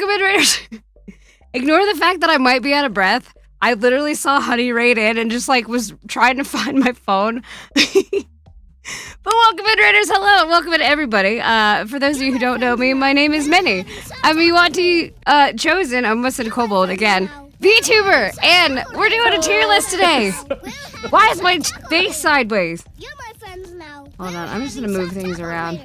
welcome in, Raiders. Ignore the fact that I might be out of breath. I literally saw Honey raid in and just like was trying to find my phone. But welcome in, Raiders. Hello, welcome in everybody. For those of you who don't know me, my name is Minnie. I'm VoD chosen. I almost said Kobold again. VTuber, and we're doing a tier list today. Why is my face sideways? Hold on, I'm just gonna move things around.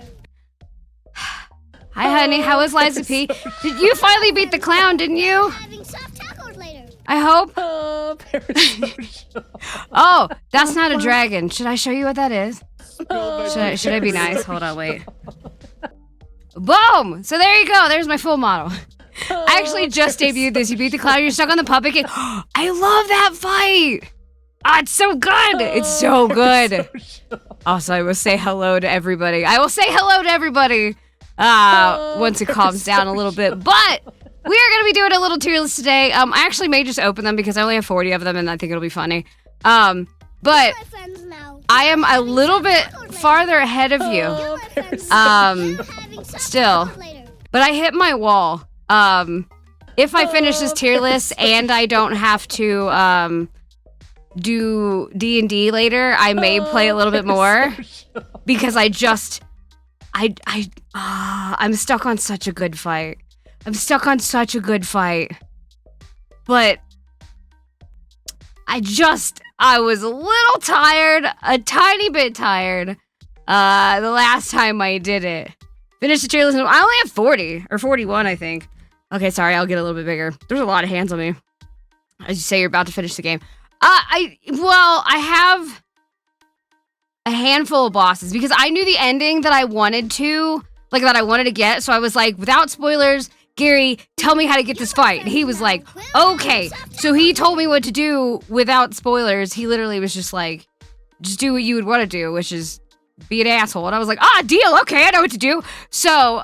Hi, honey. How was Liza P? Did you finally beat the clown? Didn't you? I hope. Oh, that's not a dragon. Should I show you what that is? Should I be nice? Hold on, wait. Boom! So there you go. There's my full model. I actually just debuted this. You beat the clown. You're stuck on the puppet game. I love that fight. Ah, it's so good. It's so good. Also, I will say hello to everybody. I will say hello to everybody once it calms down a little bit. But we are going to be doing a little tier list today. I actually may just open them because I only have 40 of them, and I think it'll be funny. But I am a little bit farther ahead of you. Still. But I hit my wall. If I finish this tier list and I don't have to do D&D later, I may play a little bit more because I'm stuck on such a good fight. But I was a little tired, a tiny bit tired, the last time I did it. Finished the tier list. I only have 40 or 41, I think. Okay, sorry, I'll get a little bit bigger. There's a lot of hands on me. As you say, you're about to finish the game. I have a handful of bosses because I knew the ending that I wanted to get. So I was like, without spoilers, Gary, tell me how to get this fight. And he was like, okay. So he told me what to do without spoilers. He literally was just like, just do what you would want to do, which is be an asshole. And I was like, deal. Okay, I know what to do. So,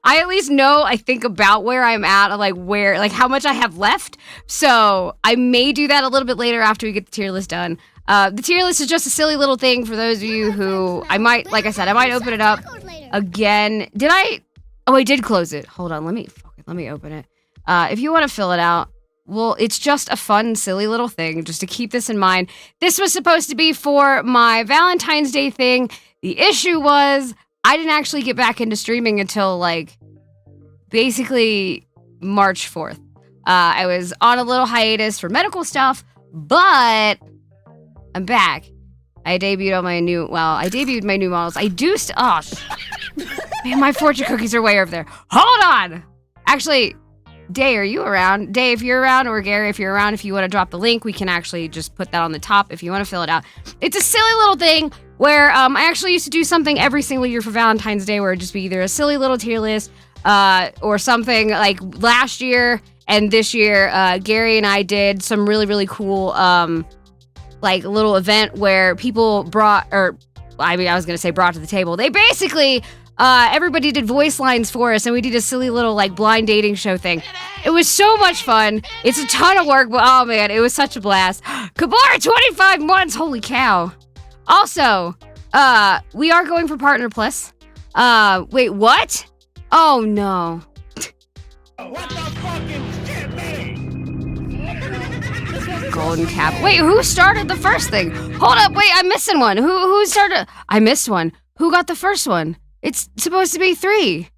I at least know, I think, about where I'm at, like how much I have left. So I may do that a little bit later after we get the tier list done. The tier list is just a silly little thing for those of you who I might open it up again. Did I? Oh, I did close it. Hold on, let me open it. If you want to fill it out, well, it's just a fun, silly little thing, just to keep this in mind. This was supposed to be for my Valentine's Day thing. The issue was I didn't actually get back into streaming until, basically March 4th. I was on a little hiatus for medical stuff, but I'm back. I debuted my new models. Man, my fortune cookies are way over there. Hold on! Actually, Day, are you around? Day, if you're around, or Gary, if you're around, if you want to drop the link, we can actually just put that on the top if you want to fill it out. It's a silly little thing where I actually used to do something every single year for Valentine's Day where it'd just be either a silly little tier list or something like last year and this year. Gary and I did some really, really cool little event where people brought to the table. They basically, everybody did voice lines for us, and we did a silly little, blind dating show thing. It was so much fun. It's a ton of work, but oh man, it was such a blast. Kabara, 25 months, holy cow. Also, we are going for Partner Plus. Wait, what? Oh no. What the fucking shit, man? Golden cap. Wait, who started the first thing? Hold up, wait, I'm missing one. Who started? I missed one. Who got the first one? It's supposed to be 3.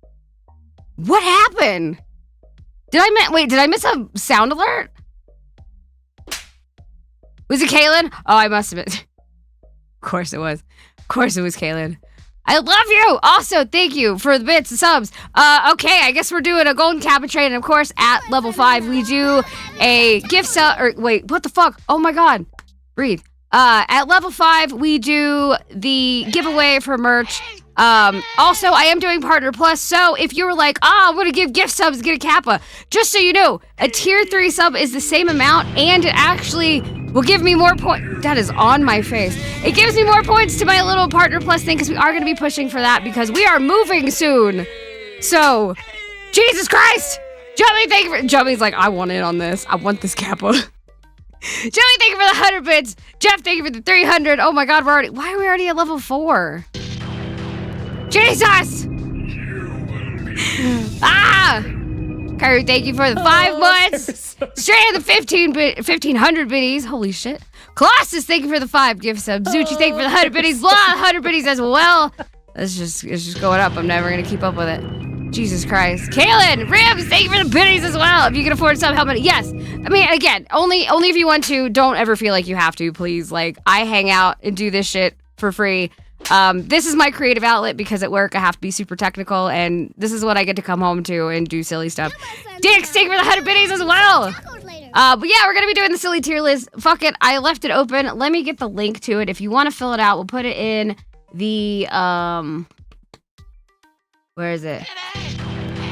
What happened? Did I miss a sound alert? Was it Kaylin? Oh, I must have been. Of course it was. Of course it was Kaylin. I love you! Also, thank you for the bits and subs. Okay, I guess we're doing a golden cap and trade, and of course, at level 5, we do a gift sell, or wait, what the fuck? Oh my god. Breathe. At level 5, we do the giveaway for merch. Also, I am doing Partner Plus, so if you were like, I'm gonna give gift subs, get a Kappa, just so you know, a tier 3 sub is the same amount, and it actually will give me more points. That is on my face. It gives me more points to my little Partner Plus thing, because we are gonna be pushing for that, because we are moving soon. So, Jesus Christ! Joey, thank you for- Joey's like, I want in on this. I want this Kappa. Joey, thank you for the 100 bits. Jeff, thank you for the 300. Oh my god, why are we already at level 4? Jesus! Kyrie, thank you for the 5 months. Straight to the 1,500 biddies. Holy shit. Colossus, thank you for the 5 gift subs. Zuchi, thank you for the 100 biddies. Blah, 100 biddies as well. It's just going up. I'm never going to keep up with it. Jesus Christ. Kaylin, Ribs, thank you for the biddies as well. If you can afford some help, yes. I mean, again, only if you want to. Don't ever feel like you have to, please. Like, I hang out and do this shit for free. This is my creative outlet because at work I have to be super technical, and this is what I get to come home to and do silly stuff. Dix, thank you for the 100 biddies as well. But yeah, we're gonna be doing the silly tier list. Fuck it, I left it open. Let me get the link to it. If you want to fill it out, we'll put it in the where is it?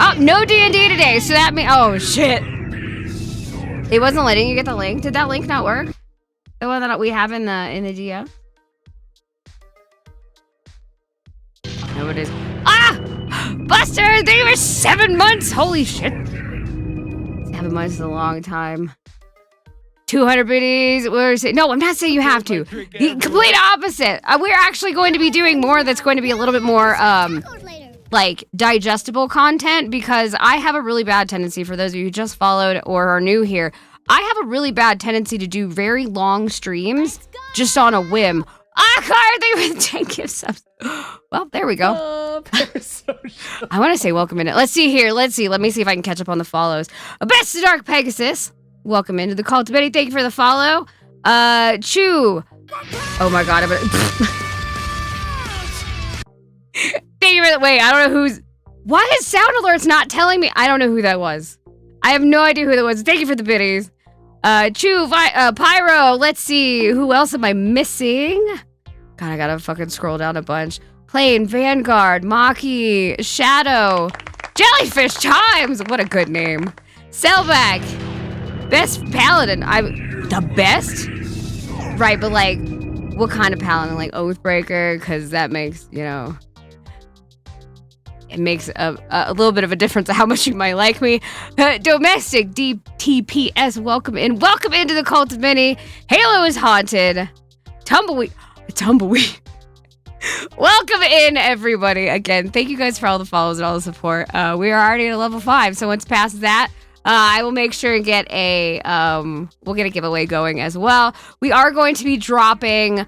Oh, no D&D today, so that means oh shit. It wasn't letting you get the link. Did that link not work? The one that we have in the DM? No, it is. Ah! Buster, thank you for 7 months! Holy shit. 7 months is a long time. 200 biddies. No, I'm not saying you have to. The complete opposite. We're actually going to be doing more that's going to be a little bit more, like, digestible content because I have a really bad tendency, for those of you who just followed or are new here, I have a really bad tendency to do very long streams just on a whim. Car, thank you for the 10 gift subs. Well, there we go. I want to say welcome in it. Let's see here. Let me see if I can catch up on the follows. Best Dark Pegasus. Welcome into the Kult. Betty, thank you for the follow. Chew. Oh my god. Thank you for the wait. I don't know who's. Why is Sound Alerts not telling me? I don't know who that was. I have no idea who that was. Thank you for the biddies. Chew, Pyro, let's see, who else am I missing? God, I gotta fucking scroll down a bunch. Plane, Vanguard, Maki, Shadow, Jellyfish Chimes, what a good name. Sellback, Best Paladin, the best? Right, but like, what kind of Paladin? Like Oathbreaker, because that makes, you know, it makes a little bit of a difference of how much you might like me. Domestic DTPS, welcome in. Welcome into the Cult of Mini. Halo is haunted. Tumbleweed. Welcome in, everybody. Again, thank you guys for all the follows and all the support. We are already at level 5, so once past that, I will make sure and get we'll get a giveaway going as well. We are going to be dropping,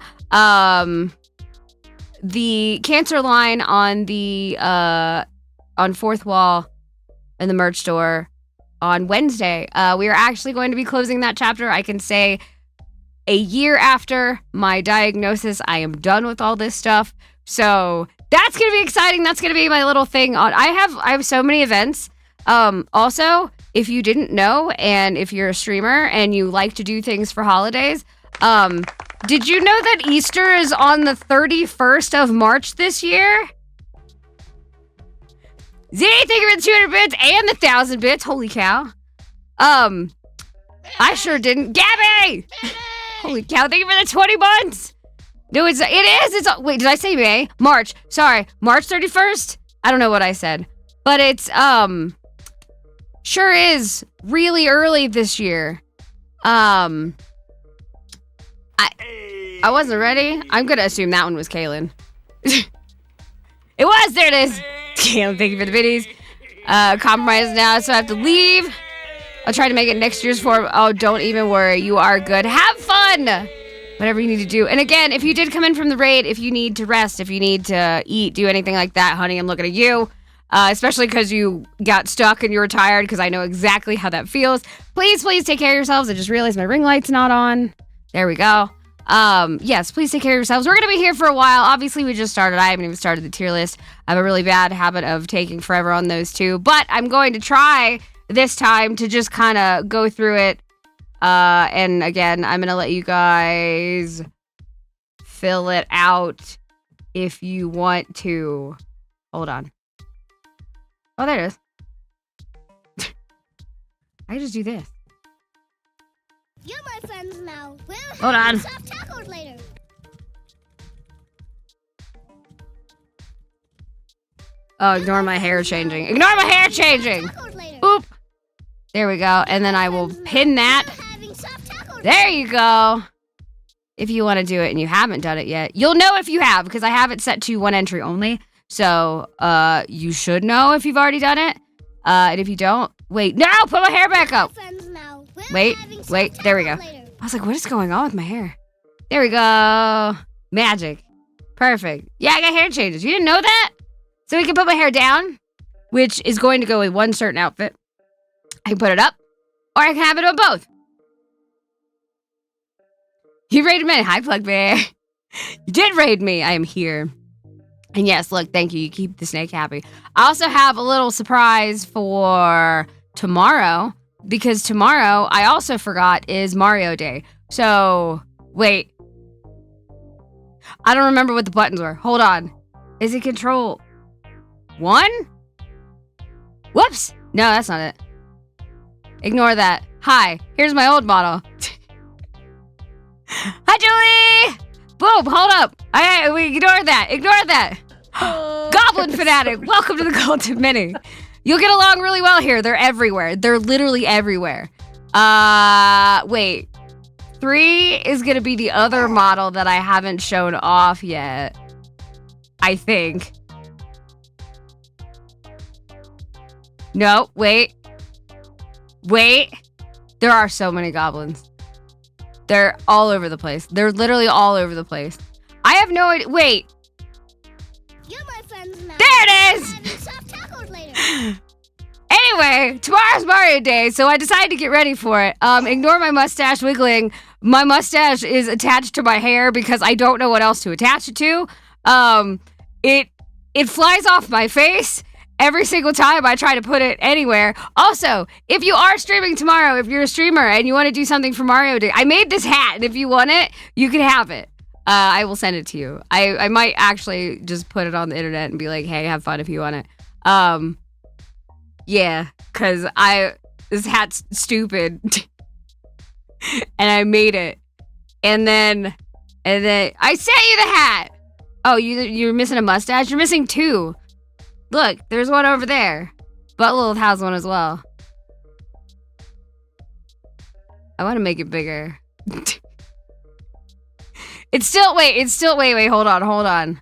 the cancer line on the on Fourth Wall in the merch store on Wednesday. We are actually going to be closing that chapter. I can say a year after my diagnosis, I am done with all this stuff. So that's gonna be exciting. That's gonna be my little thing on. I have so many events. Also, if you didn't know, and if you're a streamer and you like to do things for holidays, did you know that Easter is on the 31st of March this year? Z, thank you for the 200 bits and the 1,000 bits. Holy cow. I sure didn't. Gabby! Holy cow, thank you for the 20 months. No, it is. Wait, did I say May? March. Sorry, March 31st? I don't know what I said. But it's, sure is really early this year. I wasn't ready. I'm gonna assume that one was Kaylin. It was! There it is! Kaylin, thank you for the biddies. Compromise now, so I have to leave. I'll try to make it next year's form. Oh, don't even worry. You are good. Have fun! Whatever you need to do. And again, if you did come in from the raid, if you need to rest, if you need to eat, do anything like that, honey, I'm looking at you. Especially because you got stuck and you were tired, because I know exactly how that feels. Please take care of yourselves. I just realized my ring light's not on. There we go. Yes, please take care of yourselves. We're gonna be here for a while. Obviously, we just started. I haven't even started the tier list. I have a really bad habit of taking forever on those two, but I'm going to try this time to just kind of go through it. And again, I'm gonna let you guys fill it out if you want to. Hold on. Oh, there it is. I just do this. You're my friends now. Hold on. Soft tacos later. Oh, ignore my hair changing. Ignore my hair changing! Oop! There we go. And then I will pin that. There you go. If you want to do it and you haven't done it yet, you'll know if you have, because I have it set to one entry only. So, you should know if you've already done it. And if you don't, wait, no, put my hair back up. Friends now. We're Wait, having wait, some there we go. taco later. I was like, what is going on with my hair? There we go. Magic. Perfect. Yeah, I got hair changes. You didn't know that? So we can put my hair down, which is going to go with one certain outfit. I can put it up, or I can have it on both. You raided me. Hi, Plug Bear. You did raid me. I am here. And yes, look, thank you. You keep the snake happy. I also have a little surprise for tomorrow, because tomorrow, I also forgot, is Mario Day. So, wait. I don't remember what the buttons were. Hold on. Is it control 1? Whoops. No, that's not it. Ignore that. Hi, here's my old model. Hi, Julie! Boom, hold up. We ignore that. Ignore that. Goblin Fanatic, welcome to the Kult Mini. You'll get along really well here. They're everywhere. They're literally everywhere. Wait. 3 is gonna be the other model that I haven't shown off yet. I think. No, wait. Wait. There are so many goblins. They're all over the place. They're literally all over the place. I have no idea. Wait. You're my friends now. There it is! We're having soft tacos later. Anyway, tomorrow's Mario Day, so I decided to get ready for it. Ignore my mustache wiggling. My mustache is attached to my hair because I don't know what else to attach it to. It flies off my face every single time I try to put it anywhere. Also, if you are streaming tomorrow, if you're a streamer and you want to do something for Mario Day, I made this hat, and if you want it, you can have it. I will send it to you. I might actually just put it on the internet and be like, hey, have fun if you want it. Yeah, because this hat's stupid. And I made it. And then I sent you the hat. Oh, you're missing a mustache? You're missing 2. Look, there's one over there. Buttlil has one as well. I want to make it bigger. Wait, hold on.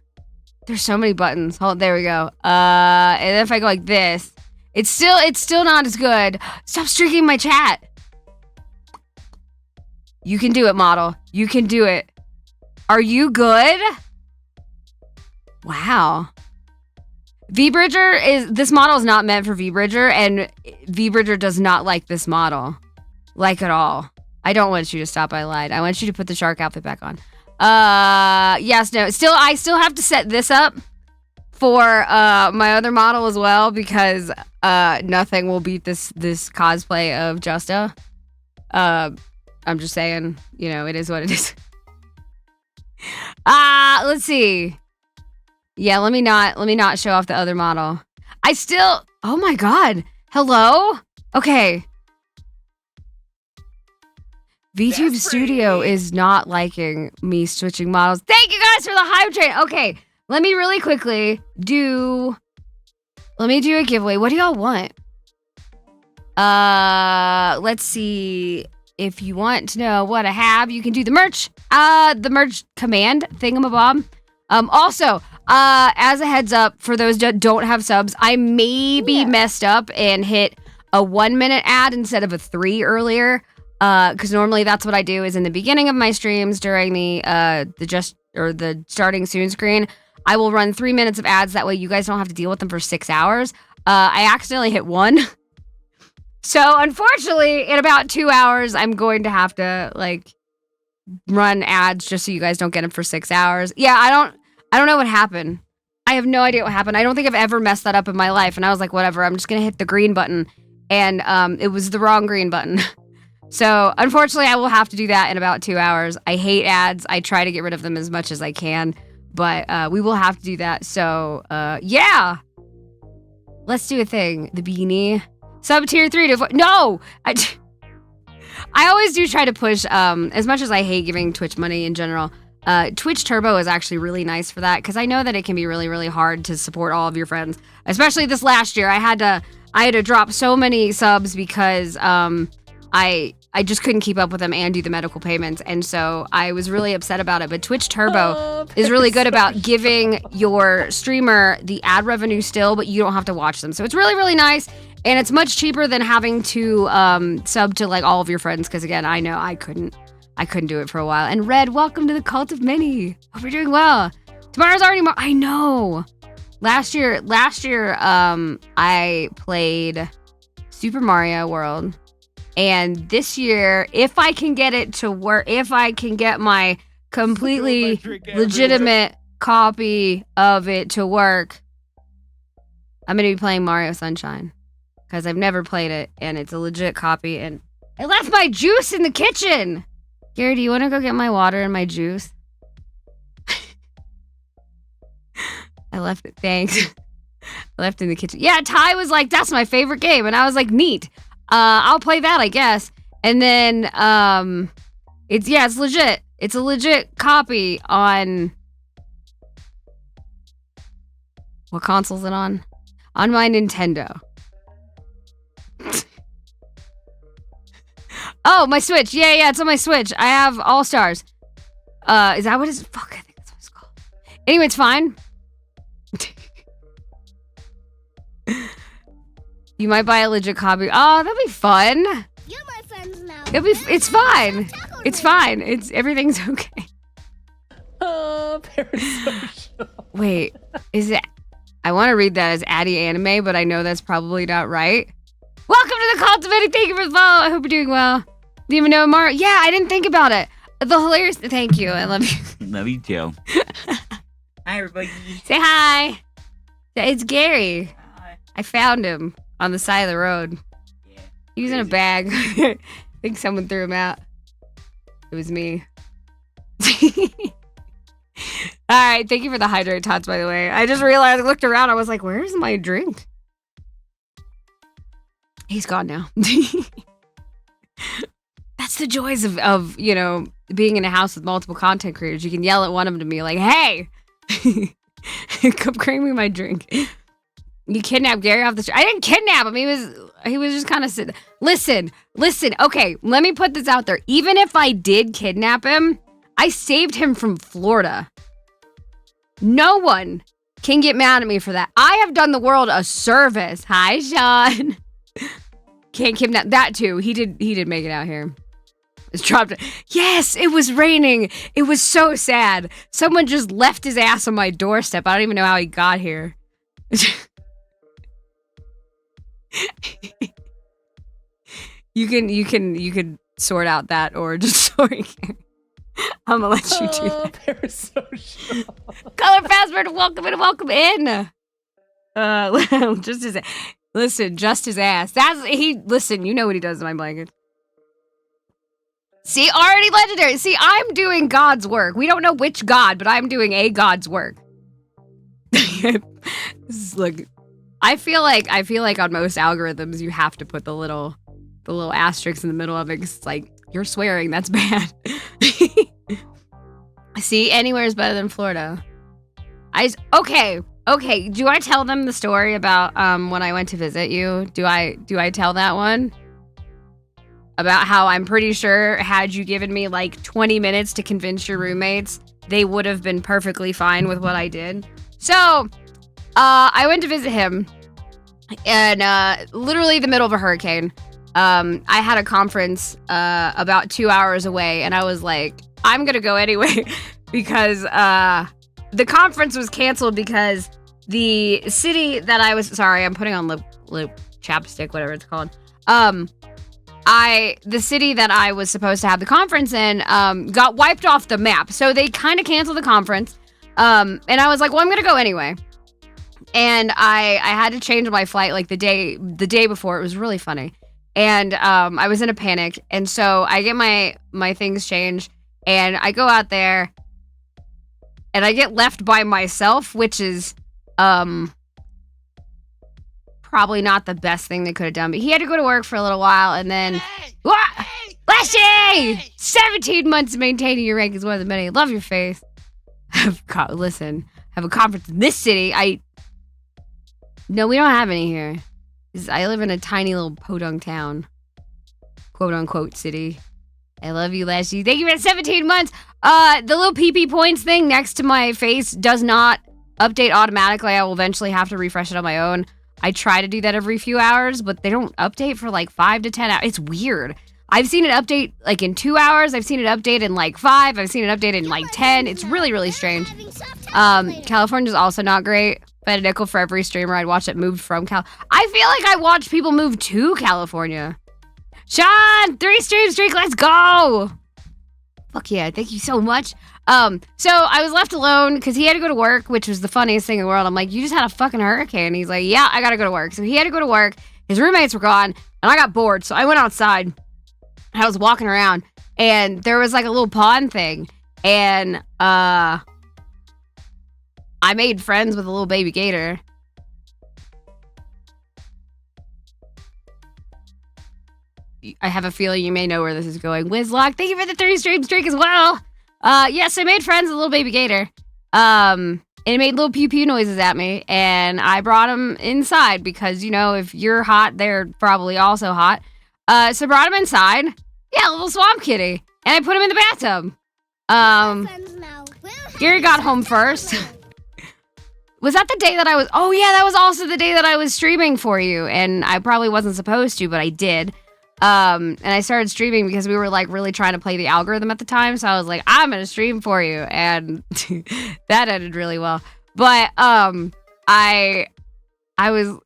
There's so many buttons. There we go. And then if I go like this, it's still not as good. Stop streaking my chat. You can do it, model. You can do it. Are you good? Wow. This model is not meant for VBridger, and VBridger does not like this model. Like at all. I don't want you to stop, I lied. I want you to put the shark outfit back on. Yes, no. I still have to set this up for my other model as well, because nothing will beat this cosplay of Justa. I'm just saying, it is what it is. Let's see. Yeah, let me not show off the other model. Oh my god. Hello? Okay. VTube Studio is not liking me switching models. Thank you guys for the hype train. Okay, let me really quickly do a giveaway. What do y'all want? Let's see. If you want to know what I have, you can do the merch command thingamabob. Also, as a heads up, for those that don't have subs, I maybe messed up and hit a 1-minute ad instead of a 3 earlier. Because normally that's what I do is in the beginning of my streams during the starting soon screen, I will run 3 minutes of ads. That way you guys don't have to deal with them for 6 hours. I accidentally hit 1. So unfortunately, in about 2 hours, I'm going to have to run ads just so you guys don't get them for 6 hours. Yeah, I don't know what happened. I have no idea what happened. I don't think I've ever messed that up in my life. And I was like, whatever, I'm just gonna hit the green button. And it was the wrong green button. So unfortunately, I will have to do that in about 2 hours. I hate ads. I try to get rid of them as much as I can, but we will have to do that. So yeah, let's do a thing. The beanie. Sub tier 3 to 4. No! I always do try to push, as much as I hate giving Twitch money in general, Twitch Turbo is actually really nice for that, because I know that it can be really, really hard to support all of your friends. Especially this last year. I had to drop so many subs because I just couldn't keep up with them and do the medical payments, and so I was really upset about it. But Twitch Turbo is really good about giving your streamer the ad revenue still, but you don't have to watch them. So it's really, really nice. And it's much cheaper than having to sub to like all of your friends. Because again, I know I couldn't do it for a while. And Red, welcome to the Cult of Many. Hope you're doing well. Tomorrow's already I know. Last year, I played Super Mario World. And this year, if I can get it to work, if I can get my completely legitimate copy of it to work, I'm going to be playing Mario Sunshine. Because I've never played it, and it's a legit copy, and I left my juice in the kitchen! Gary, do you want to go get my water and my juice? I left it, thanks. I left it in the kitchen. Yeah, Ty was like, that's my favorite game, and I was like, neat. I'll play that, I guess. And then, it's legit. It's a legit copy on... What console's it on? On my Nintendo. Oh, my Switch. Yeah, it's on my Switch. I have All-Stars. Is that what it's... Fuck, I think that's what it's called. Anyway, it's fine. You might buy a legit copy. Oh, that'd be fun. You're my friends now. It's fine. It's fine. Everything's okay. Oh, parasocial. Wait, is it... I want to read that as Addy Anime, but I know that's probably not right. Welcome to the Cultivating. Thank you for the follow. I hope you're doing well. Do you even know Mario? Yeah, I didn't think about it. The hilarious... Thank you. I love you. Love you too. Hi, everybody. Say hi. It's Gary. Hi. I found him on the side of the road. Yeah. He was in a bag. I think someone threw him out. It was me. All right. Thank you for the hydrate tots, by the way. I just realized, I looked around. I was like, where's my drink? He's gone now. That's the joys of, you know, being in a house with multiple content creators. You can yell at one of them to me like, hey, come bring me my drink. You kidnapped Gary off the street. I didn't kidnap him. He was just kind of sitting. Listen. Okay, let me put this out there. Even if I did kidnap him, I saved him from Florida. No one can get mad at me for that. I have done the world a service. Hi, Sean. Can't kidnap that too. He did make it out here. It's dropped. Yes, it was raining. It was so sad. Someone just left his ass on my doorstep. I don't even know how he got here. You can sort out that or just sorry. I'm gonna let you do that. Parasocial. Color Password, welcome in. Just his listen, just his ass. Listen, you know what he does to my blanket. See, already legendary. See, I'm doing God's work. We don't know which God, but I'm doing a God's work. Look, I feel like on most algorithms you have to put the little asterisk in the middle of it 'cause it's like you're swearing, that's bad. See, anywhere is better than Florida. Okay. Do I tell them the story about when I went to visit you? Do I tell that one? About how I'm pretty sure had you given me like 20 minutes to convince your roommates, they would have been perfectly fine with what I did. So, I went to visit him and literally the middle of a hurricane. I had a conference about 2 hours away and I was like, I'm gonna go anyway because the conference was canceled because the city that I was, sorry, I'm putting on lip chapstick, whatever it's called. The city that I was supposed to have the conference in got wiped off the map. So they kind of canceled the conference. And I was like, well, I'm going to go anyway. And I had to change my flight like the day before. It was really funny. And I was in a panic. And so I get my things changed and I go out there and I get left by myself, which is probably not the best thing they could have done, but he had to go to work for a little while and then Lashy! 17 months maintaining your rank is one of the many. Love your face. Listen, have a conference in this city. No, we don't have any here. I live in a tiny little podunk town. Quote unquote city. I love you, Lashy. Thank you for 17 months. The little PP points thing next to my face does not update automatically. I will eventually have to refresh it on my own. I try to do that every few hours, but they don't update for like 5 to 10 hours. It's weird. I've seen it update like in 2 hours. I've seen it update in like 5. I've seen it update in like 10. It's really, really strange. California's also not great. Bet a nickel for every streamer I'd watch that moved from Cal. I feel like I watch people move to California. Sean, 3 stream streak, let's go! Fuck yeah, thank you so much. So I was left alone because he had to go to work, which was the funniest thing in the world. I'm like, you just had a fucking hurricane. He's like, yeah, I gotta go to work. So he had to go to work. His roommates were gone, and I got bored, so I went outside. I was walking around, and there was like a little pond thing, and I made friends with a little baby gator. I have a feeling you may know where this is going. Wizlock, thank you for the 30 stream streak as well. Yes, I made friends with a little baby gator. And it made little pew pew noises at me, and I brought him inside because, you know, if you're hot, they're probably also hot. So I brought him inside. Yeah, a little swamp kitty. And I put him in the bathtub. Gary got home first. Was that the day that I was... Oh, yeah, that was also the day that I was streaming for you. And I probably wasn't supposed to, but I did. And I started streaming because we were, like, really trying to play the algorithm at the time. So I was like, I'm going to stream for you. And that ended really well. But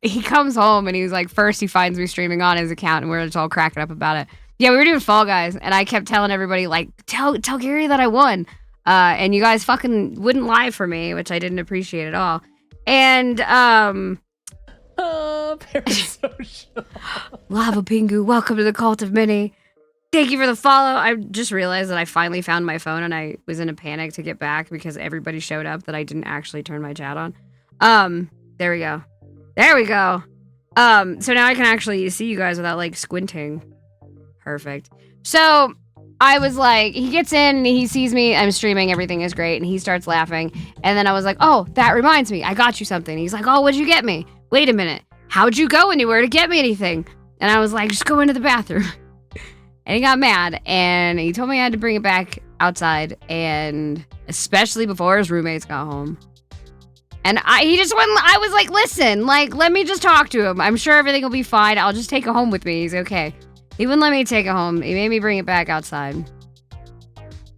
he comes home and he's like, first he finds me streaming on his account and we're just all cracking up about it. Yeah, we were doing Fall Guys, and I kept telling everybody, like, tell Gary that I won. And you guys fucking wouldn't lie for me, which I didn't appreciate at all. And, Parasocial. Lava Pingu, welcome to the Cult of Mini. Thank you for the follow. I just realized that I finally found my phone, and I was in a panic to get back because everybody showed up that I didn't actually turn my chat on. There we go. There we go. So now I can actually see you guys without, like, squinting. Perfect. So I was like, he gets in and he sees me, I'm streaming, everything is great, and he starts laughing. And then I was like, oh, that reminds me, I got you something. He's like, oh, what'd you get me? Wait a minute. How'd you go anywhere to get me anything? And I was like, just go into the bathroom. And he got mad, and he told me I had to bring it back outside, and especially before his roommates got home. And he just wouldn't, I was like, listen, like, let me just talk to him. I'm sure everything will be fine. I'll just take it home with me. He's okay. He wouldn't let me take it home. He made me bring it back outside.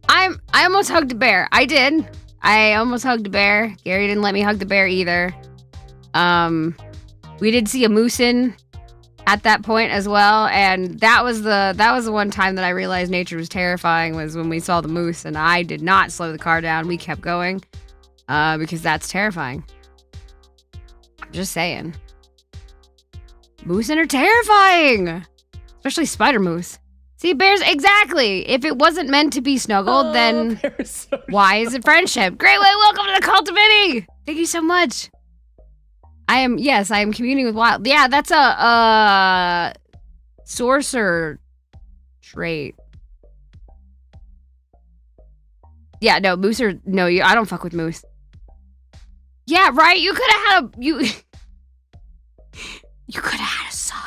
I almost hugged a bear. I did. I almost hugged a bear. Gary didn't let me hug the bear either. We did see a moosin at that point as well, and that was the one time that I realized nature was terrifying, was when we saw the moose, and I did not slow the car down. We kept going, because that's terrifying. I'm just saying. Moosin are terrifying! Especially spider moose. See, bears, exactly. If it wasn't meant to be snuggled, then why is it friendship? Great way, welcome to the Cult of Mini! Thank you so much. I am communing with wild. Yeah, that's a sorcerer trait. Yeah, no, moose are, no, I don't fuck with moose. Yeah, right, you could have had you could have had a son.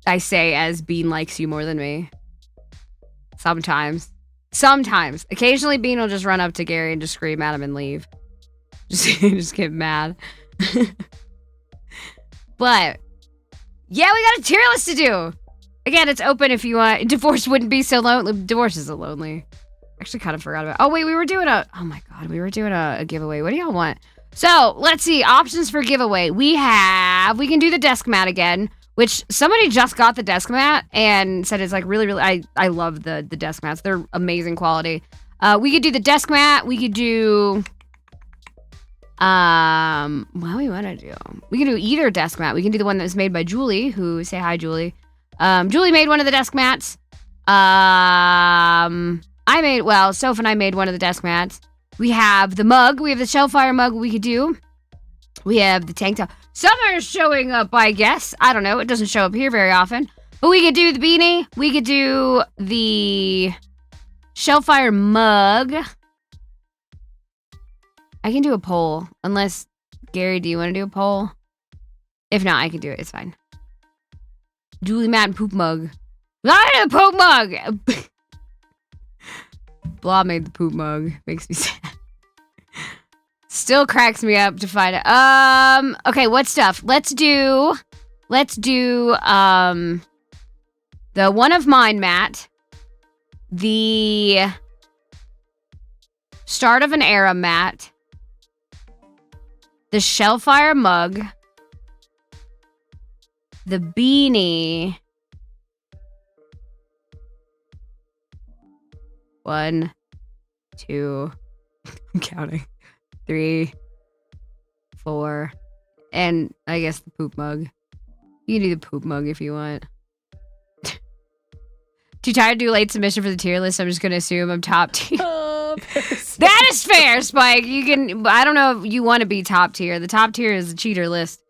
I say as Bean likes you more than me. Sometimes. Occasionally Bean will just run up to Gary and just scream at him and leave. Just get mad. But yeah, we got a tier list to do. Again, it's open if you want. Divorce wouldn't be so lonely. Divorce isn't lonely. Actually kind of forgot about. Oh wait, we were doing a giveaway. What do y'all want? So let's see, options for giveaway. We can do the desk mat again. Which somebody just got the desk mat and said it's like really, really, I love the desk mats. They're amazing quality. We could do the desk mat. We could do, what do we want to do? We can do either desk mat. We can do the one that was made by Julie, who, say hi, Julie. Julie made one of the desk mats. Soph and I made one of the desk mats. We have the mug. We have the Shellfire mug we could do. We have the tank top. Summer's showing up, I guess. I don't know. It doesn't show up here very often. But we could do the beanie. We could do the Shellfire mug. I can do a poll. Unless, Gary, do you want to do a poll? If not, I can do it. It's fine. Julie Madden poop mug. I did a poop mug! Blah made the poop mug. Makes me sad. still cracks me up to find it. Okay, what stuff? Let's do the one of mine, Matt. The start of an era, Matt. The Shellfire mug. The beanie. 1, 2, I'm counting. 3, 4, and I guess the poop mug. You can do the poop mug if you want. Too tired to do late submission for the tier list, so I'm just gonna assume I'm top tier. That is fair, Spike. You can. I don't know if you want to be top tier. The top tier is the cheater list.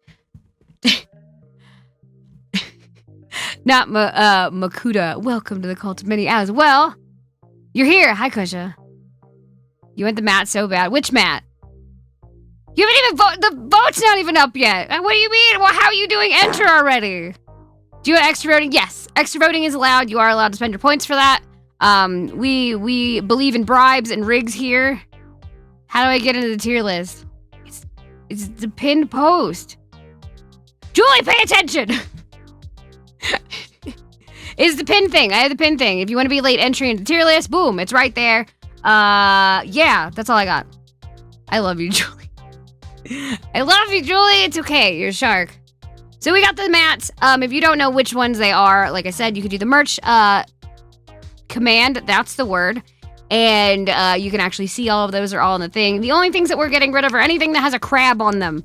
Not Makuda. Welcome to the Cult of Mini as well. You're here. Hi, Kusha. You want the mat so bad. Which mat? You haven't even voted. The vote's not even up yet. What do you mean? Well, how are you doing enter already? Do you want extra voting? Yes. Extra voting is allowed. You are allowed to spend your points for that. We believe in bribes and rigs here. How do I get into the tier list? It's the pinned post. Julie, pay attention! It's the pin thing. I have the pin thing. If you want to be late entry into the tier list, boom, it's right there. Yeah, that's all I got. I love you, Julie. I love you, Julie. It's okay. You're a shark. So we got the mats. If you don't know which ones they are, like I said, you could do the merch command. That's the word. And you can actually see all of those are all in the thing. The only things that we're getting rid of are anything that has a crab on them.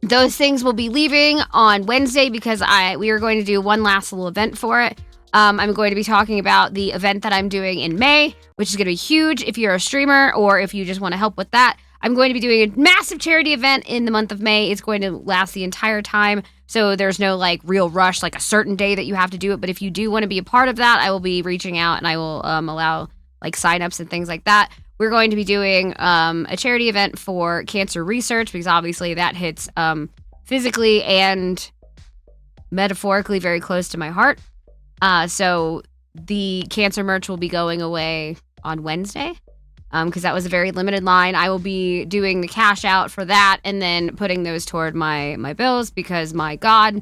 Those things will be leaving on Wednesday because we are going to do one last little event for it. I'm going to be talking about the event that I'm doing in May, which is going to be huge if you're a streamer or if you just want to help with that. I'm going to be doing a massive charity event in the month of May. It's going to last the entire time, so there's no like real rush, like a certain day that you have to do it. But if you do want to be a part of that, I will be reaching out and I will allow like signups and things like that. We're going to be doing a charity event for cancer research because obviously that hits physically and metaphorically very close to my heart. So the cancer merch will be going away on Wednesday because that was a very limited line. I will be doing the cash out for that and then putting those toward my bills because my God,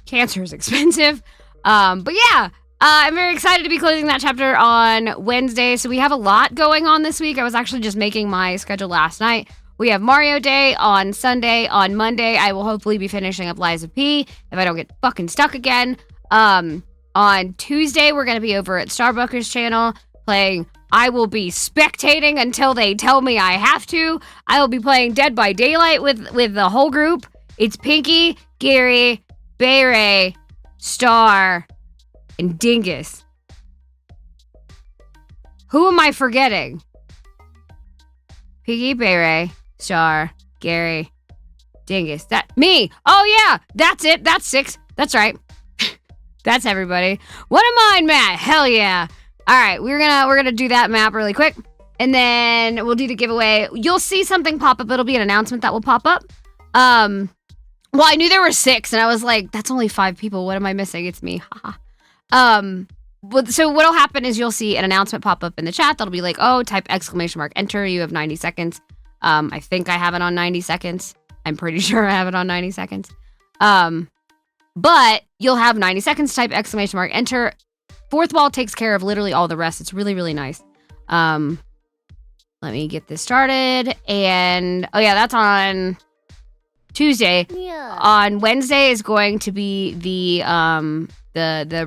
cancer is expensive. But yeah. I'm very excited to be closing that chapter on Wednesday. So we have a lot going on this week. I was actually just making my schedule last night. We have Mario Day on Sunday. On Monday, I will hopefully be finishing up Liza P if I don't get fucking stuck again. On Tuesday, we're going to be over at Starbucker's channel playing. I will be spectating until they tell me I have to. I will be playing Dead by Daylight with the whole group. It's Pinky, Gary, Bayray, Star, and Dingus. Who am I forgetting? Piggy, Bayray, Star, Gary, Dingus. That me. Oh yeah, that's it. That's 6. That's right. That's everybody. What am I, Matt? Hell yeah. All right, we're gonna do that map really quick, and then we'll do the giveaway. You'll see something pop up. It'll be an announcement that will pop up. Well, I knew there were 6, and I was like, that's only 5 people. What am I missing? It's me. Haha. So what'll happen is you'll see an announcement pop up in the chat that'll be like, oh, type exclamation mark enter, you have 90 seconds. I think I have it on 90 seconds. I'm pretty sure I have it on 90 seconds. But you'll have 90 seconds, type exclamation mark enter. Fourth wall takes care of literally all the rest. It's really, really nice. Let me get this started. And oh yeah, that's on Tuesday. Yeah. On Wednesday is going to be the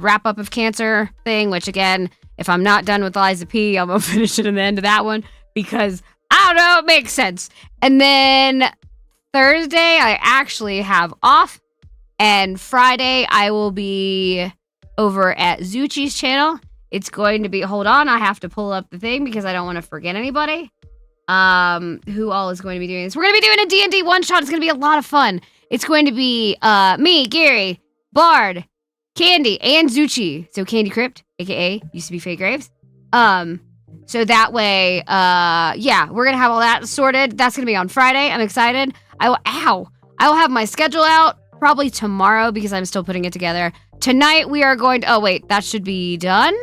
wrap up of cancer thing, which again, if I'm not done with Liza P, I'm gonna finish it in the end of that one because I don't know, it makes sense. And then Thursday I actually have off, and Friday I will be over at Zuchi's channel. It's going to be, hold on, I have to pull up the thing because I don't want to forget anybody. Who all is going to be doing this? We're gonna be doing a D&D one shot. It's gonna be a lot of fun. It's going to be me, Gary, Bard, Candy, and Zuchi. So Candy Crypt, aka used to be Faye Graves. So that way, yeah, we're gonna have all that sorted. That's gonna be on Friday. I'm excited. I will have my schedule out probably tomorrow because I'm still putting it together. Tonight we are going to, oh wait, that should be done.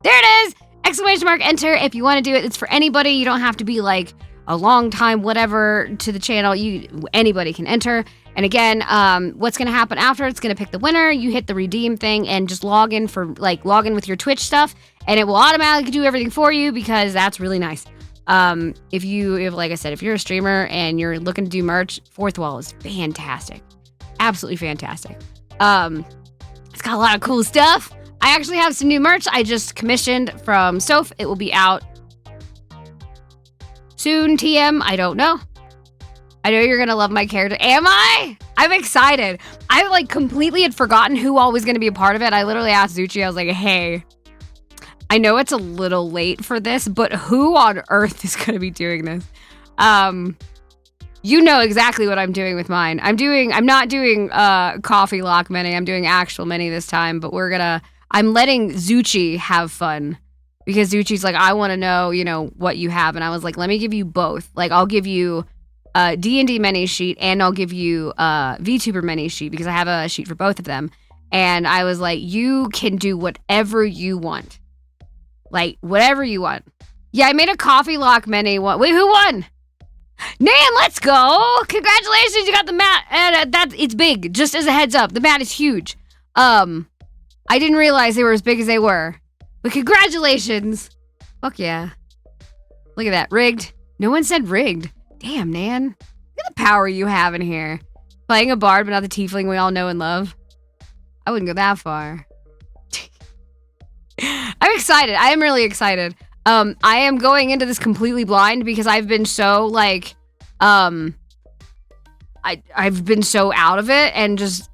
There it is! Exclamation mark enter if you want to do it. It's for anybody. You don't have to be like, a long time, whatever, to the channel, anybody can enter. And again, what's going to happen after, it's going to pick the winner. You hit the redeem thing and just log in with your Twitch stuff, and it will automatically do everything for you because that's really nice. If like I said, if you're a streamer and you're looking to do merch, Fourth Wall is fantastic. Absolutely fantastic. It's got a lot of cool stuff. I actually have some new merch I just commissioned from Soph. It will be out soon, TM. I don't know. I know you're gonna love my character. Am I? I'm excited. I completely had forgotten who all was gonna be a part of it. I literally asked Zuchi, I was like, hey, I know it's a little late for this, but who on earth is gonna be doing this? You know exactly what I'm doing with mine. I'm not doing coffee lock mini. I'm doing actual mini this time, but I'm letting Zuchi have fun because Zuchi's like, I want to know, what you have. And I was like, let me give you both. I'll give you a D&D mini sheet and I'll give you a VTuber mini sheet because I have a sheet for both of them. And I was like, you can do whatever you want. Whatever you want. Yeah, I made a coffee lock mini one. Wait, who won? Nan, let's go! Congratulations, you got the mat, and it's big. Just as a heads up, the mat is huge. I didn't realize they were as big as they were, but congratulations! Fuck yeah! Look at that, rigged. No one said rigged. Damn, Nan, look at the power you have in here. Playing a bard, but not the tiefling we all know and love. I wouldn't go that far. I'm excited. I am really excited. I am going into this completely blind because I've been so I've been so out of it and just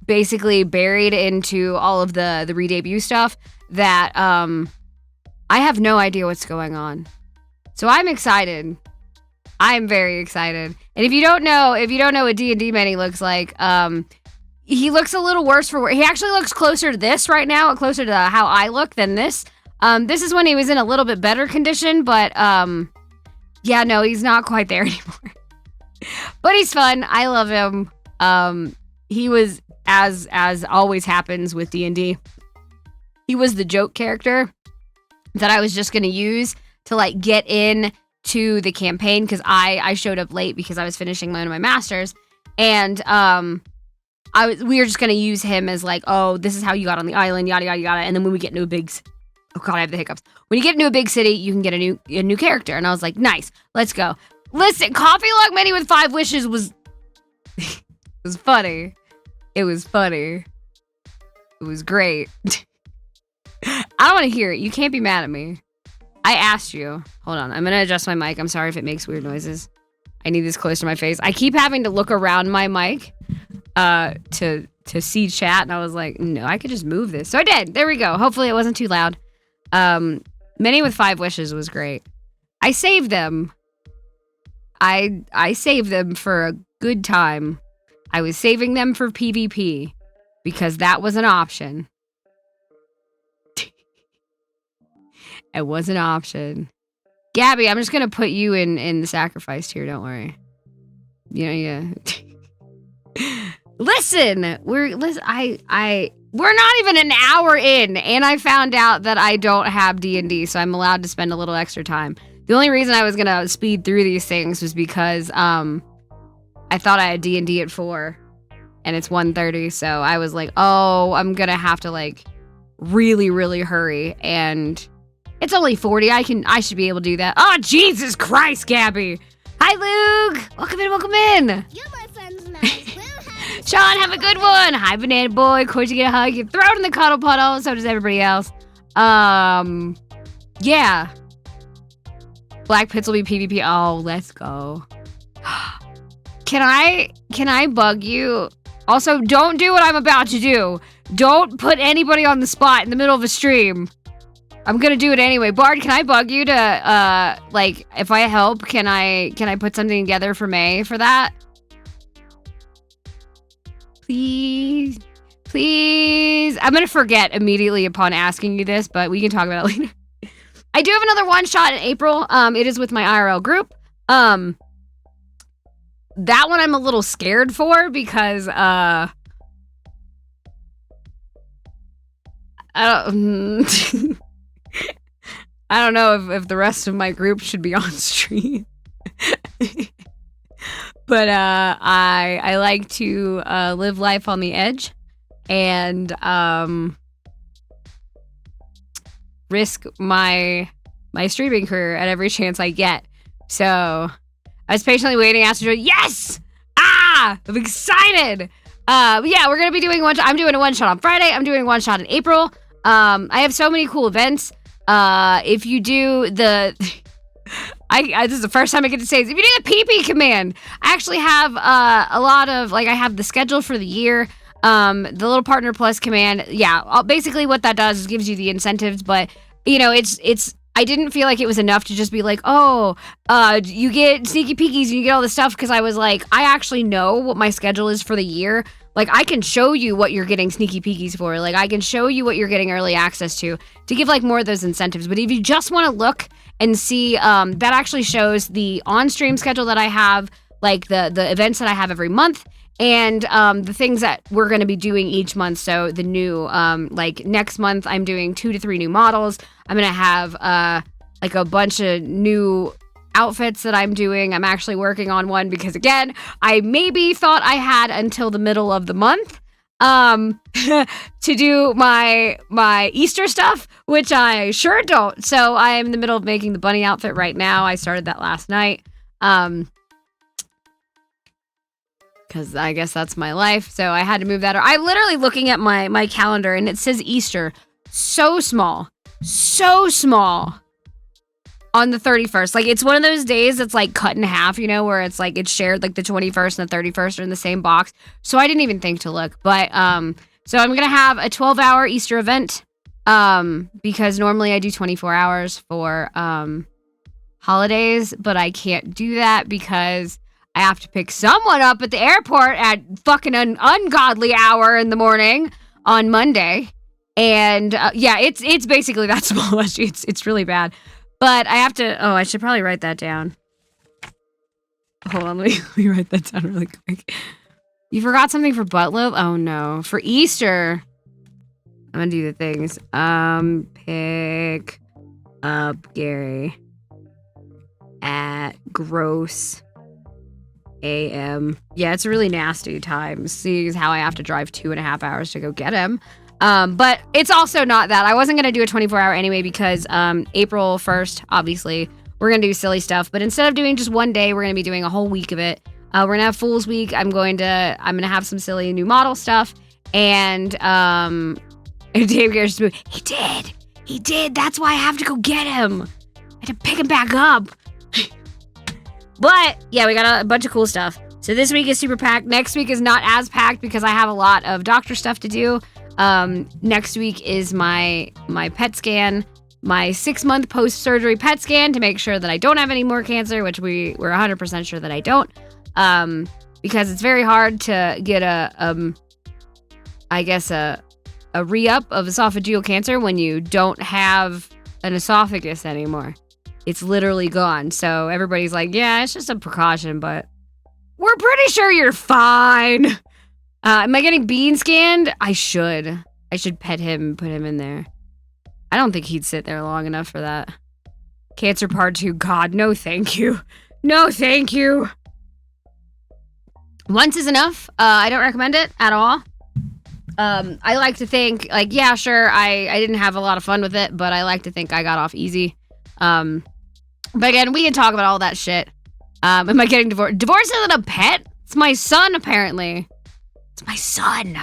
basically buried into all of the re-debut stuff that I have no idea what's going on. So I'm excited. I'm very excited. And if you don't know what D&D Mini looks like, he looks a little worse for wear. He actually looks closer to this right now, closer to how I look than this. This is when he was in a little bit better condition, but yeah, no, he's not quite there anymore. But he's fun. I love him. He was, as always happens with D&D, he was the joke character that I was just gonna use to get in to the campaign because I showed up late because I was finishing one of my masters, and we were just gonna use him as oh, this is how you got on the island, yada yada yada, and then when we get into a big oh god, I have the hiccups. When you get into a big city, you can get a new character. And I was like, nice, let's go. Listen, Coffee Log Mini with 5 wishes was was funny. It was funny. It was great. I don't want to hear it. You can't be mad at me. I asked you. Hold on, I'm gonna adjust my mic. I'm sorry if it makes weird noises. I need this close to my face. I keep having to look around my mic to see chat, and I was like, no, I could just move this. So I did. There we go. Hopefully it wasn't too loud. Mini with 5 wishes was great. I saved them. I saved them for a good time. I was saving them for PvP because that was an option. It was an option. Gabby, I'm just gonna put you in the sacrifice tier, don't worry. Yeah. Listen, we're not even an hour in, and I found out that I don't have D&D, so I'm allowed to spend a little extra time. The only reason I was gonna speed through these things was because I thought I had D&D at 4, and it's 1:30, so I was like, oh, I'm gonna have to really, really hurry, and it's only 40. I should be able to do that. Oh, Jesus Christ, Gabby! Hi, Luke! Welcome in! You're my friends now. Sean, have a good one! Hi, Banana Boy. Of course you get a hug. You throw it in the cuddle puddle. So does everybody else. Yeah. Black Pits will be PvP. Oh, let's go. Can I bug you? Also, don't do what I'm about to do. Don't put anybody on the spot in the middle of a stream. I'm gonna do it anyway. Bard, can I bug you to, if I help, can I put something together for May for that? Please. Please. I'm gonna forget immediately upon asking you this, but we can talk about it later. I do have another one shot in April. It is with my IRL group. That one I'm a little scared for because, I don't know if the rest of my group should be on stream. But I like to live life on the edge and risk my streaming career at every chance I get. So I was patiently waiting. Astro, yes! I'm excited. But yeah, we're gonna be doing I'm doing a one shot on Friday. I'm doing a one shot in April. I have so many cool events. If you do the this is the first time I get to say this. If you do the PP command, I actually have a lot of I have the schedule for the year. The little partner plus command. Yeah, basically what that does is gives you the incentives, but it's I didn't feel like it was enough to just be like, you get sneaky peekies and you get all this stuff, because I was like, I actually know what my schedule is for the year. Like, I can show you what you're getting sneaky peekies for. Like, I can show you what you're getting early access to give more of those incentives. But if you just want to look and see, that actually shows the on-stream schedule that I have, like the events that I have every month, and the things that we're going to be doing each month. So the new, next month, I'm doing 2 to 3 new models. I'm going to have a bunch of new outfits that I'm doing. I'm actually working on one because, again, I maybe thought I had until the middle of the month to do my Easter stuff, which I sure don't. So I am in the middle of making the bunny outfit right now. I started that last night. Because I guess that's my life. So I had to move that. I'm literally looking at my calendar and it says Easter so small on the 31st. Like, it's one of those days that's like cut in half, where it's like it's shared, like the 21st and the 31st are in the same box. So I didn't even think to look. But so I'm gonna have a 12-hour Easter event because normally I do 24 hours for holidays, but I can't do that because I have to pick someone up at the airport at fucking an ungodly hour in the morning on Monday. And it's basically that small. It's really bad. But I have to, I should probably write that down. Hold on, let me write that down really quick. You forgot something for Butler? Oh no. For Easter, I'm gonna do the things. Pick up Gary at gross AM. Yeah, it's a really nasty time, seeing how I have to drive 2.5 hours to go get him. But it's also not that. I wasn't going to do a 24-hour anyway because April 1st, obviously, we're going to do silly stuff. But instead of doing just one day, we're going to be doing a whole week of it. We're going to have Fool's Week. I'm going to have some silly new model stuff. And Dave Garrett's movie. He did. That's why I have to go get him. I had to pick him back up. But yeah, we got a bunch of cool stuff. So this week is super packed. Next week is not as packed because I have a lot of doctor stuff to do. Next week is my PET scan, my 6-month post-surgery PET scan to make sure that I don't have any more cancer, which we're 100% sure that I don't. Because it's very hard to get a re-up of esophageal cancer when you don't have an esophagus anymore. It's literally gone. So everybody's like, yeah, it's just a precaution, but we're pretty sure you're fine. Am I getting bean scanned? I should pet him and put him in there. I don't think he'd sit there long enough for that. Cancer part 2. God, no thank you. No thank you. Once is enough. I don't recommend it at all. I like to think, yeah, sure, I didn't have a lot of fun with it, but I like to think I got off easy. But again, we can talk about all that shit. Am I getting divorced? Divorce isn't a pet. It's my son, apparently. It's my son.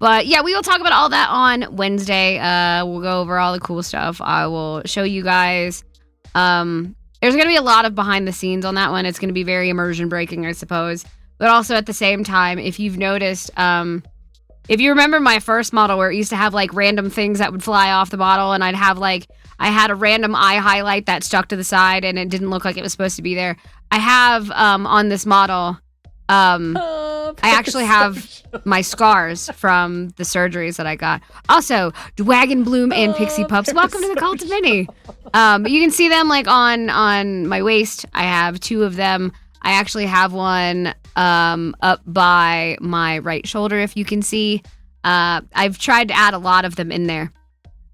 But yeah, we will talk about all that on Wednesday. We'll go over all the cool stuff. I will show you guys. There's going to be a lot of behind the scenes on that one. It's going to be very immersion breaking, I suppose. But also at the same time, if you've noticed, if you remember my first model where it used to have random things that would fly off the model, and I'd have I had a random eye highlight that stuck to the side and it didn't look like it was supposed to be there. I have on this model, I actually have my scars from the surgeries that I got. Also, Wagon Bloom and Pixie Pups, welcome to the Cult of Minnie. You can see them on my waist. I have 2 of them. I actually have one up by my right shoulder, if you can see. I've tried to add a lot of them in there.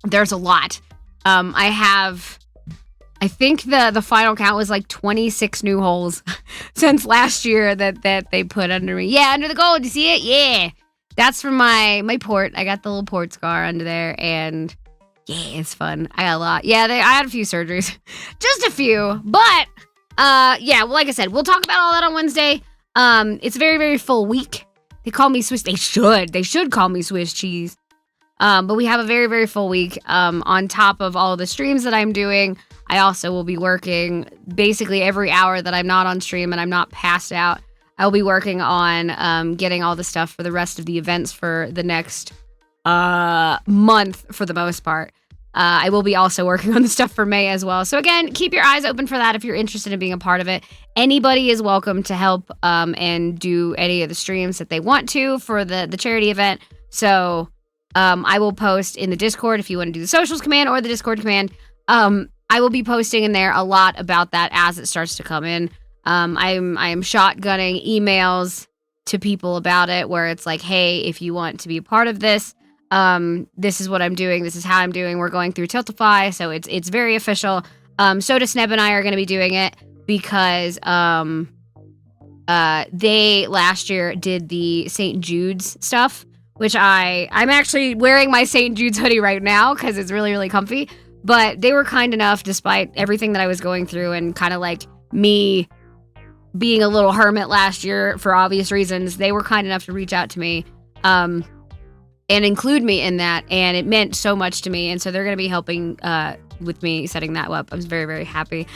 There's a lot. I have I think the final count was like 26 new holes since last year that they put under me. Yeah, under the gold. You see it? Yeah. That's from my port. I got the little port scar under there, and yeah, it's fun. I got a lot. Yeah, I had a few surgeries. Just a few. But, yeah, well, like I said, we'll talk about all that on Wednesday. It's a very, very full week. They call me Swiss. They should call me Swiss cheese. But we have a very, very full week. On top of all of the streams that I'm doing, I also will be working basically every hour that I'm not on stream and I'm not passed out. I'll be working on getting all the stuff for the rest of the events for the next month for the most part. I will be also working on the stuff for May as well. So again, keep your eyes open for that if you're interested in being a part of it. Anybody is welcome to help and do any of the streams that they want to for the charity event. So I will post in the Discord if you want to do the socials command or the Discord command. I will be posting in there a lot about that as it starts to come in. I am shotgunning emails to people about it where it's like, hey, if you want to be a part of this, this is what I'm doing. This is how I'm doing. We're going through Tiltify, so it's very official. Soda Sneb and I are going to be doing it because they last year did the St. Jude's stuff, which I'm actually wearing my St. Jude's hoodie right now because it's really, really comfy. But they were kind enough, despite everything that I was going through and kind of like me being a little hermit last year for obvious reasons, they were kind enough to reach out to me and include me in that. And it meant so much to me. And so they're going to be helping with me setting that up. I was very, very happy.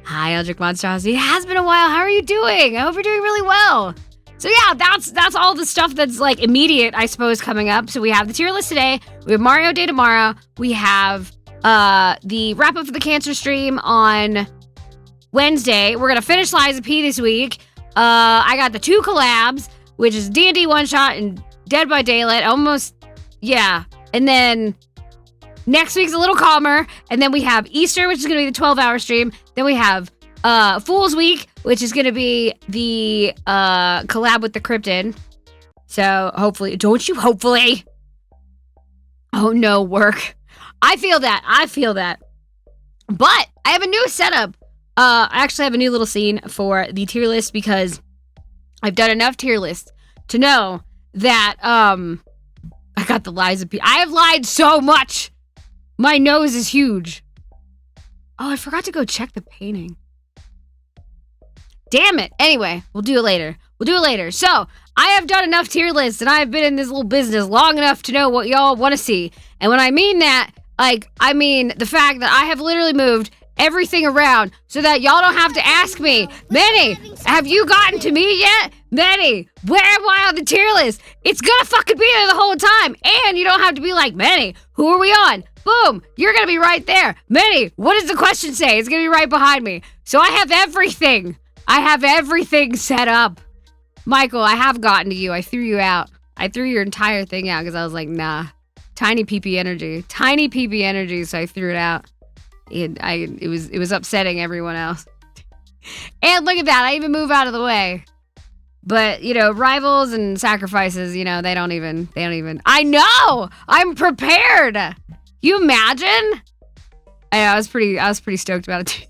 Hi, Eldritch Monstrosity. It has been a while. How are you doing? I hope you're doing really well. So yeah, that's all the stuff that's like immediate, I suppose, coming up. So we have the tier list today. We have Mario Day tomorrow. We have the wrap up for the cancer stream on Wednesday. We're gonna finish Liza P this week. I got the 2 collabs, which is D&D One Shot and Dead by Daylight. Almost, yeah. And then next week's a little calmer. And then we have Easter, which is gonna be the 12-hour stream. Then we have Fool's Week, which is gonna be the collab with the Cryptid. So hopefully, hopefully. Oh no, work. I feel that. But I have a new setup. I actually have a new little scene for the tier list because I've done enough tier lists to know that I got the Liza P. I have lied so much. My nose is huge. Oh, I forgot to go check the painting. Damn it. Anyway, we'll do it later. So, I have done enough tier lists and I've been in this little business long enough to know what y'all want to see. And when I mean that, I mean the fact that I have literally moved everything around so that y'all don't have to ask me, Manny, have you gotten to me yet? Manny, where am I on the tier list? It's gonna fucking be there the whole time. And you don't have to be like, Manny, who are we on? Boom, you're gonna be right there. Manny, what does the question say? It's gonna be right behind me. So I have everything. Set up. Michael, I have gotten to you. I threw you out. I threw your entire thing out because I was like, nah. Tiny PP energy, so I threw it out. It was upsetting everyone else. And look at that, I even move out of the way. But, rivals and sacrifices, they don't even. I know! I'm prepared! You imagine? I was pretty stoked about it too.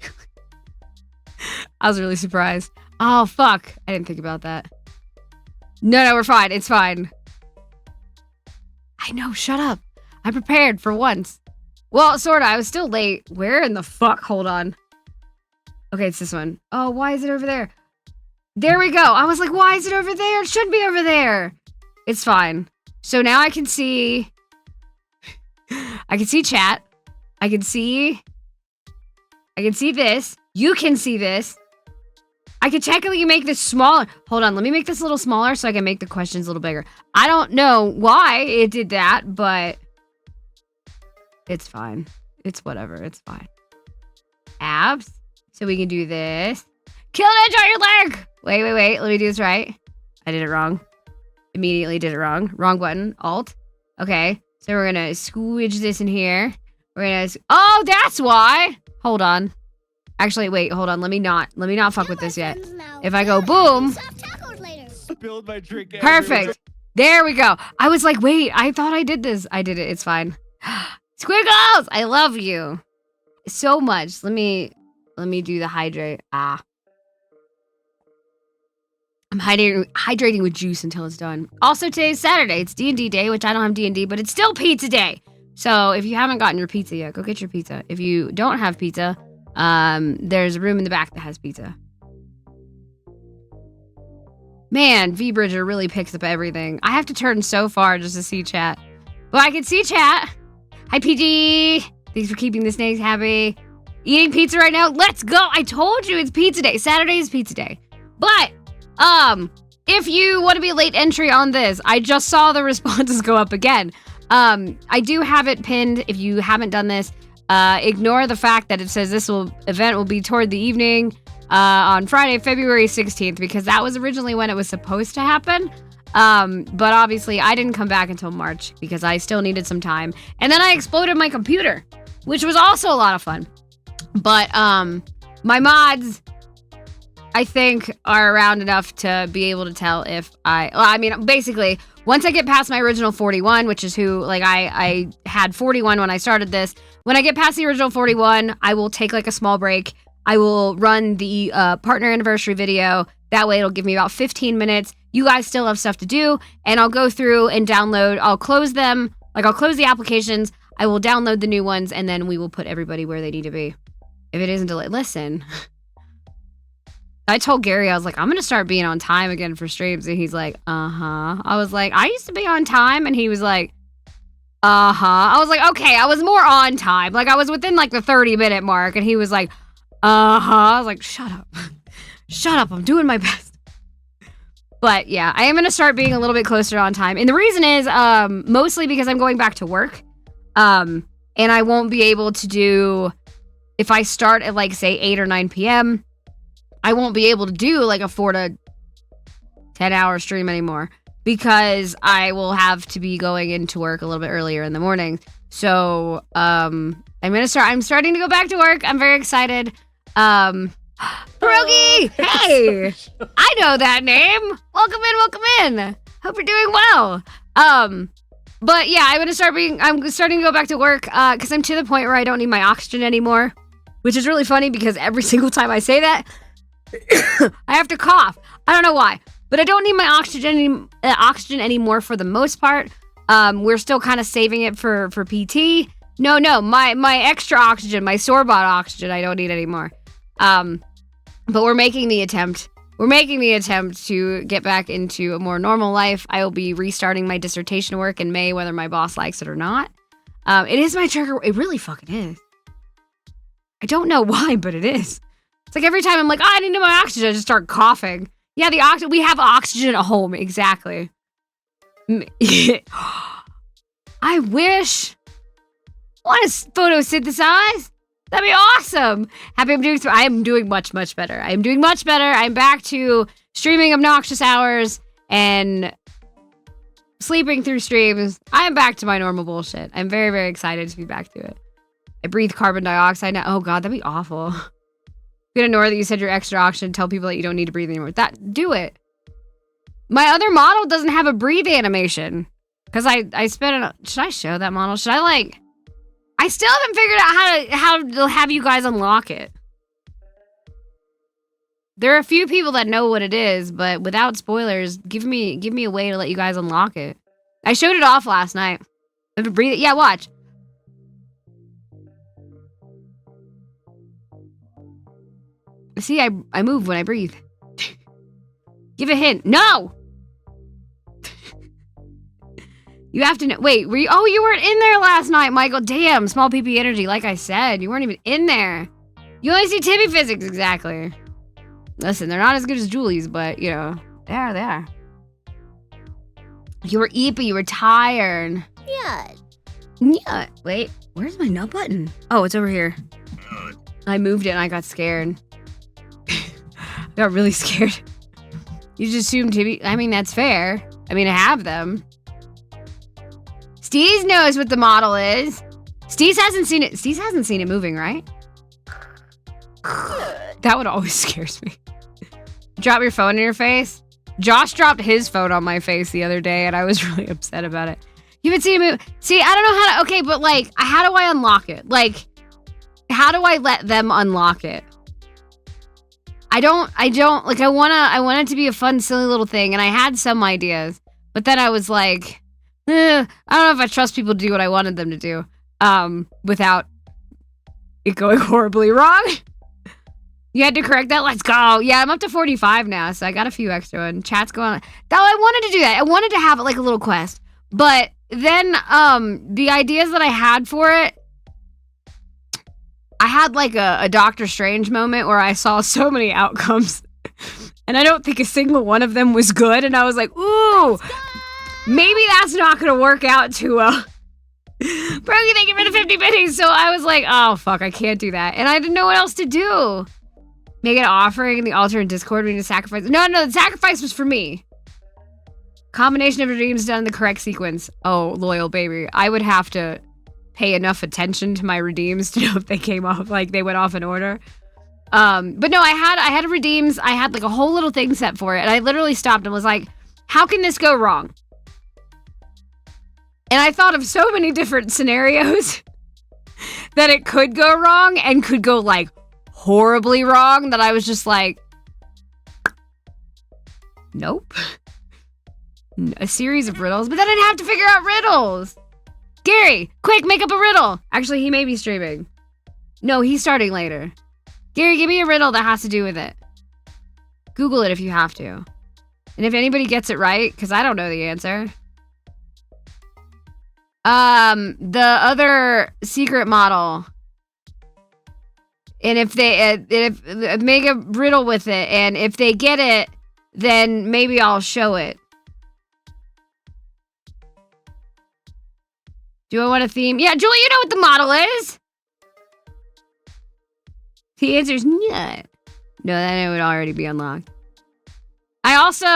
I was really surprised. Oh, fuck. I didn't think about that. No, we're fine. It's fine. I know, shut up. I'm prepared for once. Well, sorta. I was still late. Where in the fuck? Hold on. Okay, it's this one. Oh, why is it over there? There we go. I was like, why is it over there? It should be over there. It's fine. So now I can see... I can see chat. I can see this. You can see this. I can technically make this smaller. Hold on, let me make this a little smaller so I can make the questions a little bigger. I don't know why it did that, but it's fine. It's whatever, it's fine. Abs. So we can do this. Kill an edge on your leg! Wait, let me do this right. I did it wrong. Immediately did it wrong. Wrong button, Alt. Okay, so we're gonna squidge this in here. We're gonna, oh, that's why! Hold on. Actually, wait, hold on. Let me not fuck with this yet. If I go boom. Build my drink. Perfect. There we go. I was like, wait, I thought I did this. I did it. It's fine. Squiggles! I love you so much. Let me Let me do the hydrate. I'm hydrating with juice until it's done. Also, today's Saturday. It's D&D day, which I don't have D&D, but it's still pizza day. So if you haven't gotten your pizza yet, go get your pizza. If you don't have pizza, there's a room in the back that has pizza. Man, V-Bridger really picks up everything. I have to turn so far just to see chat. Well, I can see chat. Hi, PG. Thanks for keeping the snakes happy. Eating pizza right now? Let's go. I told you it's pizza day. Saturday is pizza day. But, if you want to be a late entry on this, I just saw the responses go up again. I do have it pinned. If you haven't done this, ignore the fact that it says this event will be toward the evening on Friday, February 16th, because that was originally when it was supposed to happen. But obviously I didn't come back until March because I still needed some time. And then I exploded my computer, which was also a lot of fun. But, my mods, I think, are around enough to be able to tell if basically, once I get past my original 41, which is who, like, I had 41 when I started this. When I get past the original 41, I will take, like, a small break. I will run the partner anniversary video. That way it'll give me about 15 minutes. You guys still have stuff to do, and I'll go through and download. I'll close them. Like, I'll close the applications. I will download the new ones, and then we will put everybody where they need to be. If it isn't delayed. Listen. I told Gary, I was like, I'm going to start being on time again for streams. And he's like, uh-huh. I was like, I used to be on time. And he was like, uh-huh. I was like, okay, I was more on time. Like, I was within, like, the 30-minute mark. And he was like, uh-huh. I was like, shut up. Shut up. I'm doing my best. But, yeah, I am going to start being a little bit closer on time. And the reason is mostly because I'm going back to work. And I won't be able to do... If I start at, like, say, 8 or 9 p.m., I won't be able to do, like, a 4 to 10-hour stream anymore because I will have to be going into work a little bit earlier in the morning. So, I'm starting to go back to work. I'm very excited. Pierogi! Hey! I know that name. Welcome in. Hope you're doing well. But yeah, I'm starting to go back to work, because I'm to the point where I don't need my oxygen anymore. Which is really funny because every single time I say that, I have to cough. I don't know why, but I don't need my oxygen anymore for the most part. We're still kind of saving it for PT. No, my extra oxygen, my store-bought oxygen, I don't need anymore. But we're making the attempt. We're making the attempt to get back into a more normal life. I will be restarting my dissertation work in May, whether my boss likes it or not. It is my trigger. It really fucking is. I don't know why, but it is. It's like every time I'm like, I need my oxygen, I just start coughing. Yeah, we have oxygen at home, exactly. I wish. Want to photosynthesize? That'd be awesome. I am doing much, much better. I am doing much better. I'm back to streaming obnoxious hours and sleeping through streams. I am back to my normal bullshit. I'm very, very excited to be back to it. I breathe carbon dioxide now. Oh god, that'd be awful. I'm gonna ignore that you said your extra oxygen. Tell people that you don't need to breathe anymore. Do it. My other model doesn't have a breathe animation. Because I spent it. Should I show that model? Should I like... I still haven't figured out how to have you guys unlock it. There are a few people that know what it is, but without spoilers, give me a way to let you guys unlock it. I showed it off last night. Breathe it. Yeah, watch. See, I move when I breathe. Give a hint. No! You have to know. Wait, were you? Oh, you weren't in there last night, Michael. Damn, small PP energy. Like I said, you weren't even in there. You only see Timmy physics, exactly. Listen, they're not as good as Julie's, but, you know, they are. You were eepy, you were tired. Yeah. Wait, where's my nut button? Oh, it's over here. I moved it and I got scared. I got really scared. You just assumed Timmy. I mean, that's fair. I mean, I have them. Steez knows what the model is. Steez hasn't seen it. Steez hasn't seen it moving, right? That one always scares me. Drop your phone in your face. Josh dropped his phone on my face the other day, and I was really upset about it. You haven't seen it move. See, I don't know how to. Okay, but like, how do I unlock it? Like, how do I let them unlock it? I don't like. I want it to be a fun, silly little thing, and I had some ideas, but then I was like, I don't know if I trust people to do what I wanted them to do, without it going horribly wrong. You had to correct that? Let's go. Yeah, I'm up to 45 now, so I got a few extra ones. Chat's going on. Though I wanted to do that. I wanted to have it like a little quest. But then the ideas that I had for it, I had like a Doctor Strange moment where I saw so many outcomes. And I don't think a single one of them was good. And I was like, ooh, maybe that's not going to work out too well. Brokey, they get rid of 50 bitties. So I was like, oh, fuck, I can't do that. And I didn't know what else to do. Make an offering in the altar in Discord. We need to sacrifice. No, the sacrifice was for me. Combination of redeems done in the correct sequence. Oh, loyal baby. I would have to pay enough attention to my redeems to know if they came off, like they went off in order. But no, I had redeems. I had like a whole little thing set for it. And I literally stopped and was like, how can this go wrong? And I thought of so many different scenarios that it could go wrong and could go like horribly wrong that I was just like, nope. A series of riddles, but then I'd have to figure out riddles. Gary, quick, make up a riddle. Actually, he may be streaming. No, he's starting later. Gary, give me a riddle that has to do with it. Google it if you have to. And if anybody gets it right, because I don't know the answer. The other secret model. And if they make a riddle with it, and if they get it, then maybe I'll show it. Do I want a theme? Yeah, Julie, you know what the model is. The answer is no. No, then it would already be unlocked. I also,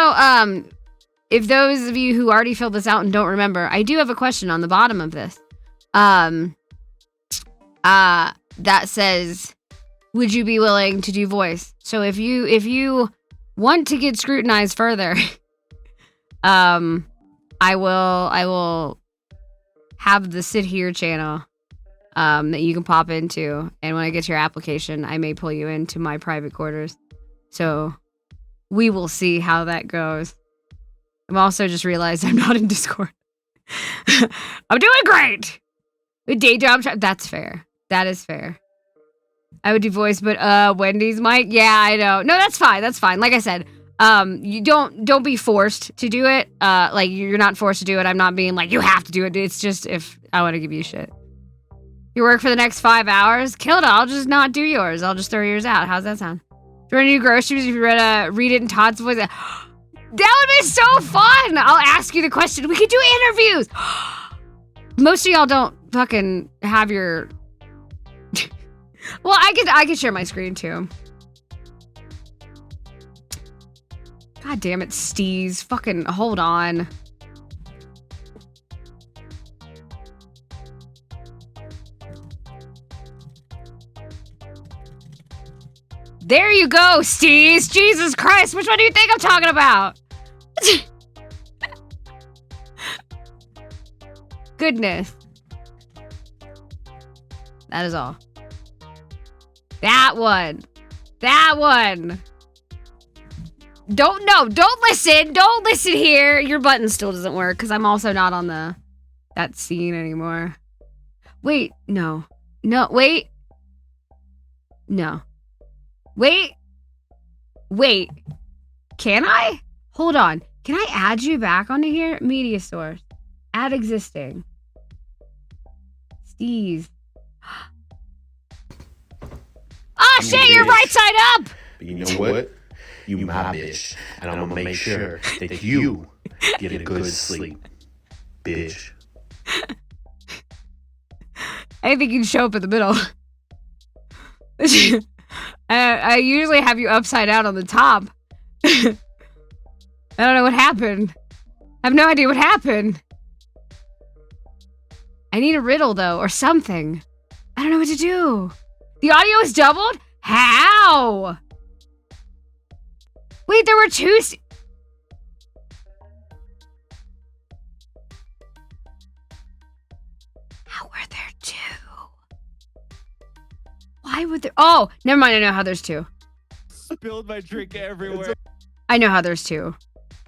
if those of you who already filled this out and don't remember, I do have a question on the bottom of this. That says, would you be willing to do voice? So if you want to get scrutinized further, I will have the sit here channel that you can pop into, and when I get your application, I may pull you into my private quarters. So we will see how that goes. I'm also just realized I'm not in Discord. I'm doing great. With day job, that's fair. That is fair. I would do voice, but Wendy's mic, yeah, I know. No, that's fine. That's fine. Like I said, you don't be forced to do it. Like you're not forced to do it. I'm not being like you have to do it. It's just if I want to give you shit. You work for the next 5 hours, kill it. I'll just not do yours. I'll just throw yours out. How's that sound? Do you want to do groceries if you read it in Todd's voice? That would be so fun. I'll ask you the question. We could do interviews. Most of y'all don't fucking have your. Well, I could share my screen too. God damn it, Steez. Fucking hold on. There you go, Steez. Jesus Christ, which one do you think I'm talking about? Goodness. That is all. That one. That one. Don't listen. Don't listen here. Your button still doesn't work because I'm also not on that scene anymore. Wait, no. No, wait. No. Wait. Wait. Can I? Hold on. Can I add you back onto here? Media source. Add existing. Steez. Oh shit, you're right side up! But you know what? You my bitch. And I'm gonna make sure that you get a good sleep. Bitch. I think you can show up in the middle. I usually have you upside down on the top. I don't know what happened. I have no idea what happened. I need a riddle, though, or something. I don't know what to do. The audio is doubled? How? Wait, there were two... How were there two? Why would there... Oh, never mind, I know how there's two. spilled my drink everywhere. I know how there's two.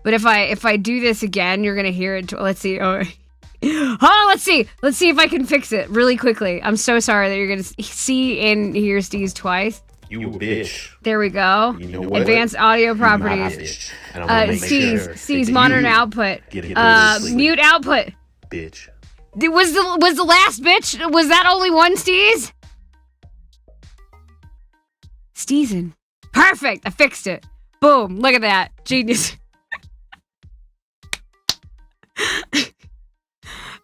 But if I do this again, you're gonna hear it. Let's see. Oh, let's see. Let's see if I can fix it really quickly. I'm so sorry that you're gonna see and hear Steez twice. You bitch. There we go. You know what? Advanced audio You properties. bitch. And I'm gonna make sure Steez that monitor you output. get a good sleep. Mute output. Bitch. Was the last bitch? Was that only one Steez? Steezin. Perfect. I fixed it. Boom. Look at that. Genius.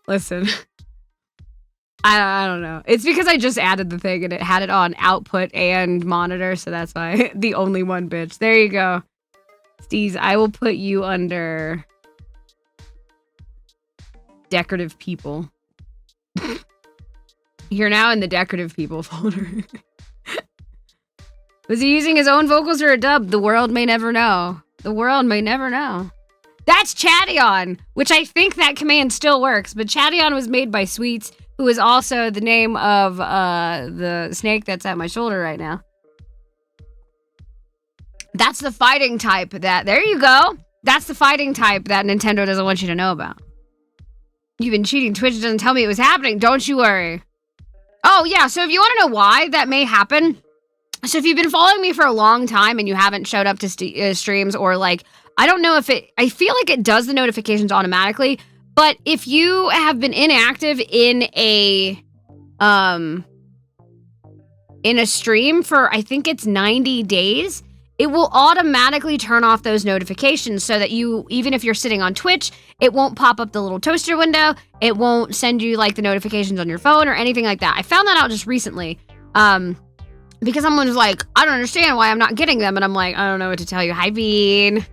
Listen. I don't know. It's because I just added the thing and it had it on output and monitor, so that's why the only one bitch. There you go. Steez, I will put you under decorative people. You're now in the decorative people folder. Was he using his own vocals or a dub? The world may never know. The world may never know. That's Chaddion, which I think that command still works, but Chaddion was made by Sweets, who is also the name of the snake that's at my shoulder right now. That's the fighting type that, there you go. That's the fighting type that Nintendo doesn't want you to know about. You've been cheating. Twitch doesn't tell me it was happening. Don't you worry. Oh, yeah. So if you want to know why that may happen. So if you've been following me for a long time and you haven't showed up to streams or like, I don't know if I feel like it does the notifications automatically, but if you have been inactive in a stream for, I think it's 90 days, it will automatically turn off those notifications so that you, even if you're sitting on Twitch, it won't pop up the little toaster window. It won't send you like the notifications on your phone or anything like that. I found that out just recently. Because someone was like, I don't understand why I'm not getting them. And I'm like, I don't know what to tell you. Hi, Bean.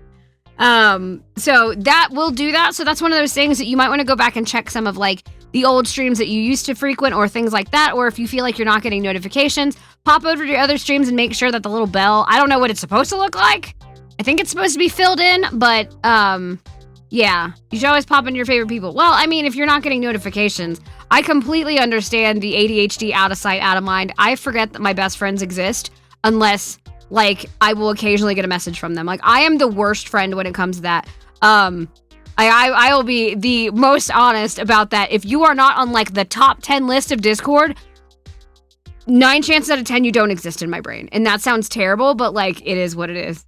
So that will do that. So that's one of those things that you might want to go back and check some of like the old streams that you used to frequent or things like that. Or if you feel like you're not getting notifications, pop over to your other streams and make sure that the little bell, I don't know what it's supposed to look like. I think it's supposed to be filled in, but, yeah, you should always pop in your favorite people. Well, I mean, if you're not getting notifications, I completely understand the ADHD out of sight, out of mind. I forget that my best friends exist unless, like, I will occasionally get a message from them. Like, I am the worst friend when it comes to that. I will be the most honest about that. If you are not on, like, the top 10 list of Discord, 9 chances out of 10 you don't exist in my brain. And that sounds terrible, but, like, it is what it is.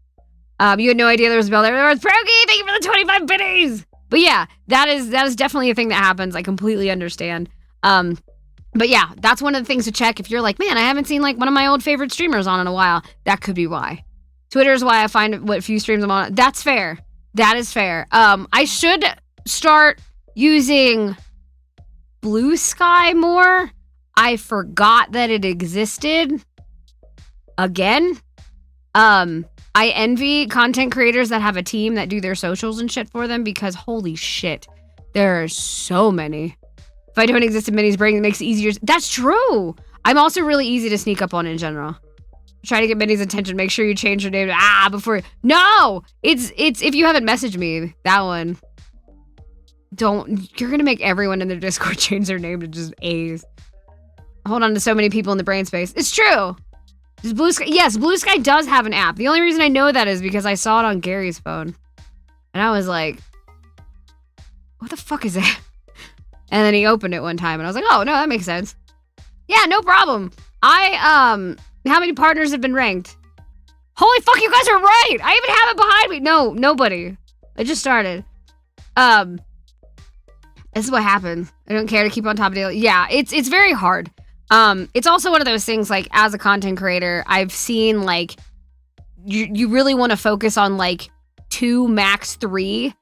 You had no idea there was a bell there. There was Progi! Thank you for the 25 biddies! But yeah, that is definitely a thing that happens. I completely understand. But yeah, that's one of the things to check. If you're like, man, I haven't seen like one of my old favorite streamers on in a while. That could be why. Twitter is why I find what few streams I'm on. That's fair. That is fair. I should start using Blue Sky more. I forgot that it existed. Again. I envy content creators that have a team that do their socials and shit for them because holy shit, there are so many. If I don't exist in Minnie's brain, it makes it easier. That's true. I'm also really easy to sneak up on in general. Try to get Minnie's attention. Make sure you change your name before. No, it's if you haven't messaged me, that one. You're gonna make everyone in their Discord change their name to just A's. Hold on to so many people in the brain space. It's true. Does Blue Sky? Yes, Blue Sky does have an app. The only reason I know that is because I saw it on Gary's phone. And I was like, what the fuck is that? And then he opened it one time and I was like, oh, no, that makes sense. Yeah, no problem. How many partners have been ranked? Holy fuck, you guys are right. I even have it behind me. No, nobody. I just started. This is what happens. I don't care to keep on top of it. Yeah, it's very hard. It's also one of those things, like, as a content creator, I've seen, like, you really want to focus on, like, 2, max 3,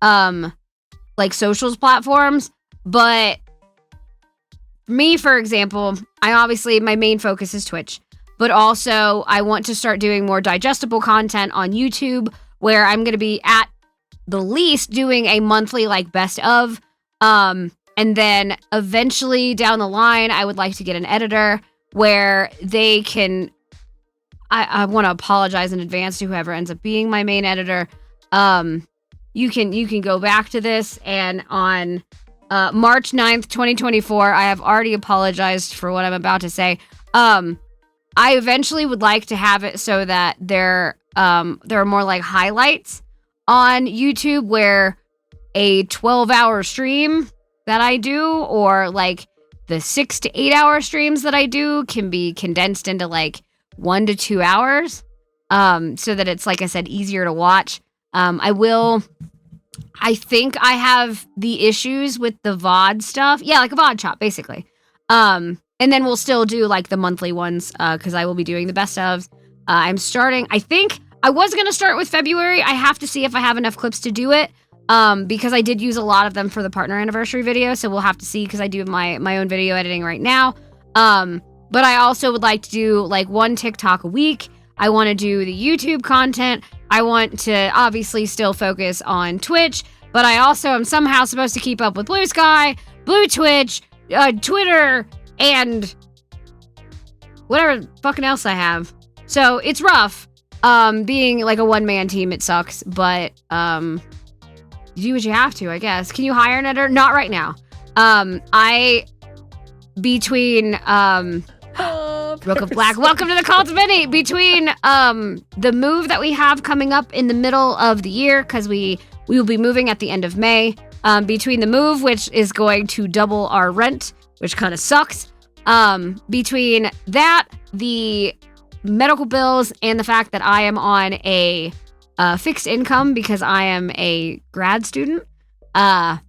like, socials platforms, but me, for example, my main focus is Twitch, but also I want to start doing more digestible content on YouTube, where I'm going to be at the least doing a monthly, like, best of, and then eventually down the line, I would like to get an editor where they can, I want to apologize in advance to whoever ends up being my main editor. You can go back to this, and on March 9th, 2024, I have already apologized for what I'm about to say. I eventually would like to have it so that there are more like highlights on YouTube where a 12-hour stream that I do, or like the 6 to 8 hour streams that I do, can be condensed into like 1 to 2 hours, so that it's, like I said, easier to watch. I think I have the issues with the VoD stuff. Yeah, like a VoD shop, basically. And then we'll still do like the monthly ones, because I will be doing the best ofs. I'm starting, I think I was going to start with February. I have to see if I have enough clips to do it, because I did use a lot of them for the partner anniversary video. So we'll have to see, because I do my own video editing right now. But I also would like to do like 1 TikTok a week. I want to do the YouTube content. I want to obviously still focus on Twitch, but I also am somehow supposed to keep up with Blue Sky, Blue Twitch, Twitter, and whatever fucking else I have. So it's rough. Being like a one-man team, it sucks, but you do what you have to, I guess. Can you hire an editor? Not right now. Between Rook of Black, welcome to the Cult of Many. Between the move that we have coming up in the middle of the year, because we will be moving at the end of May, between the move, which is going to double our rent, which kind of sucks, between that, the medical bills, and the fact that I am on a fixed income because I am a grad student, yeah,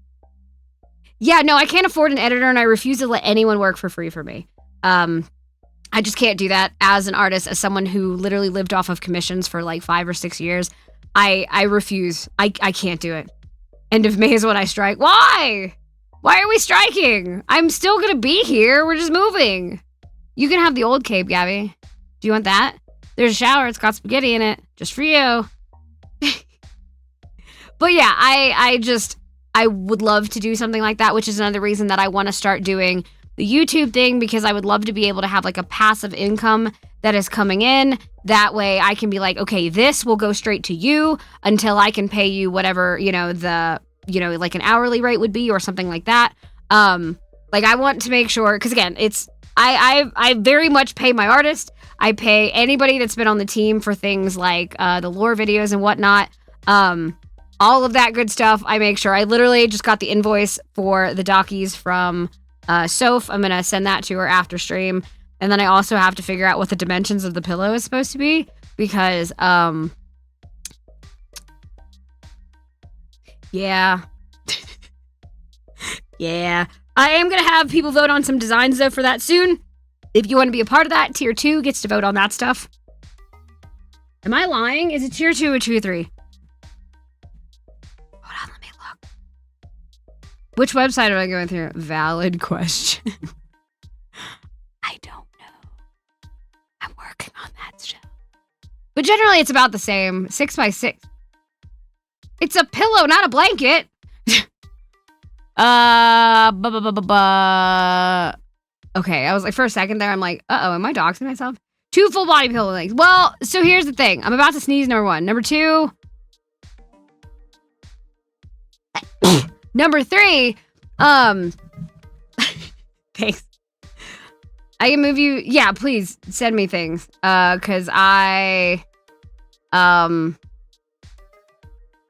no, I can't afford an editor, and I refuse to let anyone work for free for me. I just can't do that as an artist, as someone who literally lived off of commissions for like 5 or 6 years. I refuse. I can't do it. End of May is when I strike. Why? Why are we striking? I'm still gonna be here. We're just moving. You can have the old cape, Gabby. Do you want that? There's a shower. It's got spaghetti in it. Just for you. But yeah, I would love to do something like that, which is another reason that I want to start doing the YouTube thing, because I would love to be able to have like a passive income that is coming in. That way I can be like, okay, this will go straight to you until I can pay you whatever, like an hourly rate would be or something like that. Like I want to make sure, because again, I very much pay my artist. I pay anybody that's been on the team for things like the lore videos and whatnot. All of that good stuff. I make sure. I literally just got the invoice for the Dockies from Soph. I'm going to send that to her after stream. And then I also have to figure out what the dimensions of the pillow is supposed to be, because, yeah. Yeah. I am going to have people vote on some designs, though, for that soon. If you want to be a part of that, Tier 2 gets to vote on that stuff. Am I lying? Is it Tier 2 or Tier 3? Hold on, let me look. Which website am I going through? Valid question. I don't know. I'm working on that still. But generally, it's about the same. 6x6. It's a pillow, not a blanket. Okay, I was like, for a second there, I'm like, uh-oh, am I doxing myself? 2 full body pillow lengths. Well, so here's the thing. I'm about to sneeze, number 1. Number 2. Number 3. Thanks. I can move you. Yeah, please send me things. Cause I'm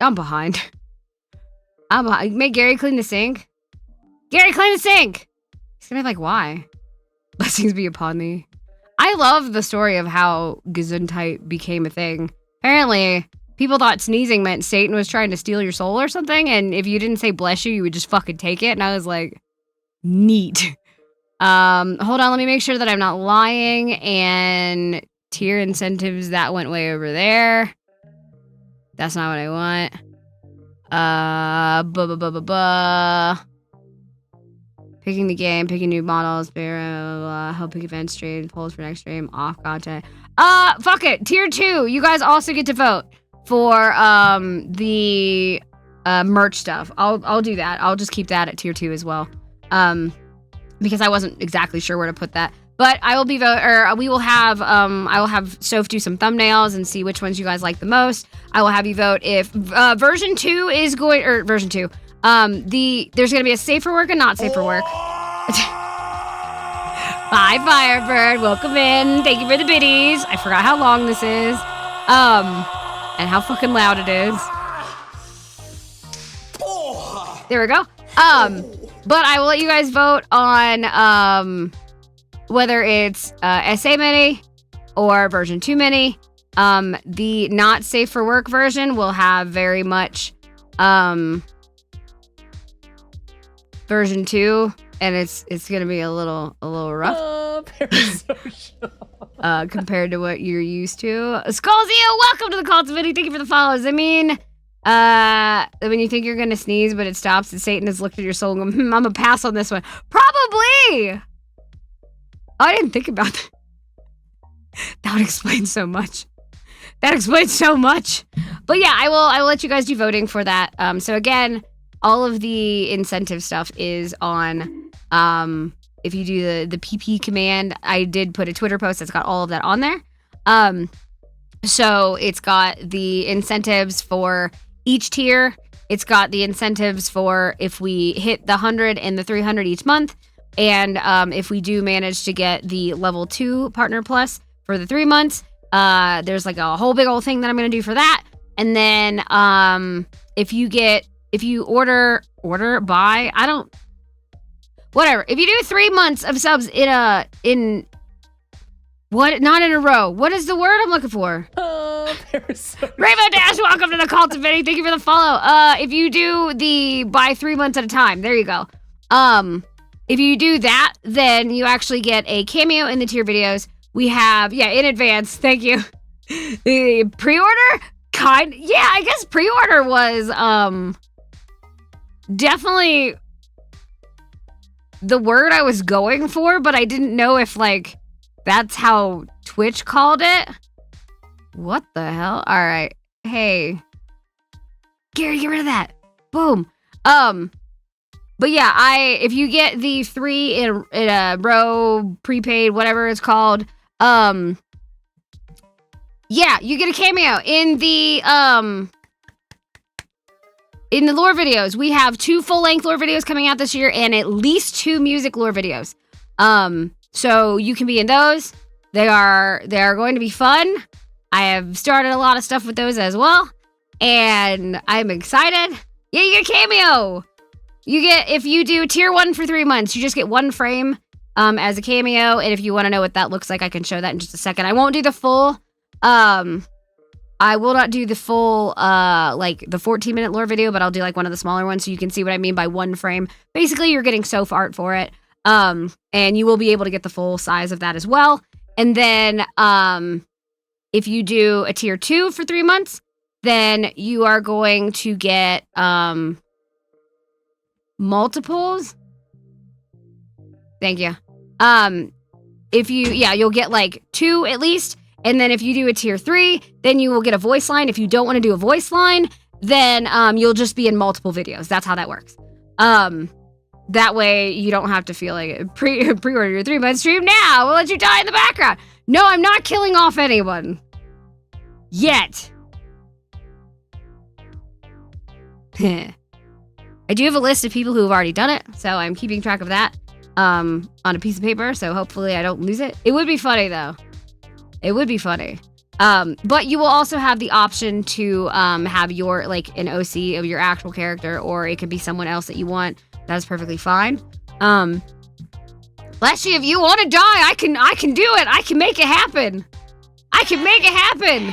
behind. I'm behind. Make Gary clean the sink. Gary, clean the sink! He's gonna be like, why? Blessings be upon thee. I love the story of how Gesundheit became a thing. Apparently, people thought sneezing meant Satan was trying to steal your soul or something, and if you didn't say bless you, you would just fucking take it, and I was like, neat. Hold on, let me make sure that I'm not lying, and tier incentives, that went way over there. That's not what I want. Picking the game, picking new models, blah, blah, blah, help pick event stream, polls for next stream, off content. Fuck it. Tier 2, you guys also get to vote for the merch stuff. I'll do that. I'll just keep that at tier 2 as well. Because I wasn't exactly sure where to put that. But I will be we will have I will have Soph do some thumbnails and see which ones you guys like the most. I will have you vote if version 2 is going, or version 2. There's gonna be a safe for work and not safe for work. Bye, Firebird. Welcome in. Thank you for the biddies. I forgot how long this is. And how fucking loud it is. There we go. But I will let you guys vote on whether it's SA Mini or version 2 Mini. The not safe for work version will have very much version 2, and it's gonna be a little rough. Parasocial. Compared to what you're used to. Skullzio, welcome to the Kult video. Thank you for the follows. I mean, when you think you're gonna sneeze, but it stops, and Satan has looked at your soul and go, I'm gonna pass on this one. Probably. Oh, I didn't think about that. That would explain so much. That explains so much. But yeah, I will let you guys do voting for that. So again, all of the incentive stuff is on if you do the PP command. I did put a Twitter post that's got all of that on there. So it's got the incentives for each tier. It's got the incentives for if we hit the 100 and the 300 each month. And if we do manage to get the level 2 partner plus for the 3 months, there's like a whole big old thing that I'm going to do for that. And then if you order, buy, whatever. If you do 3 months of subs not in a row. What is the word I'm looking for? Rainbow Dash, welcome to the Kult video. Thank you for the follow. If you do the buy 3 months at a time, there you go. If you do that, then you actually get a cameo in the tier videos. We have, in advance, thank you. The pre-order? I guess pre-order was, definitely the word I was going for, but I didn't know if, like, that's how Twitch called it. What the hell? All right. Hey. Gary, get rid of that. Boom. But yeah, if you get the 3 in a row, prepaid, whatever it's called, you get a cameo in the lore videos. We have 2 full-length lore videos coming out this year and at least 2 music lore videos. So you can be in those. They are going to be fun. I have started a lot of stuff with those as well, and I'm excited. Yeah, you get a cameo. You get, if you do tier 1 for 3 months, you just get 1 frame as a cameo. And if you want to know what that looks like, I can show that in just a second. I won't do the full. I will not do the full, like the 14-minute lore video, but I'll do like one of the smaller ones so you can see what I mean by 1 frame. Basically, you're getting Soph art for it. And you will be able to get the full size of that as well. And then, if you do a tier 2 for 3 months, then you are going to get, multiples. Thank you. You'll get like 2 at least. And then if you do a tier 3, then you will get a voice line. If you don't want to do a voice line, then you'll just be in multiple videos. That's how that works. That way you don't have to feel like it. Pre-order your 3-month stream now. We'll let you die in the background. No, I'm not killing off anyone. Yet. I do have a list of people who have already done it, so I'm keeping track of that on a piece of paper, so hopefully I don't lose it. It would be funny, though. It would be funny. But you will also have the option to have your, like, an OC of your actual character, or it could be someone else that you want. That's perfectly fine. Leshy, if you want to die, I can do it. I can make it happen. I can make it happen.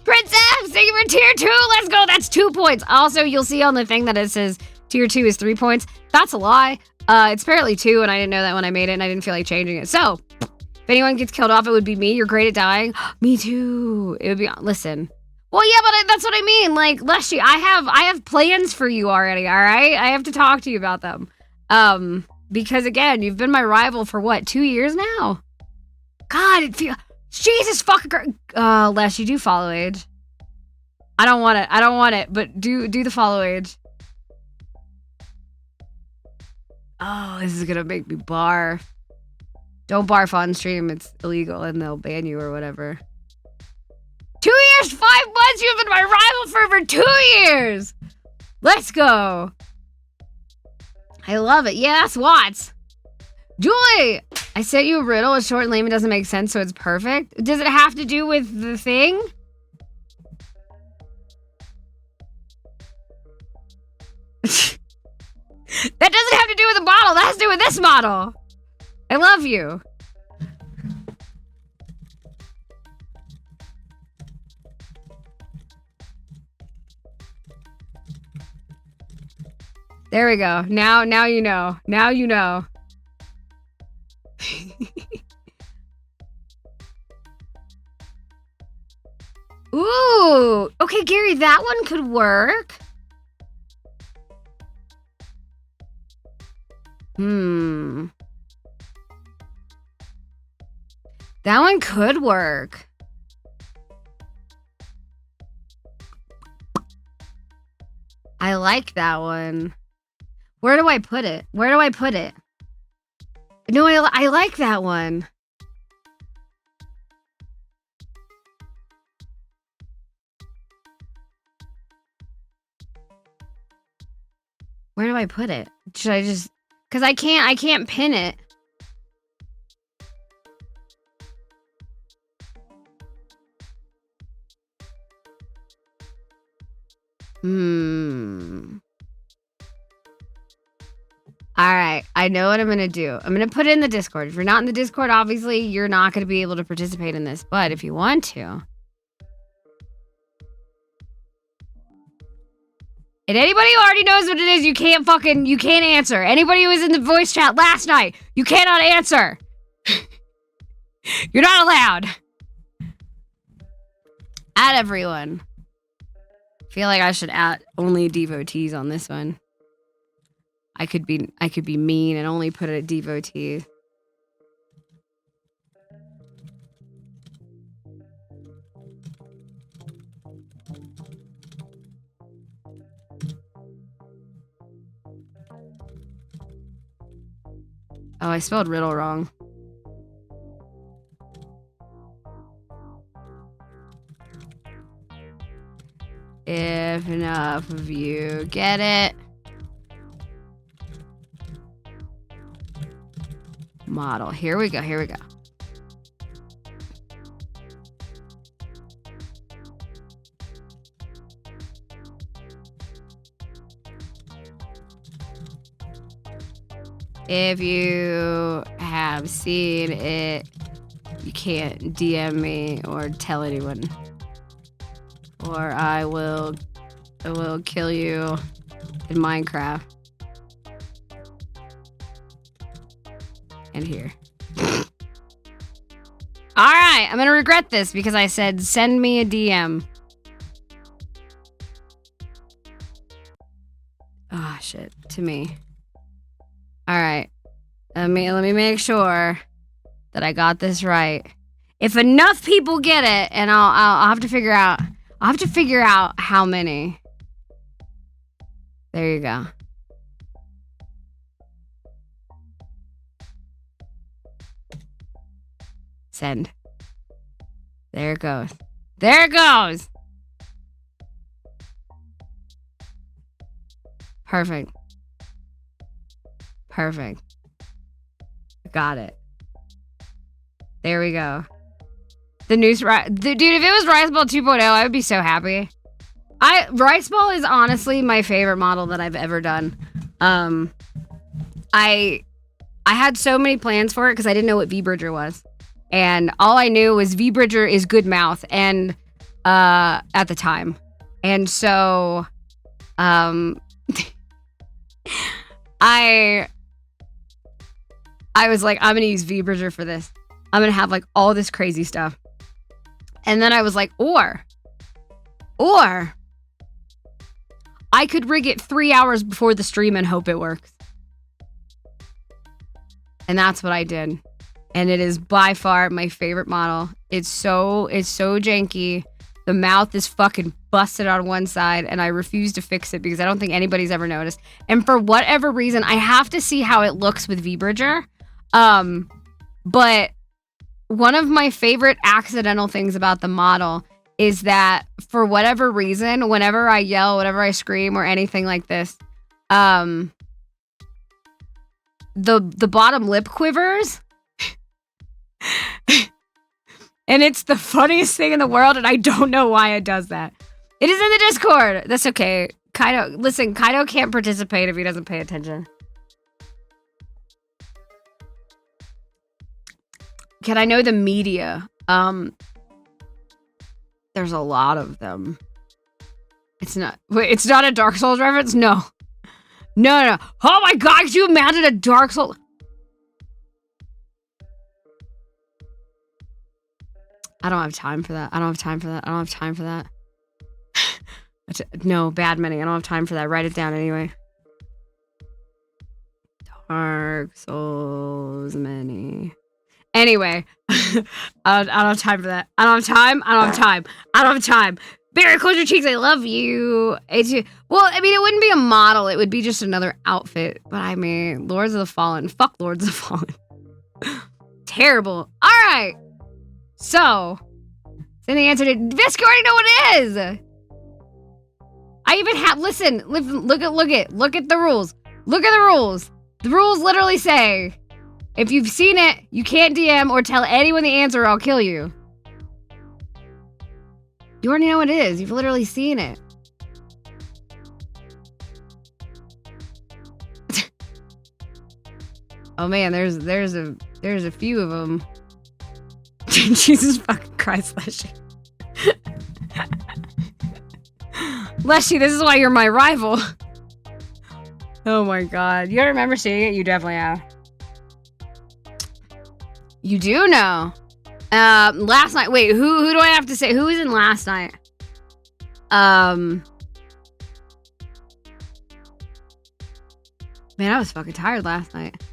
Princess, thank you for tier 2. Let's go. That's 2 points. Also, you'll see on the thing that it says tier 2 is 3 points. That's a lie. It's apparently 2, and I didn't know that when I made it, and I didn't feel like changing it. So, if anyone gets killed off, it would be me. You're great at dying. Me too. It would be, listen. Well, yeah, but that's what I mean. Like, Leshy, I have plans for you already, all right? I have to talk to you about them. Because, again, you've been my rival for, what, 2 years now? God, it feels... Jesus fucking Christ. Leshy, do follow age. I don't want it, but do the follow age. Oh, this is gonna make me barf. Don't barf on stream, it's illegal and they'll ban you or whatever. 2 years, 5 months, you've been my rival for over 2 years! Let's go. I love it. Yeah, that's Watts. Julie, I sent you a riddle. It's short and lame and doesn't make sense, so it's perfect. Does it have to do with the thing? That doesn't have to do with the model. That has to do with this model. I love you. There we go. Now you know. Now you know. Ooh. Okay, Gary, that one could work. That one could work. I like that one. Where do I put it? Where do I put it? No, I like that one. Where do I put it? Should I just... Because I can't pin it. Alright, I know what I'm gonna do. I'm gonna put it in the Discord. If you're not in the Discord, obviously, you're not gonna be able to participate in this. But if you want to... And anybody who already knows what it is, you can't answer. Anybody who was in the voice chat last night, you cannot answer. You're not allowed. Add everyone. I feel like I should add only devotees on this one. I could be mean and only put it at devotees. Oh, I spelled riddle wrong. If enough of you get it. Model. Here we go. Here we go. If you have seen it, you can't DM me or tell anyone. Or I will kill you in Minecraft. And here. Alright, I'm gonna regret this because I said send me a DM. Oh shit, to me. Alright. Let me make sure that I got this right. If enough people get it, and I'll have to figure out how many. There you go. Send. There it goes. There it goes! Perfect. Perfect. Got it. There we go. The news, dude, if it was Rice Ball 2.0, I would be so happy. Rice Ball is honestly my favorite model that I've ever done. I had so many plans for it because I didn't know what V-Bridger was. And all I knew was V-Bridger is good mouth and at the time. And so I was like, I'm gonna use V-Bridger for this. I'm gonna have like all this crazy stuff. And then I was like, or I could rig it 3 hours before the stream and hope it works. And that's what I did. And it is by far my favorite model. It's so janky. The mouth is fucking busted on one side, and I refuse to fix it because I don't think anybody's ever noticed. And for whatever reason, I have to see how it looks with V-Bridger. But one of my favorite accidental things about the model is that for whatever reason, whenever I yell, whenever I scream or anything like this, the bottom lip quivers. And it's the funniest thing in the world, and I don't know why it does that. It is in the Discord. That's okay. Kaido, listen, Kaido can't participate if he doesn't pay attention. Can I know the media? There's a lot of them. It's not a Dark Souls reference? No. No. Oh my god, could you imagine a Dark Souls? I don't have time for that. No, bad many. I don't have time for that. Write it down anyway. Dark Souls many. Anyway, I don't have time for that. I don't have time. Barry, close your cheeks. I love you. Well, I mean, it wouldn't be a model. It would be just another outfit. But I mean, Lords of the Fallen. Fuck Lords of the Fallen. Terrible. All right. So, send the answer to Visk. You already know what it is. I even have. Listen. Look at the rules. Look at the rules. The rules literally say, if you've seen it, you can't DM or tell anyone the answer or I'll kill you. You already know what it is. You've literally seen it. Oh man, there's a few of them. Jesus fucking Christ, Leshy. Leshy, this is why you're my rival. Oh my god. You don't remember seeing it? You definitely have. You do know. Last night. Wait, who do I have to say? Who was in last night? Man, I was fucking tired last night.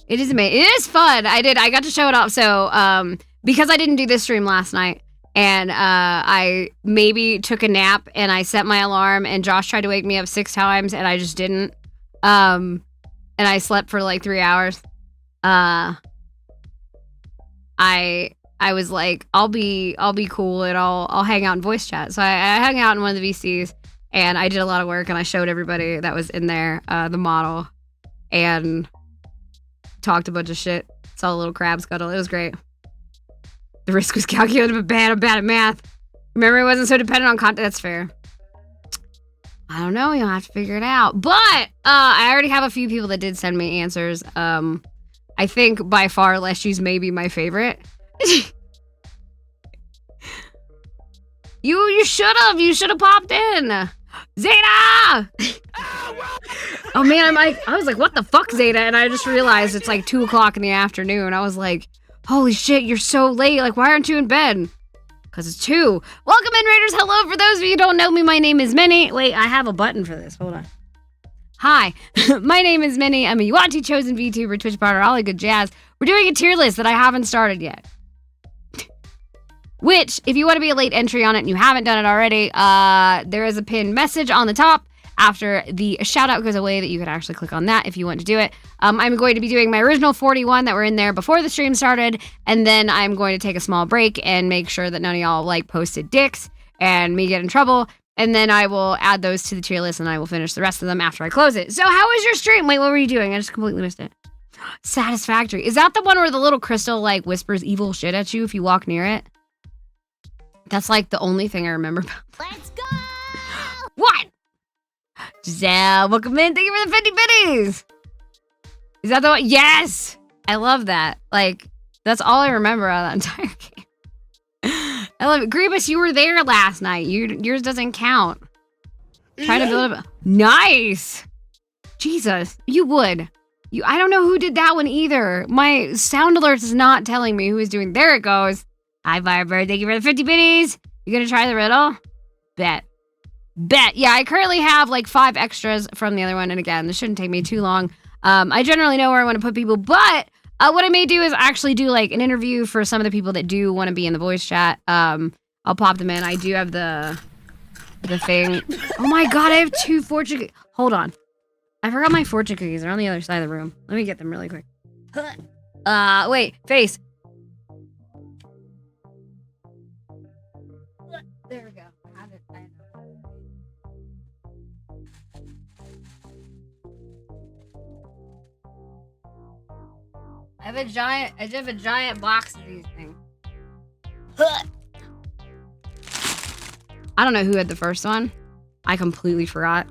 It is amazing. It is fun. I got to show it off. So, because I didn't do this stream last night, and I maybe took a nap, and I set my alarm, and Josh tried to wake me up 6 times, and I just didn't. And I slept for like 3 hours. I was like, I'll be cool, and I'll hang out in voice chat. So I hung out in one of the VCs, and I did a lot of work, and I showed everybody that was in there the model, and talked a bunch of shit. Saw a little crab scuttle. It was great. The risk was calculated, but I'm bad at math. Memory wasn't so dependent on content. That's fair. I don't know. You'll have to figure it out. But I already have a few people that did send me answers. I think by far Leshy's maybe my favorite. You should have popped in. Zeta! Oh man, I was like, what the fuck, Zeta? And I just realized it's like 2 o'clock in the afternoon. I was like, holy shit, you're so late. Like, why aren't you in bed? Because it's 2. Welcome in, Raiders. Hello. For those of you who don't know me, my name is Minnie. Wait, I have a button for this. Hold on. Hi, my name is Minnie. I'm a Yuanti chosen VTuber, Twitch partner, all the good jazz. We're doing a tier list that I haven't started yet. Which, if you want to be a late entry on it and you haven't done it already, there is a pinned message on the top after the shout out goes away that you can actually click on that if you want to do it. I'm going to be doing my original 41 that were in there before the stream started, and then I'm going to take a small break and make sure that none of y'all like posted dicks and me get in trouble. And then I will add those to the tier list and I will finish the rest of them after I close it. So how was your stream? Wait, what were you doing? I just completely missed it. Satisfactory. Is that the one where the little crystal like whispers evil shit at you if you walk near it? That's like the only thing I remember about. Let's go! What? Giselle, welcome in. Thank you for the 50 bitties. Is that the one? Yes! I love that. Like, that's all I remember out of that entire game. I love it. Grievous, you were there last night. Yours doesn't count. Trying to build up. Nice! Jesus, you would. I don't know who did that one either. My sound alert is not telling me who is doing. There it goes. Hi, Firebird. Thank you for the 50 bitties. You gonna try the riddle? Bet. Yeah, I currently have like 5 extras from the other one. And again, this shouldn't take me too long. I generally know where I want to put people, but what I may do is actually do like an interview for some of the people that do want to be in the voice chat. I'll pop them in. I do have the thing. Oh my god, I have 2 fortune cookies. Hold on. I forgot my fortune cookies. They're on the other side of the room. Let me get them really quick. Wait, face. There we go. I have it. I have a giant box of these things. I don't know who had the first one. I completely forgot.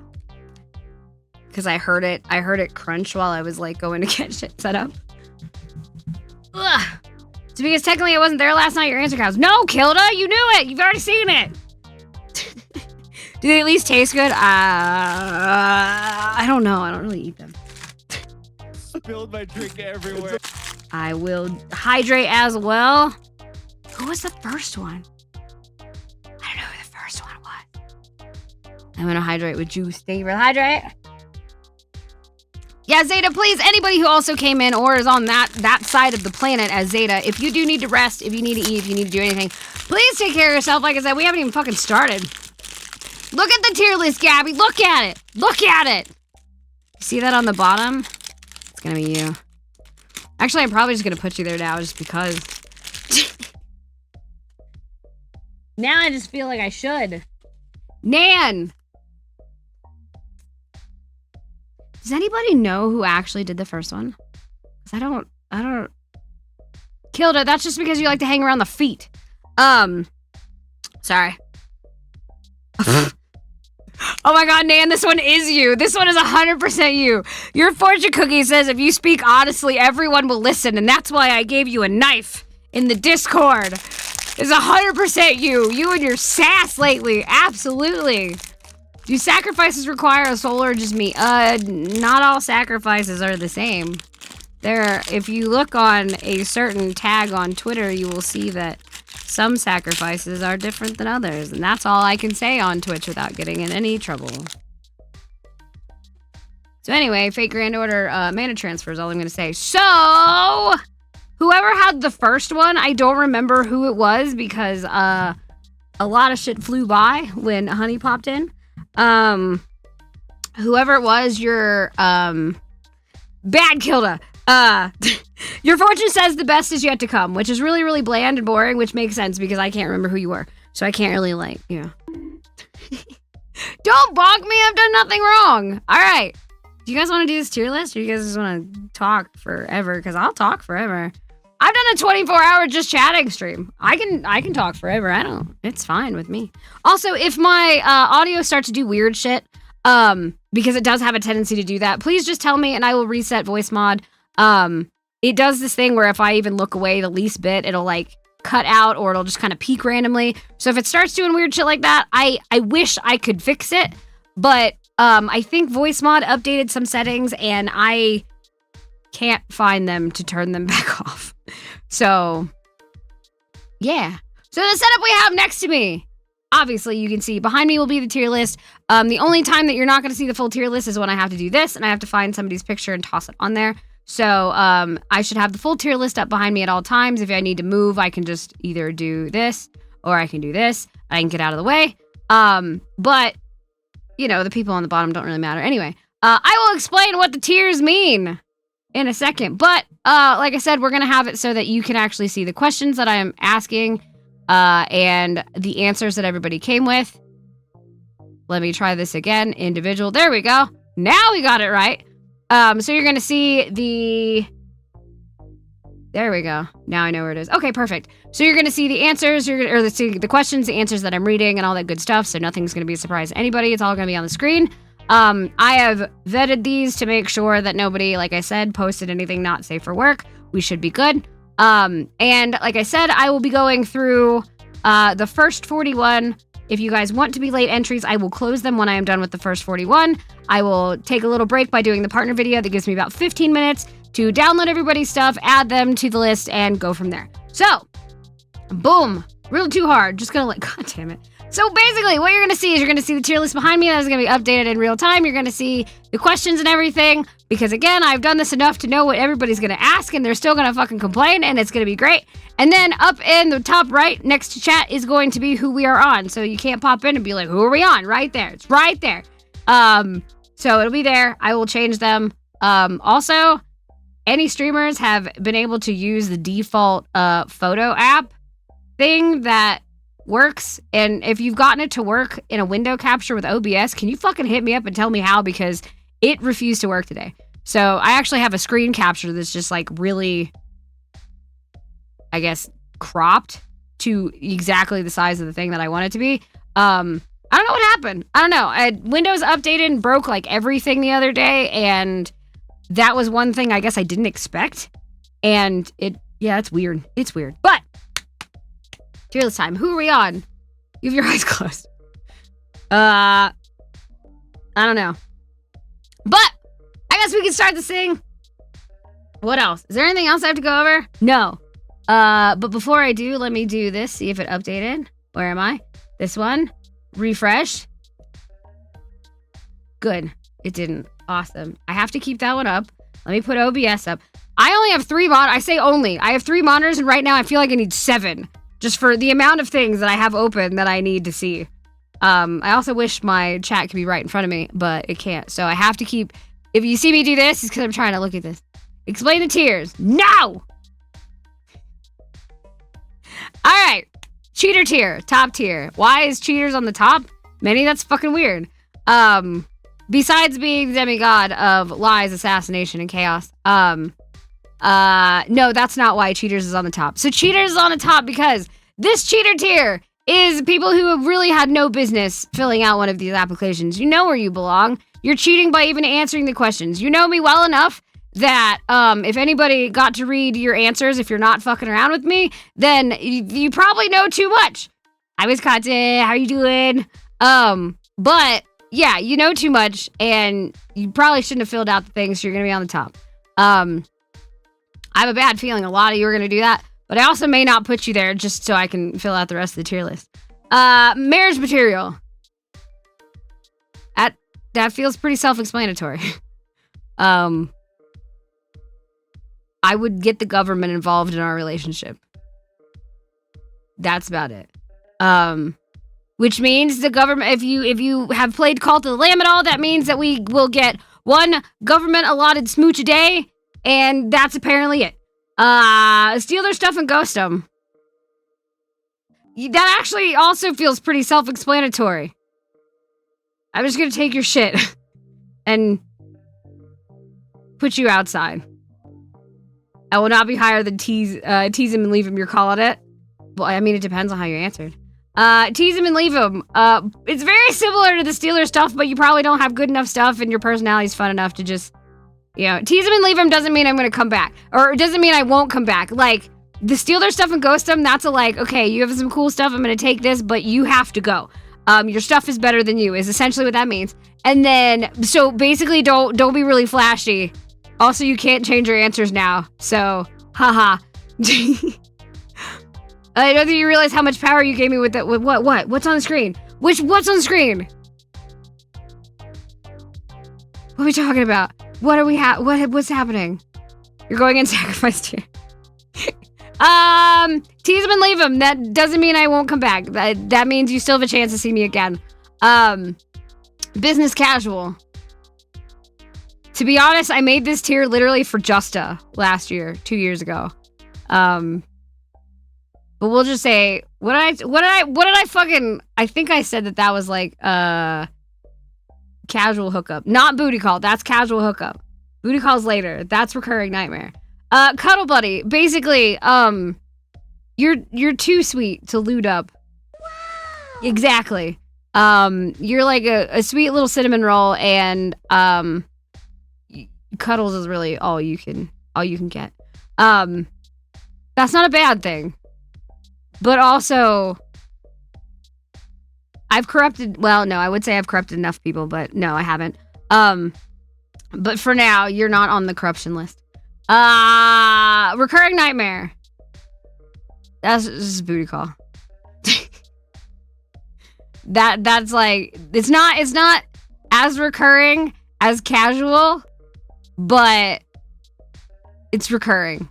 Because I heard it crunch while I was like going to get shit set up. Ugh. So because technically I wasn't there last night, your answer counts. No, Kilda, you knew it. You've already seen it. Do they at least taste good? I don't know. I don't really eat them. Spilled my drink everywhere. I will hydrate as well. Who was the first one? I don't know who the first one was. I'm gonna hydrate with juice. Thank you for the hydrate. Yeah, Zeta, please, anybody who also came in or is on that side of the planet as Zeta, if you do need to rest, if you need to eat, if you need to do anything, please take care of yourself. Like I said, we haven't even fucking started. Look at the tier list, Gabby. Look at it. Look at it. See that on the bottom? It's gonna be you. Actually, I'm probably just gonna put you there now just because. Now I just feel like I should. Nan! Does anybody know who actually did the first one? Because I don't. Kilda, that's just because you like to hang around the feet. Sorry. Oh my god, Nan, this one is you. This one is 100% you. Your fortune cookie says if you speak honestly, everyone will listen, and that's why I gave you a knife in the Discord. It's 100% you. You and your sass lately. Absolutely. Do sacrifices require a soul or just meat? Not all sacrifices are the same. If you look on a certain tag on Twitter, you will see that some sacrifices are different than others, and that's all I can say on Twitch without getting in any trouble. So anyway, fake grand order mana transfer is all I'm going to say. So, whoever had the first one, I don't remember who it was because a lot of shit flew by when Honey popped in. Whoever it was, your bad Kilda. Your fortune says the best is yet to come, which is really, really bland and boring, which makes sense because I can't remember who you were. So I can't really, like, you know. Don't bonk me, I've done nothing wrong. All right. Do you guys want to do this tier list, or you guys just want to talk forever? Because I'll talk forever. I've done a 24-hour just chatting stream. I can talk forever. It's fine with me. Also, if my audio starts to do weird shit, because it does have a tendency to do that, please just tell me and I will reset voice mod. It does this thing where if I even look away the least bit, it'll like cut out or it'll just kind of peak randomly. So if it starts doing weird shit like that, I wish I could fix it, but I think voice mod updated some settings and I can't find them to turn them back off. So yeah. So the setup we have next to me, obviously you can see behind me will be the tier list. The only time that you're not going to see the full tier list is when I have to do this and I have to find somebody's picture and toss it on there. So I should have the full tier list up behind me at all times. If I need to move, I can just either do this or I can do this. I can get out of the way. But, you know, the people on the bottom don't really matter. Anyway, I will explain what the tiers mean in a second. But like I said, we're going to have it so that you can actually see the questions that I am asking and the answers that everybody came with. Let me try this again. Individual. There we go. Now we got it right. So you're going to see there we go. Now I know where it is. Okay, perfect. So you're going to see the answers, the questions, the answers that I'm reading and all that good stuff. So nothing's going to be a surprise to anybody. It's all going to be on the screen. I have vetted these to make sure that nobody, like I said, posted anything not safe for work. We should be good. And like I said, I will be going through, the first 41. If you guys want to be late entries, I will close them when I am done with the first 41. I will take a little break by doing the partner video that gives me about 15 minutes to download everybody's stuff, add them to the list, and go from there. So, boom. Really too hard. Just gonna god damn it. So basically, what you're gonna see is you're gonna see the tier list behind me that is gonna be updated in real time. You're gonna see the questions and everything, because again, I've done this enough to know what everybody's gonna ask, and they're still gonna fucking complain, and it's gonna be great. And then up in the top right, next to chat, is going to be who we are on. So you can't pop in and be like, who are we on? Right there. It's right there. So it'll be there. I will change them. Also, any streamers have been able to use the default photo app thing that works, and if you've gotten it to work in a window capture with OBS, can you fucking hit me up and tell me how, because it refused to work today. So I actually have a screen capture that's just like really I guess, cropped to exactly the size of the thing that I want it to be. I don't know what happened. I don't know. Windows updated and broke like everything the other day, and that was one thing I guess I didn't expect. And it's weird. It's weird. But tier list time. Who are we on? You have your eyes closed. I don't know. But I guess we can start this thing. What else? Is there anything else I have to go over? No. But before I do, let me do this. See if it updated. Where am I? This one. Refresh. Good. It didn't. Awesome. I have to keep that one up. Let me put OBS up. I only have 3 monitors. I say only. I have 3 monitors, and right now I feel like I need 7. Just for the amount of things that I have open that I need to see. I also wish my chat could be right in front of me, but it can't. So I have to keep... If you see me do this, it's because I'm trying to look at this. Explain the tiers. No! Alright. Cheater tier. Top tier. Why is cheaters on the top? Manny, that's fucking weird. Besides being the demigod of lies, assassination, and chaos. No, that's not why cheaters is on the top. So cheaters is on the top because this cheater tier is people who have really had no business filling out one of these applications. You know where you belong. You're cheating by even answering the questions. You know me well enough that if anybody got to read your answers, if you're not fucking around with me, then you probably know too much. Hi, Wisconsin. How you doing? But yeah, you know too much, and you probably shouldn't have filled out the things, so you're gonna be on the top. I have a bad feeling a lot of you are gonna do that, but I also may not put you there just so I can fill out the rest of the tier list. Marriage material. That feels pretty self-explanatory. I would get the government involved in our relationship. That's about it. Which means the government, if you have played Cult of the Lamb at all, that means that we will get 1 government allotted smooch a day, and that's apparently it. Steal their stuff and ghost them. That actually also feels pretty self-explanatory. I'm just gonna take your shit and put you outside. I will not be higher than tease him and leave him. You're calling it? Well, I mean, it depends on how you answered. Tease him and leave him. It's very similar to the Steeler stuff, but you probably don't have good enough stuff and your personality's fun enough to just, tease him and leave him doesn't mean I'm gonna come back. Or it doesn't mean I won't come back. Like, the Steeler stuff and ghost him, that's okay, you have some cool stuff, I'm gonna take this, but you have to go. Your stuff is better than you, is essentially what that means. And then, so basically don't be really flashy. Also, you can't change your answers now, so, haha. I don't think you realize how much power you gave me with that. With what? What's on the screen? What's on the screen? What are we talking about? What are we what's happening? You're going in sacrifice tier. Tease him and leave him. That doesn't mean I won't come back. That means you still have a chance to see me again. Business casual. To be honest, I made this tier literally for Justa last year, 2 years ago. But we'll just say, what did I fucking, I think I said that was like, casual hookup. Not booty call, that's casual hookup. Booty call's later, that's recurring nightmare. Cuddle buddy, basically, you're too sweet to loot up. Wow. Exactly. You're like a sweet little cinnamon roll, and, cuddles is really all you can get. That's not a bad thing. But also, I've corrupted, well, no, I would say I've corrupted enough people, but no, I haven't. But for now, you're not on the corruption list. Recurring nightmare. That's just a booty call. That's like, it's not as recurring as casual, but it's recurring.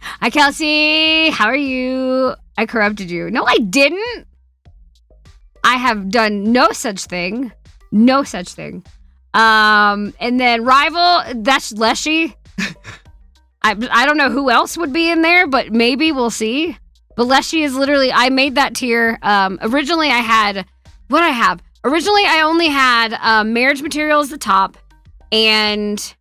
Hi, Kelsey. How are you? I corrupted you. No, I didn't. I have done no such thing. No such thing. And then rival, that's Leshy. I don't know who else would be in there, but maybe we'll see. But Leshy is literally, I made that tier. Originally I had, what I have? Originally I only had marriage material as the top. And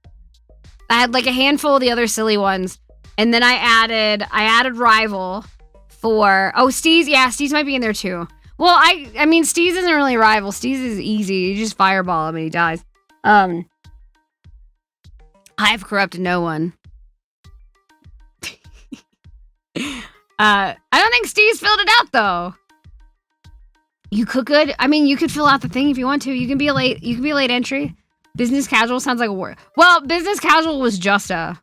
I had like a handful of the other silly ones. And then I added Rival for, Steez. Yeah, Steez might be in there too. Well, I mean, Steez isn't really Rival. Steez is easy. You just fireball him and he dies. I've corrupted no one. I don't think Steez filled it out though. You could. I mean, you could fill out the thing if you want to. You can be a late entry. Business casual sounds like a word. Well, business casual was Justa.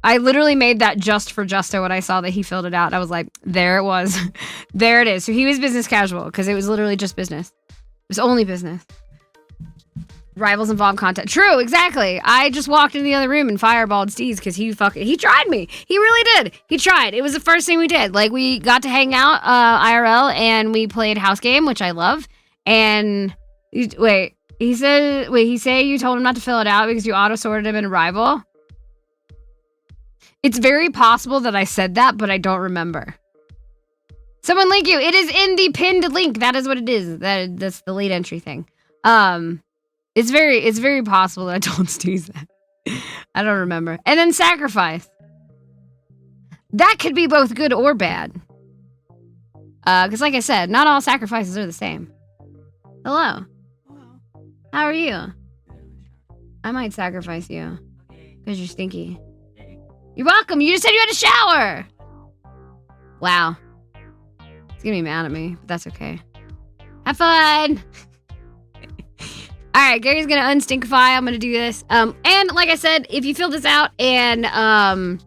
I literally made that just for Justa when I saw that he filled it out. I was like, there it was. There it is. So he was business casual because it was literally just business. It was only business. Rivals involve content. True, exactly. I just walked into the other room and fireballed Steez because he tried me. He really did. He tried. It was the first thing we did. Like, we got to hang out IRL and we played house game, which I love. And he said you told him not to fill it out because you auto-sorted him in Rival. It's very possible that I said that, but I don't remember. Someone link you. It is in the pinned link. That is what it is. That's the late entry thing. It's very possible that I told Steve that. I don't remember. And then sacrifice. That could be both good or bad. Because like I said, not all sacrifices are the same. Hello. How are you? I might sacrifice you. Because you're stinky. You're welcome. You just said you had a shower. Wow. He's gonna be mad at me, but that's okay. Have fun. All right, Gary's gonna unstinkify. I'm gonna do this. And like I said, if you fill this out and I'm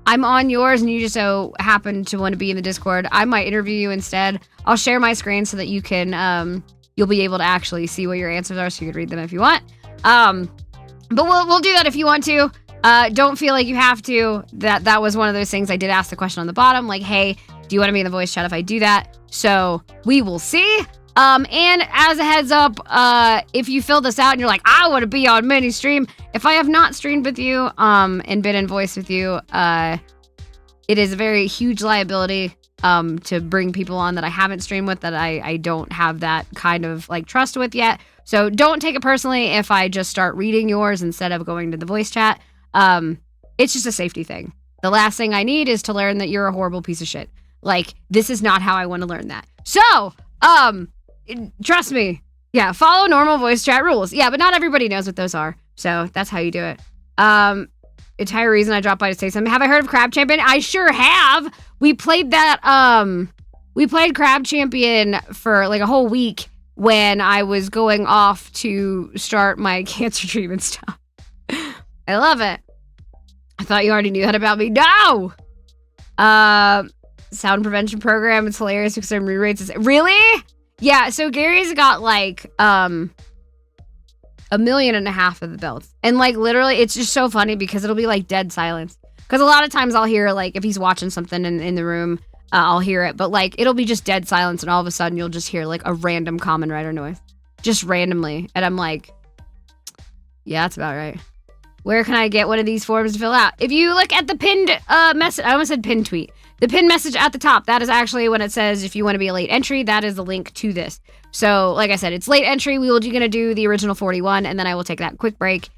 on yours and you just so happen to want to be in the Discord, I might interview you instead. I'll share my screen so that you can you'll be able to actually see what your answers are, so you can read them if you want. But we'll do that if you want to. Don't feel like you have to. That was one of those things. I did ask the question on the bottom, like, hey, do you want to be in the voice chat if I do that? So we will see. And as a heads up, if you fill this out and you're like, I want to be on mini stream, if I have not streamed with you, and been in voice with you, it is a very huge liability, to bring people on that I haven't streamed with, that I don't have that kind of like trust with yet. So don't take it personally if I just start reading yours instead of going to the voice chat. It's just a safety thing. The last thing I need is to learn that you're a horrible piece of shit. Like, this is not how I want to learn that. So, trust me. Yeah, follow normal voice chat rules. Yeah, but not everybody knows what those are. So that's how you do it. Entire reason I dropped by to say something. Have I heard of Crab Champion? I sure have. We played that, we played Crab Champion for like a whole week when I was going off to start my cancer treatment stuff. I love it. I thought you already knew that about me. No! Sound prevention program. It's hilarious because I'm re-rates. Really? Yeah, so Gary's got like 1.5 million of the belts. And like literally it's just so funny because it'll be like dead silence. Because a lot of times I'll hear like if he's watching something in the room, I'll hear it. But like it'll be just dead silence and all of a sudden you'll just hear like a random Kamen Rider noise. Just randomly. And I'm like, yeah, that's about right. Where can I get one of these forms to fill out? If you look at the pinned message, I almost said pinned tweet. The pinned message at the top, that is actually when it says if you want to be a late entry, that is the link to this. So, like I said, it's late entry. We will be going to do the original 41, and then I will take that quick break,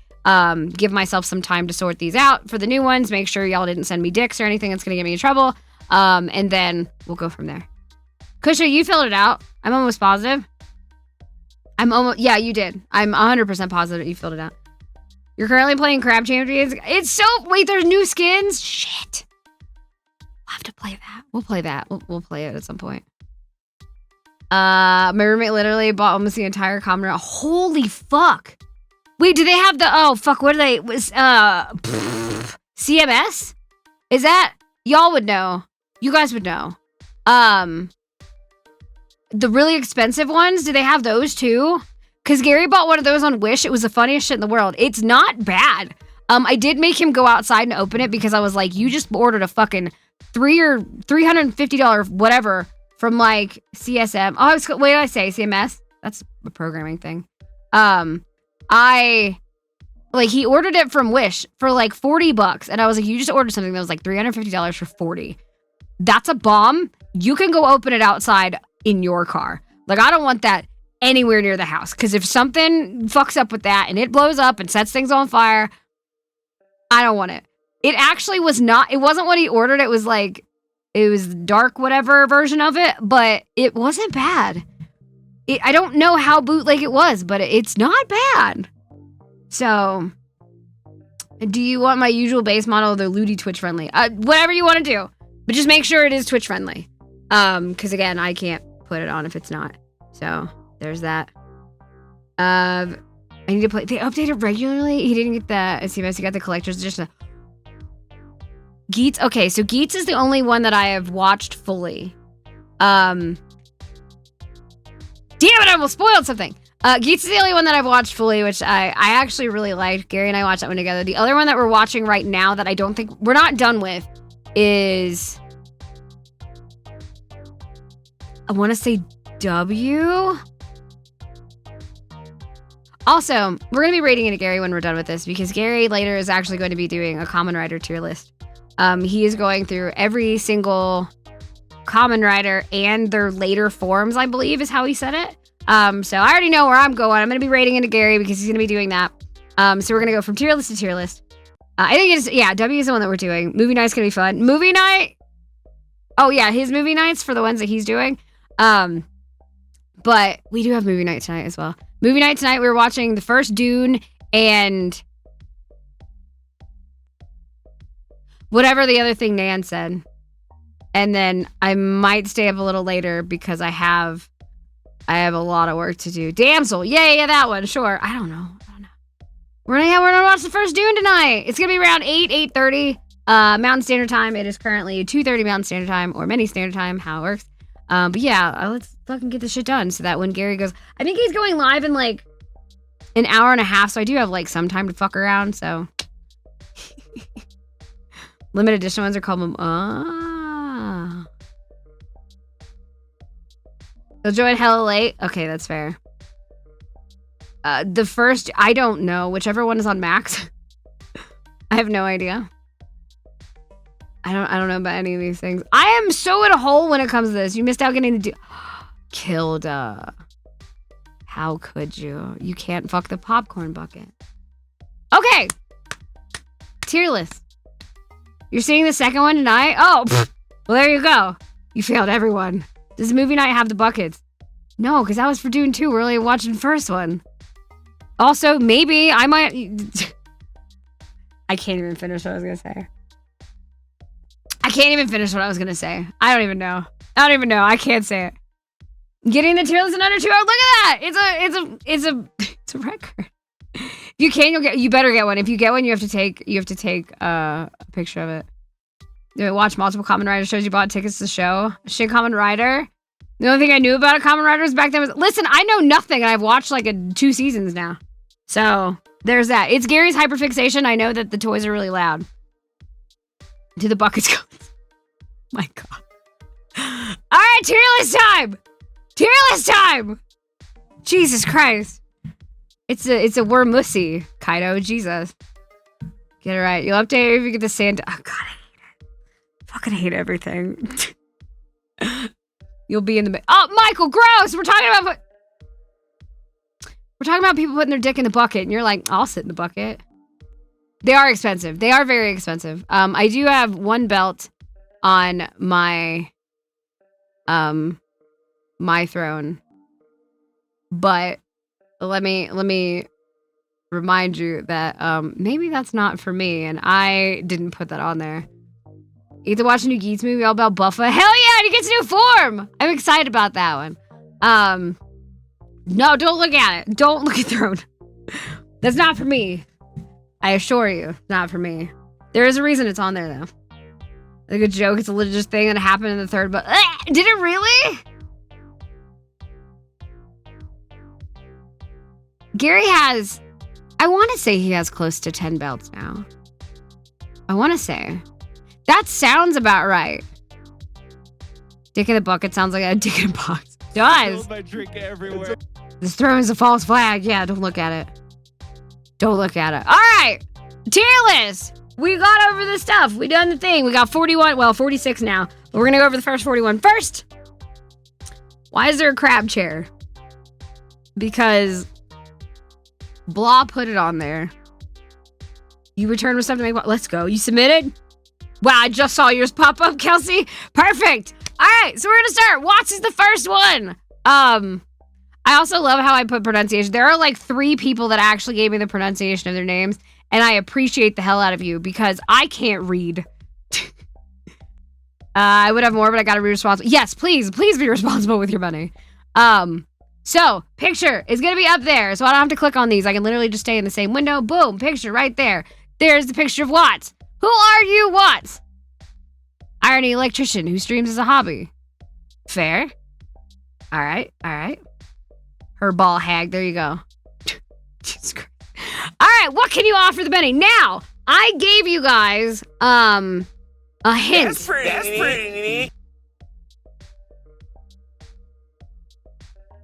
give myself some time to sort these out for the new ones, make sure y'all didn't send me dicks or anything that's going to get me in trouble, and then we'll go from there. Kusha, you filled it out. I'm almost positive. Yeah, you did. I'm 100% positive that you filled it out. You're currently playing Crab Champions. It's so... Wait, there's new skins? Shit. We'll have to play that. We'll play that. We'll play it at some point. My roommate literally bought almost the entire Kamen Rider. Holy fuck. Wait, do they have the... Oh, fuck. What are they... CMS? Is that... Y'all would know. You guys would know. The really expensive ones, do they have those too? Because Gary bought one of those on Wish. It was the funniest shit in the world. It's not bad. I did make him go outside and open it because I was like, you just ordered a fucking $350 whatever from like CSM. Oh, wait, did I say CMS? That's a programming thing. He ordered it from Wish for like $40. And I was like, you just ordered something that was like $350 for $40. That's a bomb. You can go open it outside in your car. Like, I don't want that anywhere near the house, because if something fucks up with that and it blows up and sets things on fire, I don't want it. It actually was not. It wasn't what he ordered. It was like, it was dark whatever version of it, but it wasn't bad. I don't know how bootleg it was, but it's not bad. So, do you want my usual base model of the Ludi Twitch friendly? Whatever you want to do, but just make sure it is Twitch friendly. Because again, I can't put it on if it's not. So there's that. I need to play. They update it regularly. He didn't get the SMS. He got the collector's edition. Geets. Okay, so Geets is the only one that I have watched fully. Damn it! I almost spoiled something. Geets is the only one that I've watched fully, which I actually really liked. Gary and I watched that one together. The other one that we're watching right now that I don't think we're not done with is, I want to say W. Also, we're going to be rating it at Gary when we're done with this, because Gary later is actually going to be doing a Common Rider tier list. He is going through every single Common Rider and their later forms, I believe is how he said it. So I already know where I'm going. I'm going to be rating it to Gary because he's going to be doing that. So we're going to go from tier list to tier list. I think it's, yeah, W is the one that we're doing. Movie night's going to be fun. Movie night. Oh yeah, his movie nights for the ones that he's doing. But we do have movie night tonight as well. Movie night tonight, we were watching the first Dune and whatever the other thing Nan said. And then I might stay up a little later because I have a lot of work to do. Damsel. Yeah, that one. Sure. I don't know. We're gonna watch the first Dune tonight. It's gonna be around 8:30 Mountain Standard Time. It is currently 2:30 Mountain Standard Time or Mini Standard Time, how it works. But yeah, let's fucking get this shit done so that when Gary goes, I think he's going live in like an hour and a half, so I do have like some time to fuck around, so. Limited edition ones are called, They'll join hella late. Okay, that's fair. The first, I don't know, whichever one is on Max. I have no idea. I don't know about any of these things. I am so in a hole when it comes to this. You missed out getting to do Kilda. How could you? You can't fuck the popcorn bucket. Okay. Tier list. You're seeing the second one tonight? Oh, well, there you go. You failed everyone. Does the movie night have the buckets? No, because that was for Dune 2. We're only watching the first one. Also, maybe I might... I can't even finish what I was going to say. I can't even finish what I was going to say. I don't even know. I can't say it. Getting the tier list in under 2 hours. Look at that. It's a record. If you can, you better get one. If you get one, you have to take a picture of it. Watch multiple Common Rider shows. You bought tickets to the show. Shit, Common Rider. The only thing I knew about a Common Rider was back then was, listen, I know nothing, and I've watched like 2 seasons now. So there's that. It's Gary's hyperfixation. I know that the toys are really loud. Do the buckets go? My God. All right, tier list time. Tier list time. Jesus Christ. It's a wormussy, Kaido. Jesus. Get it right. You'll update if you get the sand. Oh God, I hate it. Fucking hate everything. You'll be in the. Oh, Michael, gross. We're talking about people putting their dick in the bucket, and you're like, I'll sit in the bucket. They are expensive. They are very expensive. I do have one belt on my my throne, but let me remind you that maybe that's not for me, and I didn't put that on there. You get to watch a new Geets movie all about Buffa. Hell yeah, he gets a new form. I'm excited about that one. No, don't look at it. Don't look at Throne. That's not for me. I assure you, not for me. There is a reason it's on there, though. Like a joke, it's a legit thing that happened in the third, but did it really? Gary has, I want to say he has close to 10 belts now. I want to say. That sounds about right. Dick in the bucket sounds like a dick in a box. It does. My drink everywhere. This throne is a false flag. Yeah, don't look at it. Don't look at it. All right. Tier list. We got over the stuff. We done the thing. We got 41. Well, 46 now. But we're going to go over the first 41. First, why is there a crab chair? Because Blah put it on there. You returned with something. Let's go. You submitted? Wow, I just saw yours pop up, Kelsey. Perfect. All right, so we're gonna start. Watts is the first one. I also love how I put pronunciation. There are like 3 people that actually gave me the pronunciation of their names, and I appreciate the hell out of you because I can't read. I would have more, but I gotta be responsible. Yes, please be responsible with your money. So picture is gonna be up there, so I don't have to click on these. I can literally just stay in the same window. Boom, picture right there. There's the picture of Watts. Who are you, Watts? Irony electrician who streams as a hobby. Fair. All right. Her ball hag. There you go. Jesus Christ. All right. What can you offer the Benny? Now, I gave you guys a hint. That's pretty.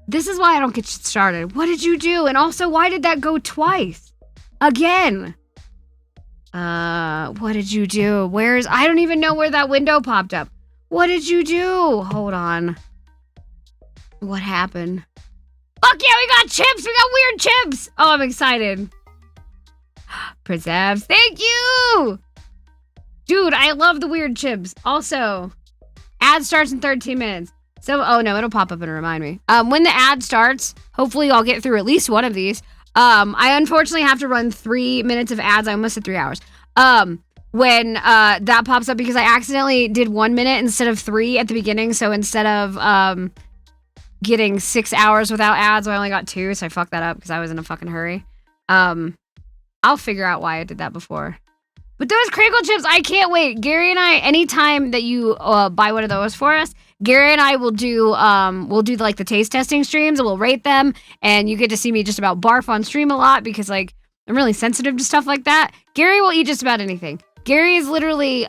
This is why I don't get shit started. What did you do? And also, why did that go twice? Again. What did you do? I don't even know where that window popped up. What did you do? Hold on. What happened? Fuck yeah, we got chips! We got weird chips! Oh, I'm excited. Preserves, thank you! Dude, I love the weird chips. Also, ad starts in 13 minutes. So, oh no, it'll pop up and remind me. When the ad starts, hopefully I'll get through at least one of these. I unfortunately have to run 3 minutes of ads. I almost said 3 hours. When that pops up because I accidentally did 1 minute instead of 3 at the beginning. So instead of getting 6 hours without ads, I only got 2. So I fucked that up because I was in a fucking hurry. I'll figure out why I did that before. But those crinkle chips, I can't wait. Gary and I, anytime that you buy one of those for us, Gary and I will do like the taste testing streams and we'll rate them, and you get to see me just about barf on stream a lot because like I'm really sensitive to stuff like that. Gary will eat just about anything. Gary is literally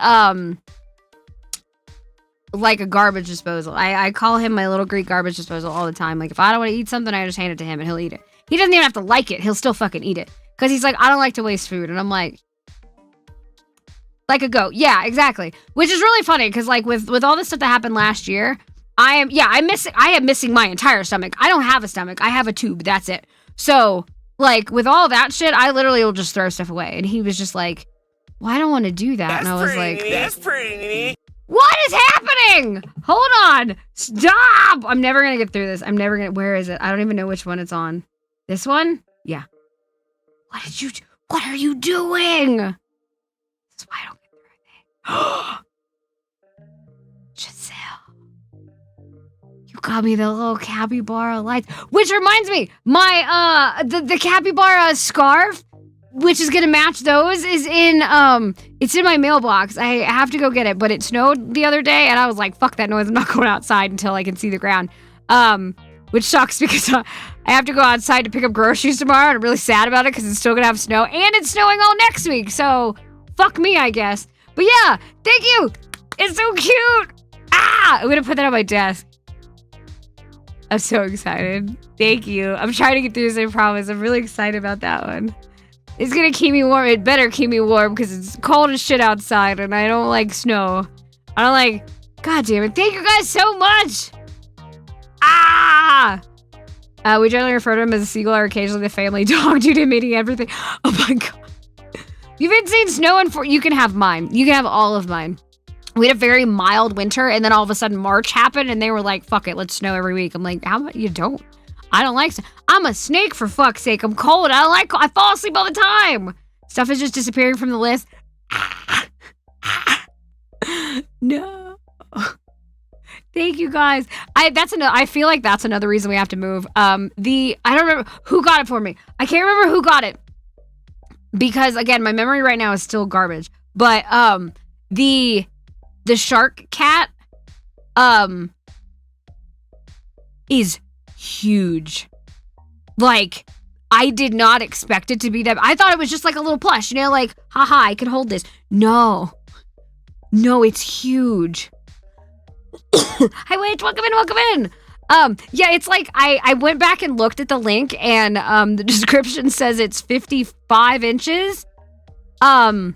like a garbage disposal. I call him my little Greek garbage disposal all the time. Like if I don't want to eat something, I just hand it to him and he'll eat it. He doesn't even have to like it. He'll still fucking eat it because he's like, I don't like to waste food, and I'm like a goat. Yeah, exactly. Which is really funny because like with all the stuff that happened last year, I am missing my entire stomach. I don't have a stomach. I have a tube. That's it. So like with all that shit, I literally will just throw stuff away. And he was just like, well, I don't want to do that. And I was like, That's pretty. what is happening? Hold on. Stop. I'm never going to get through this. Where is it? I don't even know which one it's on. This one? Yeah. What are you doing? This is why I don't get through it. Giselle. You got me the little capybara lights. Which reminds me, my the capybara scarf, which is gonna match those, is in it's in my mailbox. I have to go get it, but it snowed the other day and I was like, fuck that noise, I'm not going outside until I can see the ground. Which sucks because I have to go outside to pick up groceries tomorrow, and I'm really sad about it because it's still gonna have snow and it's snowing all next week, so fuck me, I guess. But yeah, thank you. It's so cute. I'm gonna put that on my desk. I'm so excited. Thank you. I'm trying to get through this, I promise. I'm really excited about that one. It's gonna keep me warm. It better keep me warm because it's cold as shit outside and I don't like snow. I don't like... God damn it. Thank you guys so much. We generally refer to him as a seagull or occasionally the family dog due to meeting everything. Oh my god. You've been seeing snow you can have mine. You can have all of mine. We had a very mild winter and then all of a sudden March happened and they were like, fuck it, let's snow every week. I'm like, how about you don't? I don't like snow. I'm a snake for fuck's sake. I'm cold. I fall asleep all the time. Stuff is just disappearing from the list. No. Thank you guys. I feel like that's another reason we have to move. I don't remember who got it for me. I can't remember who got it. Because again, my memory right now is still garbage. But the shark cat is huge. Like, I did not expect it to be that. I thought it was just like a little plush, you know, like, haha, I can hold this. No, it's huge. Hi, wait, welcome in. Yeah, it's like, I went back and looked at the link and the description says it's 55 inches. I'm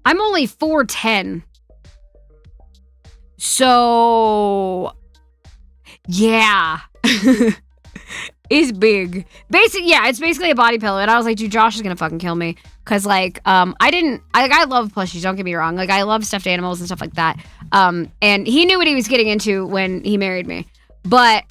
only 4'10". So, yeah. is big. It's basically a body pillow. And I was like, dude, Josh is gonna fucking kill me. Cause like, I love plushies, don't get me wrong. Like I love stuffed animals and stuff like that. And he knew what he was getting into when he married me. But,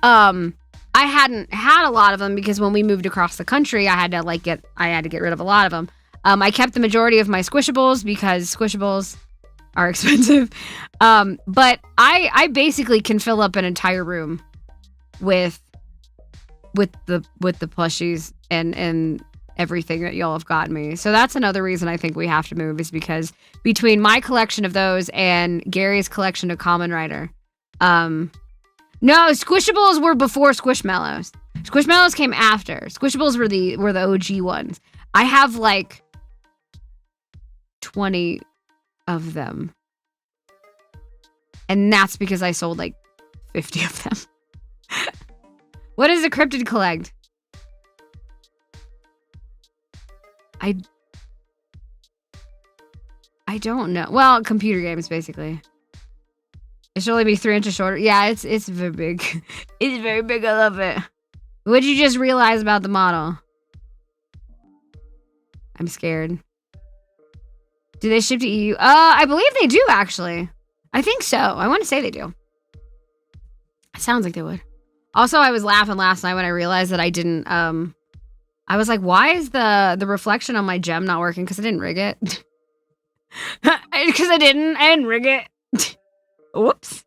I hadn't had a lot of them because when we moved across the country, I had to get rid of a lot of them. I kept the majority of my squishables because squishables are expensive. But I basically can fill up an entire room with the plushies and everything that y'all have gotten me. So that's another reason I think we have to move is because between my collection of those and Gary's collection of Kamen Rider, no, Squishables were before Squishmallows. Squishmallows came after. Squishables were the OG ones. I have like 20 of them. And that's because I sold like 50 of them. What does a cryptid collect? I don't know. Well, computer games basically. It should only be 3 inches shorter. Yeah, it's very big. It's very big. I love it. What'd you just realize about the model? I'm scared. Do they ship to EU? I believe they do, actually. I think so. I want to say they do. It sounds like they would. Also, I was laughing last night when I realized that I didn't, I was like, why is the reflection on my gem not working? Because I didn't rig it. Because I didn't rig it. Whoops.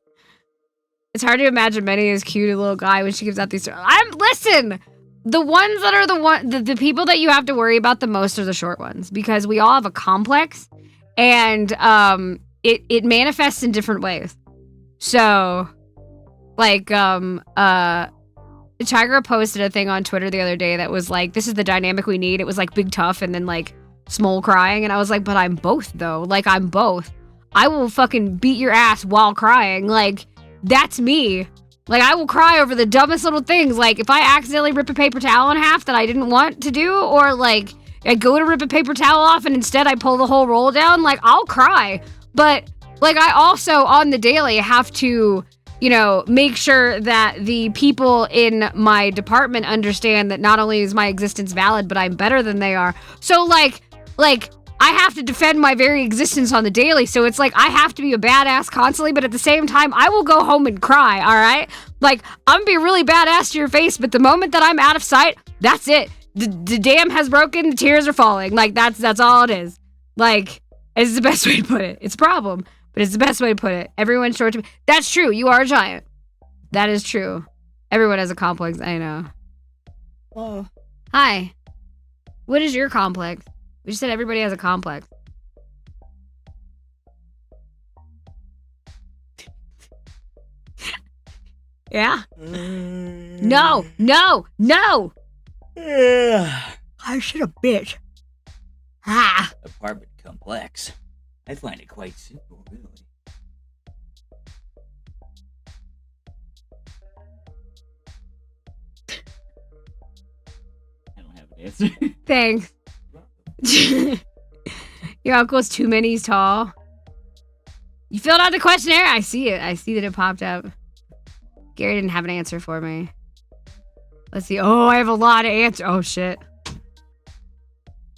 It's hard to imagine Minnie as cute a little guy when she gives out these. Listen. The ones that are the people that you have to worry about the most are the short ones because we all have a complex, and it manifests in different ways. So, like Tiger posted a thing on Twitter the other day that was like, "This is the dynamic we need." It was like Big Tough and then like Smole crying, and I was like, "But I'm both though. Like I'm both." I will fucking beat your ass while crying. Like, that's me. Like, I will cry over the dumbest little things. Like, if I accidentally rip a paper towel in half that I didn't want to do, or, like, I go to rip a paper towel off and instead I pull the whole roll down, like, I'll cry. But, like, I also, on the daily, have to, you know, make sure that the people in my department understand that not only is my existence valid, but I'm better than they are. So, like, I have to defend my very existence on the daily, so it's like I have to be a badass constantly, but at the same time, I will go home and cry, alright? Like, I'm gonna be really badass to your face, but the moment that I'm out of sight, that's it. The dam has broken, the tears are falling. Like, that's all it is. Like, it's the best way to put it. It's a problem, but it's the best way to put it. Everyone's short to... That's true, you are a giant. That is true. Everyone has a complex, I know. Oh. Hi. What is your complex? We just said everybody has a complex. Yeah? No! I should have bitch. Apartment complex. I find it quite simple, really. I don't have an answer. Thanks. Your uncle's 2 minis tall. You filled out the questionnaire? I see it. I see that it popped up. Gary didn't have an answer for me. Let's see. Oh, I have a lot of answers. Oh, shit.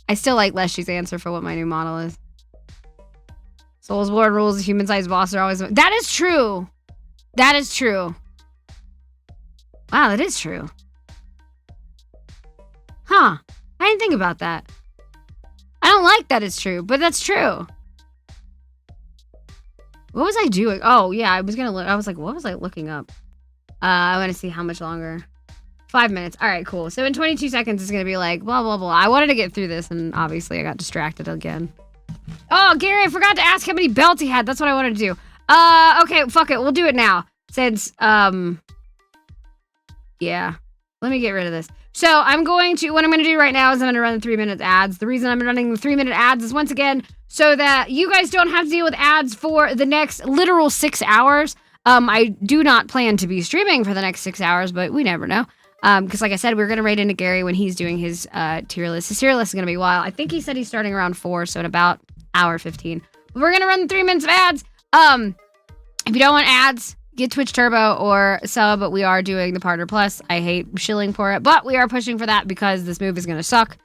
I still like Leslie's answer for what my new model is. Soulsborne rules, human-sized boss are always... That is true. That is true. Wow, that is true. Huh. I didn't think about that. I don't like that it's true, but that's true. What was I doing? Oh, yeah, I was gonna look. I was like, what was I looking up? I want to see how much longer. 5 minutes. All right, cool. So in 22 seconds, it's gonna be like, blah, blah, blah. I wanted to get through this, and obviously I got distracted again. Oh, Gary, I forgot to ask how many belts he had. That's what I wanted to do. Okay, fuck it. We'll do it now. Since, yeah. Let me get rid of this. So what I'm going to do right now is I'm going to run the 3-minute ads. The reason I'm running the 3-minute ads is once again, so that you guys don't have to deal with ads for the next literal 6 hours. I do not plan to be streaming for the next 6 hours, but we never know. Because like I said, we're going to raid into Gary when he's doing his tier list. His tier list is going to be wild. I think he said he's starting around 4, so in about hour 15. But we're going to run the 3 minutes of ads. If you don't want ads, get Twitch Turbo or sub, we are doing the Partner Plus. I hate shilling for it, but we are pushing for that because this move is going to suck.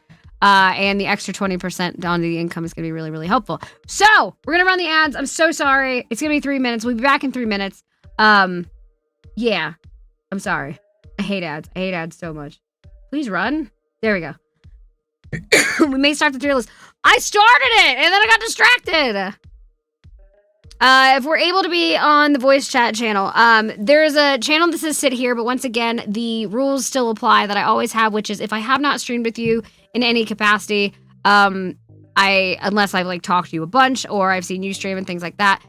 And the extra 20% on the income is going to be really, really helpful. So we're going to run the ads. I'm so sorry. It's going to be 3 minutes. We'll be back in 3 minutes. Yeah, I'm sorry. I hate ads. I hate ads so much. Please run. There we go. We may start the tier list. I started it and then I got distracted. If we're able to be on the voice chat channel, there's a channel that says sit here, but once again, the rules still apply that I always have, which is if I have not streamed with you in any capacity, unless I've like talked to you a bunch or I've seen you stream and things like that,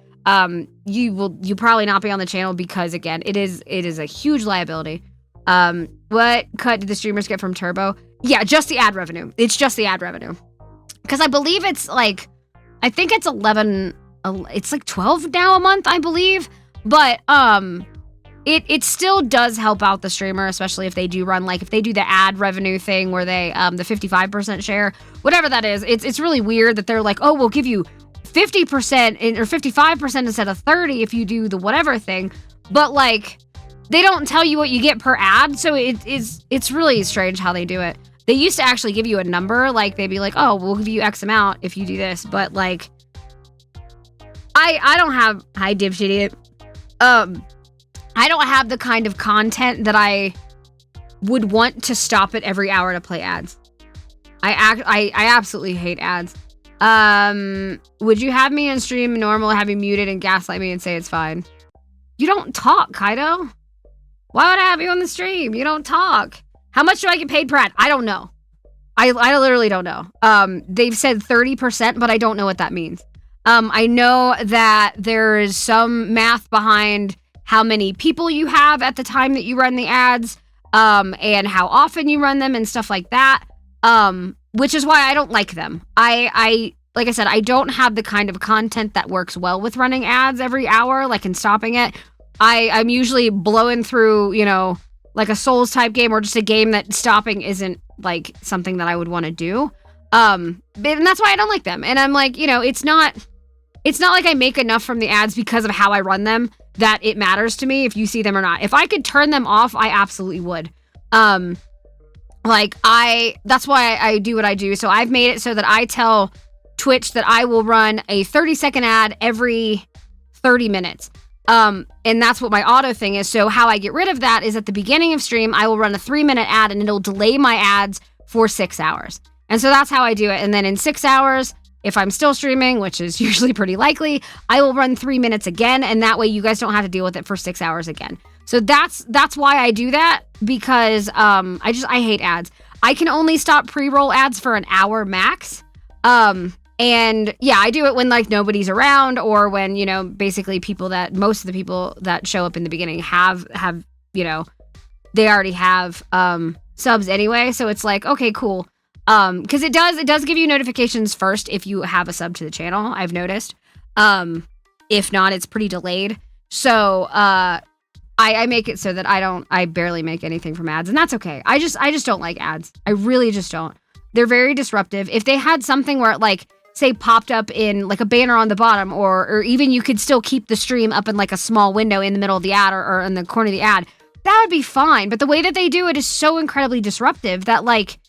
you probably not be on the channel because again, it is a huge liability. What cut did the streamers get from Turbo? Yeah, just the ad revenue. It's just the ad revenue. Because I believe it's like, I think it's 11, it's like 12 now a month, I believe. But it still does help out the streamer, especially if they do run, like if they do the ad revenue thing where they, the 55% share, whatever that is. It's really weird that they're like, oh, we'll give you 50% or 55% instead of 30 if you do the whatever thing. But like, they don't tell you what you get per ad, so it's really strange how they do it. They used to actually give you a number, like they'd be like, oh, we'll give you X amount if you do this, but like, I don't have, hi dipshit idiot, I don't have the kind of content that I would want to stop it every hour to play ads. I absolutely hate ads. Would you have me on stream normal, have me muted and gaslight me and say it's fine? You don't talk, Kaido. Why would I have you on the stream? You don't talk. How much do I get paid per ad? I don't know. I literally don't know. They've said 30%, but I don't know what that means. I know that there is some math behind how many people you have at the time that you run the ads, and how often you run them and stuff like that. Which is why I don't like them. I like I said, I don't have the kind of content that works well with running ads every hour, like and stopping it. I'm usually blowing through, you know, like a Souls type game or just a game that stopping isn't like something that I would want to do. And that's why I don't like them. And I'm like, you know, it's not like I make enough from the ads because of how I run them that it matters to me if you see them or not. If I could turn them off, I absolutely would. That's why I do what I do. So I've made it so that I tell Twitch that I will run a 30-second ad every 30 minutes. And that's what my auto thing is. So how I get rid of that is at the beginning of stream, I will run a 3-minute ad and it'll delay my ads for 6 hours. And so that's how I do it. And then in 6 hours, if I'm still streaming, which is usually pretty likely, I will run 3 minutes again. And that way you guys don't have to deal with it for 6 hours again. So that's why I do that, because I hate ads. I can only stop pre-roll ads for an hour max. And yeah, I do it when like nobody's around or when, you know, basically most of the people that show up in the beginning have, you know, they already have subs anyway. So it's like, okay, cool. Cause it does give you notifications first if you have a sub to the channel, I've noticed. If not, it's pretty delayed. So, I make it so that I barely make anything from ads, and that's okay. I just don't like ads. I really just don't. They're very disruptive. If they had something where it like, say popped up in like a banner on the bottom, or even you could still keep the stream up in like a small window in the middle of the ad or in the corner of the ad, that would be fine. But the way that they do it is so incredibly disruptive that like,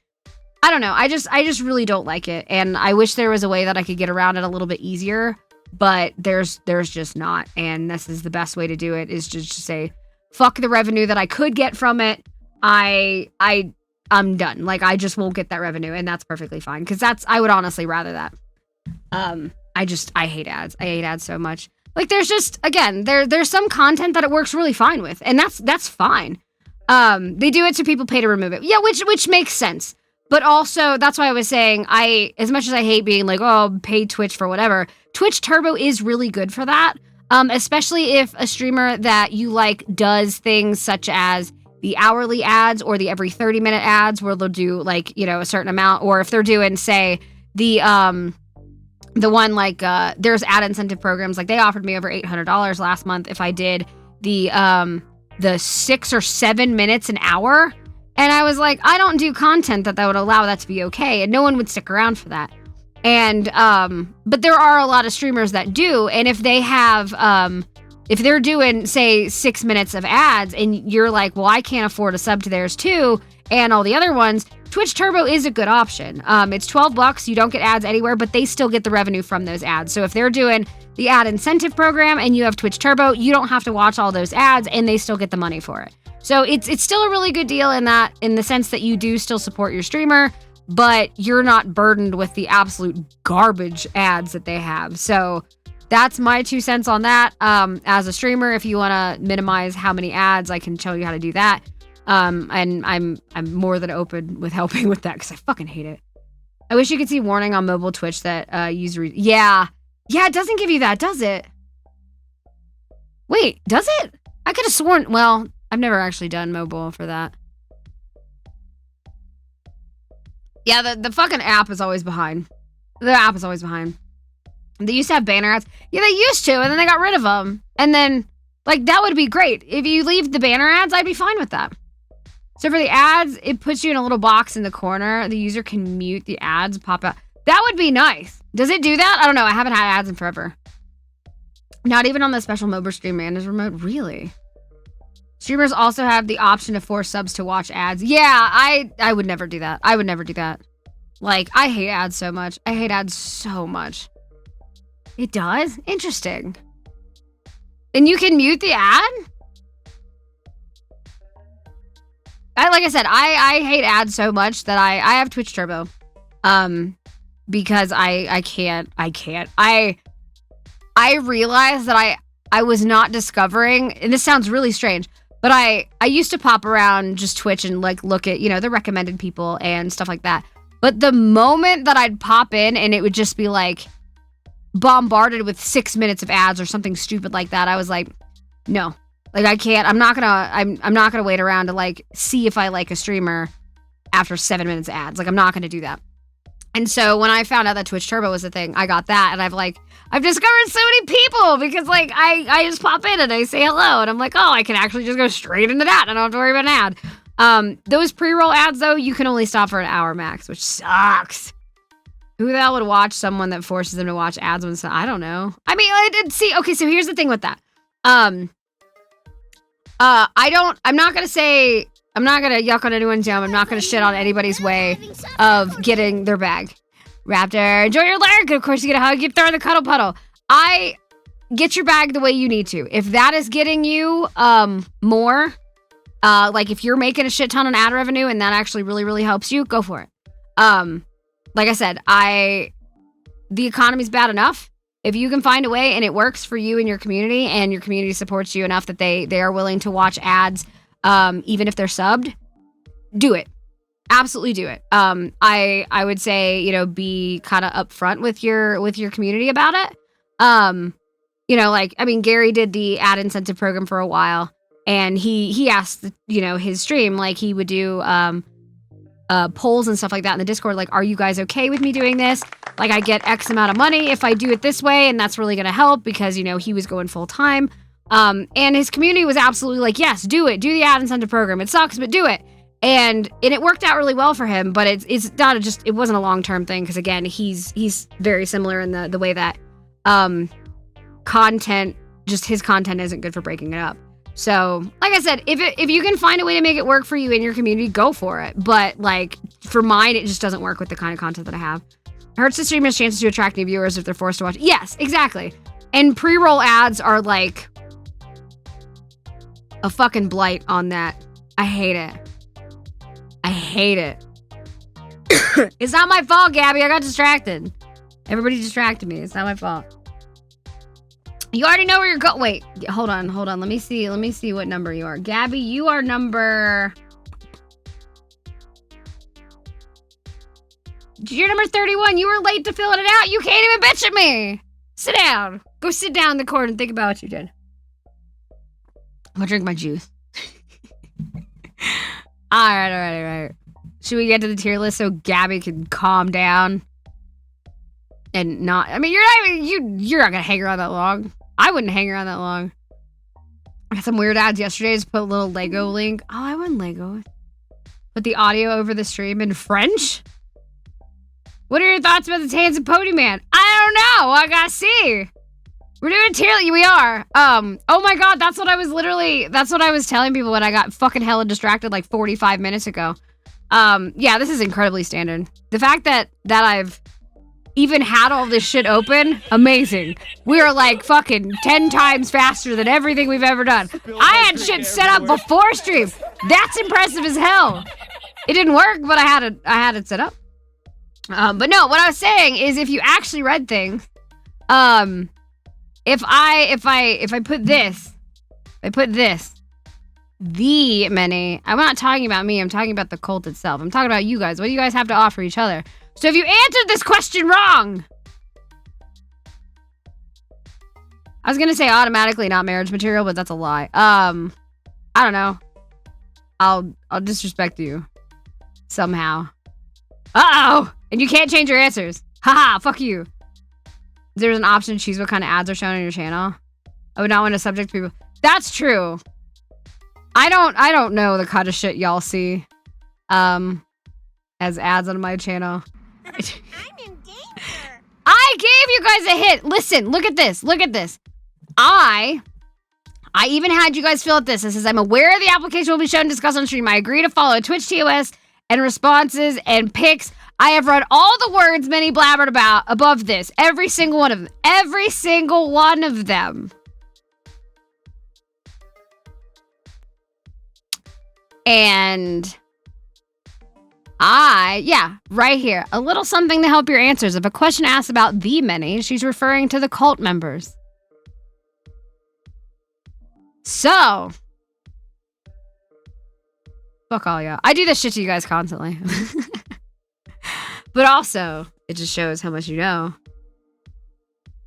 I don't know. I just really don't like it. And I wish there was a way that I could get around it a little bit easier, but there's just not. And this is the best way to do it, is just to say, fuck the revenue that I could get from it. I'm done. Like, I just won't get that revenue, and that's perfectly fine. Cause I would honestly rather that. I hate ads. I hate ads so much. Like, there's just, again, there's some content that it works really fine with, and that's fine. They do it so people pay to remove it. Yeah, which makes sense. But also, that's why I was saying, as much as I hate being like, oh, pay Twitch for whatever, Twitch Turbo is really good for that. Especially if a streamer that you like does things such as the hourly ads or the every 30-minute ads where they'll do like, you know, a certain amount, or if they're doing, say, the one like, there's ad incentive programs, like they offered me over $800 last month if I did the 6 or 7 minutes an hour. And I was like, I don't do content that would allow that to be okay. And no one would stick around for that. And, but there are a lot of streamers that do. And if they have, if they're doing, say, 6 minutes of ads and you're like, well, I can't afford a sub to theirs too, and all the other ones, Twitch Turbo is a good option. It's $12. You don't get ads anywhere, but they still get the revenue from those ads. So if they're doing the ad incentive program and you have Twitch Turbo, you don't have to watch all those ads and they still get the money for it. So it's still a really good deal in the sense that you do still support your streamer, but you're not burdened with the absolute garbage ads that they have. So that's my 2 cents on that. As a streamer, if you want to minimize how many ads, I can show you how to do that. And I'm more than open with helping with that because I fucking hate it. I wish you could see warning on mobile Twitch that user. Yeah, it doesn't give you that, does it? Wait, does it? I could have sworn. Well, I've never actually done mobile for that. Yeah, the fucking app is always behind. The app is always behind. They used to have banner ads. Yeah, they used to, and then they got rid of them. And then, like, that would be great. If you leave the banner ads, I'd be fine with that. So for the ads, it puts you in a little box in the corner. The user can mute the ads, pop out. That would be nice. Does it do that? I don't know. I haven't had ads in forever. Not even on the special mobile stream manager mode. Really? Streamers also have the option to force subs to watch ads. Yeah, I would never do that. I would never do that. Like, I hate ads so much. I hate ads so much. It does? Interesting. And you can mute the ad? Like I said, I hate ads so much that I have Twitch Turbo. Because I can't. I realized that I was not discovering, and this sounds really strange, but I used to pop around just Twitch and like look at, the recommended people and stuff like that. But the moment that I'd pop in and it would just be like bombarded with 6 minutes of ads or something stupid like that, I was like, no, like I can't. I'm not gonna wait around to like see if I like a streamer after 7 minutes of ads. Like I'm not gonna do that. And so when I found out that Twitch Turbo was a thing, I got that, and I've discovered so many people because like I just pop in and I say hello, and I'm like, oh, I can actually just go straight into that. I don't have to worry about an ad. Those pre-roll ads though, you can only stop for an hour max, which sucks. Who the hell would watch someone that forces them to watch ads when I don't know. I mean, I did see. Okay, so here's the thing with that. I'm not gonna yuck on anyone's yum. I'm not gonna shit on anybody's way of getting their bag. Raptor, enjoy your lurk. Of course, you get a hug. You throw in the cuddle puddle. I get your bag the way you need to. If that is getting you more, like if you're making a shit ton on ad revenue and that actually really, really helps you, go for it. Like I said, the economy's bad enough. If you can find a way and it works for you and your community supports you enough that they are willing to watch ads, even if they're subbed, do it. Absolutely do it. I would say, be kind of upfront with your community about it. Gary did the ad incentive program for a while, and he asked, his stream, like he would do polls and stuff like that in the Discord, like, are you guys okay with me doing this? Like, I get X amount of money if I do it this way, and that's really going to help because, he was going full time. And his community was absolutely like, yes, do it. Do the ad incentive program. It sucks, but do it. And it worked out really well for him, but it's not it wasn't a long-term thing because, again, he's very similar in the way that his content isn't good for breaking it up. So, like I said, if you can find a way to make it work for you in your community, go for it. But, like, for mine, it just doesn't work with the kind of content that I have. It hurts the streamer's chances to attract new viewers if they're forced to watch. Yes, exactly. And pre-roll ads are, like, a fucking blight on that. I hate it. It's not my fault, Gabby. I got distracted. Everybody distracted me. It's not my fault. You already know where you're going. Wait, hold on. Let me see what number you are. Gabby, you are number... You're number 31. You were late to filling it out. You can't even bitch at me. Sit down. Go sit down in the corner and think about what you did. I'm gonna drink my juice. All right. Should we get to the tier list so Gabby can calm down and not? I mean, you're not gonna hang around that long. I wouldn't hang around that long. I got some weird ads yesterday. Just put a little Lego link. Oh, I want Lego. Put the audio over the stream in French. What are your thoughts about the Handsome Pony Man? I don't know. I gotta see. We're doing tier. We are. Oh my god, that's what I was telling people when I got fucking hella distracted like 45 minutes ago. Yeah, this is incredibly standard. The fact that I've even had all this shit open, amazing. We are like fucking 10 times faster than everything we've ever done. I had shit set up before stream. That's impressive as hell. It didn't work, but I had it set up. But no, what I was saying is if you actually read things, if I put this, the many, I'm not talking about me, I'm talking about the cult itself. I'm talking about you guys. What do you guys have to offer each other? So if you answered this question wrong, I was gonna say automatically not marriage material, but that's a lie. I don't know. I'll disrespect you somehow. Uh-oh! And you can't change your answers. Haha, fuck you. There's an option to choose what kind of ads are shown on your channel. I would not want to subject people. That's true. I don't know the kind of shit y'all see as ads on my channel. I'm in danger. I gave you guys a hint. Listen, look at this. Look at this. I even had you guys fill out this. It says, I'm aware the application will be shown and discussed on stream. I agree to follow Twitch TOS and responses and pics. I have read all the words many blabbered about above this. Every single one of them. Every single one of them. And yeah, right here. A little something to help your answers. If a question asks about the many, she's referring to the cult members. So, fuck all y'all. I do this shit to you guys constantly. But also, it just shows how much you know.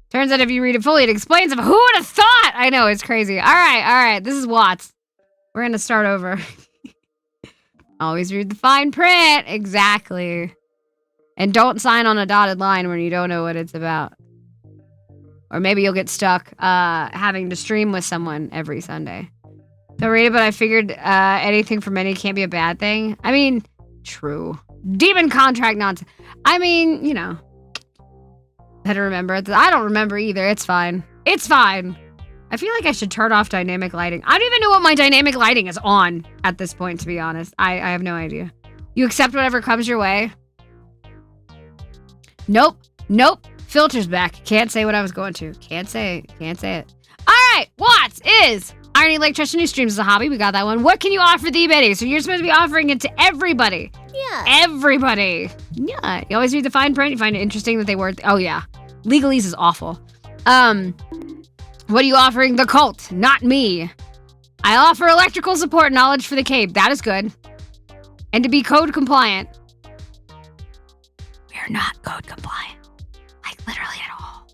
Turns out if you read it fully, it explains it. Who would have thought? I know, it's crazy. All right. This is Watts. We're going to start over. Always read the fine print. Exactly. And don't sign on a dotted line when you don't know what it's about. Or maybe you'll get stuck having to stream with someone every Sunday. Don't read it, but I figured anything for many can't be a bad thing. I mean, true. Demon contract nonsense. I mean, you know. Better remember. I don't remember either. It's fine. It's fine. I feel like I should turn off dynamic lighting. I don't even know what my dynamic lighting is on at this point, to be honest. I have no idea. You accept whatever comes your way? Nope. Filter's back. Can't say what I was going to. Can't say it. Alright, Watts is Irony Like Trust New Streams is a hobby. We got that one. What can you offer the Betty? So you're supposed to be offering it to everybody. Yeah. Everybody. Yeah. You always read the fine print. You find it interesting that they were... Oh, yeah. Legalese is awful. What are you offering the cult? Not me. I offer electrical support knowledge for the cave. That is good. And to be code compliant. We're not code compliant. Like, literally at all.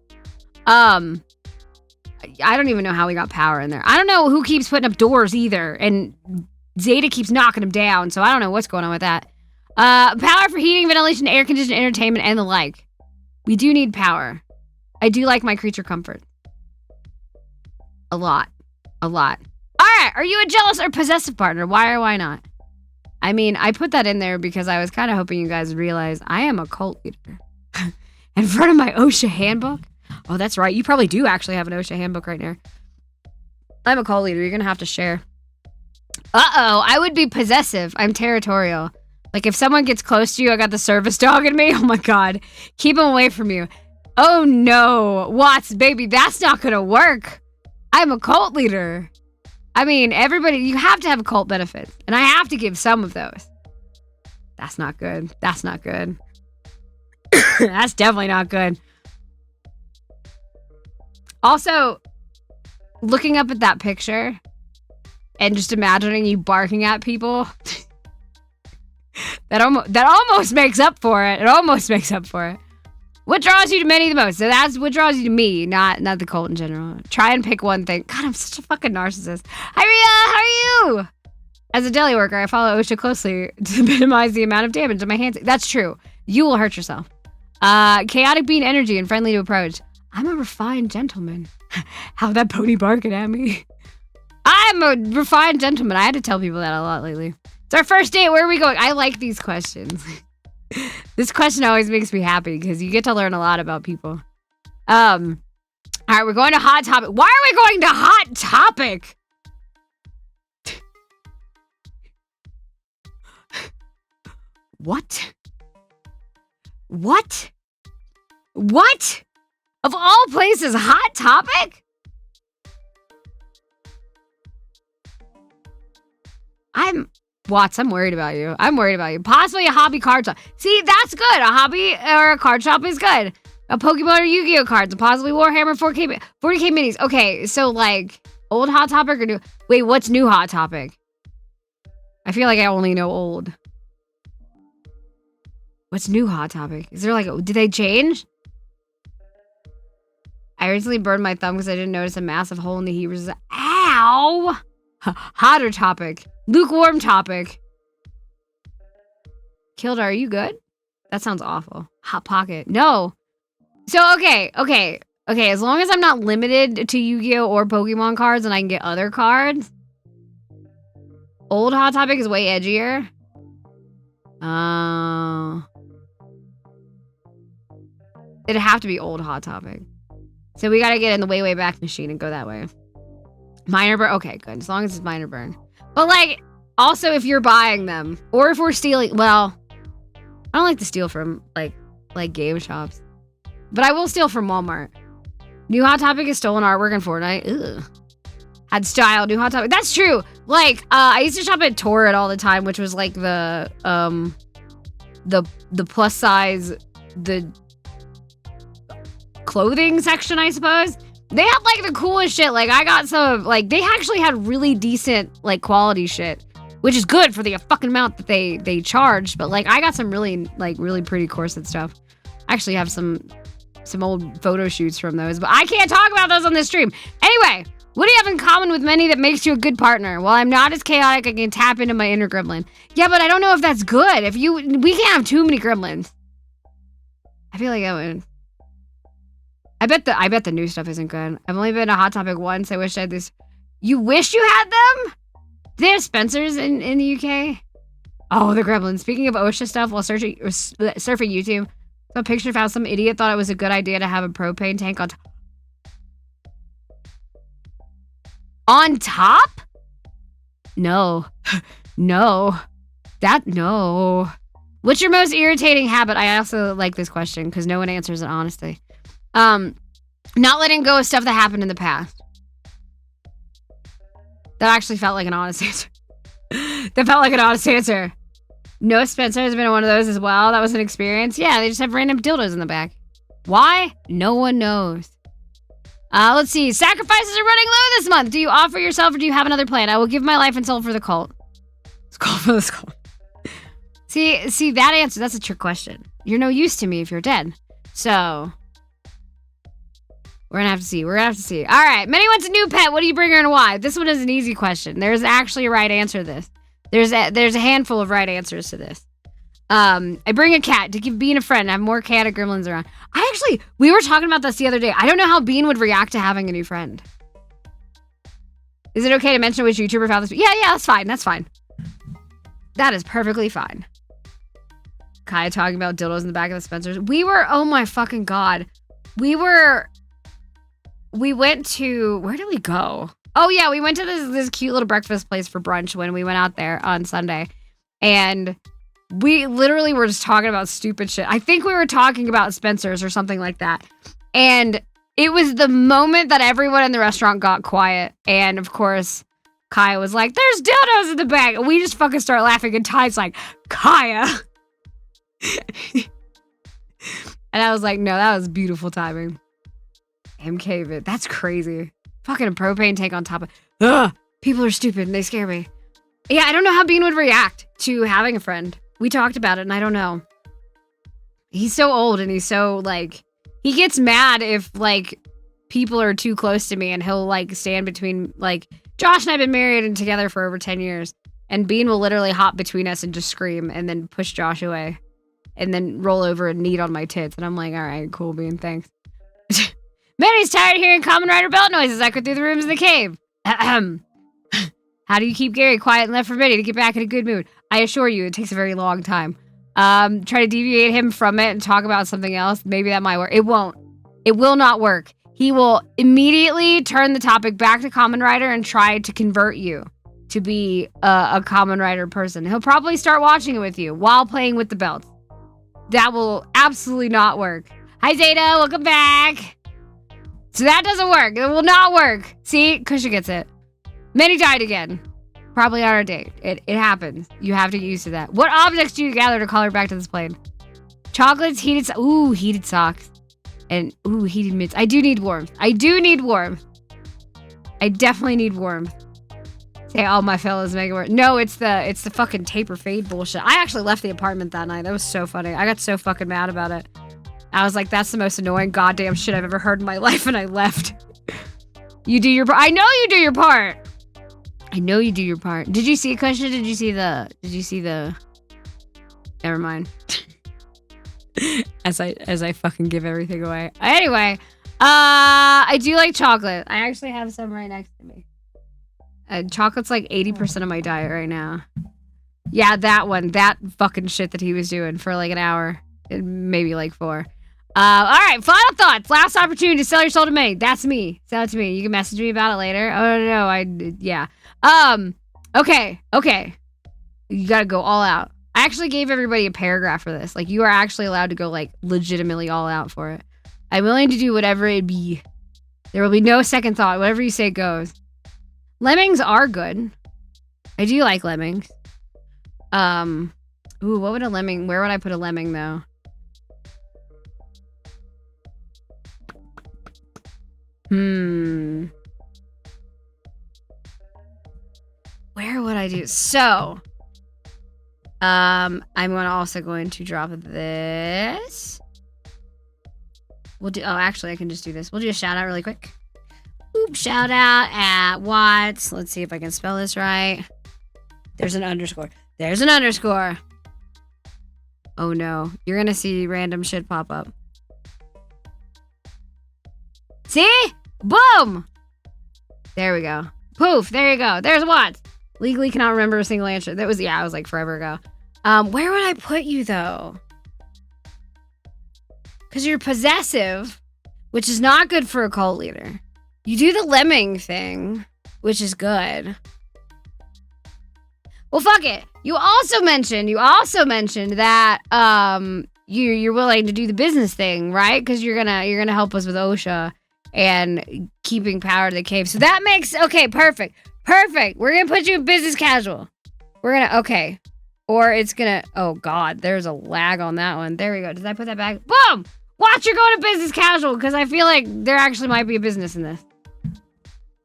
I don't even know how we got power in there. I don't know who keeps putting up doors either. And Zeta keeps knocking them down. So I don't know what's going on with that. Power for heating, ventilation, air conditioning, entertainment, and the like. We do need power. I do like my creature comfort. A lot. Alright, are you a jealous or possessive partner? Why or why not? I mean, I put that in there because I was kind of hoping you guys would realize I am a cult leader. In front of my OSHA handbook? Oh, that's right. You probably do actually have an OSHA handbook right there. I'm a cult leader. You're going to have to share. Uh-oh, I would be possessive. I'm territorial. Like, if someone gets close to you, I got the service dog in me. Oh, my God. Keep them away from you. Oh, no. Watts, baby, that's not going to work. I'm a cult leader. I mean, everybody, you have to have cult benefits. And I have to give some of those. That's not good. That's not good. That's definitely not good. Also, looking up at that picture and just imagining you barking at people, that almost makes up for it. It almost makes up for it. What draws you to many the most? So that's what draws you to me, not the cult in general. Try and pick one thing. God, I'm such a fucking narcissist. Hi, Rhea, how are you? As a deli worker, I follow OSHA closely to minimize the amount of damage on my hands. That's true. You will hurt yourself. Chaotic being energy and friendly to approach. I'm a refined gentleman. How'd that pony barking at me? I'm a refined gentleman. I had to tell people that a lot lately. It's our first date. Where are we going? I like these questions. This question always makes me happy because you get to learn a lot about people. How All right, we're going to Hot Topic. Why are we going to Hot Topic? What? What? What? Of all places, Hot Topic? Watts, I'm worried about you. I'm worried about you. Possibly a hobby card shop. See, that's good. A hobby or a card shop is good. A Pokemon or Yu-Gi-Oh cards. Possibly Warhammer 40K minis. Okay, so like old Hot Topic or new? Wait, what's new Hot Topic? I feel like I only know old. What's new Hot Topic? Is there like, did they change? I recently burned my thumb because I didn't notice a massive hole in the heat resistant. Ow! Hotter Topic. Lukewarm Topic. Kildar, are you good? That sounds awful. Hot Pocket. No. So, okay. As long as I'm not limited to Yu-Gi-Oh! Or Pokemon cards and I can get other cards. Old Hot Topic is way edgier. It'd have to be old Hot Topic. So we gotta get in the way back machine and go that way. Minor burn. Okay, good. As long as it's minor burn. But like, also if you're buying them or if we're stealing, well, I don't like to steal from like game shops, but I will steal from Walmart. New Hot Topic is stolen artwork in Fortnite. Ugh. Had style. New Hot Topic. That's true. Like, I used to shop at Torrid all the time, which was like the plus size, the clothing section, I suppose. They had like the coolest shit. Like I got some, like they actually had really decent like quality shit, which is good for the fucking amount that they charged. But like I got some really pretty corset stuff. I actually have some old photo shoots from those, but I can't talk about those on this stream. Anyway, what do you have in common with many that makes you a good partner? Well, I'm not as chaotic. I can tap into my inner gremlin. Yeah, but I don't know if that's good. We can't have too many gremlins. I feel like I would. I bet the new stuff isn't good. I've only been to Hot Topic once. I wish I had this. You wish you had them? Do they have Spencer's in the UK? Oh, the gremlins. Speaking of OSHA stuff, while surfing YouTube, saw a picture of how some idiot thought it was a good idea to have a propane tank on top. On top? No. No. No. What's your most irritating habit? I also like this question because no one answers it honestly. Not letting go of stuff that happened in the past. That actually felt like an honest answer. That felt like an honest answer. No, Spencer has been one of those as well. That was an experience. Yeah, they just have random dildos in the back. Why? No one knows. Let's see. Sacrifices are running low this month. Do you offer yourself or do you have another plan? I will give my life and soul for the cult. It's called for this cult. See that answer, that's a trick question. You're no use to me if you're dead. So we're gonna have to see. All right. Minnie wants a new pet. What do you bring her and why? This one is an easy question. There's actually a right answer to this. There's a handful of right answers to this. I bring a cat to give Bean a friend. I have more cat gremlins around. We were talking about this the other day. I don't know how Bean would react to having a new friend. Is it okay to mention which YouTuber found this? Yeah, that's fine. That is perfectly fine. Kaya talking about dildos in the back of the Spencer's. Oh my fucking God. We went to, where did we go? Oh yeah, we went to this cute little breakfast place for brunch when we went out there on Sunday. And we literally were just talking about stupid shit. I think we were talking about Spencer's or something like that. And it was the moment that everyone in the restaurant got quiet. And of course, Kaya was like, there's dildos in the bag. And we just fucking start laughing. And Ty's like, Kaya. And I was like, no, that was beautiful timing. MK Vid. That's crazy. Fucking a propane tank on top of... Ugh! People are stupid and they scare me. Yeah, I don't know how Bean would react to having a friend. We talked about it and I don't know. He's so old and he's so, like... He gets mad if, like, people are too close to me and he'll, like, stand between... Like, Josh and I have been married and together for over 10 years. And Bean will literally hop between us and just scream and then push Josh away. And then roll over and knead on my tits. And I'm like, all right, cool, Bean, thanks. Manny's tired of hearing Kamen Rider belt noises echo through the rooms of the cave. How do you keep Gary quiet and left for Minnie to get back in a good mood? I assure you, it takes a very long time. Try to deviate him from it and talk about something else. Maybe that might work. It won't. It will not work. he will immediately turn the topic back to Common Rider and try to convert you to be a Common Rider person. He'll probably start watching it with you while playing with the belts. That will absolutely not work. Hi, Zeta. Welcome back. So that doesn't work. It will not work. See? Kusha gets it. Minnie died again. Probably on our date. It happens. You have to get used to that. What objects do you gather to call her back to this plane? Chocolates, heated socks. And, heated mitts. I do need warmth. I definitely need warmth. Say, all my fellas make it work. No, it's the fucking taper fade bullshit. I actually left the apartment that night. That was so funny. I got so fucking mad about it. I was like, that's the most annoying goddamn shit I've ever heard in my life, and I left. You do your part. I know you do your part. Did you see Kusha? Did you see the never mind. as I fucking give everything away. Anyway, I do like chocolate. I actually have some right next to me. Chocolate's like 80% of my diet right now. Yeah, that one. That fucking shit that he was doing for like an hour. Maybe like 4. Alright, final thoughts. Last opportunity to sell your soul to me. That's me. Sell it to me. You can message me about it later. Oh, no, yeah. Okay. You gotta go all out. I actually gave everybody a paragraph for this. Like, you are actually allowed to go, like, legitimately all out for it. I'm willing to do whatever it be. There will be no second thought. Whatever you say goes. Lemmings are good. I do like lemmings. What would a lemming... Where would I put a lemming, though? Where would I do... So... I'm also going to drop this. We'll do... Oh, actually, I can just do this. We'll do a shout out really quick. Oop, shout out at Watts. Let's see if I can spell this right. There's an underscore. Oh no. You're gonna see random shit pop up. See? Boom! There we go. Poof, there you go. There's Watts. Legally cannot remember a single answer. That was, I was like forever ago. Where would I put you though? Because you're possessive, which is not good for a cult leader. You do the lemming thing, which is good. Well, fuck it. You also mentioned that you're willing to do the business thing, right? Because you're gonna help us with OSHA and keeping power to the cave. So that makes perfect. We're gonna put you in business casual. Or it's gonna. Oh God, there's a lag on that one. There we go. Did I put that back? Boom. Watch, you're going to business casual because I feel like there actually might be a business in this.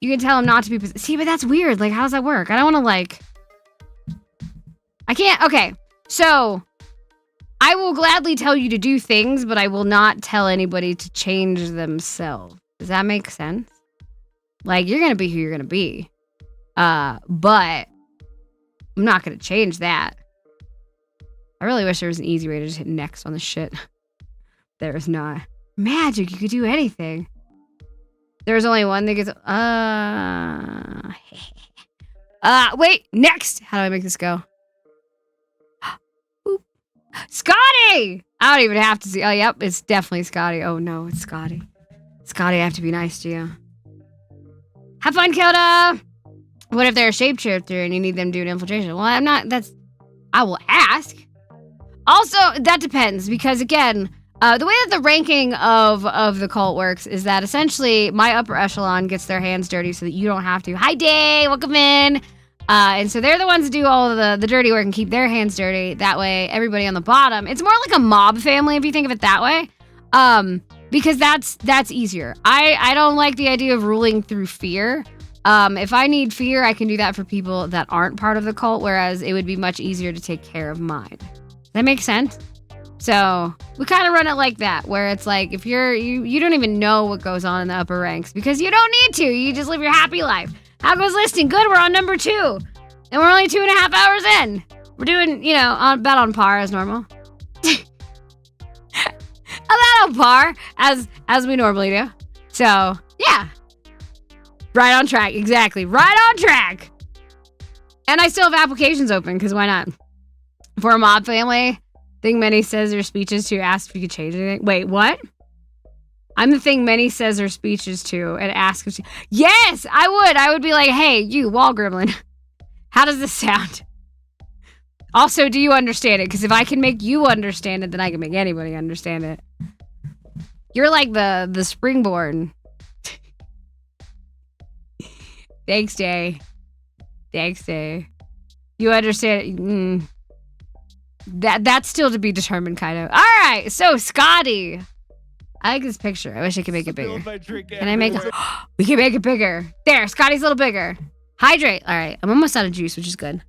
You can tell him not to be... See, but that's weird. Like, how does that work? I don't want to, like... I can't... Okay, so... I will gladly tell you to do things, but I will not tell anybody to change themselves. Does that make sense? Like, you're going to be who you're going to be. But... I'm not going to change that. I really wish there was an easy way to just hit next on the shit. There is not. Magic, you could do anything. There's only one that gets... wait, next! How do I make this go? Scotty! I don't even have to see... Oh, yep, it's definitely Scotty. Oh, no, it's Scotty. Scotty, I have to be nice to you. Have fun, Kilda! What if they're a shapeshifter and you need them to do an infiltration? Well, I'm not... I will ask. Also, that depends, because, again... the way that the ranking of the cult works is that essentially my upper echelon gets their hands dirty so that you don't have to. Hi, Day! Welcome in! And so they're the ones that do all of the dirty work and keep their hands dirty. That way, everybody on the bottom... It's more like a mob family, if you think of it that way. Because that's easier. I don't like the idea of ruling through fear. If I need fear, I can do that for people that aren't part of the cult, whereas it would be much easier to take care of mine. Does that make sense? So we kind of run it like that, where it's like if you don't even know what goes on in the upper ranks because you don't need to. You just live your happy life. How goes listing? Good. We're on number 2, and we're only 2.5 hours in. We're doing, about on par as normal. About on par as we normally do. So yeah, right on track. Exactly, right on track. And I still have applications open because why not? For a mob family. Thing Many says their speeches to ask if you could change anything. Wait, what? I'm the thing many says their speeches to and ask if yes, I would. I would be like, hey, you wall gremlin. How does this sound? Also, do you understand it? Because if I can make you understand it, then I can make anybody understand it. You're like the springboard. Thanks, Day. Thanks, Day. You understand? That's still to be determined, kind of. All right, so Scotty. I like this picture. I wish I could make it bigger. Can I make it? We can make it bigger. There, Scotty's a little bigger. Hydrate. All right, I'm almost out of juice, which is good.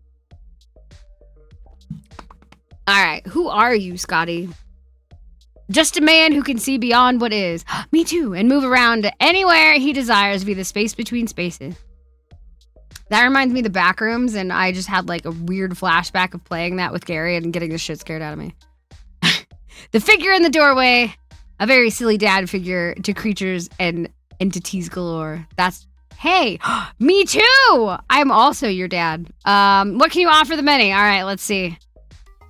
All right, who are you, Scotty? Just a man who can see beyond what is. Me too, and move around anywhere he desires via the space between spaces. That reminds me of the back rooms, and I just had like a weird flashback of playing that with Gary and getting the shit scared out of me. The figure in the doorway, a very silly dad figure to creatures and entities galore. That's, hey, me too! I'm also your dad. What can you offer the many? All right, let's see.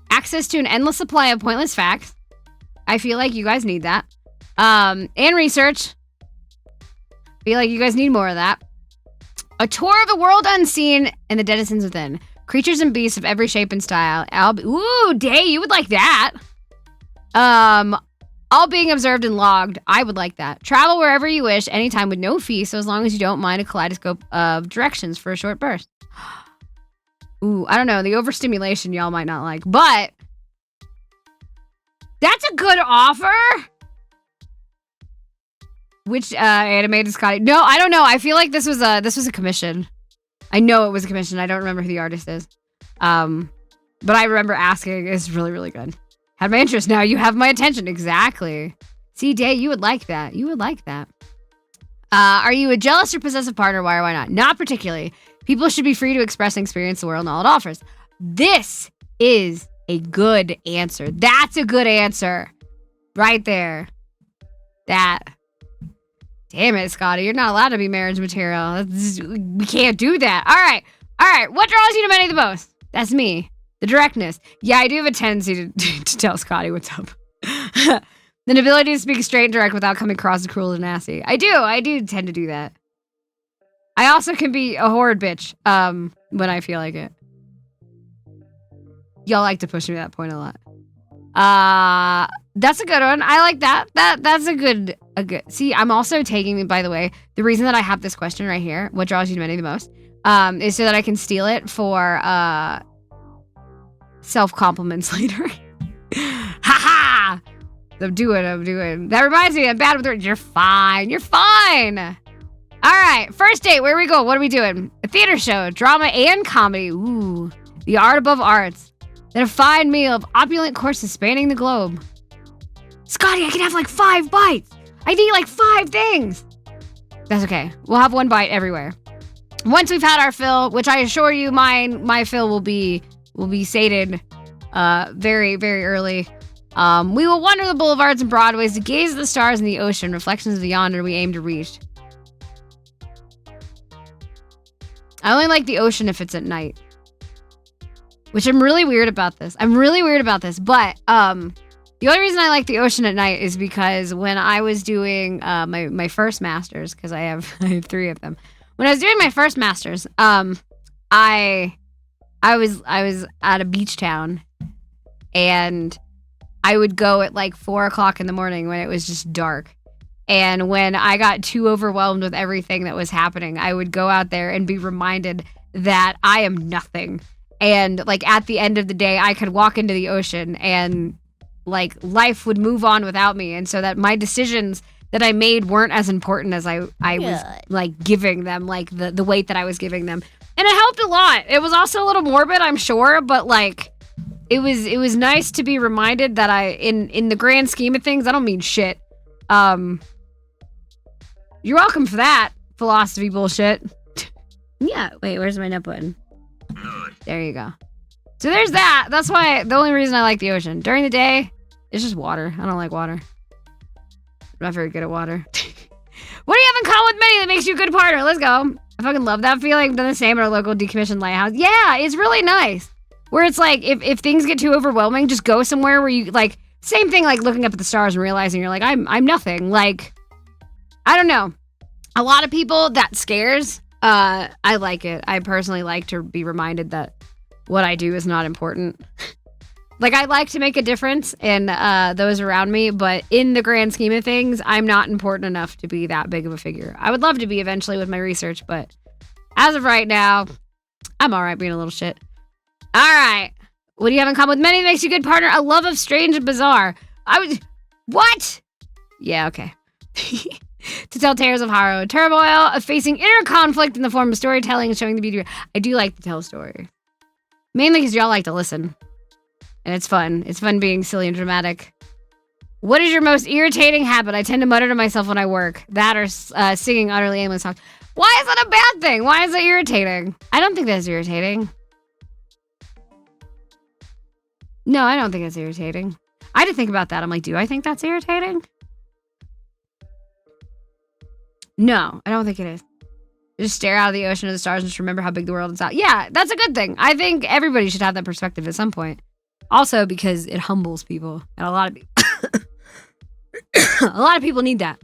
Access to an endless supply of pointless facts. I feel like you guys need that. And research. Feel like you guys need more of that. A tour of the world unseen and the denizens within. Creatures and beasts of every shape and style. Ooh, Day, you would like that. All being observed and logged. I would like that. Travel wherever you wish, anytime with no fee, so as long as you don't mind a kaleidoscope of directions for a short burst. Ooh, I don't know. The overstimulation y'all might not like, but that's a good offer. Which animated Scotty? No, I don't know. I feel like this was a commission. I know it was a commission. I don't remember who the artist is. But I remember asking. It's really, really good. Had my interest. Now you have my attention. Exactly. See, Day, you would like that. You would like that. Are you a jealous or possessive partner? Why or why not? Not particularly. People should be free to express and experience the world and all it offers. This is a good answer. That's a good answer. Right there. That. Damn it, Scotty. You're not allowed to be marriage material. We can't do that. All right. All right. What draws you to many the most? That's me. The directness. Yeah, I do have a tendency to tell Scotty what's up. The ability to speak straight and direct without coming across as cruel and nasty. I do tend to do that. I also can be a horrid bitch when I feel like it. Y'all like to push me to that point a lot. That's a good one. I like that. That's a good. See, I'm also taking, by the way, the reason that I have this question right here, what draws you to many the most, is so that I can steal it for self-compliments later. Ha ha! I'm doing. That reminds me, I'm bad with words. You're fine. You're fine. All right, first date. Where we go? What are we doing? A theater show, drama and comedy. Ooh, the art above arts. Then a fine meal of opulent courses spanning the globe. Scotty, I can have like 5 bites. I need like 5 things. That's okay. We'll have 1 bite everywhere. Once we've had our fill, which I assure you, my fill will be sated, very, very early. We will wander the boulevards and broadways to gaze at the stars and the ocean, reflections of the yonder we aim to reach. I only like the ocean if it's at night. Which I'm really weird about this. But the only reason I like the ocean at night is because when I was doing my first masters, because I have 3 of them. When I was doing my first masters, I was at a beach town, and I would go at like 4 o'clock in the morning when it was just dark. And when I got too overwhelmed with everything that was happening, I would go out there and be reminded that I am nothing. And like at the end of the day, I could walk into the ocean and like life would move on without me. And so that my decisions that I made weren't as important as I was like giving them, like the weight that I was giving them. And it helped a lot. It was also a little morbid, I'm sure, but like it was nice to be reminded that I, in the grand scheme of things, I don't mean shit. You're welcome for that philosophy bullshit. Yeah, wait, where's my nut button? There you go. So there's that. That's why the only reason I like the ocean. During the day, it's just water. I don't like water. I'm not very good at water. What do you have in common with Minnie that makes you a good partner? Let's go. I fucking love that feeling. I've done the same at our local decommissioned lighthouse. Yeah, it's really nice. Where it's like, if things get too overwhelming, just go somewhere where you, like, same thing like looking up at the stars and realizing you're like, I'm nothing. Like, I don't know. A lot of people that scares. I like it. I personally like to be reminded that what I do is not important. Like, I like to make a difference in those around me, but in the grand scheme of things, I'm not important enough to be that big of a figure. I would love to be eventually with my research, but as of right now, I'm all right being a little shit. All right. What do you have in common with many that makes you a good partner? A love of strange and bizarre. What? Yeah, okay. To tell tales of horror and turmoil, of facing inner conflict in the form of storytelling and showing the beauty. I do like to tell stories. Mainly because y'all like to listen. And it's fun. It's fun being silly and dramatic. What is your most irritating habit? I tend to mutter to myself when I work. That or singing utterly aimless songs. Why is that a bad thing? Why is that irritating? I don't think that's irritating. No, I don't think it's irritating. I had to think about that. I'm like, do I think that's irritating? No, I don't think it is. Just stare out of the ocean of the stars and just remember how big the world is out. Yeah, that's a good thing. I think everybody should have that perspective at some point. Also, because it humbles people, and a lot of people need that.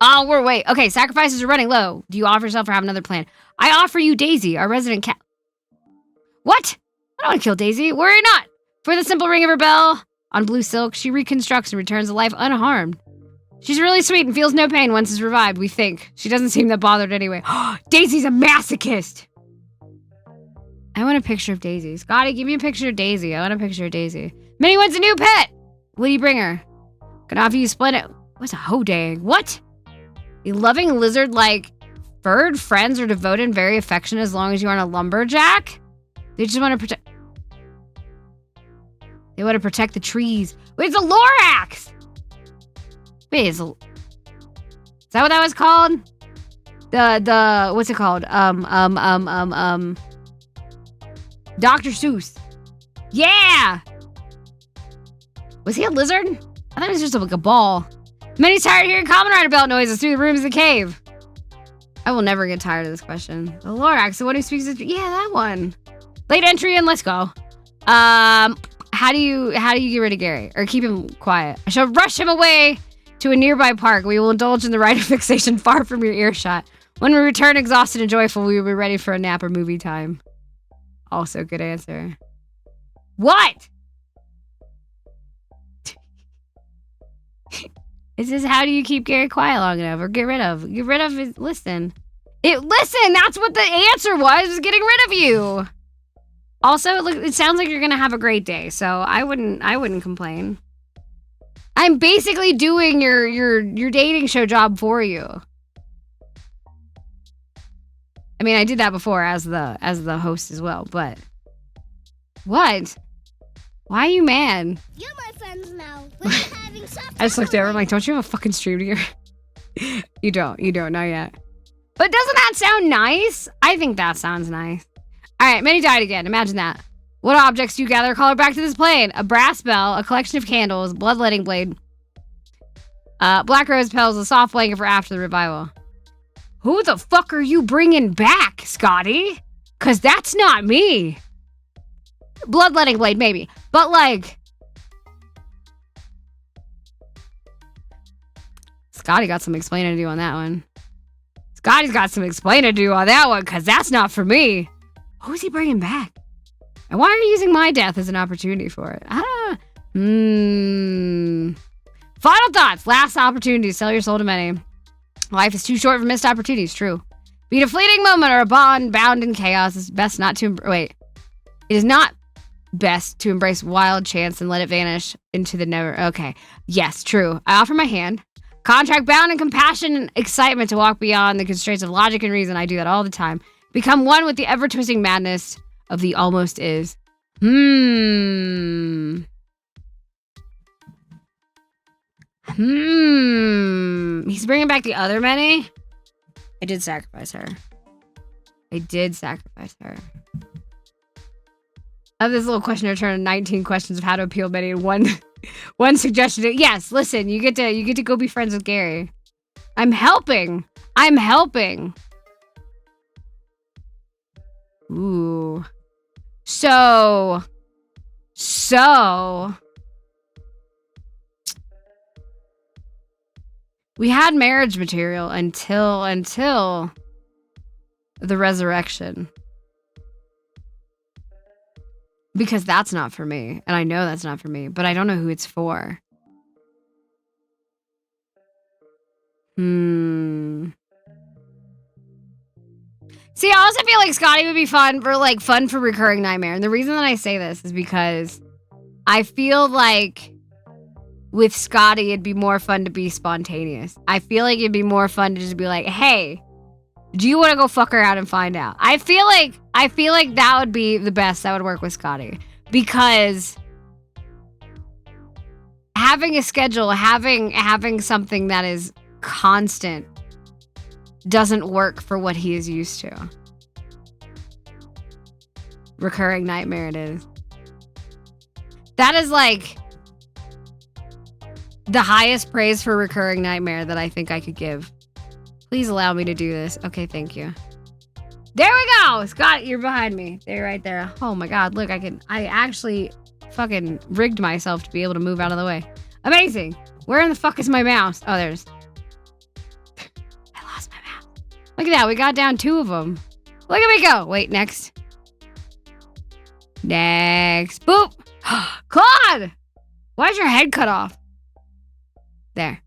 Oh, wait. Okay, sacrifices are running low. Do you offer yourself or have another plan? I offer you Daisy, our resident cat. What? I don't want to kill Daisy. Worry not. For the simple ring of her bell on blue silk, she reconstructs and returns to life unharmed. She's really sweet and feels no pain once it's revived, we think. She doesn't seem that bothered anyway. Daisy's a masochist! I want a picture of Daisy. Scotty, give me a picture of Daisy. I want a picture of Daisy. Minnie wants a new pet! Will you bring her? Can offer you splendid... What's a hodang? What? A loving lizard-like furred friends are devoted and very affectionate as long as you aren't a lumberjack? They just want to protect... They want to protect the trees. Wait, it's a Lorax! Wait, is that what that was called? What's it called? Dr. Seuss. Yeah! Was he a lizard? I thought it was just like a ball. Many's tired of hearing Kamen Rider belt noises through the rooms of the cave. I will never get tired of this question. The Lorax, the one who speaks the... Yeah, that one. Late entry and let's go. How do you get rid of Gary? Or keep him quiet? I shall rush him away to a nearby park. We will indulge in the rite of fixation far from your earshot. When we return exhausted and joyful, we will be ready for a nap or movie time. Also, good answer. What? It says, how do you keep Gary quiet long enough? Or get rid of his... Listen. Listen, that's what the answer was getting rid of you. Also, it sounds like you're going to have a great day, so I wouldn't complain. I'm basically doing your dating show job for you. I mean, I did that before as the host as well, but what? Why are you mad? You're my friends now. We're having soft I just looked over. I'm like, don't you have a fucking stream here? You don't, not yet. But doesn't that sound nice? I think that sounds nice. All right, Minnie died again. Imagine that. What objects do you gather? Call her back to this plane. A brass bell, a collection of candles, bloodletting blade. Black rose petals, a soft blanket for after the revival. Who the fuck are you bringing back, Scotty? Cause that's not me. Bloodletting blade, maybe. But like... Scotty got some explaining to do on that one. Scotty's got some explaining to do on that one, cause that's not for me. Who's he bringing back? And why are you using my death as an opportunity for it? Final thoughts. Last opportunity to sell your soul to many. Life is too short for missed opportunities. True. Be it a fleeting moment or a bond bound in chaos. It's best not to... Wait. It is not best to embrace wild chance and let it vanish into the never... Okay. Yes, true. I offer my hand. Contract bound in compassion and excitement to walk beyond the constraints of logic and reason. I do that all the time. Become one with the ever-twisting madness of the almost is. He's bringing back the other many? I did sacrifice her. I have this little questionnaire turn of 19 questions of how to appeal many and one suggestion. Yes, listen, you get to go be friends with Gary. I'm helping. Ooh. So We had marriage material until the resurrection. Because that's not for me. And I know that's not for me, but I don't know who it's for. See, I also feel like Scotty would be fun for recurring nightmare. And the reason that I say this is because I feel like with Scotty, it'd be more fun to be spontaneous. I feel like it'd be more fun to just be like, hey, do you want to go fuck around and find out? I feel like that would be the best. That would work with Scotty. Because having a schedule, having something that is constant doesn't work for what he is used to. Recurring nightmare it is. That is like the highest praise for recurring nightmare that I think I could give. Please allow me to do this. Okay, thank you. There we go! Scott, you're behind me. They're right there. Oh my god, look, I actually fucking rigged myself to be able to move out of the way. Amazing! Where in the fuck is my mouse? Oh, there's... I lost my mouse. Look at that, we got down 2 of them. Look at me go! Wait, next. Next. Boop! Claude! Why's your head cut off? There.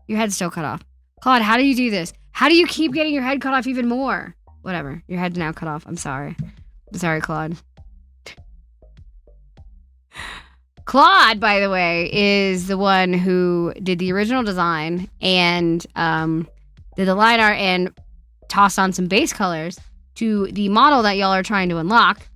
Your head's still cut off. Claude, how do you do this? How do you keep getting your head cut off even more? Whatever. Your head's now cut off. I'm sorry. I'm sorry, Claude. Claude, by the way, is the one who did the original design and did the line art and tossed on some base colors to the model that y'all are trying to unlock.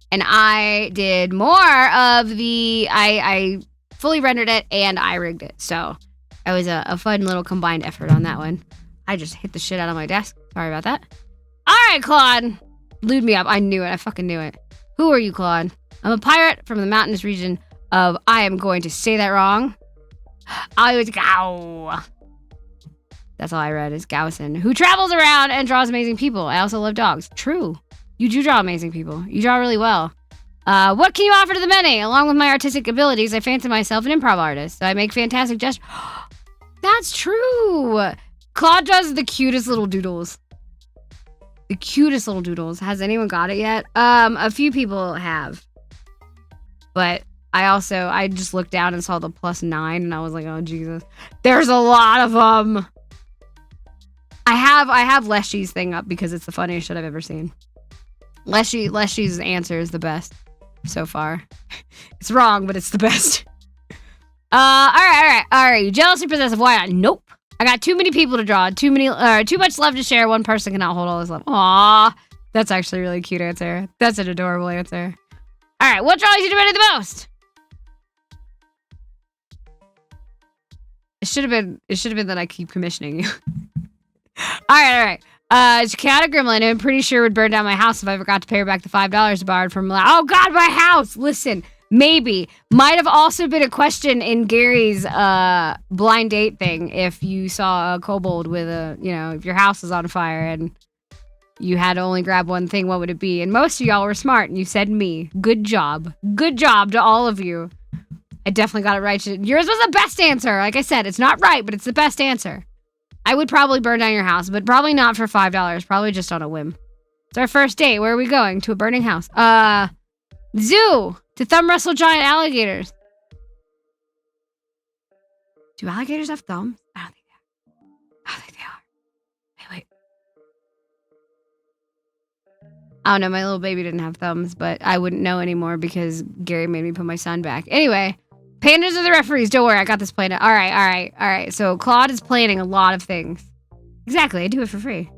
And I did more of the... I fully rendered it and I rigged it. So it was a fun little combined effort on that one. I just hit the shit out of my desk. Sorry about that. All right, Claude. Lewd me up. I knew it. I fucking knew it. Who are you, Claude? I'm a pirate from the mountainous region of... I am going to say that wrong. I was Gow. That's all I read is Gowson, who travels around and draws amazing people. I also love dogs. True. You do draw amazing people. You draw really well. What can you offer to the many? Along with my artistic abilities, I fancy myself an improv artist. I make fantastic gestures. That's true. Claude does the cutest little doodles. The cutest little doodles. Has anyone got it yet? A few people have. But I just looked down and saw the +9 and I was like, oh Jesus. There's a lot of them. I have Leshy's thing up because it's the funniest shit I've ever seen. Leshy's answer is the best so far. It's wrong, but it's the best. All right. You jealous or possessive? Why not? Nope. I got too many people to draw. Too much love to share. One person cannot hold all this love. Aww. That's actually a really cute answer. That's an adorable answer. All right. What drawings you debated the most? It should have been that I keep commissioning you. All right. It's Chaotic Gremlin. I'm pretty sure would burn down my house if I forgot to pay her back the $5 borrowed from... Oh, God, my house! Listen, maybe. Might have also been a question in Gary's blind date thing if you saw a kobold with if your house is on fire and you had to only grab one thing, what would it be? And most of y'all were smart and you said me. Good job. Good job to all of you. I definitely got it right. Yours was the best answer. Like I said, it's not right, but it's the best answer. I would probably burn down your house, but probably not for $5. Probably just on a whim. It's our first date. Where are we going? To a burning house. Zoo! To thumb wrestle giant alligators. Do alligators have thumbs? I don't think they are. Wait. I don't know. My little baby didn't have thumbs, but I wouldn't know anymore because Gary made me put my son back. Anyway. Pandas are the referees. Don't worry, I got this planned out. All right. So Claude is planning a lot of things. Exactly, I do it for free.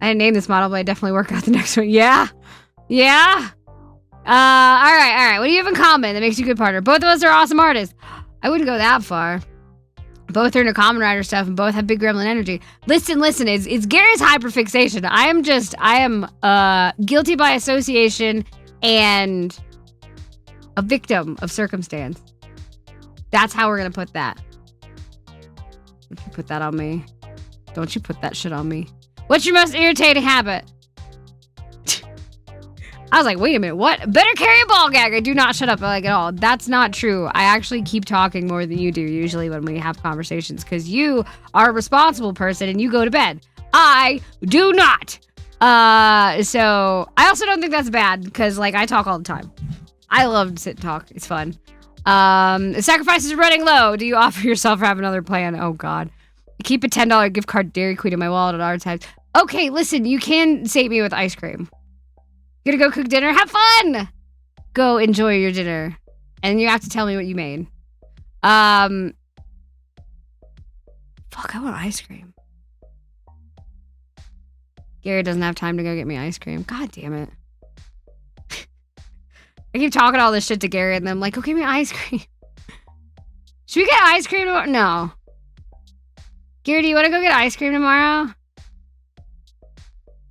I didn't name this model, but I definitely work out the next one. Yeah. All right. What do you have in common that makes you a good partner? Both of us are awesome artists. I wouldn't go that far. Both are into Common Rider stuff and both have big gremlin energy. Listen. It's Gary's hyperfixation. I am guilty by association and a victim of circumstance. That's how we're gonna put that. Don't you put that on me. Don't you put that shit on me. What's your most irritating habit? I was like, wait a minute, what? Better carry a ball gag. I do not shut up like at all. That's not true. I actually keep talking more than you do usually when we have conversations because you are a responsible person and you go to bed. I do not. So I also don't think that's bad because like I talk all the time. I love to sit and talk. It's fun. Sacrifices are running low. Do you offer yourself or have another plan? Oh God. Keep a $10 gift card Dairy Queen in my wallet at all times. Okay, listen, you can save me with ice cream. Gonna go cook dinner? Have fun! Go enjoy your dinner. And you have to tell me what you made. Fuck, I want ice cream. Gary doesn't have time to go get me ice cream. God damn it. I keep talking all this shit to Gary and then I'm like, go get me ice cream. Should we get ice cream tomorrow? No. Gary, do you want to go get ice cream tomorrow?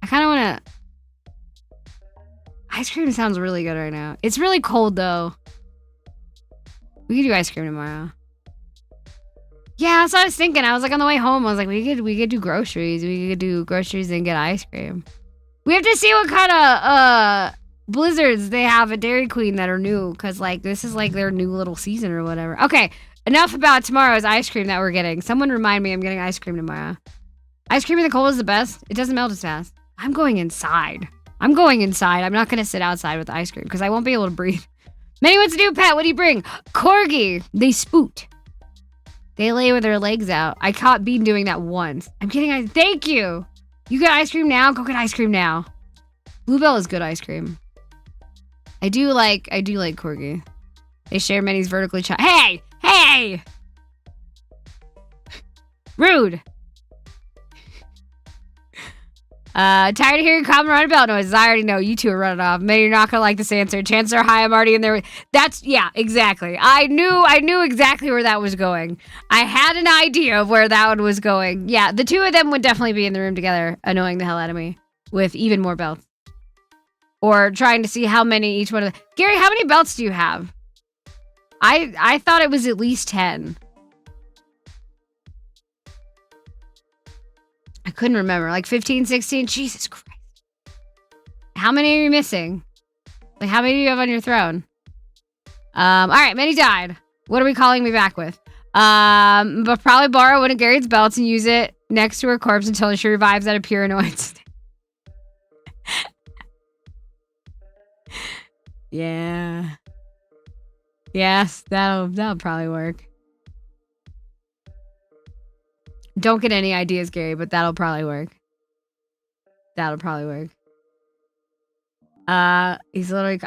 I kind of want to... Ice cream sounds really good right now. It's really cold, though. We could do ice cream tomorrow. Yeah, that's what I was thinking. I was like, on the way home, I was like, we could do groceries. We could do groceries and get ice cream. We have to see what kind of blizzards they have at Dairy Queen that are new. Because, like, this is, like, their new little season or whatever. Okay, enough about tomorrow's ice cream that we're getting. Someone remind me I'm getting ice cream tomorrow. Ice cream in the cold is the best. It doesn't melt as fast. I'm going inside. I'm not going to sit outside with ice cream because I won't be able to breathe. Manny, what's new, pet? What do you bring? Corgi. They spoot. They lay with their legs out. I caught Bean doing that once. I'm getting ice. Thank you. You get ice cream now? Go get ice cream now. Bluebell is good ice cream. I do like Corgi. They share Manny's vertically chopped. Hey! Rude. Tired of hearing common running bell noises. I already know you two are running off. Maybe you're not gonna like this answer. Chances are high I'm already in there. Yeah, exactly. I knew exactly where that was going. I had an idea of where that one was going. Yeah, the two of them would definitely be in the room together, annoying the hell out of me with even more belts. Or trying to see how many each one of the... Gary, how many belts do you have? I thought it was at least 10. I couldn't remember. Like 15, 16? Jesus Christ. How many are you missing? Like, how many do you have on your throne? Alright, Minnie died. What are we calling me back with? But probably borrow one of Garrett's belts and use it next to her corpse until she revives out of pure annoyance. Yeah. Yes, that'll probably work. Don't get any ideas, Gary, but that'll probably work. He's literally...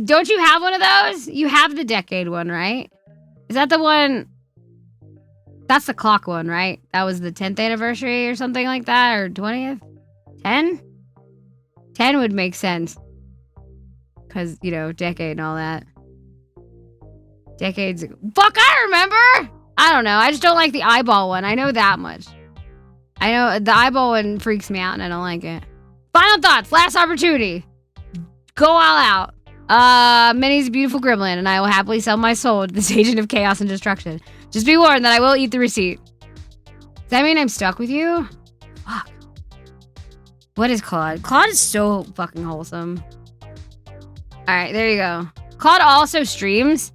don't you have one of those? You have the decade one, right? Is that the one... That's the clock one, right? That was the 10th anniversary or something like that, or 20th? 10? 10 would make sense. Because, you know, decade and all that. Decades... Fuck, I remember! I don't know. I just don't like the eyeball one. I know that much. I know the eyeball one freaks me out and I don't like it. Final thoughts. Last opportunity. Go all out. Minnie's a beautiful gremlin and I will happily sell my soul to this agent of chaos and destruction. Just be warned that I will eat the receipt. Does that mean I'm stuck with you? Fuck. What is Claude? Claude is so fucking wholesome. Alright, there you go. Claude also streams.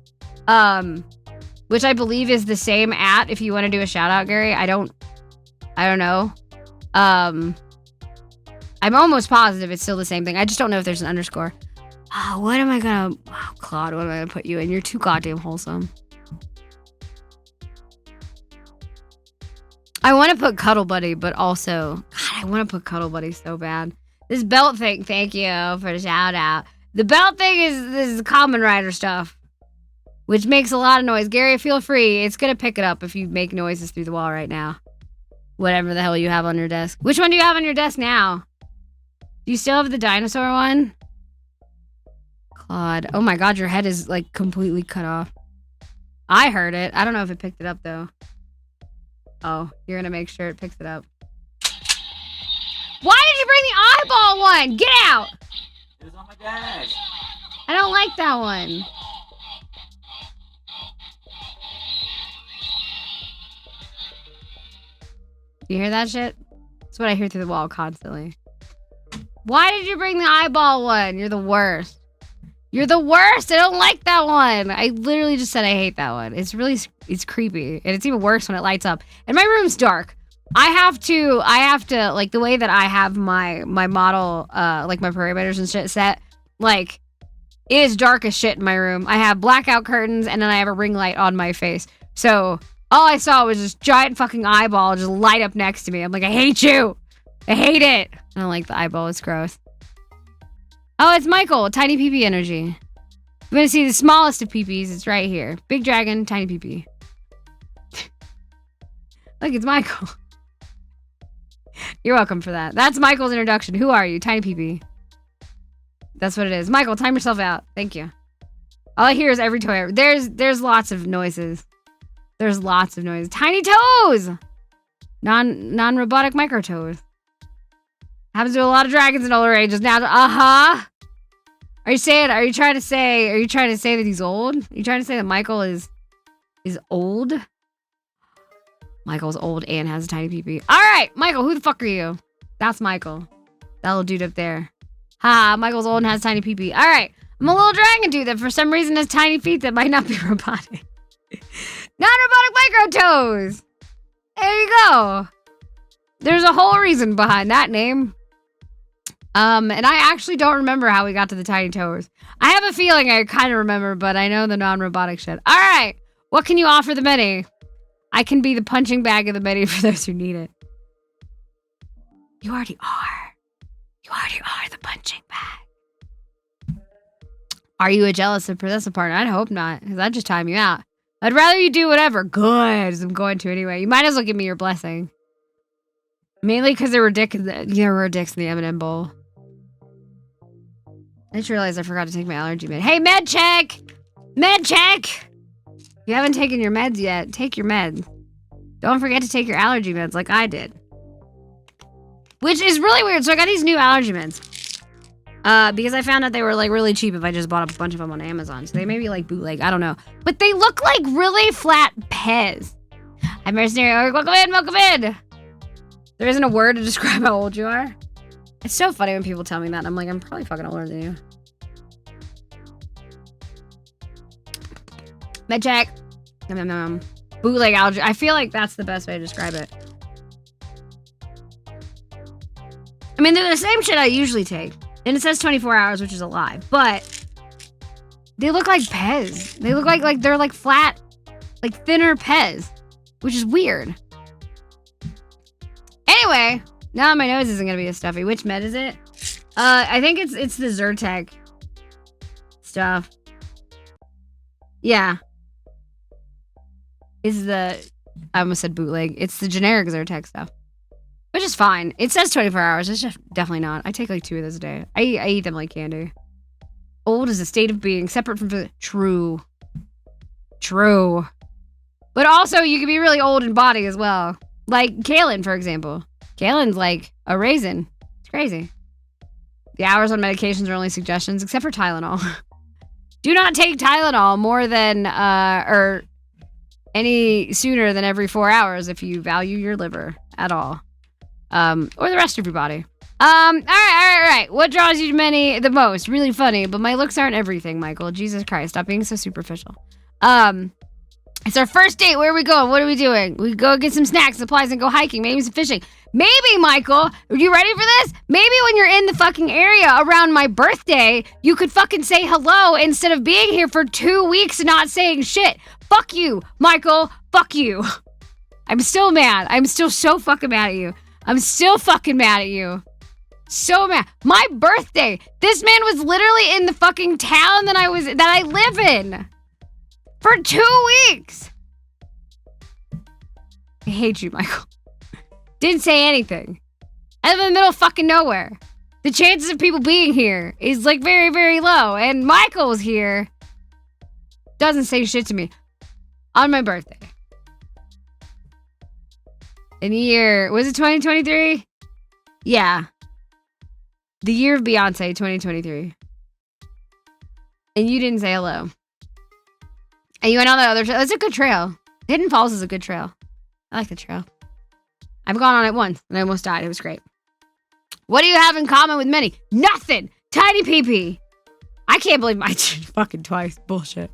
Which I believe is the same at, if you want to do a shout out, Gary. I don't know. I'm almost positive it's still the same thing. I just don't know if there's an underscore. Oh, what am I gonna... Oh, Claude, what am I gonna put you in? You're too goddamn wholesome. I want to put Cuddle Buddy, but also... God, I want to put Cuddle Buddy so bad. This belt thing, thank you for the shout out. The belt thing is Common Rider stuff. Which makes a lot of noise. Gary, feel free. It's going to pick it up if you make noises through the wall right now. Whatever the hell you have on your desk. Which one do you have on your desk now? Do you still have the dinosaur one? Claude. Oh my god, your head is like completely cut off. I heard it. I don't know if it picked it up though. Oh, you're going to make sure it picks it up. Why did you bring the eyeball one? Get out! It was on my desk. I don't like that one. You hear that shit? That's what I hear through the wall constantly. Why did you bring the eyeball one? You're the worst. You're the worst. I don't like that one. I literally just said I hate that one. It's creepy. And it's even worse when it lights up. And my room's dark. I have to, like, the way that I have my model, like, my parameters and shit set, like, it is dark as shit in my room. I have blackout curtains, and then I have a ring light on my face. So, all I saw was this giant fucking eyeball just light up next to me. I'm like, I hate you. I hate it. I don't like the eyeball. It's gross. Oh, it's Michael. Tiny pee-pee energy. I'm going to see the smallest of pee-pees. It's right here. Big dragon, tiny pee-pee. Look, it's Michael. You're welcome for that. That's Michael's introduction. Who are you? Tiny pee-pee. That's what it is. Michael, time yourself out. Thank you. All I hear is every toy. There's lots of noises. There's lots of noise. Tiny toes! Non-robotic micro toes. Happens to a lot of dragons in older ages now. Uh-huh. Are you trying to say that he's old? Are you trying to say that Michael is old? Michael's old and has a tiny pee-pee. Alright, Michael, who the fuck are you? That's Michael. That little dude up there. Ha, Michael's old and has tiny pee-pee. Alright, I'm a little dragon dude that for some reason has tiny feet that might not be robotic. Non-robotic micro toes! There you go. There's a whole reason behind that name. And I actually don't remember how we got to the tiny toes. I have a feeling I kind of remember, but I know the non-robotic shit. All right. What can you offer the many? I can be the punching bag of the many for those who need it. You already are. You already are the punching bag. Are you a jealous and possessive partner? I'd hope not, because I'd just time you out. I'd rather you do whatever. Good, as I'm going to anyway. You might as well give me your blessing. Mainly because there were dicks in the M&M bowl. I just realized I forgot to take my allergy med. Hey, med check! Med check! You haven't taken your meds yet. Take your meds. Don't forget to take your allergy meds like I did. Which is really weird. So I got these new allergy meds. Because I found out they were like really cheap if I just bought a bunch of them on Amazon. So they may be like bootleg. I don't know. But they look like really flat Pez. I'm mercenary. Welcome in, welcome in! There isn't a word to describe how old you are. It's so funny when people tell me that. I'm like, I'm probably fucking older than you. Med check. Bootleg allergy. I feel like that's the best way to describe it. I mean, they're the same shit I usually take. And it says 24 hours, which is a lie. But they look like Pez. They look like they're like flat, like thinner Pez. Which is weird. Anyway, now my nose isn't gonna be as stuffy. Which med is it? I think it's the Zyrtec stuff. Yeah. I almost said bootleg. It's the generic Zyrtec stuff. Which is fine. It says 24 hours. It's just definitely not. I take like 2 of those a day. I eat them like candy. Old is a state of being separate from true. True. But also you can be really old in body as well. Like Kaylin, for example. Kaylin's like a raisin. It's crazy. The hours on medications are only suggestions, except for Tylenol. Do not take Tylenol more than, or any sooner than every 4 hours if you value your liver at all. Or the rest of your body. All right. What draws you to the most? Really funny, but my looks aren't everything, Michael. Jesus Christ, stop being so superficial. It's our first date. Where are we going? What are we doing? We go get some snacks, supplies, and go hiking. Maybe some fishing. Maybe, Michael, are you ready for this? Maybe when you're in the fucking area around my birthday, you could fucking say hello instead of being here for 2 weeks and not saying shit. Fuck you, Michael. Fuck you. I'm still mad. I'm still so fucking mad at you. I'm still fucking mad at you. So mad. My birthday. This man was literally in the fucking town that I live in. For 2 weeks. I hate you, Michael. Didn't say anything. I live in the middle of fucking nowhere. The chances of people being here is like very, very low. And Michael's here. Doesn't say shit to me. On my birthday. In the year, was it 2023? Yeah. The year of Beyonce, 2023. And you didn't say hello. And you went on that other trail. It's a good trail. Hidden Falls is a good trail. I like the trail. I've gone on it once and I almost died. It was great. What do you have in common with many? Nothing. Tiny pee-pee. I can't believe my fucking twice. Bullshit.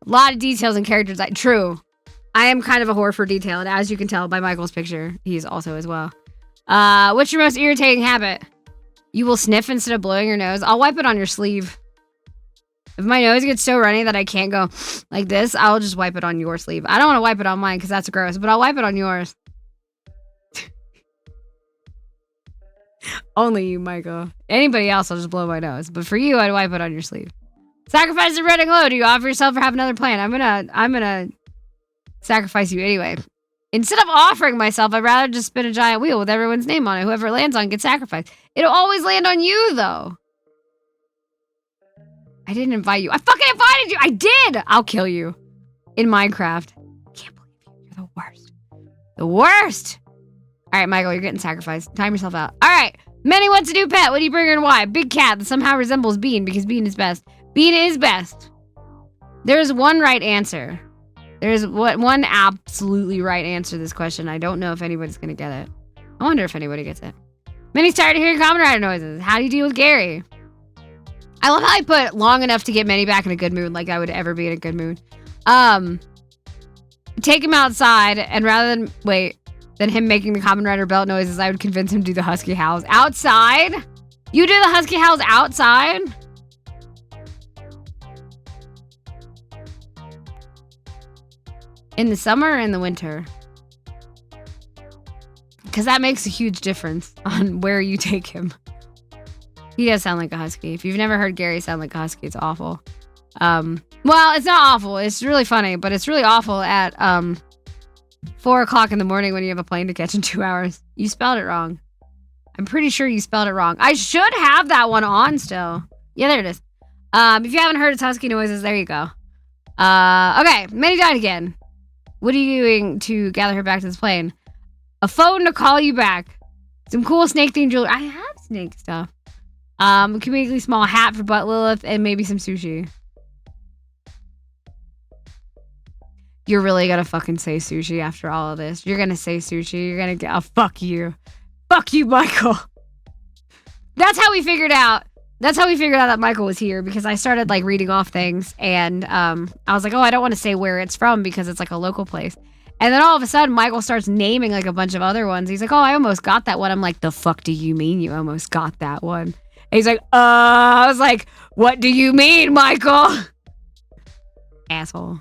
A lot of details and characters. True. I am kind of a whore for detail, and as you can tell by Michael's picture, he's also as well. What's your most irritating habit? You will sniff instead of blowing your nose. I'll wipe it on your sleeve. If my nose gets so runny that I can't go like this, I'll just wipe it on your sleeve. I don't want to wipe it on mine because that's gross, but I'll wipe it on yours. Only you, Michael. Anybody else, I'll just blow my nose. But for you, I'd wipe it on your sleeve. Sacrifice the red and glow. Do you offer yourself or have another plan? I'm gonna sacrifice you anyway. Instead of offering myself, I'd rather just spin a giant wheel with everyone's name on it. Whoever it lands on gets sacrificed. It'll always land on you, though. I didn't invite you. I fucking invited you. I did. I'll kill you. In Minecraft. I can't believe you. You're the worst. The worst. All right, Michael, you're getting sacrificed. Time yourself out. All right. Manny wants a new pet. What do you bring her and why? Big cat that somehow resembles Bean because Bean is best. Bean is best. There's one right answer. There's one absolutely right answer to this question. I don't know if anybody's going to get it. I wonder if anybody gets it. Manny's tired of hearing Kamen Rider noises. How do you deal with Gary? I love how I put long enough to get Manny back in a good mood, like I would ever be in a good mood. Take him outside, and rather than him making the Kamen Rider belt noises, I would convince him to do the husky howls. Outside? You do the husky howls outside? In the summer or in the winter? Because that makes a huge difference on where you take him. He does sound like a husky. If you've never heard Gary sound like a husky, it's awful. Well, it's not awful. It's really funny, but it's really awful at 4 o'clock in the morning when you have a plane to catch in 2 hours. You spelled it wrong. I'm pretty sure you spelled it wrong. I should have that one on still. Yeah, there it is. If you haven't heard its husky noises, there you go. Okay, Manny died again. What are you doing to gather her back to this plane? A phone to call you back. Some cool snake-themed jewelry. I have snake stuff. A conveniently small hat for Butt Lilith, and maybe some sushi. You're really gonna fucking say sushi after all of this. You're gonna say sushi. You're gonna get... Oh, fuck you. Fuck you, Michael. That's how we figured out that Michael was here, because I started, like, reading off things, and I was like, oh, I don't want to say where it's from because it's, like, a local place. And then all of a sudden, Michael starts naming, like, a bunch of other ones. He's like, oh, I almost got that one. I'm like, the fuck do you mean you almost got that one? And he's like, I was like, what do you mean, Michael? Asshole.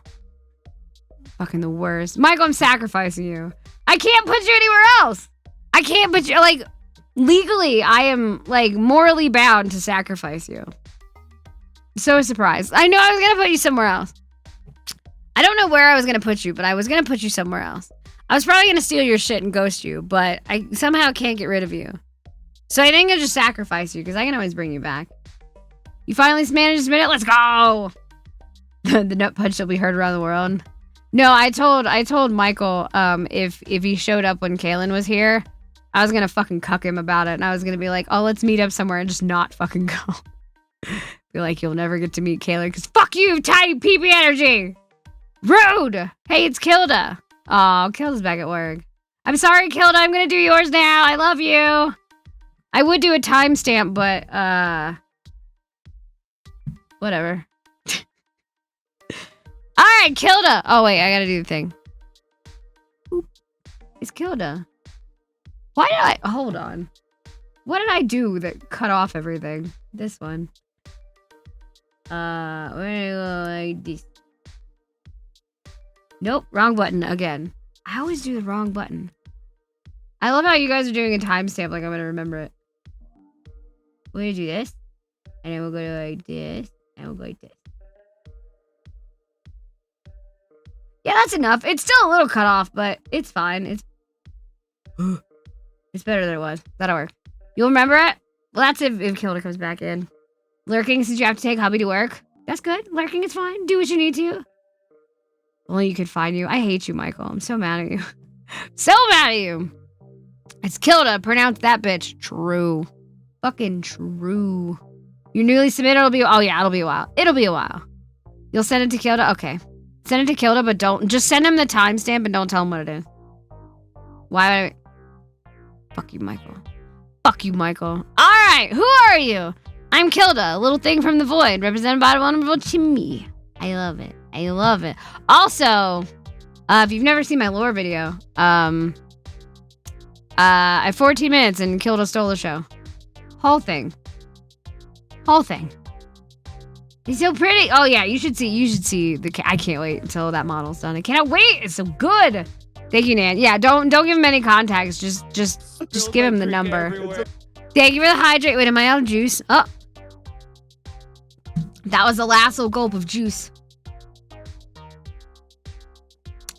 Fucking the worst. Michael, I'm sacrificing you. I can't put you anywhere else. I can't put you, like, legally, I am, like, morally bound to sacrifice you. So surprised. I know I was going to put you somewhere else. I don't know where I was going to put you, but I was going to put you somewhere else. I was probably going to steal your shit and ghost you, but I somehow can't get rid of you. So I think I'll just sacrifice you, because I can always bring you back. You finally managed to submit it? Let's go! The nut punch will be heard around the world. No, I told Michael, if he showed up when Kaylin was here, I was gonna fucking cuck him about it, and I was gonna be like, oh, let's meet up somewhere and just not fucking go. Be like, you'll never get to meet Kaylin, because fuck you, tiny pee-pee energy! Rude! Hey, it's Kilda. Oh, Kilda's back at work. I'm sorry, Kilda, I'm gonna do yours now. I love you. I would do a timestamp, but, whatever. Alright, Kilda! Oh, wait, I gotta do the thing. Oop. It's Kilda. Why did I... Hold on. What did I do that cut off everything? This one. We're gonna go like this. Nope, wrong button again. I always do the wrong button. I love how you guys are doing a timestamp like I'm gonna remember it. We're gonna do this. And then we'll go to like this. And we'll go like this. Yeah, that's enough. It's still a little cut off, but it's fine. It's better than it was. That'll work. You'll remember it? Well, that's if Kilda comes back in. Lurking since you have to take hubby to work. That's good. Lurking is fine. Do what you need to. Only you could find you. I hate you, Michael. I'm so mad at you. So mad at you. It's Kilda. Pronounce that bitch. True. Fucking true. You newly submitted. It'll be... Oh, yeah. It'll be a while. It'll be a while. You'll send it to Kilda? Okay. Send it to Kilda, but don't... Just send him the timestamp and don't tell him what it is. Why would I... Fuck you, Michael. Fuck you, Michael. Alright, who are you? I'm Kilda, a little thing from the void, represented by the wonderful Chimmy. I love it. I love it. Also, if you've never seen my lore video, I have 14 minutes and Kilda stole the show. Whole thing. He's so pretty. Oh yeah, you should see the I can't wait until that model's done. I cannot wait. It's so good. Thank you, Nan. Yeah, don't give him any contacts. Just give him the number. Thank you for the hydrate. Wait, am I out of juice? Oh. That was the last little gulp of juice.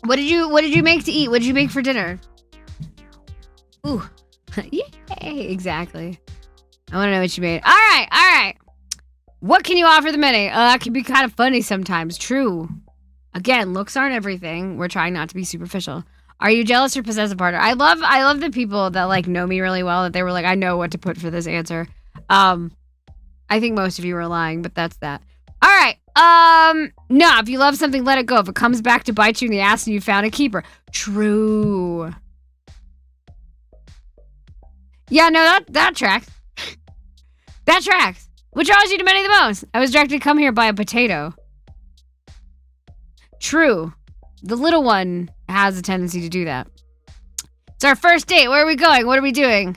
What did you make to eat? What did you make for dinner? Ooh. Yay, exactly. I want to know what you made. All right. What can you offer the many? That can be kind of funny sometimes. True. Again, looks aren't everything. We're trying not to be superficial. Are you jealous or possessive partner? I love the people that like know me really well, that they were like, I know what to put for this answer. I think most of you are lying, but that's that. All right. No, if you love something, let it go. If it comes back to bite you in the ass and you found a keeper. True. Yeah, no, that tracks. That tracks. What draws you to many the most? I was directed to come here by a potato. True. The little one has a tendency to do that. It's our first date. Where are we going? What are we doing?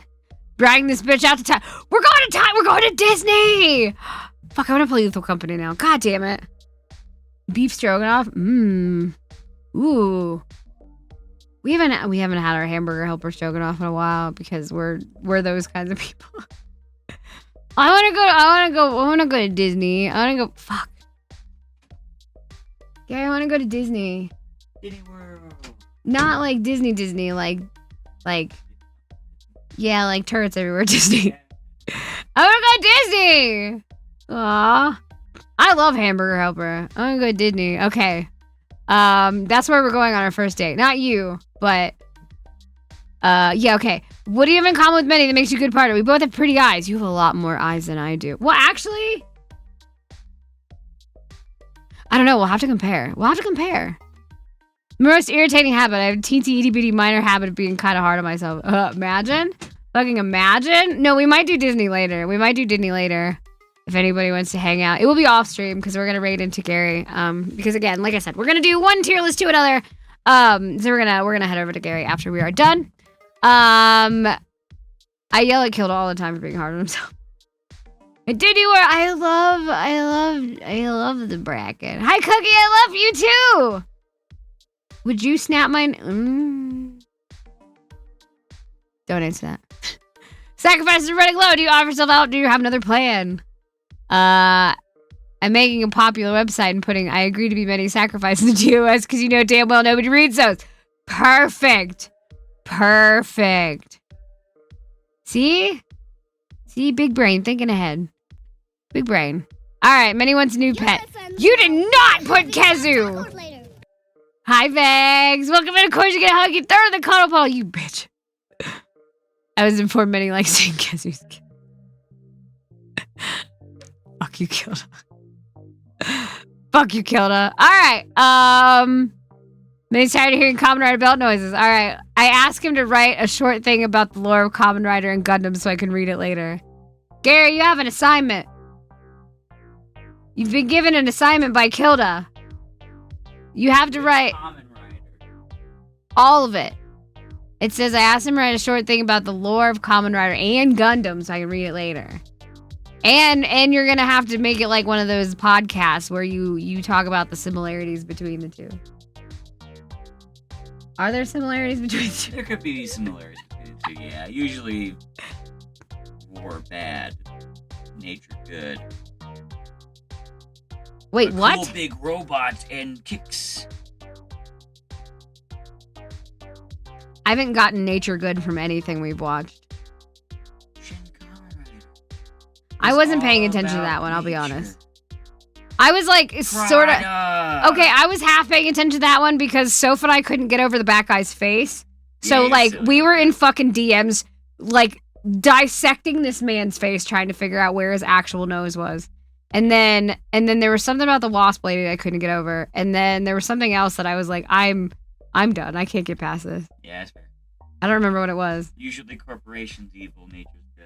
Dragging this bitch out to town. We're going to town. We're going to Disney. Fuck, I want to play Lethal Company now. God damn it. Beef stroganoff. Ooh. We haven't had our hamburger helper stroganoff in a while because we're those kinds of people. I want to go to Disney. I want to go. Fuck. Yeah, I want to go to Disney. Disney World. Not like Disney, like, yeah, like turrets everywhere, Disney. I want to go to Disney. Aw. I love Hamburger Helper. I want to go to Disney. Okay. That's where we're going on our first date. Not you, but, yeah, okay. What do you have in common with Minnie that makes you a good partner? We both have pretty eyes. You have a lot more eyes than I do. Well, actually, I don't know. We'll have to compare. Most irritating habit. I have a teensy itty bitty minor habit of being kind of hard on myself. Imagine? Fucking imagine? No, we might do Disney later. If anybody wants to hang out. It will be off stream because we're going to raid into Gary. Because again, like I said, we're going to do one tier list to another. So we're going to head over to Gary after we are done. I yell at Kilda all the time for being hard on himself. Did you? I love the bracket. Hi, Cookie. I love you too. Would you snap mine? Don't answer that. Sacrifices are running low. Do you offer yourself out? Do you have another plan? I'm making a popular website and putting I agree to be many sacrifices to US because you know damn well nobody reads those. Perfect. See, big brain thinking ahead. Big brain. All right, Minnie wants a new pet. You did not put Kezu. Hi, Vags. Welcome in. Of course, you get a hug. You throw the cuddle ball, you bitch. I was informed many like seeing Kezu's kid. Fuck you, Kilda. Fuck you, Kilda. All right. Minnie's tired of hearing Kamen Rider belt noises. All right. I asked him to write a short thing about the lore of Kamen Rider and Gundam so I can read it later. Gary, you have an assignment. You've been given an assignment by Kilda. You have to write all of it. It says I asked him to write a short thing about the lore of Kamen Rider and Gundam so I can read it later. And you're gonna have to make it like one of those podcasts where you talk about the similarities between the two. Are there similarities between the two? There could be similarities between the two, yeah. Usually war bad, nature good. Wait, but what? Cool big robots and kicks. I haven't gotten nature good from anything we've watched. I wasn't paying attention to that one, I'll be honest. I was like, sort of. Okay, I was half paying attention to that one because Soph and I couldn't get over the back guy's face. So, Yeah, like, so we were in fucking DMs, like, dissecting this man's face, trying to figure out where his actual nose was. And then there was something about the wasp lady that I couldn't get over. And then there was something else that I was like, I'm done. I can't get past this. Yeah, that's fair. I don't remember what it was. Usually corporations evil, nature's good.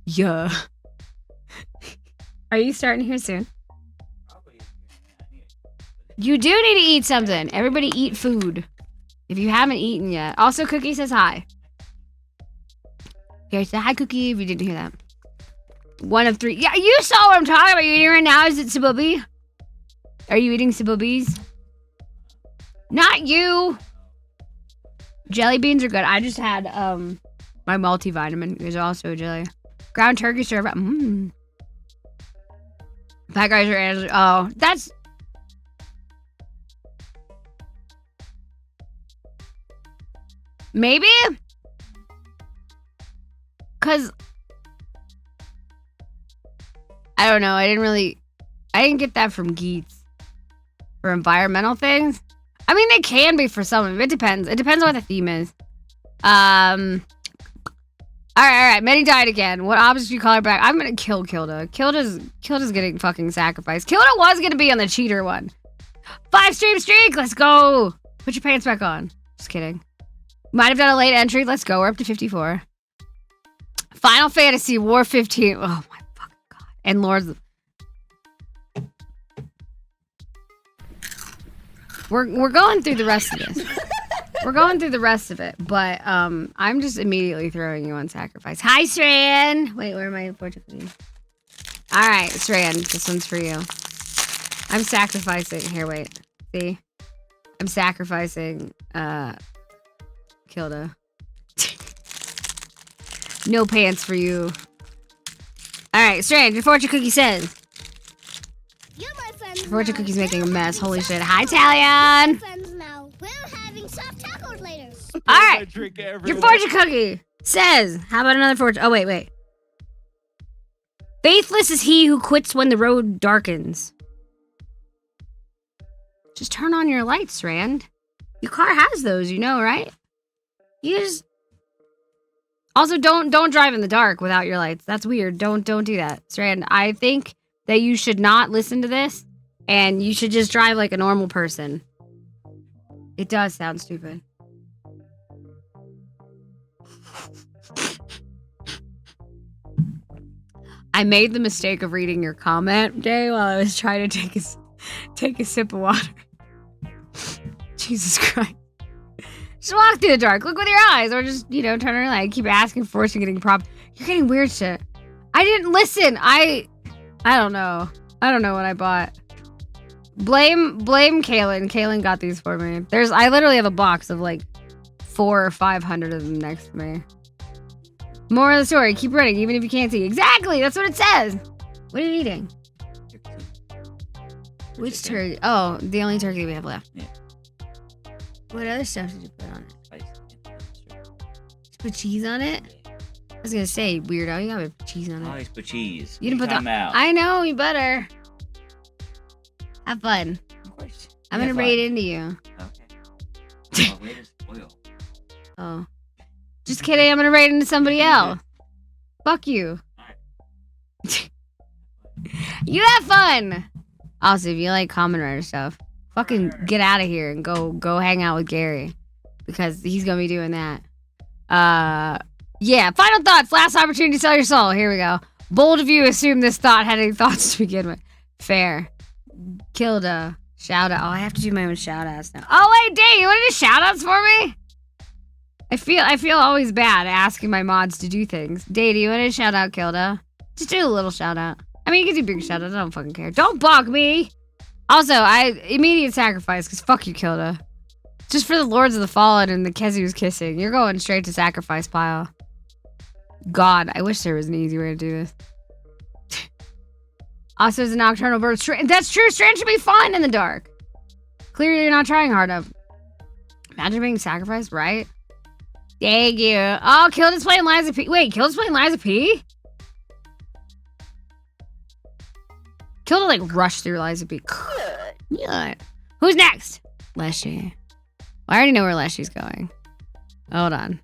Yeah. Are you starting here soon? You do need to eat something. Everybody eat food. If you haven't eaten yet. Also, Cookie says hi. Okay, say hi, Cookie, if you didn't hear that. 1 of 3. Yeah, you saw what I'm talking about. You're eating right now. Is it Sibubi? Are you eating Sibubis? Not you. Jelly beans are good. I just had my multivitamin. There's also a jelly. Ground turkey serve. That guys are answering. Oh, that's. Maybe? Because. I don't know. I didn't get that from Geets. For environmental things. I mean, they can be for some of them. It depends. It depends on what the theme is. All right. Many died again. What options do you call her back? I'm gonna kill Kilda. Kilda's getting fucking sacrificed. Kilda was gonna be on the cheater one. 5 stream streak. Let's go. Put your pants back on. Just kidding. Might have done a late entry. Let's go. We're up to 54. Final Fantasy War 15. Oh my fucking god. And Lords. We're going through the rest of this. We're going through the rest of it, but I'm just immediately throwing you on sacrifice. Hi, Sran. Wait, where am I? Portuguese. All right, Sran, this one's for you. I'm sacrificing. Here, wait. See, I'm sacrificing. Kilda. No pants for you. All right, Sran. Your fortune cookie says. You're my friends Fortune now. cookie's making a We're mess. having Holy soft shit. Hi, tacos. Talion. We're friends now. We're having soft tacos later. All right. I drink Your everything. fortune cookie says, how about another fortune? Oh, wait. Faithless is he who quits when the road darkens. Just turn on your lights, Rand. Your car has those, you know, right? You just... Also, don't drive in the dark without your lights. That's weird. Don't do that. Rand, I think that you should not listen to this, and you should just drive like a normal person. It does sound stupid. I made the mistake of reading your comment, Jay, while I was trying to take a sip of water. Jesus Christ. Just walk through the dark. Look with your eyes. Or just, turn around. Like, keep asking for it and getting prop. You're getting weird shit. I didn't listen. I don't know. I don't know what I bought. Blame Kaylin. Kaylin got these for me. I literally have a box of like 400 or 500 of them next to me. More of the story. Keep reading, even if you can't see. Exactly. That's what it says. What are you eating? Which turkey? Oh, the only turkey we have left. Yeah. What other stuff did you put on it? Spicy. Did you put cheese on it? I was gonna say, weirdo, you gotta put cheese on it. Always put cheese. You didn't put them the. out. I know, you better. Have fun. Of course. I'm Yeah, gonna fine. raid into you. Okay. Oh, wait, it's oil. Oh. Just kidding, I'm gonna raid into somebody else. Fuck you. You have fun! Also, if you like Common Writer stuff, fucking get out of here and go hang out with Gary. Because he's gonna be doing that. Yeah, final thoughts. Last opportunity to sell your soul. Here we go. Bold of you assume this thought had any thoughts to begin with. Fair. Kilda. Shout out. Oh, I have to do my own shout outs now. Oh, wait, dang, you want to do shout outs for me? I feel always bad asking my mods to do things. Day, do you want to shout out Kilda? Just do a little shout out. I mean, you can do big shout outs. I don't fucking care. Don't bug me. Also, immediate sacrifice, because fuck you, Kilda. Just for the Lords of the Fallen and the Kezu's kissing. You're going straight to sacrifice pile. God, I wish there was an easy way to do this. Also, as a nocturnal bird, that's true. Strand should be fun in the dark. Clearly, you're not trying hard enough. Imagine being sacrificed, right? Thank you. Oh, Kilda's playing Liza P. Wait, Kilda's playing Liza P? Kilda, like, rushed through Liza P. Yeah. Who's next? Leshy. I already know where Leshy's going. Hold on.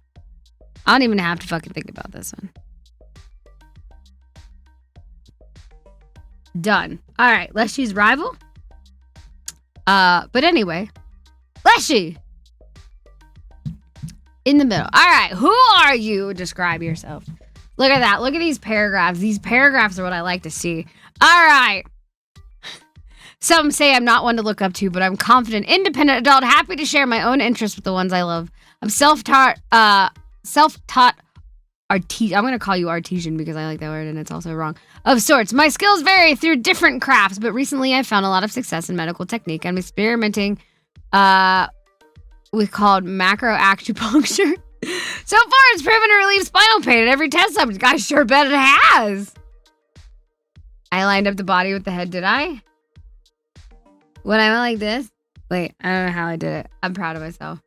I don't even have to fucking think about this one. Done. Alright, Leshy's rival? But anyway. Leshy! In the middle. Alright, who are you? Describe yourself. Look at that. Look at these paragraphs. These paragraphs are what I like to see. All right. Some say I'm not one to look up to, but I'm confident, independent adult, happy to share my own interests with the ones I love. I'm self-taught artesian. I'm going to call you artesian because I like that word and it's also wrong. Of sorts. My skills vary through different crafts, but recently I found a lot of success in medical technique. I'm experimenting with called macro acupuncture. So far, it's proven to relieve spinal pain at every test subject. I sure bet it has. I lined up the body with the head, did I? When I went like this? Wait, I don't know how I did it. I'm proud of myself.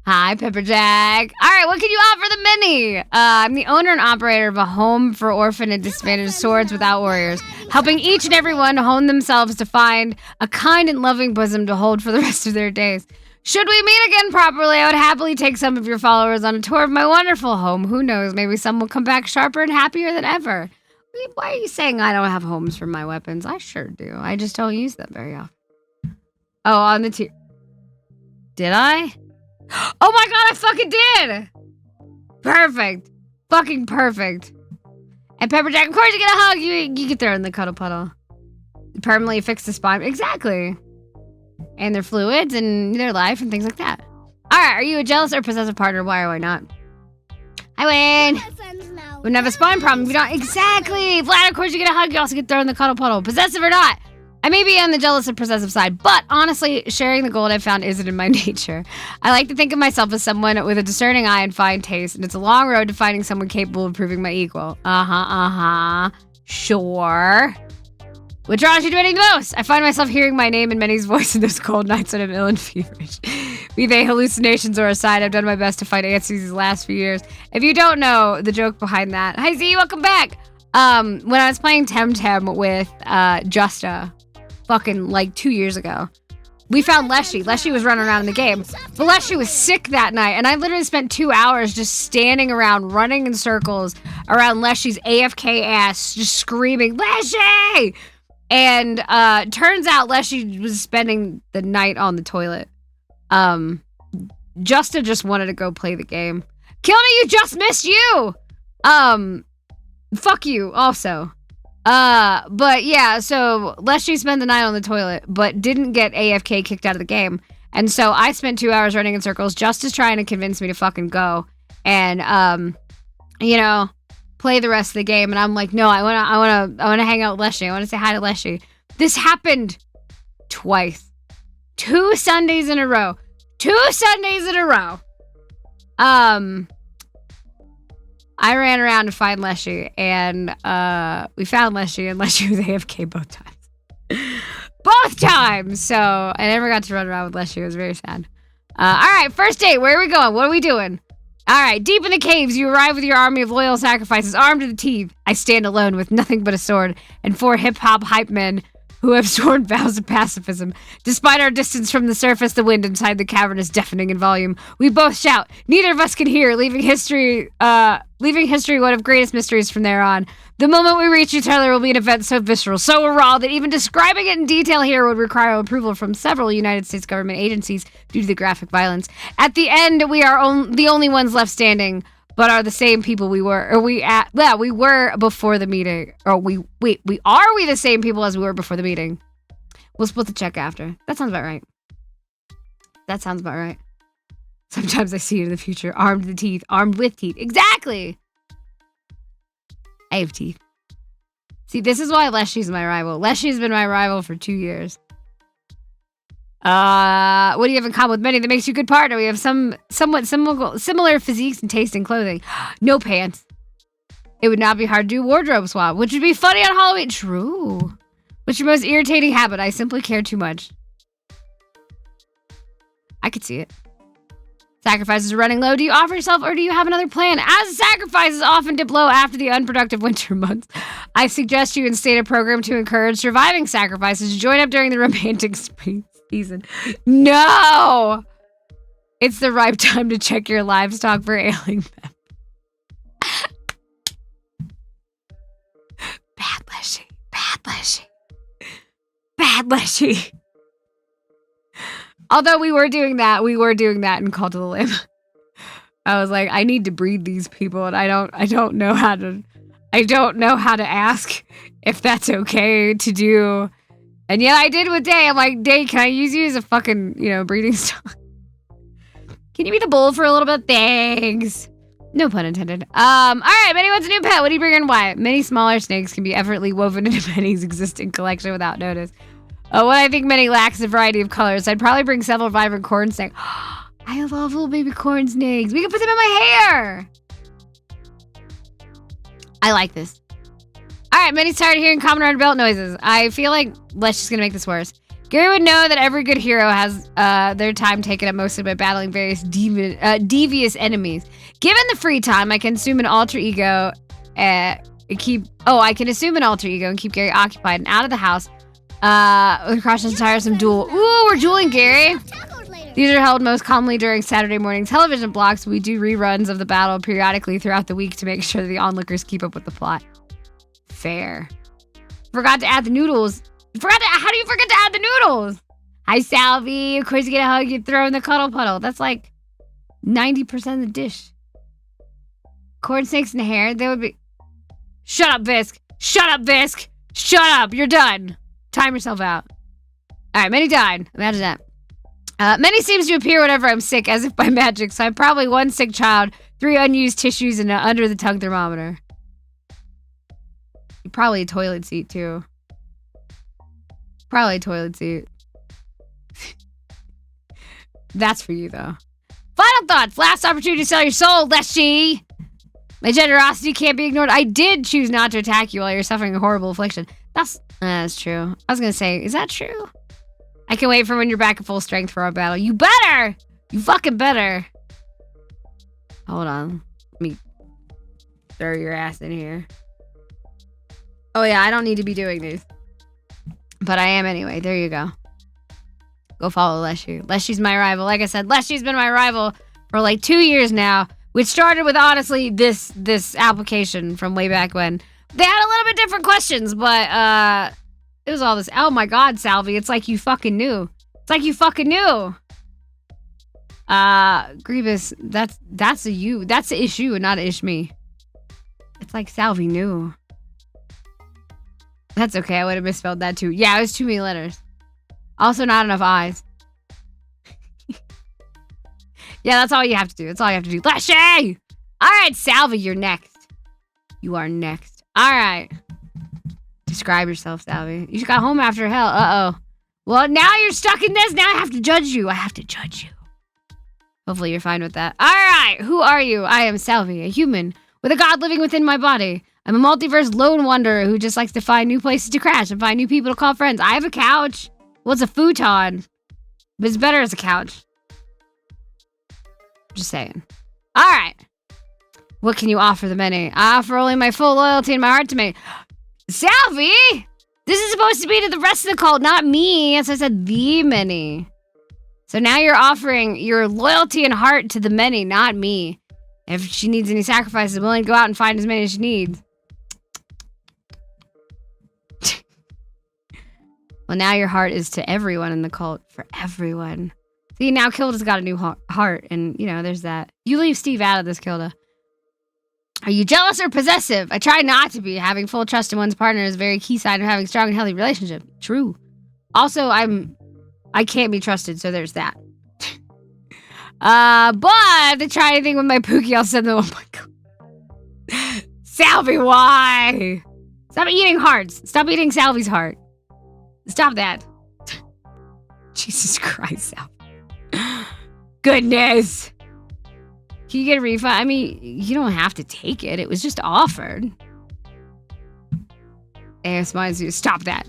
Hi, Pepperjack. All right, what can you offer the mini? I'm the owner and operator of a home for orphan and disadvantaged swords without warriors, helping each and every one hone themselves to find a kind and loving bosom to hold for the rest of their days. Should we meet again properly, I would happily take some of your followers on a tour of my wonderful home. Who knows, maybe some will come back sharper and happier than ever. Why are you saying I don't have homes for my weapons? I sure do. I just don't use them very often. Oh, on the tier. Did I? Oh my god, I fucking did! Perfect. Fucking perfect. And Pepperjack, of course you get a hug. You get there in the cuddle puddle. Permanently fix the spine. Exactly. And their fluids and their life and things like that. Alright, are you a jealous or possessive partner? Why or why not? I win. Wouldn't have a spine problem if you don't. Exactly. Vlad, of course you get a hug. You also get thrown in the cuddle puddle. Possessive or not. I may be on the jealous and possessive side, but honestly, sharing the gold I found isn't in my nature. I like to think of myself as someone with a discerning eye and fine taste, and it's a long road to finding someone capable of proving my equal. Sure. What draws you to anything the most? I find myself hearing my name and Minnie's voice in those cold nights when I'm ill and feverish. Be they hallucinations or aside, I've done my best to find answers these last few years. If you don't know the joke behind that, hi Z, welcome back. When I was playing Temtem with Justa, fucking like 2 years ago, we found Leshy. Leshy was running around in the game, but Leshy was sick that night, and I literally spent 2 hours just standing around, running in circles around Leshy's AFK ass, just screaming, Leshy! And turns out Leshy was spending the night on the toilet. Justa just wanted to go play the game. Kilda, you just missed you! Fuck you, also. But yeah, so Leshy spent the night on the toilet, but didn't get AFK kicked out of the game. And so I spent 2 hours running in circles, just as trying to convince me to fucking go. And, you know, play the rest of the game. And I'm like, no, I wanna hang out with Leshy. I wanna say hi to Leshy. This happened twice. 2 Sundays in a row. 2 Sundays in a row. I ran around to find Leshy, and we found Leshy, and Leshy was AFK both times. Both times! So, I never got to run around with Leshy. It was very sad. Alright, first date. Where are we going? What are we doing? Alright, deep in the caves, you arrive with your army of loyal sacrifices, armed to the teeth. I stand alone with nothing but a sword, and 4 hip-hop hype men who have sworn vows of pacifism. Despite our distance from the surface, the wind inside the cavern is deafening in volume. We both shout. Neither of us can hear, leaving history one of greatest mysteries from there on. The moment we reach each other will be an event so visceral, so raw, that even describing it in detail here would require approval from several United States government agencies due to the graphic violence. At the end, we are the only ones left standing, but are the same people we were before the meeting. Are we the same people as we were before the meeting? We'll split the check after. That sounds about right. That sounds about right. Sometimes I see you in the future, armed with teeth. Exactly! I have teeth. See, this is why Leshy's my rival. Leshy's been my rival for 2 years. What do you have in common with Minnie that makes you a good partner? We have somewhat similar physiques and taste in clothing. No pants. It would not be hard to do wardrobe swap, which would be funny on Halloween. True. What's your most irritating habit? I simply care too much. I could see it. Sacrifices are running low. Do you offer yourself or do you have another plan? As sacrifices often dip low after the unproductive winter months, I suggest you instate a program to encourage surviving sacrifices to join up during the romantic spring season. No! It's the ripe time to check your livestock for ailing them. Bad Leshy. Bad Leshy. Bad Leshy. Although we were doing that in Call to the Lamb. I was like, I need to breed these people, and I don't know how to ask if that's okay to do. And yeah, I did with Day. I'm like, Day, can I use you as a fucking, breeding stock? Can you be the bull for a little bit? Thanks. No pun intended. All right, Minnie wants a new pet. What do you bring and why? Many smaller snakes can be effortlessly woven into Minnie's existing collection without notice. What I think Minnie lacks a variety of colors. I'd probably bring several vibrant corn snakes. I love little baby corn snakes. We can put them in my hair. I like this. All right, Minnie's tired of hearing common around belt noises. I feel like let's just gonna make this worse. Gary would know that every good hero has their time taken up mostly by battling various devious enemies. Given the free time, I can assume an alter ego and keep Gary occupied and out of the house. Across this tiresome duel. Ooh, we're dueling, Gary. Tacos later. These are held most commonly during Saturday morning television blocks. We do reruns of the battle periodically throughout the week to make sure that the onlookers keep up with the plot. Fair. Forgot to add the noodles. How do you forget to add the noodles? Hi, Salvi. Of course you get a hug. You throw in the cuddle puddle. That's like 90% of the dish. Corn snakes in the hair. They would be... Shut up, Visk. Shut up, Visk. Shut up. You're done. Time yourself out. All right, Minnie died. Imagine that. Minnie seems to appear whenever I'm sick, as if by magic. So I'm probably one sick child, 3 unused tissues, and an under-the-tongue thermometer. Probably a toilet seat, too. Probably a toilet seat. That's for you, though. Final thoughts. Last opportunity to sell your soul, Leshy. My generosity can't be ignored. I did choose not to attack you while you're suffering a horrible affliction. That's true. I was going to say, is that true? I can wait for when you're back at full strength for our battle. You better! You fucking better. Hold on. Let me throw your ass in here. Oh, yeah, I don't need to be doing these. But I am anyway. There you go. Go follow Leshy. Leshy's my rival. Like I said, Leshy's been my rival for like 2 years now, which started with, honestly, this application from way back when. They had a little bit different questions, but it was all this. Oh my God, Salvi, it's like you fucking knew. It's like you fucking knew. Grievous, that's a you. That's an issue, not an ish me. It's like Salvi knew. That's okay. I would have misspelled that too. Yeah, it was too many letters. Also, not enough eyes. Yeah, that's all you have to do. That's all you have to do. Leshy! All right, Salvi, you're next. You are next. All right. Describe yourself, Salvi. You just got home after hell. Uh-oh. Well, now you're stuck in this. Now I have to judge you. Hopefully you're fine with that. All right. Who are you? I am Salvi, a human with a god living within my body. I'm a multiverse lone wanderer who just likes to find new places to crash and find new people to call friends. I have a couch. Well, it's a futon, but it's better as a couch. Just saying. All right. What can you offer the many? I offer only my full loyalty and my heart to many. Salvi! This is supposed to be to the rest of the cult, not me. As I said, the many. So now you're offering your loyalty and heart to the many, not me. If she needs any sacrifices, I'm willing to go out and find as many as she needs. Well, now your heart is to everyone in the cult. For everyone. See, now Kilda's got a new heart. And, there's that. You leave Steve out of this, Kilda. Are you jealous or possessive? I try not to be. Having full trust in one's partner is a very key sign of having a strong and healthy relationship. True. Also, I can't be trusted, so there's that. But if they try anything with my Pookie, I'll send them. Oh my God. Salvi, why? Stop eating hearts. Stop eating Salvi's heart. Stop that. Jesus Christ, Salvi. Goodness. Can you get a refund? I mean, you don't have to take it. It was just offered. Stop that.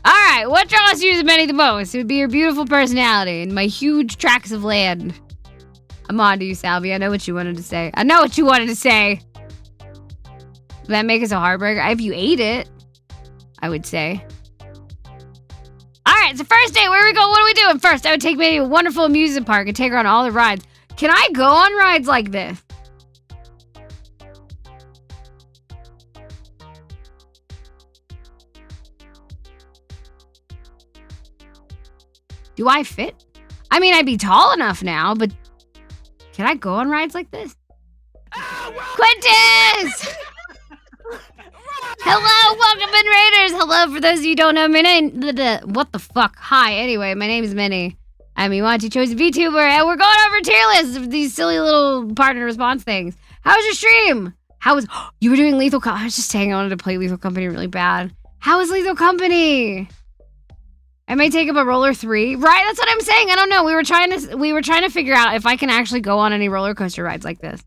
All right, what draws you to Minnie the most? It would be your beautiful personality and my huge tracts of land. I'm on to you, Salvi. I know what you wanted to say. Would that make us a heartbreaker? If you ate it, I would say. All right, it's the first day. Where are we going? What are we doing first? I would take Minnie to a wonderful amusement park and take her on all the rides. Can I go on rides like this? Do I fit? I mean, I'd be tall enough now, but Can I go on rides like this? Quintus! Hello, welcome in Raiders. Hello, for those of you who don't know, my name. What the fuck? Hi. Anyway, my name is Minnie. I'm a Monty Chosen VTuber, and we're going over tier lists of these silly little partner response things. How was your stream? How was you were doing Lethal Company? I was just saying I wanted to play Lethal Company really bad. How was Lethal Company? I may take up a roller 3. Right, that's what I'm saying. I don't know. We were trying to figure out if I can actually go on any roller coaster rides like this.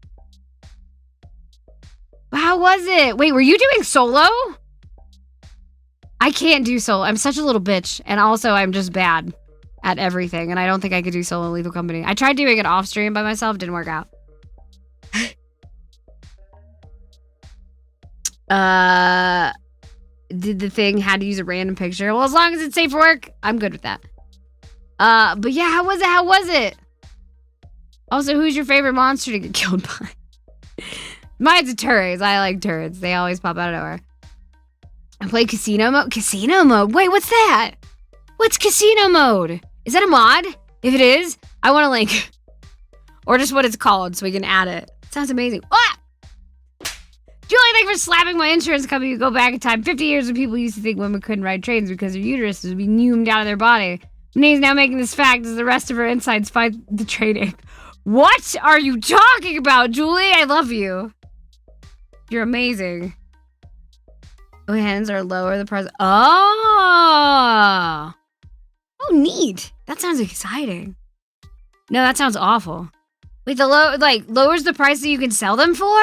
How was it? Wait, were you doing solo? I can't do solo. I'm such a little bitch, and also I'm just bad at everything, and I don't think I could do solo Lethal Company. I tried doing it off stream by myself, didn't work out. Did the thing had to use a random picture? Well, as long as it's safe for work, I'm good with that. But yeah, how was it? How was it? Also, who's your favorite monster to get killed by? Mine's a turrets. I like turrets. They always pop out of nowhere. I play casino mode. Casino mode? Wait, what's that? What's casino mode? Is that a mod? If it is, I want a link. Or just what it's called so we can add it. Sounds amazing. Ah! Julie, thank you for slapping my insurance company. You go back in time 50 years when people used to think women couldn't ride trains because their uteruses would be neumed out of their body. Renee's now making this fact as the rest of her insides find the trading. What are you talking about, Julie? I love you. You're amazing. Oh, hands are lower the price. Oh. Oh, neat. That sounds exciting. No, that sounds awful. Wait, lowers the price that you can sell them for?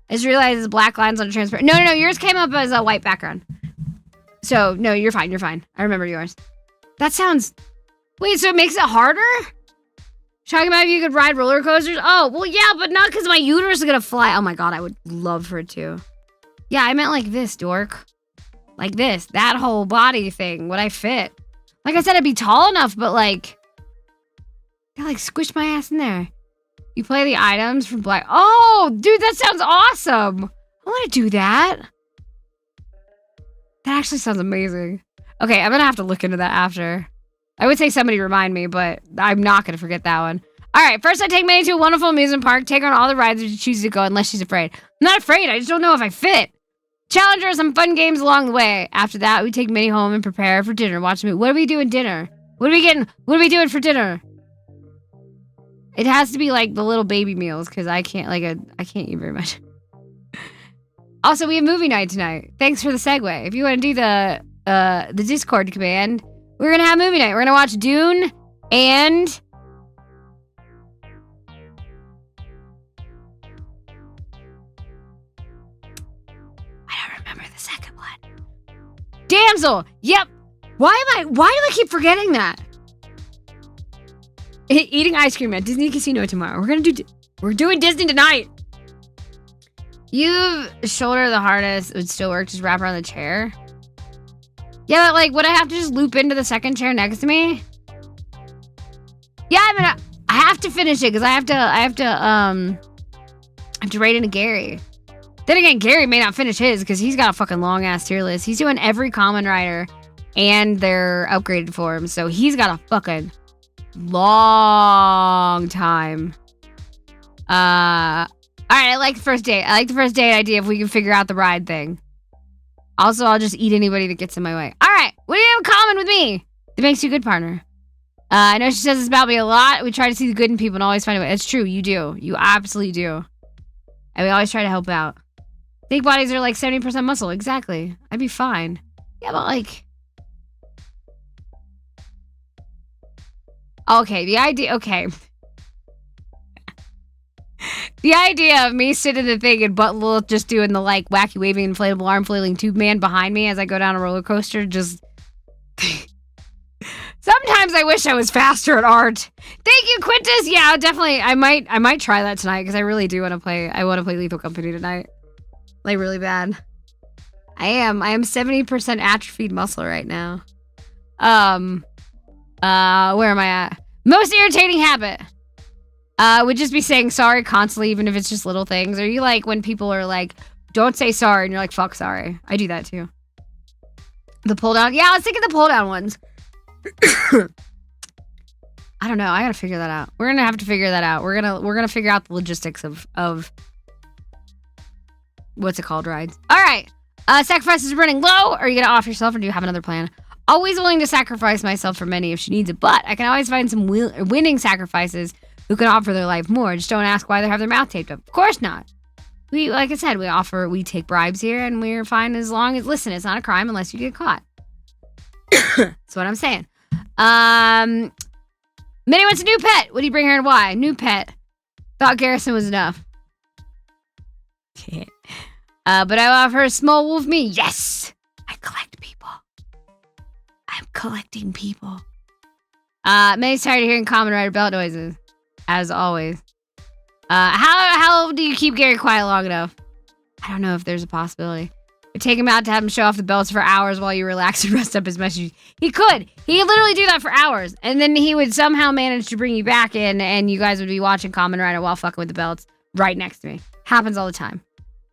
I just realized the black lines on a transparent. No, yours came up as a white background. So, no, you're fine. I remember yours. That sounds... Wait, so it makes it harder? Talking about if you could ride roller coasters? Oh, well, yeah, but not because my uterus is going to fly. Oh, my God, I would love for it to. Yeah, I meant like this, dork. Like this. That whole body thing. Would I fit? Like I said, I'd be tall enough, but like... I like squish my ass in there. You play the items from Black... Oh, dude, that sounds awesome. I want to do that. That actually sounds amazing. Okay, I'm going to have to look into that after. I would say somebody remind me, but I'm not going to forget that one. All right, first I take Minnie to a wonderful amusement park. Take her on all the rides if she chooses to go, unless she's afraid. I'm not afraid. I just don't know if I fit. Challenge her with some fun games along the way. After that, we take Minnie home and prepare for dinner. Watch me. What are we doing dinner? What are we doing for dinner? It has to be like the little baby meals because I can't eat very much. Also, we have movie night tonight. Thanks for the segue. If you want to do the Discord command, we're gonna have movie night. We're gonna watch Dune and I don't remember the second one. Damsel. Yep. Why do I keep forgetting that? Eating ice cream at Disney Casino tomorrow. We're doing Disney tonight. You shoulder the harness. It would still work. Just wrap around the chair. Yeah, but like, would I have to just loop into the second chair next to me? Yeah, I have to finish it because I have to rate into Gary. Then again, Gary may not finish his because he's got a fucking long ass tier list. He's doing every common rider and their upgraded forms, so he's got a fucking long time. All right, I like the first date. I like the first date idea if we can figure out the ride thing. Also, I'll just eat anybody that gets in my way. All right, what do you have in common with me that makes you a good partner? I know she says this about me a lot. We try to see the good in people and always find a way. It's true, you do. You absolutely do. And we always try to help out. Big bodies are like 70% muscle. Exactly. I'd be fine. Yeah, but like... Okay, the idea... Okay. The idea of me sitting in the thing and Buttlel just doing the like wacky waving inflatable arm flailing tube man behind me as I go down a roller coaster just... Sometimes I wish I was faster at art. Thank you, Quintus. Yeah, definitely. I might try that tonight because I really do want to play. I want to play Lethal Company tonight, like really bad. I am 70% atrophied muscle right now. Where am I at? Most irritating habit. Would just be saying sorry constantly, even if it's just little things. Are you like when people are like, "Don't say sorry," and you're like, "Fuck sorry." I do that too. The pull down. Yeah, I was thinking the pull down ones. I don't know. I gotta figure that out. We're gonna have to figure that out. We're gonna figure out the logistics of what's it called, rides. All right. Sacrifices running low. Are you gonna off yourself, or do you have another plan? Always willing to sacrifice myself for many if she needs it, but I can always find some winning sacrifices who can offer their life more. Just don't ask why they have their mouth taped up. Of course not. We, like I said, we take bribes here, and we're fine as long as, listen, it's not a crime unless you get caught. That's what I'm saying. Minnie wants a new pet. What do you bring her and why? New pet. Thought Garrison was enough. But I offer a small wolf me. Yes! I collect people. I'm collecting people. Minnie's tired of hearing Common Rider belt noises. As always. How do you keep Gary quiet long enough? I don't know if there's a possibility. You take him out to have him show off the belts for hours while you relax and rest up his messages. He could. He could literally do that for hours. And then he would somehow manage to bring you back in, and you guys would be watching Kamen Rider while fucking with the belts right next to me. Happens all the time.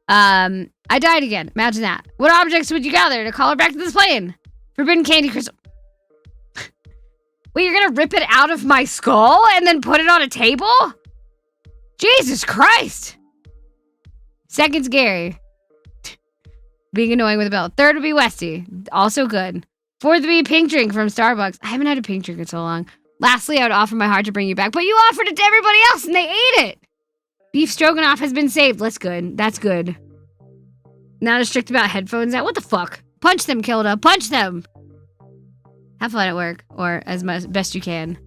I died again. Imagine that. What objects would you gather to call her back to this plane? Forbidden candy crystal. Wait, you're gonna rip it out of my skull and then put it on a table? Jesus Christ. Second's Gary. Being annoying with a belt. Third would be Westy. Also good. Fourth would be pink drink from Starbucks. I haven't had a pink drink in so long. Lastly, I would offer my heart to bring you back, but you offered it to everybody else and they ate it. Beef stroganoff has been saved. That's good. That's good. Not as strict about headphones now. What the fuck? Punch them, Kilda. Punch them. Have fun at work, or as best you can.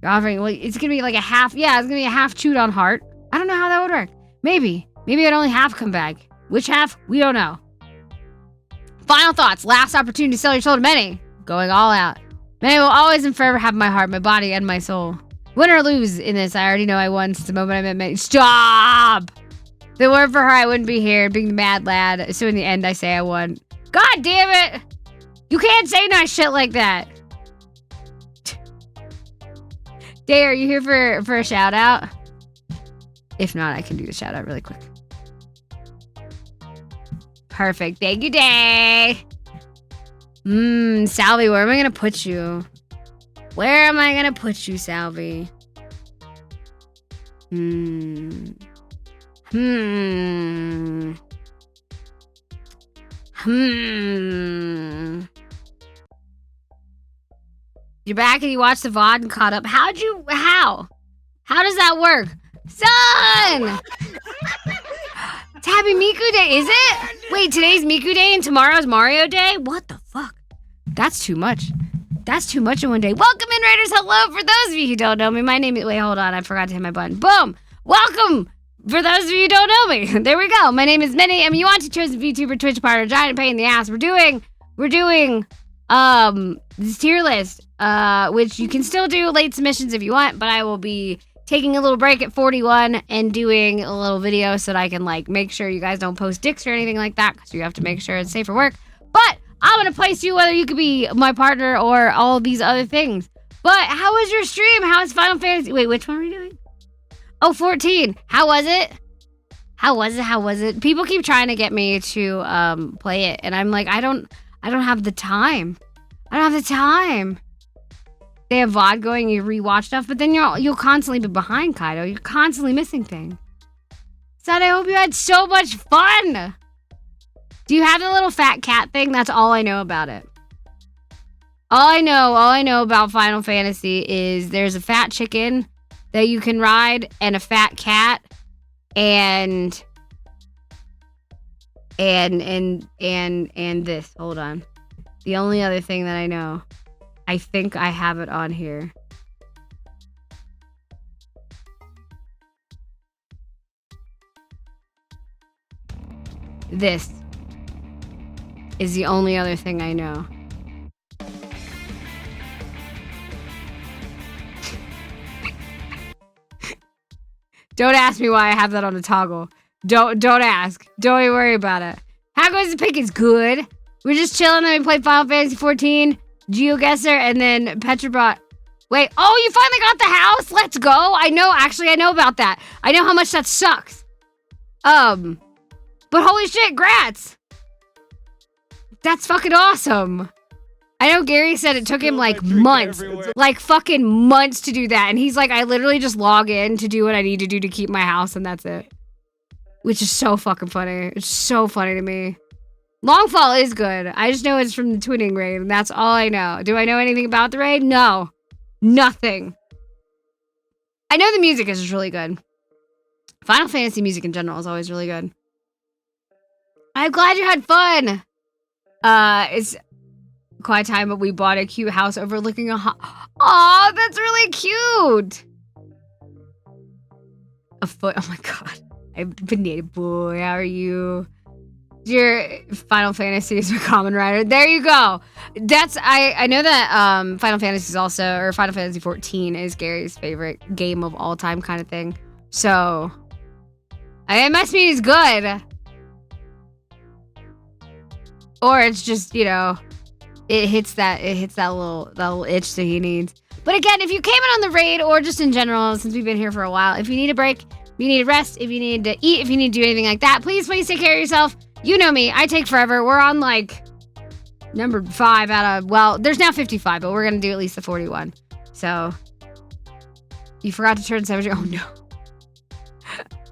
You're offering, well, it's gonna be like a half, yeah, it's gonna be a half chewed on heart. I don't know how that would work. Maybe I'd only half come back. Which half? We don't know. Final thoughts. Last opportunity to sell your soul to Many. Going all out. Many will always and forever have my heart, my body, and my soul. Win or lose in this, I already know I won since the moment I met Many. Stop! If it weren't for her, I wouldn't be here, being the mad lad. So in the end, I say I won. God damn it! You can't say nice shit like that. Day, are you here for a shout out? If not, I can do the shout out really quick. Perfect. Thank you, Day. Salvi, where am I gonna put you? Where am I gonna put you, Salvi? You're back and you watched the VoD and caught up. How does that work? Son! It's Happy Miku Day, is it? Wait, today's Miku Day and tomorrow's Mario Day? What the fuck? That's too much. That's too much in one day. Welcome in, Raiders. Hello. For those of you who don't know me, my name is... Wait, hold on. I forgot to hit my button. Boom. Welcome. For those of you who don't know me. There we go. My name is Minnie. I'm Yuanchi, chosen VTuber, Twitch partner, giant pain in the ass. We're doing this tier list, which you can still do late submissions if you want, but I will be taking a little break at 41 and doing a little video so that I can like make sure you guys don't post dicks or anything like that, because you have to make sure it's safe for work. But I'm gonna place you whether you could be my partner or all these other things. But how was your stream? How is Final Fantasy? Wait, which one are we doing? Oh, 14. How was it? How was it? People keep trying to get me to play it, and I'm like, I don't have the time. I don't have the time. They have VoD going, you rewatch stuff, but then you'll constantly be behind, Kaido. You're constantly missing things. Sad, I hope you had so much fun. Do you have the little fat cat thing? That's all I know about it. All I know about Final Fantasy is there's a fat chicken that you can ride and a fat cat and this. Hold on. The only other thing that I know, I think I have it on here. This is the only other thing I know. Don't ask me why I have that on the toggle. Don't ask. Don't even worry about it. How goes the pick? Is good. We're just chilling and we play Final Fantasy 14, GeoGuessr, and then Petra brought... Wait, oh, you finally got the house? Let's go. I know about that. I know how much that sucks. But holy shit, grats. That's fucking awesome. I know Gary said it took him Spill like my drink months, everywhere. like fucking months to do that. And he's like, I literally just log in to do what I need to do to keep my house and that's it. Which is so fucking funny. It's so funny to me. Longfall is good. I just know it's from the Twinning raid and that's all I know. Do I know anything about the raid? No. Nothing. I know the music is just really good. Final Fantasy music in general is always really good. I'm glad you had fun. It's quiet time, but we bought a cute house overlooking a Aw, that's really cute. A foot. Oh my god. Banana boy, how are you? Your Final Fantasy is a common writer. There you go. That's I know that Final Fantasy is also, or Final Fantasy 14 is Gary's favorite game of all time kind of thing. So it must mean it's good. Or it's just, you know, it hits that little itch that he needs. But again, if you came in on the raid or just in general, since we've been here for a while, if you need a break, if you need a rest, if you need to eat, if you need to do anything like that, please take care of yourself. You know me, I take forever. We're on like number 5 out of, well, there's now 55, but we're gonna do at least the 41. So you forgot to turn 70. Oh no.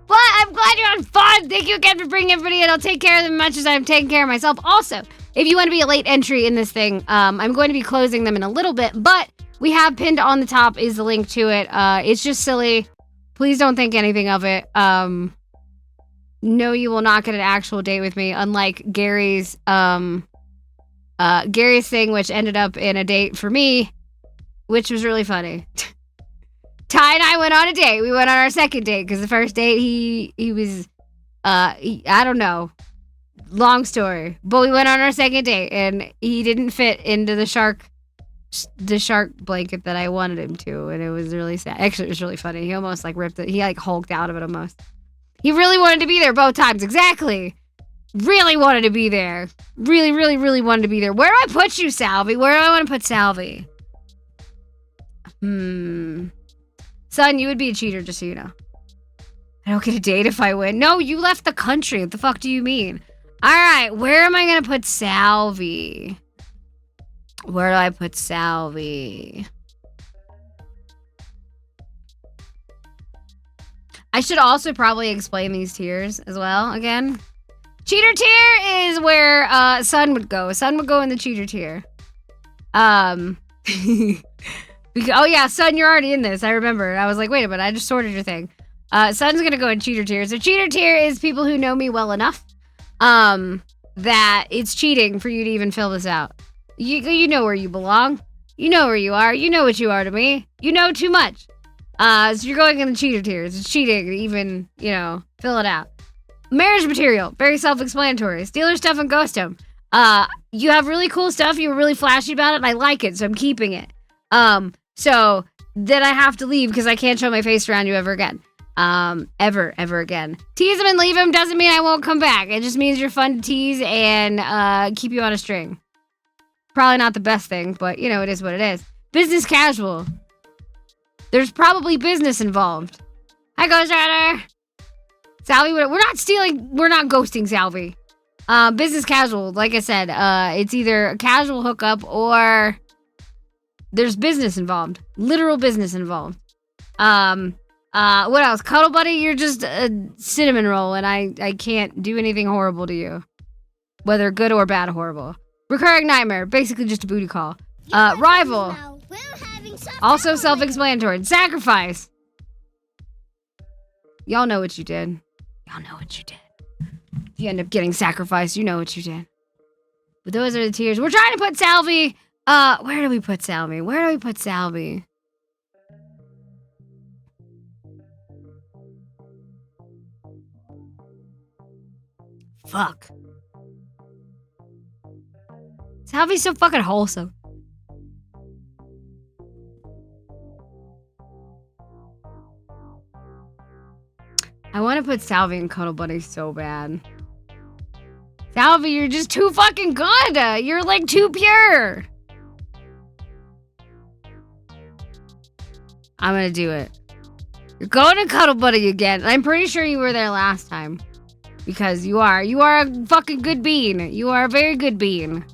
But I'm glad you're on fun. Thank you again for bringing everybody in. I'll take care of them as much as I'm taking care of myself. Also, if you want to be a late entry in this thing, I'm going to be closing them in a little bit, but we have pinned on the top is the link to it. It's just silly. Please don't think anything of it. No, you will not get an actual date with me, unlike Gary's thing, which ended up in a date for me, which was really funny. Ty and I went on a date. We went on our second date because the first date he was I don't know. Long story. But we went on our second date and he didn't fit into the shark blanket that I wanted him to, and it was really sad. Actually, it was really funny. He almost like ripped it. He like hulked out of it almost. He really wanted to be there both times. Exactly. Really wanted to be there. Really, really, really wanted to be there. Where do I put you, Salvi? Where do I want to put Salvi? Son, you would be a cheater, just so you know. I don't get a date if I win. No, you left the country. What the fuck do you mean? Alright, where am I gonna put Salvi? Where do I put Salvi? I should also probably explain these tiers as well again. Cheater tier is where Sun would go. Sun would go in the cheater tier. Oh yeah, Sun, you're already in this. I remember. I was like, wait a minute, I just sorted your thing. Sun's gonna go in cheater tier. So cheater tier is people who know me well enough that it's cheating for you to even fill this out. You know where you belong. You know where you are. You know what you are to me. You know too much. So you're going in the cheater tiers. It's cheating to even, you know, fill it out. Marriage material. Very self-explanatory. Steal your stuff and ghost them. You have really cool stuff. You were really flashy about it and I like it, so I'm keeping it. So then I have to leave because I can't show my face around you ever again. Ever again. Tease him and leave him doesn't mean I won't come back. It just means you're fun to tease and keep you on a string. Probably not the best thing, but you know, it is what it is. Business casual. There's probably business involved. Hi, Ghost Rider. Salvi, we're not stealing, we're not ghosting Salvi. Business casual, like I said, it's either a casual hookup or there's business involved. Literal business involved. What else? Cuddle Buddy, you're just a cinnamon roll and I can't do anything horrible to you. Whether good or bad horrible. Recurring nightmare, basically just a booty call. Rival, also self-explanatory. Sacrifice. Y'all know what you did. Y'all know what you did. If you end up getting sacrificed, you know what you did. But those are the tiers. We're trying to put Salvi. Where do we put Salvi? Where do we put Salvi? Fuck. Salvi's so fucking wholesome. I want to put Salvi and Cuddle Buddy so bad. Salvi, you're just too fucking good. You're like too pure. I'm gonna do it. You're going to Cuddle Buddy again. I'm pretty sure you were there last time. Because you are. You are a fucking good bean. You are a very good bean.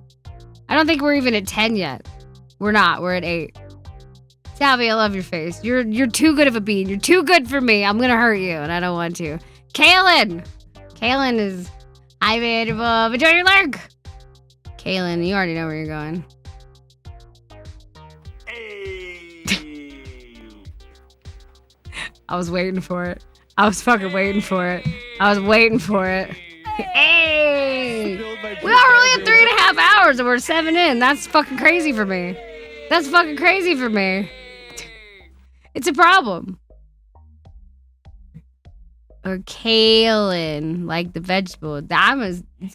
I don't think we're even at 10 yet. We're not. We're at 8. Salvi, I love your face. You're too good of a bean. You're too good for me. I'm gonna hurt you, and I don't want to. Kaylin! Kaylin is... Hi, beautiful. Enjoy your lurk! Kaylin, you already know where you're going. I was waiting for it. I was fucking waiting for it. I was waiting for it. Hey! We already have 3.5 hours and we're 7 in. That's fucking crazy for me. That's fucking crazy for me. It's a problem. Or Kaylin, like the vegetable. It's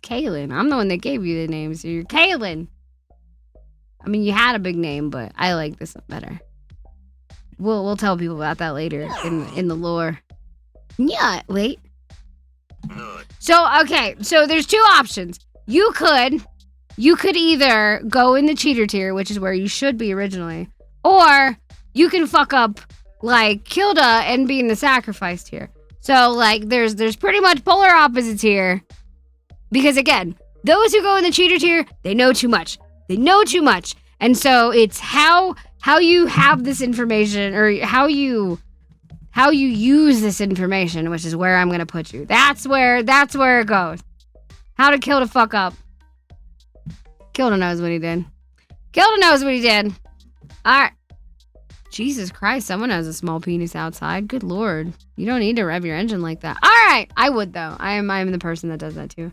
Kaylin. I'm the one that gave you the name, so you're Kaylin. I mean, you had a big name, but I like this one better. We'll tell people about that later in the lore. Yeah, wait. So, okay, so there's 2 options. You could either go in the cheater tier, which is where you should be originally, or you can fuck up like Kilda and be in the sacrifice tier. So like there's pretty much polar opposites here. Because again, those who go in the cheater tier, they know too much. They know too much. And so it's how you have this information or how you use this information, which is where I'm gonna put you. That's where it goes. How to kill the fuck up. Kilda knows what he did. Kilda knows what he did. Alright. Jesus Christ, someone has a small penis outside. Good lord. You don't need to rev your engine like that. Alright. I would though. I'm the person that does that too.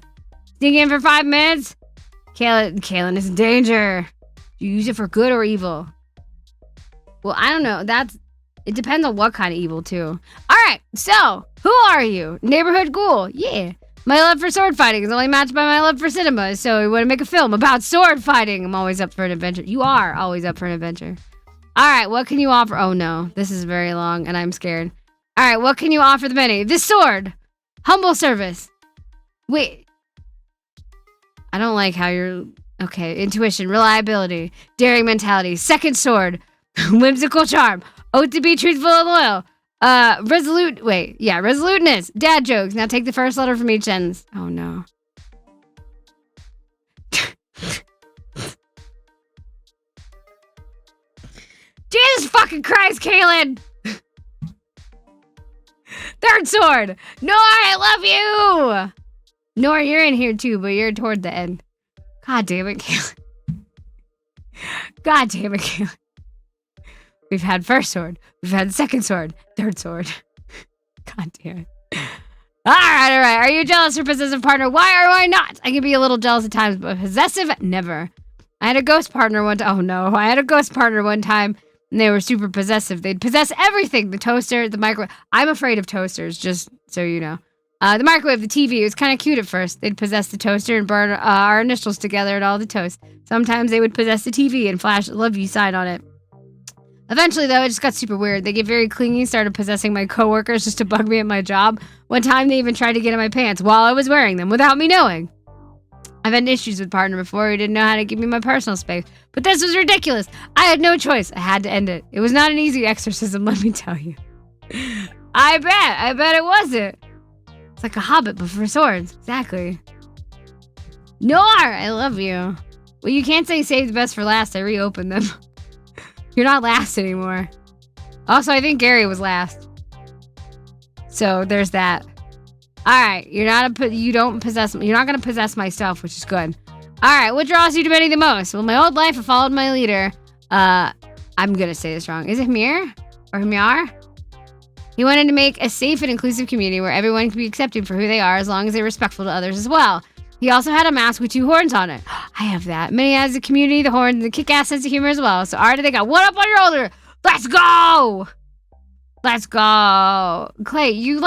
Sneak in for 5 minutes. Kaylin is in danger. Do you use it for good or evil? Well, I don't know. It depends on what kind of evil too. Alright, so who are you? Neighborhood ghoul. Yeah. My love for sword fighting is only matched by my love for cinema, so we want to make a film about sword fighting. I'm always up for an adventure. You are always up for an adventure. Alright, what can you offer? Oh no, this is very long and I'm scared. Alright, what can you offer the many? This sword. Humble service. Wait. I don't like how you're... Okay, intuition, reliability, daring mentality, second sword, whimsical charm, oath to be truthful and loyal, resoluteness, dad jokes. Now take the first letter from each end. Oh no. Jesus fucking Christ, Kaylin! Third sword! Nora, I love you! Nora, you're in here too, but you're toward the end. God damn it, Kaylin. God damn it, Kaylin. We've had first sword. We've had second sword. Third sword. God damn it. Alright. Are you jealous or possessive partner? Why or why not? I can be a little jealous at times, but possessive? Never. I had a ghost partner one time. Oh no. I had a ghost partner one time, and they were super possessive. They'd possess everything. The toaster, the microwave. I'm afraid of toasters, just so you know. The microwave, the TV, it was kind of cute at first. They'd possess the toaster and burn our initials together and all the toast. Sometimes they would possess the TV and flash a love you sign on it. Eventually, though, it just got super weird. They get very clingy, started possessing my coworkers just to bug me at my job. One time, they even tried to get in my pants while I was wearing them without me knowing. I've had issues with partner before who didn't know how to give me my personal space. But this was ridiculous. I had no choice. I had to end it. It was not an easy exorcism, let me tell you. I bet it wasn't. It's like a hobbit, but for swords. Exactly. Noir, I love you. Well, you can't say save the best for last. I reopened them. You're not last anymore. Also, I think Gary was last. So there's that. All right, you're not gonna possess my stuff, which is good. All right, what draws you to Benny the most? Well, my old life, I followed my leader. I'm gonna say this wrong. Is it Hmir or Hmir? He wanted to make a safe and inclusive community where everyone can be accepted for who they are as long as they're respectful to others as well. He also had a mask with 2 horns on it. I have that. Many has the community, the horns, and the kick-ass sense of humor as well. So already they got one up on your shoulder. Let's go! Let's go. Clay, you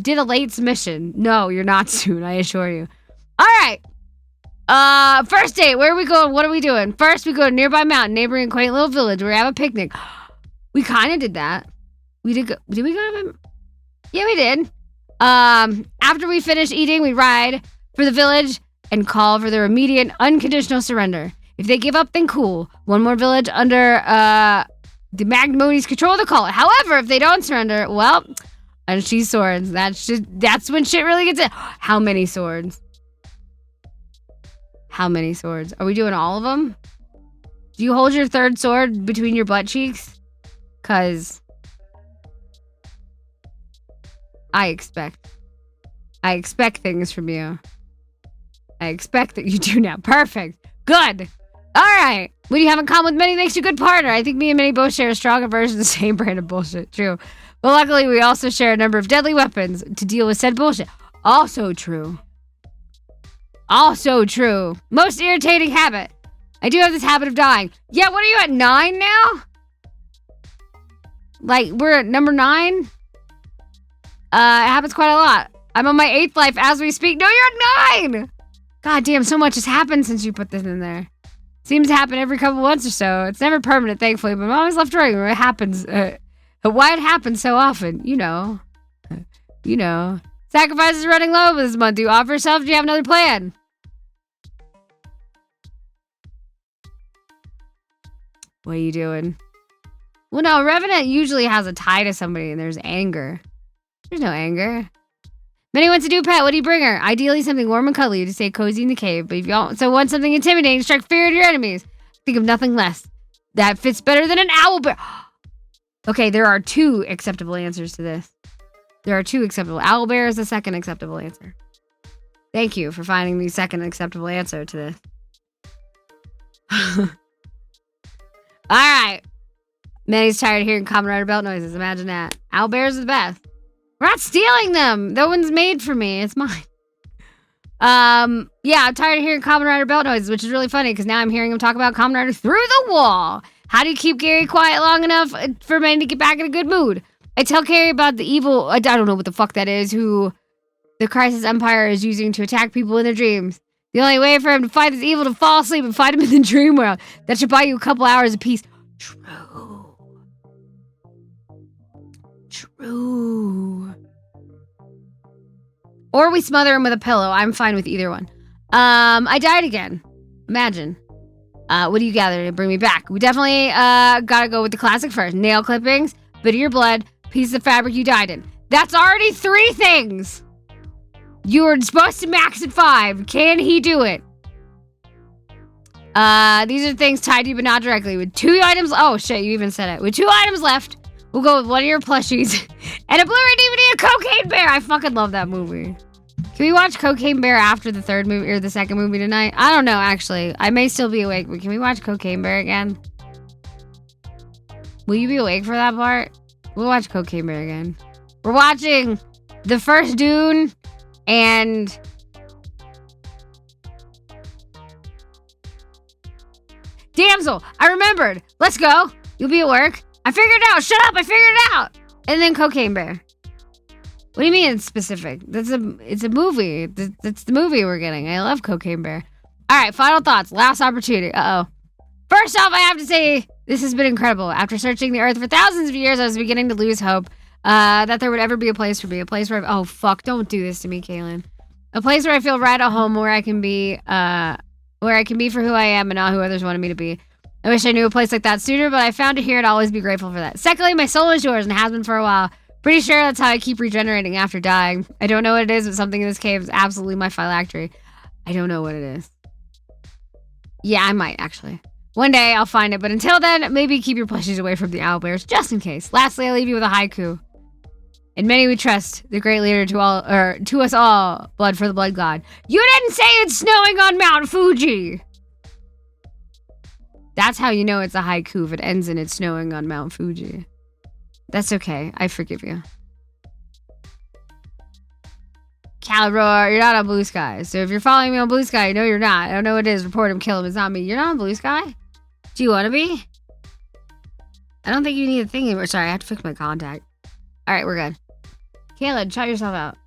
did a late submission. No, you're not soon, I assure you. All right. First date, where are we going? What are we doing? First, we go to a nearby mountain, neighboring quaint little village where we have a picnic. We kind of did that. Did we go to Yeah, we did. After we finish eating, we ride for the village and call for their immediate unconditional surrender. If they give up, then cool. One more village under the Magnamoni's control to call it. However, if they don't surrender, well, unsheathe swords. That's when shit really gets in. How many swords? How many swords? Are we doing all of them? Do you hold your third sword between your butt cheeks? Cause I expect things from you. I expect that you do now. Perfect. Good. All right. What do you have in common with Minnie makes you a good partner. I think me and Minnie both share a strong aversion to the same brand of bullshit. True. But luckily, we also share a number of deadly weapons to deal with said bullshit. Also true. Also true. Most irritating habit. I do have this habit of dying. Yeah, what are you at, 9 now? Like, we're at number 9? It happens quite a lot. I'm on my 8th life as we speak. No, you're at 9! God damn, so much has happened since you put this in there. Seems to happen every couple months or so. It's never permanent, thankfully, but I'm always left wondering what happens. Why it happens so often. You know. You know. Sacrifices are running low this month. Do you offer yourself? Do you have another plan? What are you doing? Well, no, Revenant usually has a tie to somebody and there's anger. There's no anger. Minnie wants a new pet. What do you bring her? Ideally, something warm and cuddly to stay cozy in the cave. But if you also want something intimidating, strike fear into your enemies. Think of nothing less. That fits better than an owl bear. Okay, there are 2 acceptable answers to this. There are 2 acceptable. Owl bear is the second acceptable answer. Thank you for finding the second acceptable answer to this. All right. Minnie's tired of hearing Kamen Rider belt noises. Imagine that. Owl bears are the best. We're not stealing them. No one's made for me. It's mine. Yeah, I'm tired of hearing Kamen Rider belt noises, which is really funny because now I'm hearing him talk about Kamen Rider through the wall. How do you keep Gary quiet long enough for Minnie to get back in a good mood? I tell Carrie about the evil, I don't know what the fuck that is, who the Crisis Empire is using to attack people in their dreams. The only way for him to fight this evil is to fall asleep and fight him in the dream world. That should buy you a couple hours of peace. True. Or we smother him with a pillow. I'm fine with either one. I died again. Imagine. What do you gather to bring me back? We definitely gotta go with the classic first. Nail clippings, bit of your blood, piece of fabric you died in. That's already 3 things. You were supposed to max at 5. Can he do it? These are things tied to you, but not directly. With 2 items. Oh shit, you even said it. With 2 items left, we'll go with one of your plushies and a Blu-ray DVD of Cocaine Bear. I fucking love that movie. Can we watch Cocaine Bear after the 3rd movie or the 2nd movie tonight? I don't know, actually. I may still be awake, but can we watch Cocaine Bear again? Will you be awake for that part? We'll watch Cocaine Bear again. We're watching the first Dune and Damsel. I remembered. Let's go. You'll be at work. I figured it out. Shut up. I figured it out. And then Cocaine Bear. What do you mean it's specific? It's a movie. That's the movie we're getting. I love Cocaine Bear. All right, final thoughts. Last opportunity. Uh-oh. First off, I have to say this has been incredible. After searching the earth for thousands of years, I was beginning to lose hope that there would ever be a place for me. A place where oh fuck, don't do this to me, Kaylin. A place where I feel right at home, where I can be for who I am and not who others wanted me to be. I wish I knew a place like that sooner, but I found it here and I'll always be grateful for that. Secondly, my soul is yours and has been for a while. Pretty sure that's how I keep regenerating after dying. I don't know what it is, but something in this cave is absolutely my phylactery. I don't know what it is. Yeah, I might, actually. One day, I'll find it, but until then, maybe keep your plushies away from the owlbears, just in case. Lastly, I'll leave you with a haiku. In many we trust, the great leader to us all, blood for the blood god. You didn't say it's snowing on Mount Fuji! That's how you know it's a haiku if it ends in it's snowing on Mount Fuji. That's okay. I forgive you. Calibro, you're not on Blue Sky. So if you're following me on Blue Sky, no, you're not. I don't know what it is. Report him, kill him. It's not me. You're not on Blue Sky? Do you want to be? I don't think you need a thing anymore. Sorry, I have to fix my contact. All right, we're good. Caleb, shout yourself out.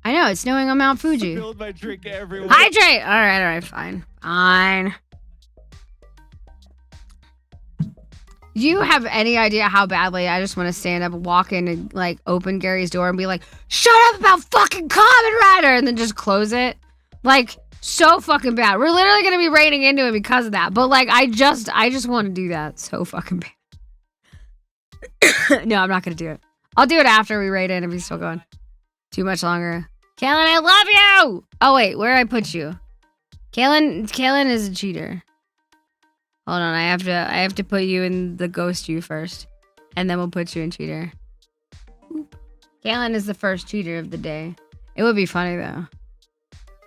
I know, it's snowing on Mount Fuji. Spilled my drink everywhere. Hydrate! All right, fine. Fine. Do you have any idea how badly I just want to stand up, walk in, and like open Gary's door and be like, "Shut up about fucking Kamen Rider," and then just close it? Like, so fucking bad. We're literally gonna be raining into it because of that. But like, I just want to do that so fucking bad. No, I'm not gonna do it. I'll do it after we raid in if he's still going. Too much longer. Kaylin, I love you! Oh, wait, where I put you? Kaylin is a cheater. Hold on, I have to put you in the ghost you first. And then we'll put you in cheater. Kaylin is the first cheater of the day. It would be funny, though.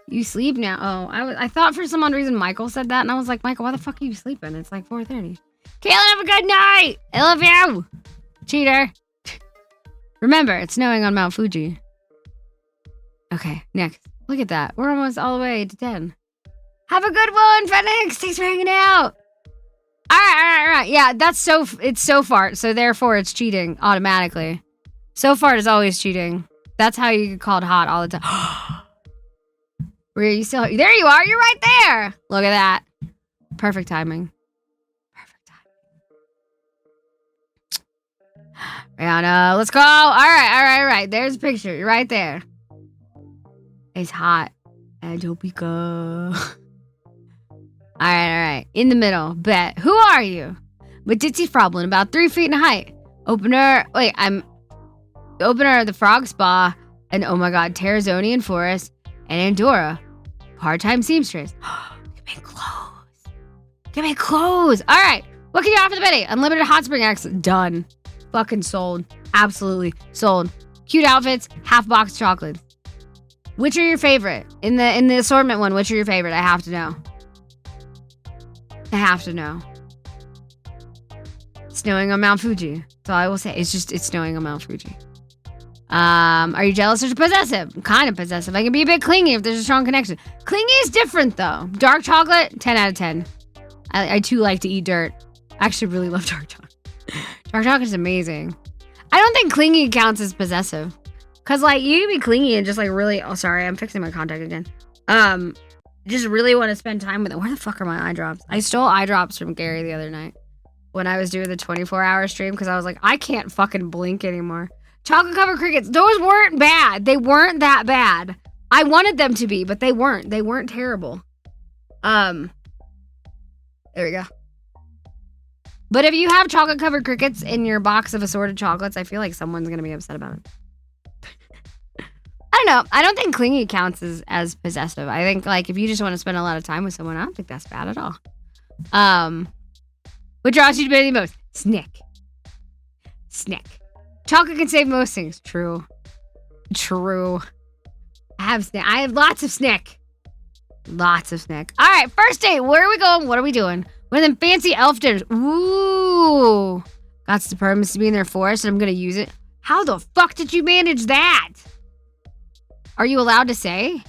You sleep now? Oh, I thought for some odd reason Michael said that, and I was like, Michael, why the fuck are you sleeping? It's like 4:30. Kaylin, have a good night! I love you! Cheater. Remember, it's snowing on Mount Fuji. Okay, next. Look at that. We're almost all the way to 10. Have a good one, Phoenix! Thanks for hanging out! Alright. Yeah, it's so far, so therefore it's cheating automatically. So far is always cheating. That's how you get called hot all the time. Where are you still? There you are. You're right there. Look at that. Perfect timing. Rihanna, let's go. All right. There's a picture. You're right there. It's hot. Adopika. All right. In the middle. Bet. Who are you? Matitsi Froblin, about 3 feet in height. Opener of the Frog Spa, and oh my god, Terrazonian Forest, and Andorra. Part-time seamstress. Give me clothes. All right. What can you offer the Betty? Unlimited hot spring access. Done. Fucking sold. Absolutely sold. Cute outfits. Half box chocolates. Which are your favorite? In the assortment one, which are your favorite? I have to know. Snowing on Mount Fuji. That's all I will say. It's snowing on Mount Fuji. Are you jealous or possessive? I'm kind of possessive. I can be a bit clingy if there's a strong connection. Clingy is different though. Dark chocolate, 10 out of 10. I too like to eat dirt. I actually really love dark chocolate. Dark chocolate is amazing. I don't think clingy counts as possessive. Cause like you can be clingy and just like really, oh sorry, I'm fixing my contact again. Just really want to spend time with it. Where the fuck are my eye drops? I stole eye drops from Gary the other night when I was doing the 24-hour stream because I was like, I can't fucking blink anymore. Chocolate covered crickets. Those weren't bad. They weren't that bad. I wanted them to be, but they weren't. They weren't terrible. There we go. But if you have chocolate covered crickets in your box of assorted chocolates, I feel like someone's going to be upset about it. I don't know. I don't think clingy counts as possessive. I think like if you just want to spend a lot of time with someone, I don't think that's bad at all. What draws you to Betty the most? Snick. Chocolate can save most things. True. I have lots of snack. All right, first date. Where are we going? What are we doing? One of them fancy elf dinners. Ooh. Got some permits to be in their forest, and I'm going to use it. How the fuck did you manage that? Are you allowed to say?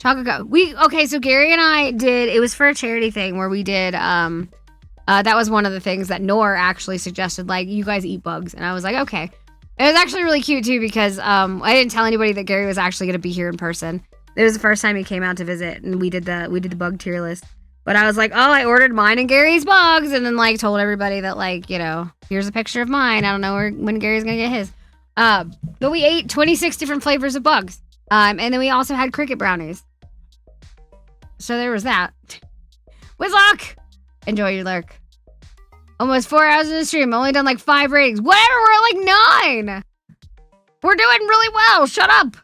Okay, so Gary and I did, it was for a charity thing where we did, that was one of the things that Nor actually suggested, like, you guys eat bugs. And I was like, okay. It was actually really cute, too, because I didn't tell anybody that Gary was actually going to be here in person. It was the first time he came out to visit, and we did the bug tier list. But I was like, oh, I ordered mine and Gary's bugs, and then, like, told everybody that, like, you know, here's a picture of mine. I don't know when Gary's going to get his. But we ate 26 different flavors of bugs. And then we also had cricket brownies. So there was that. Whizlock! Enjoy your lurk. Almost 4 hours in the stream. Only done like 5 ratings. Whatever, we're at like 9. We're doing really well. Shut up.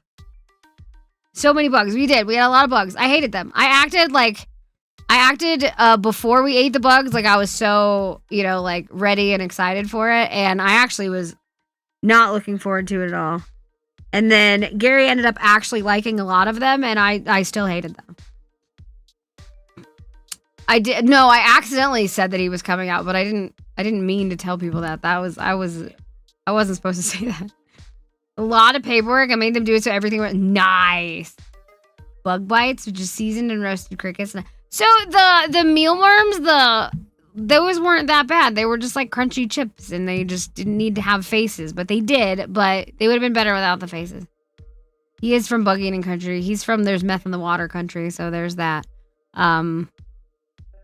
So many bugs. We had a lot of bugs. I hated them. I acted before we ate the bugs. Like I was so, you know, like ready and excited for it. And I actually was not looking forward to it at all. And then Gary ended up actually liking a lot of them. And I still hated them. I accidentally said that he was coming out, but I didn't mean to tell people that. I wasn't supposed to say that. A lot of paperwork. I made them do it so everything went nice. Bug bites, which is seasoned and roasted crickets. So the mealworms, those weren't that bad. They were just like crunchy chips, and they just didn't need to have faces, but they did. But they would have been better without the faces. He is from Bug Eating Country. He's from There's Meth in the Water Country, so there's that.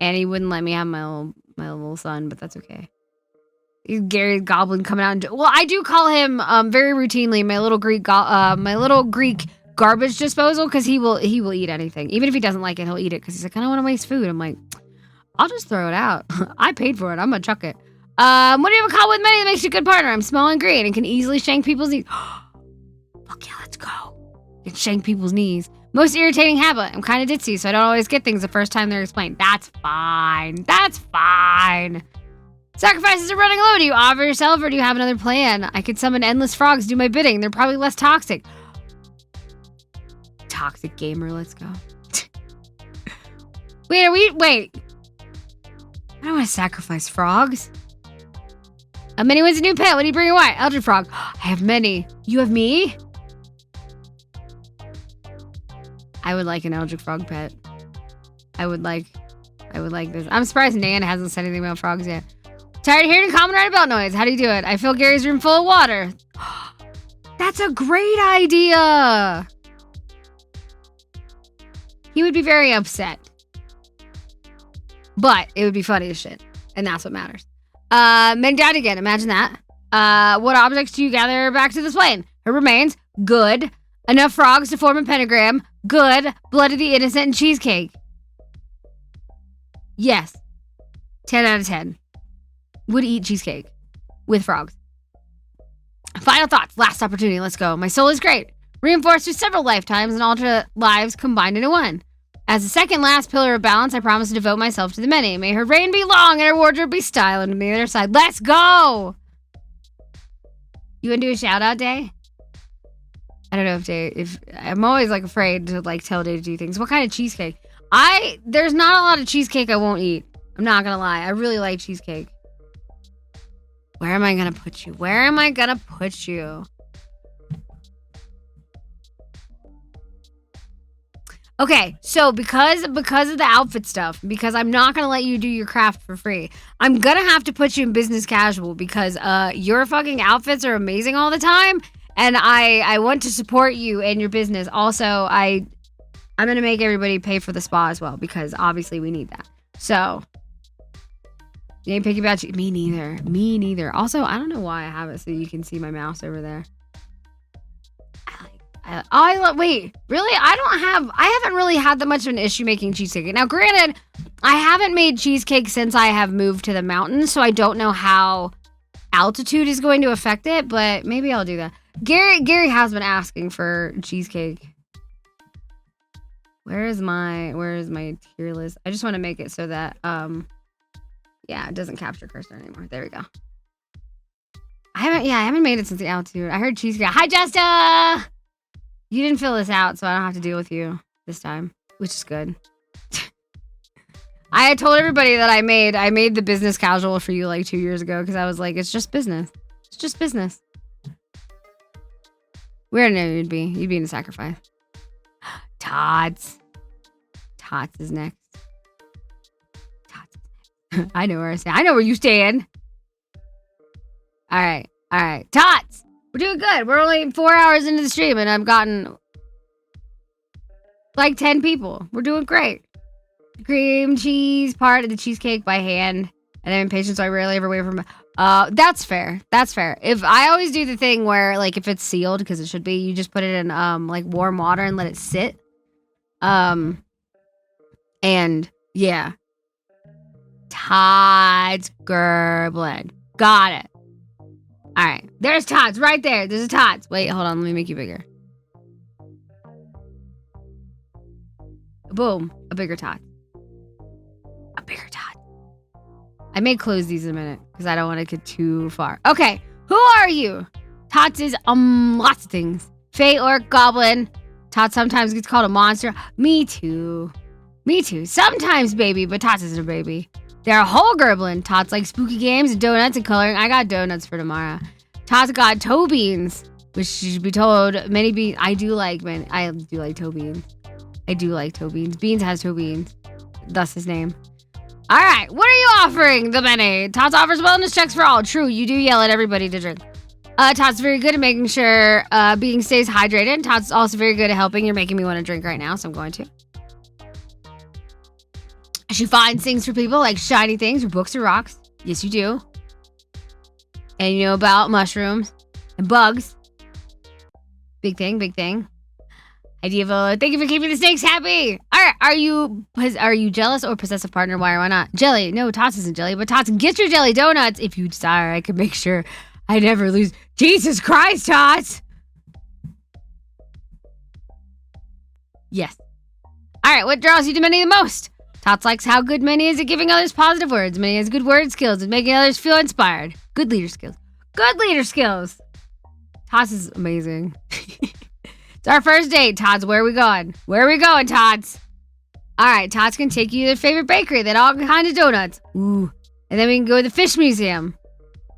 And he wouldn't let me have my little son, but that's okay. He's Gary Goblin coming out. Well, I do call him very routinely my little Greek garbage disposal because he will eat anything, even if he doesn't like it. He'll eat it because he's like, I don't want to waste food. I'm like, I'll just throw it out. I paid for it. I'm gonna chuck it. What do you have a call with money that makes you a good partner? I'm small and green and can easily shank people's needs. Fuck yeah, let's go. can shank people's knees. Most irritating habit. I'm kind of ditzy, so I don't always get things the first time they're explained. That's fine. That's fine. Sacrifices are running low. Do you offer yourself or do you have another plan? I could summon endless frogs to do my bidding. They're probably less toxic. Toxic gamer, let's go. Wait. I don't want to sacrifice frogs. A mini wins a new pet. What do you bring your wife? Eldritch frog. I have many. You have me? I would like an Eldritch frog pet. I would like this. I'm surprised Nan hasn't said anything about frogs yet. Tired of hearing a common right about noise. How do you do it? I fill Gary's room full of water. That's a great idea. He would be very upset. But it would be funny as shit. And that's what matters. Men down again. Imagine that. What objects do you gather back to this plane? Her remains. Good. Enough frogs to form a pentagram. Good. Blood of the innocent and cheesecake. Yes. 10 out of 10. Would eat cheesecake. With frogs. Final thoughts. Last opportunity. Let's go. My soul is great. Reinforced through several lifetimes and alternate lives combined into one. As the second last pillar of balance, I promise to devote myself to the many. May her reign be long and her wardrobe be style and the other side. Let's go! You want to do a shout out day? I don't know if I'm always like afraid to like tell Day to do things. What kind of cheesecake? There's not a lot of cheesecake I won't eat. I'm not gonna lie. I really like cheesecake. Where am I gonna put you? Where am I gonna put you? Okay, so because of the outfit stuff, because I'm not gonna let you do your craft for free, I'm gonna have to put you in business casual because your fucking outfits are amazing all the time, and I want to support you and your business. Also, I'm gonna make everybody pay for the spa as well because obviously we need that. So you ain't picky about you. Me neither. Also, I don't know why I have it so you can see my mouse over there. Wait, really? I haven't really had that much of an issue making cheesecake. Now, granted, I haven't made cheesecake since I have moved to the mountains, so I don't know how altitude is going to affect it, but maybe I'll do that. Gary has been asking for cheesecake. Where is my tier list? I just want to make it so that, yeah, it doesn't capture cursor anymore. There we go. I haven't made it since the altitude. I heard cheesecake. Hi, Jesta! You didn't fill this out, so I don't have to deal with you this time, which is good. I had told everybody that I made the business casual for you like 2 years ago because I was like, it's just business. It's just business. Where knew you'd be? You'd be in a sacrifice. Tots. Tots is next. Tots is next. I know where I stand. I know where you stand. All right. Tots. We're doing good. We're only 4 hours into the stream and I've gotten like 10 people. We're doing great. Cream cheese part of the cheesecake by hand. And I'm impatient, so I rarely ever wait from. That's fair. If I always do the thing where like if it's sealed, because it should be, you just put it in like warm water and let it sit. And yeah. Todd's Gerblin. Got it. All right, there's Tots right there. There's a Tots. Wait, hold on. Let me make you bigger. Boom, a bigger Tot. A bigger Tot. I may close these in a minute because I don't want to get too far. Okay, who are you? Tots is lots of things. Fae, orc, goblin. Tots sometimes gets called a monster. Me too. Sometimes baby, but Tots isn't a baby. They're a whole gerblin. Tots like spooky games and donuts and coloring. I got donuts for tomorrow. Tots got toe beans, which should be told. Many beans. I do like toe beans. Beans has toe beans. Thus his name. All right. What are you offering the many? Tots offers wellness checks for all. True. You do yell at everybody to drink. Tots is very good at making sure being stays hydrated. Tots is also very good at helping. You're making me want to drink right now, so I'm going to. She finds things for people like shiny things or books or rocks. Yes, you do. And you know about mushrooms and bugs. Big thing. Hi, Divo. Thank you for keeping the snakes happy. All right, are you jealous or possessive partner? Why or why not? Jelly. No, Tots isn't jelly, but Tots can get your jelly donuts if you desire. I can make sure I never lose. Jesus Christ, Tots. Yes. All right, what draws you to Minnie the most? Tots likes how good Minnie is at giving others positive words. Minnie has good word skills and making others feel inspired. Good leader skills. Good leader skills. Tots is amazing. It's our first date, Tots. Where are we going? Where are we going, Tots? All right, Tots can take you to their favorite bakery. They had all kinds of donuts. Ooh. And then we can go to the fish museum.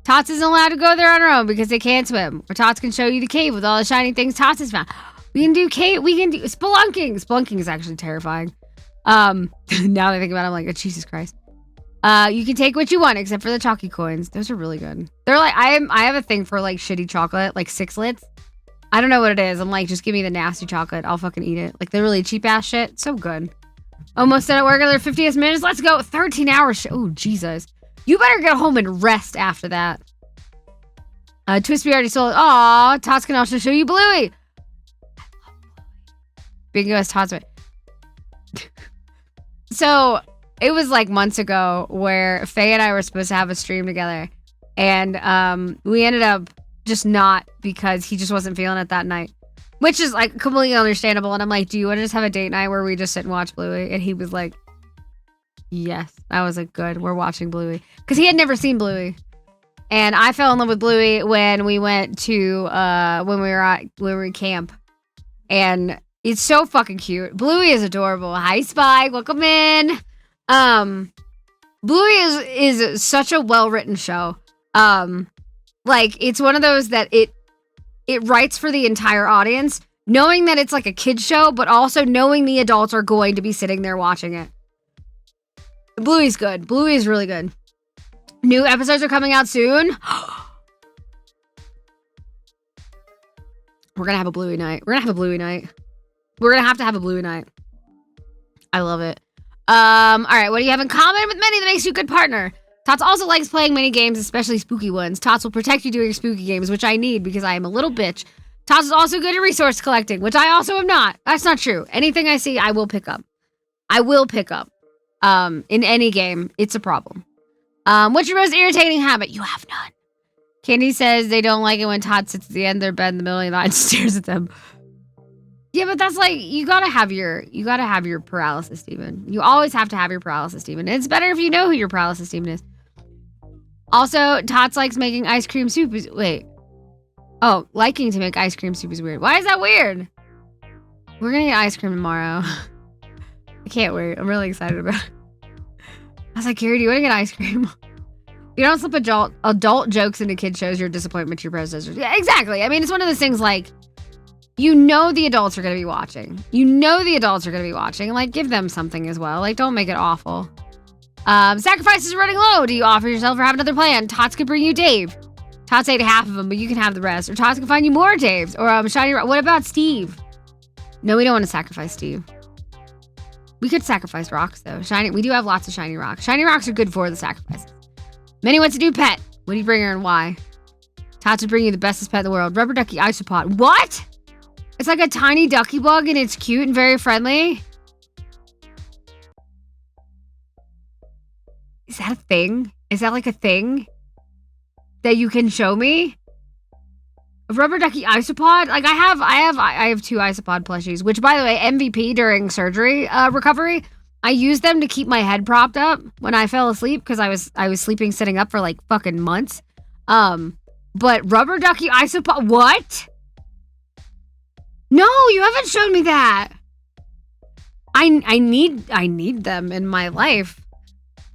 Tots isn't allowed to go there on her own because they can't swim. Or Tots can show you the cave with all the shiny things Tots has found. We can do spelunking. Spelunking is actually terrifying. Now that I think about it, I'm like, oh, Jesus Christ. You can take what you want except for the chalky coins. Those are really good. They're like, I have a thing for like shitty chocolate, like Sixlets. I don't know what it is. I'm like, just give me the nasty chocolate. I'll fucking eat it. Like the really cheap ass shit. So good. Almost done at work. Another 50 minutes. Let's go. 13 hours. Oh, Jesus. You better get home and rest after that. Twispy already sold. Aw, Tots can also show you Bluey. Bingo as Tots. So it was like months ago where Faye and I were supposed to have a stream together. And we ended up just not because he just wasn't feeling it that night. Which is like completely understandable. And I'm like, do you want to just have a date night where we just sit and watch Bluey? And he was like, yes. I was like, good. We're watching Bluey. Because he had never seen Bluey. And I fell in love with Bluey when we went to, when we were at camp. And it's so fucking cute. Bluey is adorable. Hi, Spike. Welcome in. Bluey is such a well-written show. Like, it's one of those that it writes for the entire audience, knowing that it's like a kid's show, but also knowing the adults are going to be sitting there watching it. Bluey's good. Bluey is really good. New episodes are coming out soon. We're gonna have a Bluey night. We're gonna have a Bluey night. We're gonna have to have a Bluey night. I love it. All right, what do you have in common with Minnie that makes you a good partner? Tots also likes playing mini games, especially spooky ones. Tots will protect you during spooky games, which I need because I am a little bitch. Tots is also good at resource collecting, which I also am not. That's not true. Anything I see, I will pick up. I will pick up. In any game, it's a problem. What's your most irritating habit? You have none. Candy says they don't like it when Tots sits at the end of their bed in the middle of the night and stares at them. Yeah, but that's like, you gotta have your paralysis demon. You always have to have your paralysis demon. It's better if you know who your paralysis demon is. Also, Tots likes making ice cream soup. Wait. Oh, liking to make ice cream soup is weird. Why is that weird? We're gonna get ice cream tomorrow. I can't wait. I'm really excited about it. I was like, Carrie, do you want to get ice cream? You don't slip adult jokes into kid shows your disappointment to your predecessors. Yeah, exactly. I mean, it's one of those things like, you know the adults are going to be watching. Like, give them something as well. Like, don't make it awful. Sacrifices are running low. Do you offer yourself or have another plan? Tots could bring you Dave. Tots ate half of them, but you can have the rest. Or Tots can find you more Daves. Or Shiny Rock. What about Steve? No, we don't want to sacrifice Steve. We could sacrifice rocks, though. We do have lots of shiny rocks. Shiny rocks are good for the sacrifices. Minnie wants a new pet. What do you bring her and why? Tots would bring you the bestest pet in the world. Rubber ducky isopod. What? It's like a tiny ducky bug and it's cute and very friendly. Is that a thing? Is that like a thing that you can show me? A rubber ducky isopod? Like I have 2 isopod plushies, which by the way, MVP during surgery recovery, I used them to keep my head propped up when I fell asleep because I was sleeping sitting up for like fucking months. But rubber ducky isopod, what? No, you haven't shown me that. I need them in my life.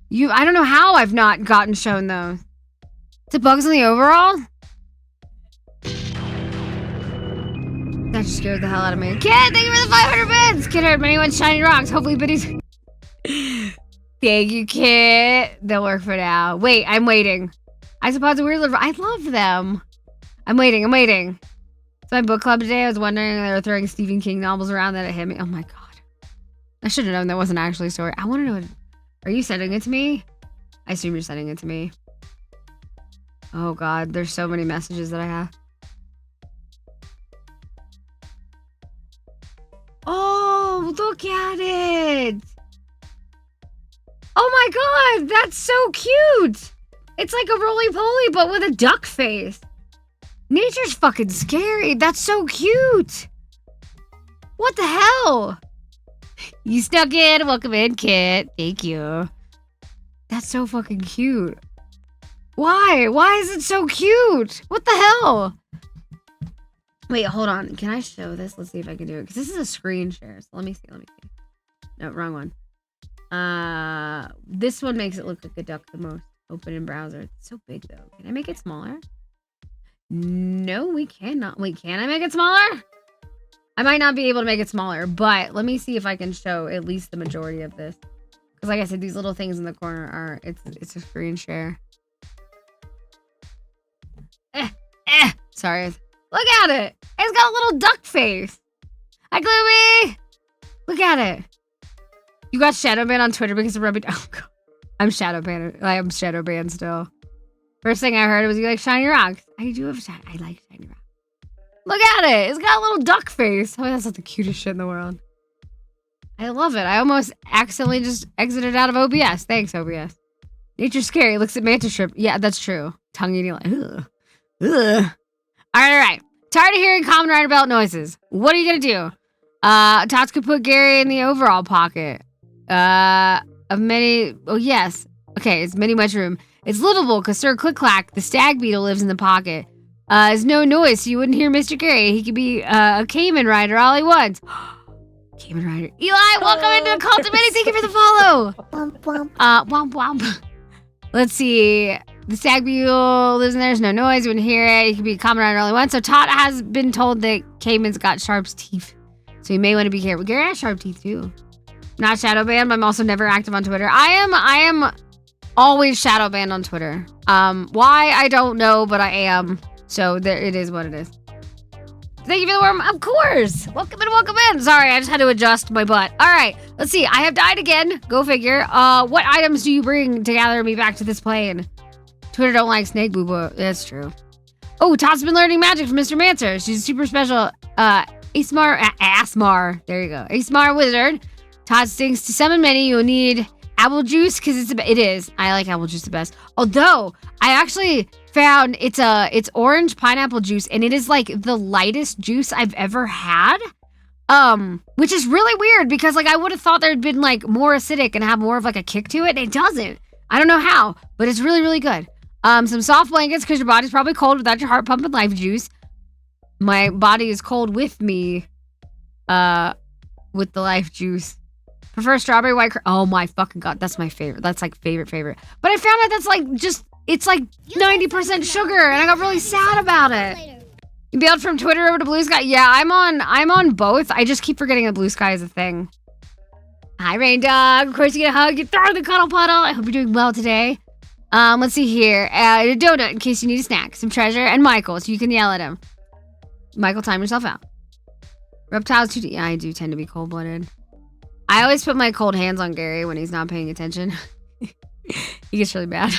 I don't know how I've not gotten shown those. Is it bugs in the overall? That just scared the hell out of me. Kid, thank you for the 500 bits. Kid heard many ones shiny rocks. Hopefully Biddy's. Thank you, Kid. They'll work for now. Wait, I'm waiting. Isopods are weird. I love them. I'm waiting. So my book club today, I was wondering if they were throwing Stephen King novels around that it hit me. Oh my god. I should have known that wasn't actually a story. I want to know. Are you sending it to me? I assume you're sending it to me. Oh god, there's so many messages that I have. Oh, look at it. Oh my god, that's so cute. It's like a roly-poly, but with a duck face. Nature's fucking scary. That's so cute. What the hell? You snuck in. Welcome in, Kit. Thank you. That's so fucking cute. Why? Why is it so cute? What the hell? Wait, hold on. Can I show this? Let's see if I can do it. Because this is a screen share. So let me see. No, wrong one. This one makes it look like a duck the most. Open in browser. It's so big though. Can I make it smaller? No, we cannot. Wait, can I make it smaller? I might not be able to make it smaller, but let me see if I can show at least the majority of this. Because like I said, these little things in the corner are, it's a screen share. Sorry. Look at it. It's got a little duck face. Hi, Gloomy. Look at it. You got shadow banned on Twitter because of rubbing. Oh, God. I'm shadow banned. I am shadow banned still. First thing I heard was you like shiny rocks. I do have shiny. I like shiny rocks. Look at it. It's got a little duck face. Oh, that's not the cutest shit in the world. I love it. I almost accidentally just exited out of OBS. Thanks, OBS. Nature's scary. Looks at Manta Shrimp. Yeah, that's true. Tongue eating like, ugh. Ugh. All right. Tired of hearing Common Rider belt noises. What are you going to do? Tots could put Gary in the overall pocket. Of many. Oh, yes. Okay, it's many much room. It's livable because Sir Click-Clack, the stag beetle, lives in the pocket. There's no noise, so you wouldn't hear Mr. Gary. He could be a Cayman Rider all he wants. Cayman Rider. Eli, welcome into the Kult. Thank you for the follow. Womp womp. Let's see. The stag beetle lives in there. There's no noise. You wouldn't hear it. He could be a Common Rider all he wants. So Todd has been told that Cayman's got sharp teeth. So you may want to be careful. Gary has sharp teeth too. Not shadow banned, but I'm also never active on Twitter. I am always shadow banned on Twitter. Why? I don't know, but I am. So there it is what it is. Thank you for the warm. Of course. Welcome in, welcome in. Sorry, I just had to adjust my butt. All right, let's see. I have died again. Go figure. What items do you bring to gather me back to this plane? Twitter don't like snake boo boo. That's true. Oh, Todd's been learning magic from Mr. Mancer. She's a super special Asmar. There you go. Asmar wizard. Todd stinks to summon many. You'll need apple juice because it is. I like apple juice the best. Although I actually found it's orange pineapple juice and it is like the lightest juice I've ever had. Which is really weird because like I would have thought there'd been like more acidic and have more of like a kick to it. And it doesn't. I don't know how, but it's really, really good. Some soft blankets because your body's probably cold without your heart pumping life juice. My body is cold with me, with the life juice. Prefer strawberry white cream. Oh my fucking God, that's my favorite. That's like favorite. But I found out that's like just, it's like 90% sugar and I got really sad about it. You bailed from Twitter over to Blue Sky? Yeah, I'm on both. I just keep forgetting that Blue Sky is a thing. Hi, Rain Dog. Of course you get a hug. You throw the cuddle puddle. I hope you're doing well today. Let's see here. A donut in case you need a snack. Some treasure. And Michael, so you can yell at him. Michael, time yourself out. Reptiles too. Yeah, I do tend to be cold-blooded. I always put my cold hands on Gary when he's not paying attention. He gets really bad.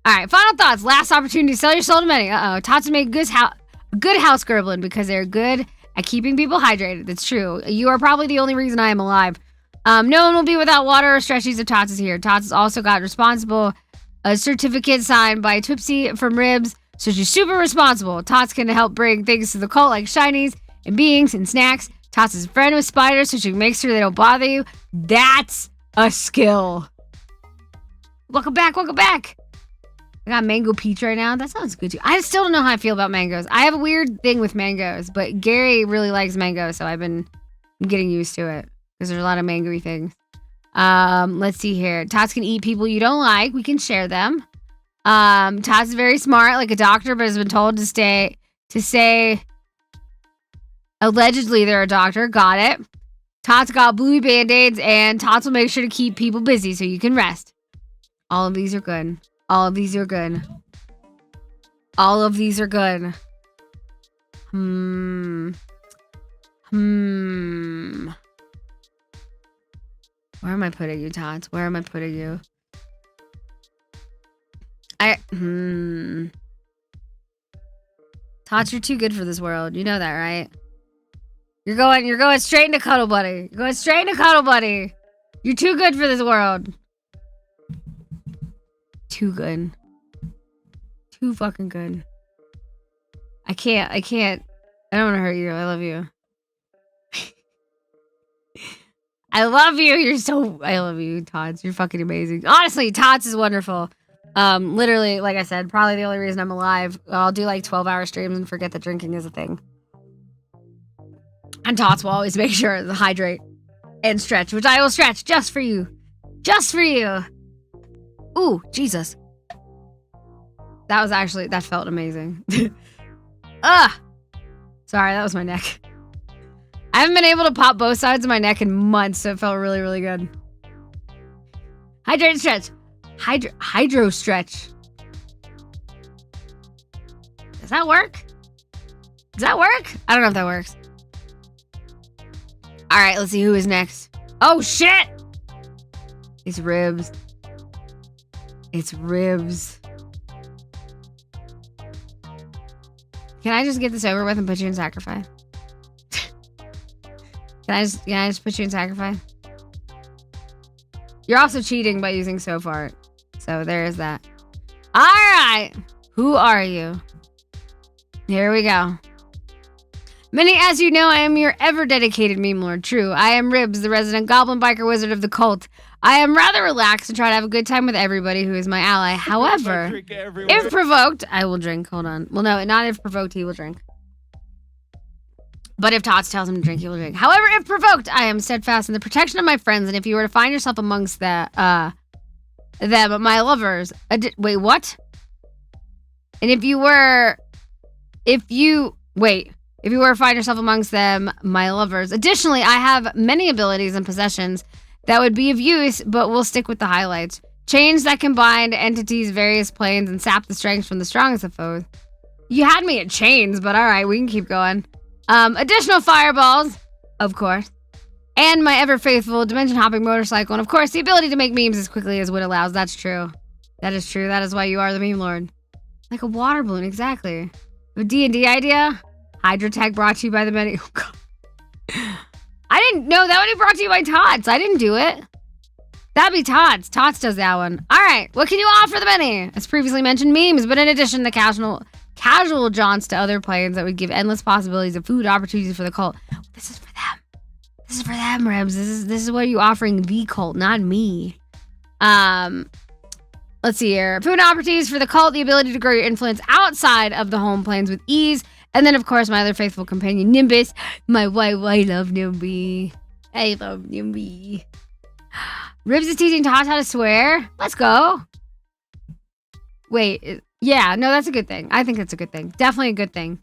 All right, final thoughts. Last opportunity to sell your soul to many. Uh-oh. Tots make good house gerblin because they're good at keeping people hydrated. That's true. You are probably the only reason I am alive. No one will be without water or stretchies if Tots is here. Tots has also got a certificate signed by Twipsy from Ribs, so she's super responsible. Tots can help bring things to the cult like shinies and beings and snacks. Tots is a friend with spiders, so she can make sure they don't bother you. That's a skill. Welcome back. I got mango peach right now. That sounds good too. I still don't know how I feel about mangoes. I have a weird thing with mangoes, but Gary really likes mangoes, so I'm getting used to it because there's a lot of mango-y things. Let's see here. Tots can eat people you don't like. We can share them. Tots is very smart, like a doctor, but has been told to say allegedly they're a doctor. Got it. Tots got bluey band-aids, and Tots will make sure to keep people busy so you can rest. All of these are good. All of these are good. Where am I putting you, Tots? Where am I putting you? Tots, you're too good for this world. You know that, right? You're going straight into Cuddle Buddy. You're going straight into Cuddle Buddy. You're too good for this world. Too good. Too fucking good. I can't. I don't want to hurt you. I love you. I love you. I love you, Tots. You're fucking amazing. Honestly, Tots is wonderful. Literally, like I said, probably the only reason I'm alive. I'll do like 12-hour streams and forget that drinking is a thing. And Tots will always make sure to hydrate and stretch, which I will stretch just for you. Just for you. Ooh, Jesus. That felt amazing. Sorry, that was my neck. I haven't been able to pop both sides of my neck in months, so it felt really, really good. Hydrate and stretch. Hydro stretch. Does that work? Does that work? I don't know if that works. All right, let's see who is next. Oh, shit! It's Ribs. It's Ribs. Can I just get this over with and put you in sacrifice? Can I just put you in sacrifice? You're also cheating by using so far. So there is that. All right. Who are you? Here we go. Many, as you know, I am your ever-dedicated meme lord. True, I am Ribs, the resident goblin biker wizard of the Kult. I am rather relaxed and try to have a good time with everybody who is my ally. However, if provoked, I will drink. Hold on. Well, no, not if provoked, he will drink. But if Tots tells him to drink, he will drink. However, if provoked, I am steadfast in the protection of my friends, and if you were to find yourself amongst them, my lovers... wait, what? And if you were to find yourself amongst them, my lovers. Additionally, I have many abilities and possessions that would be of use, but we'll stick with the highlights. Chains that combine entities, various planes, and sap the strength from the strongest of foes. You had me at chains, but alright, we can keep going. Additional fireballs, of course. And my ever-faithful dimension-hopping motorcycle. And of course, the ability to make memes as quickly as Wit allows. That's true. That is true. That is why you are the meme lord. Like a water balloon, exactly. A D&D idea? Hydrotech brought to you by the many... Oh, God. I didn't know that would be brought to you by Tots. I didn't do it. That'd be Tots. Tots does that one. All right. What can you offer the many? As previously mentioned, memes, but in addition, the casual jaunts to other planes that would give endless possibilities of food opportunities for the cult. This is for them. This is for them, Ribs. This is what you offering the cult, not me. Let's see here. Food opportunities for the cult, the ability to grow your influence outside of the home planes with ease. And then, of course, my other faithful companion, Nimbus. I love Nimby. I love Nimby. Ribs is teaching Tots how to swear. Let's go. Wait. Yeah, no, that's a good thing. I think that's a good thing. Definitely a good thing.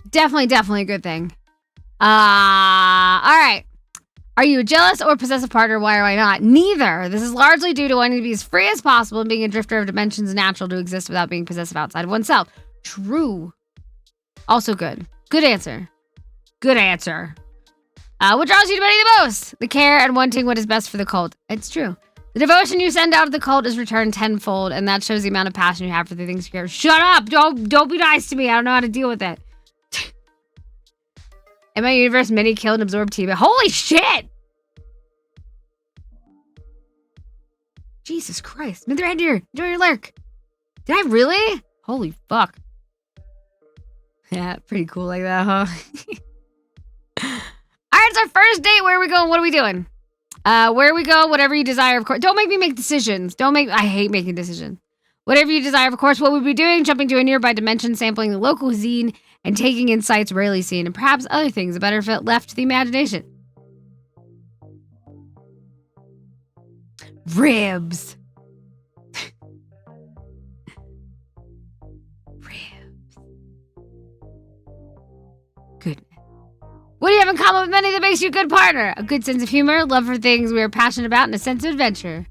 Definitely a good thing. All right. Are you a jealous or possessive partner? Why or why not? Neither. This is largely due to wanting to be as free as possible and being a drifter of dimensions natural to exist without being possessive outside of oneself. True. Also good. Good answer. Good answer. What draws you to Betty the most? The care and wanting what is best for the cult. It's true. The devotion you send out of the cult is returned tenfold, and that shows the amount of passion you have for the things you care. Shut up! Don't be nice to me. I don't know how to deal with it. In my universe, many kill and absorb T. Holy shit! Jesus Christ. Mid right here. Enjoy your lurk. Did I really? Holy fuck. Yeah, pretty cool like that, huh? Alright, it's our first date. Where are we going? What are we doing? Where we go, whatever you desire, of course. Don't make me make decisions. I hate making decisions. Whatever you desire, of course, what we'll be doing, jumping to a nearby dimension, sampling the local cuisine, and taking in sights rarely seen, and perhaps other things, a better fit left to the imagination. Ribs. Ribs. Goodness. What do you have in common with many that makes you a good partner? A good sense of humor, love for things we are passionate about, and a sense of adventure.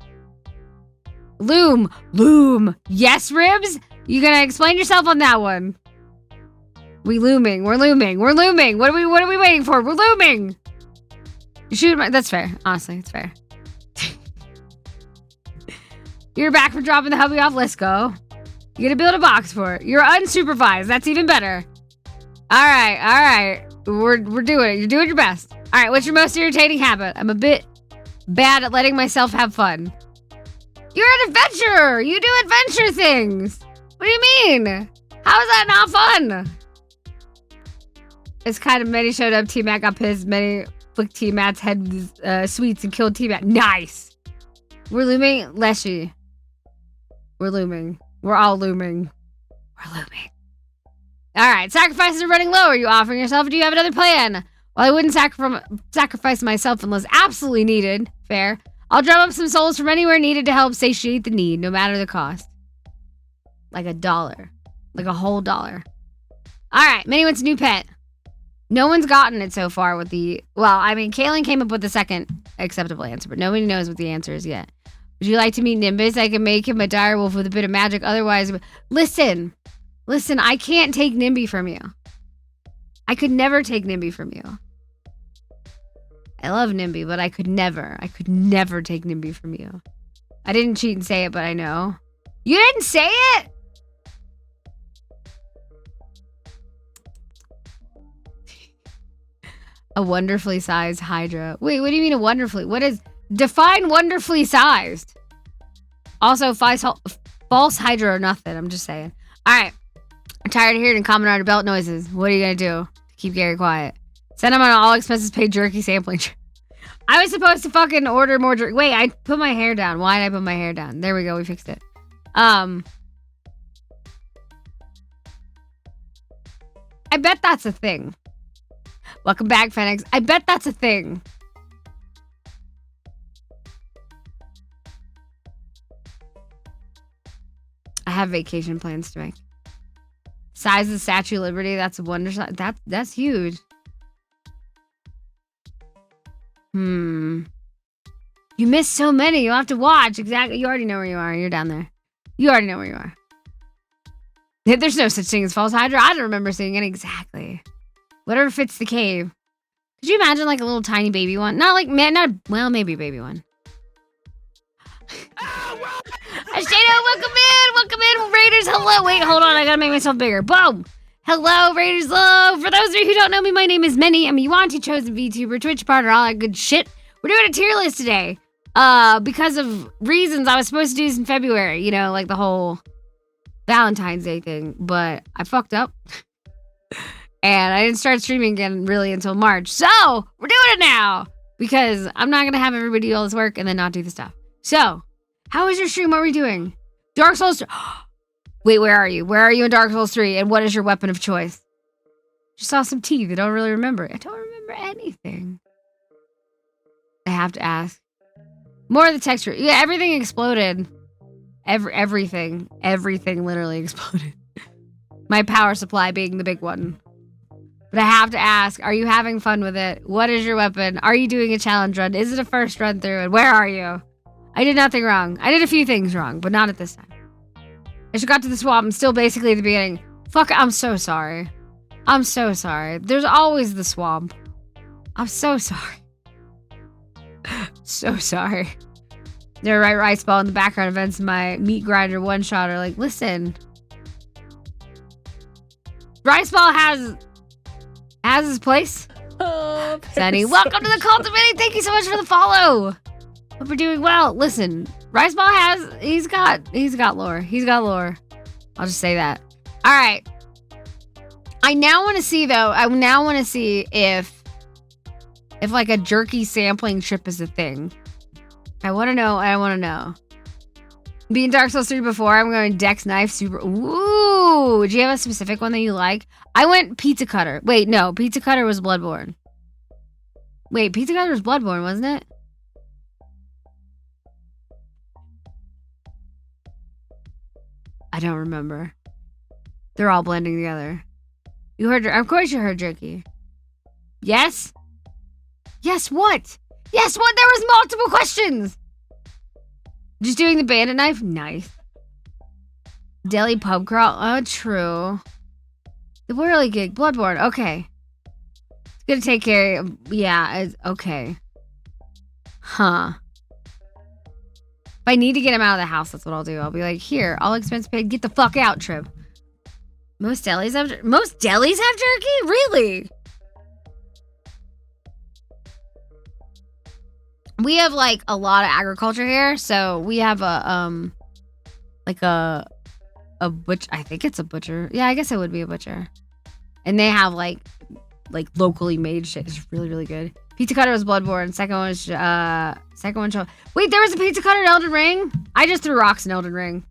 Loom. Yes, Ribs? You gonna explain yourself on that one? We're looming. What are we waiting for? We're looming. You shoot my... That's fair. Honestly, it's fair. You're back for dropping the hubby off. Let's go. You gotta build a box for it. You're unsupervised. That's even better. All right. We're doing it. You're doing your best. All right, what's your most irritating habit? I'm a bit bad at letting myself have fun. You're an adventurer. You do adventure things. What do you mean? How is that not fun? It's kind of many showed up. T-Mac got pissed. Many flicked Tiamat's head with sweets and killed Tiamat. Nice. We're looming. Leshy. We're looming. We're all looming. We're looming. All right. Sacrifices are running low. Are you offering yourself, or do you have another plan? Well, I wouldn't sacrifice myself unless absolutely needed. Fair. I'll drum up some souls from anywhere needed to help satiate the need, no matter the cost. Like $1. Like a whole $1. All right. Minnie wants a new pet. No one's gotten it so far with the... Well, I mean, Kaylin came up with the second acceptable answer, but nobody knows what the answer is yet. Would you like to meet Nimbus? I can make him a dire wolf with a bit of magic. Otherwise... Listen, I can't take Nimby from you. I could never take Nimby from you. I love Nimby, but I could never take Nimby from you. I didn't cheat and say it, but I know. You didn't say it? A wonderfully sized Hydra. Wait, what do you mean a wonderfully? What is... Define wonderfully sized. Also, false Hydra or nothing. I'm just saying. Alright. I'm tired of hearing common art belt noises. What are you gonna do to keep Gary quiet? Send him on an all expenses paid jerky sampling trip. I was supposed to fucking order more jerky. Wait, I put my hair down. Why did I put my hair down? There we go. We fixed it. I bet that's a thing. Welcome back, Phoenix. I bet that's a thing. I have vacation plans to make. Size of the Statue of Liberty. That's a wonder. That's huge. You missed so many. You'll have to watch. Exactly. You already know where you are. You're down there. You already know where you are. There's no such thing as false Hydra. I don't remember seeing it exactly. Whatever fits the cave. Could you imagine like a little tiny baby one? Not like, man, well, maybe a baby one. Ashado, welcome in, Raiders, hello. Wait, hold on, I gotta make myself bigger. Boom. Hello, Raiders, hello. For those of you who don't know me, my name is Minnie. I'm a Yuanti chosen VTuber, Twitch partner, all that good shit. We're doing a tier list today. Because of reasons I was supposed to do this in February, you know, like the whole Valentine's Day thing, but I fucked up. And I didn't start streaming again really until March. So, we're doing it now. Because I'm not going to have everybody do all this work and then not do the stuff. So, how was your stream? What were we doing? Dark Souls... Wait, where are you? Where are you in Dark Souls 3? And what is your weapon of choice? Just saw some teeth. I don't really remember. I don't remember anything. I have to ask. More of the texture. Yeah, everything exploded. Everything literally exploded. My power supply being the big one. But I have to ask, are you having fun with it? What is your weapon? Are you doing a challenge run? Is it a first run through? And where are you? I did nothing wrong. I did a few things wrong, but not at this time. I just got to the swamp and still basically at the beginning. Fuck, I'm so sorry. I'm so sorry. There's always the swamp. I'm so sorry. So sorry. They're right rice ball in the background events in my meat grinder one-shot are like, listen. Rice ball has his place. Oh, Sunny, welcome to the Kult of Minnie. Thank you so much for the follow. Hope we're doing well. Listen, Rice Ball he's got lore. He's got lore. I'll just say that. All right. I now want to see if like a jerky sampling trip is a thing. I want to know. Being Dark Souls 3 before, I'm going Dex Knife Super. Ooh, do you have a specific one that you like? I went Pizza Cutter. Wait, no, Pizza Cutter was Bloodborne. Wait, Pizza Cutter was Bloodborne, wasn't it? I don't remember. They're all blending together. Of course you heard jerky. Yes? Yes, what? Yes, what? There was multiple questions. Just doing the bandit knife? Nice. Deli pub crawl? Oh, true. The whirly gig. Bloodborne. Okay. It's gonna take care of... Yeah, okay. Huh. If I need to get him out of the house, that's what I'll do. I'll be like, here, all expense paid. Get the fuck out, Trib. Most delis have jerky? Really? We have like a lot of agriculture here, so we have a butcher. I think it's a butcher. Yeah, I guess it would be a butcher. And they have like locally made shit. It's really, really good. Pizza Cutter was Bloodborne. Second one was wait, there was a Pizza Cutter in Elden Ring? I just threw rocks in Elden Ring.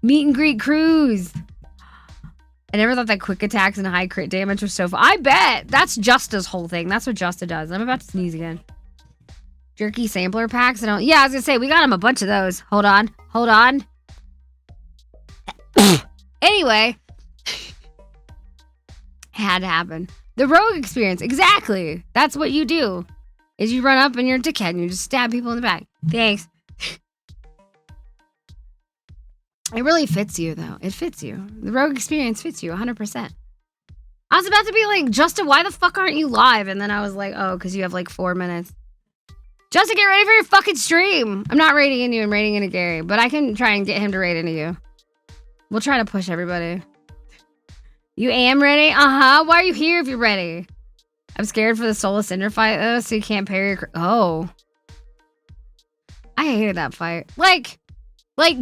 Meet and greet cruise. I never thought that quick attacks and high crit damage was so fun. I bet that's Justa's whole thing. That's what Justa does. I'm about to sneeze again. Jerky sampler packs. Yeah, I was gonna say we got him a bunch of those. Hold on. Anyway, had to happen. The rogue experience, exactly. That's what you do. Is you run up and you're a dickhead and you just stab people in the back. Thanks. It really fits you though. It fits you. The rogue experience fits you 100%. I was about to be like, Justin, why the fuck aren't you live? And then I was like, oh, because you have like 4 minutes. Justin, get ready for your fucking stream. I'm not raiding into you. I'm raiding into Gary. But I can try and get him to raid into you. We'll try to push everybody. You am ready? Uh-huh. Why are you here if you're ready? I'm scared for the Soulless Cinder fight, though, so you can't parry your... Oh. I hated that fight. Like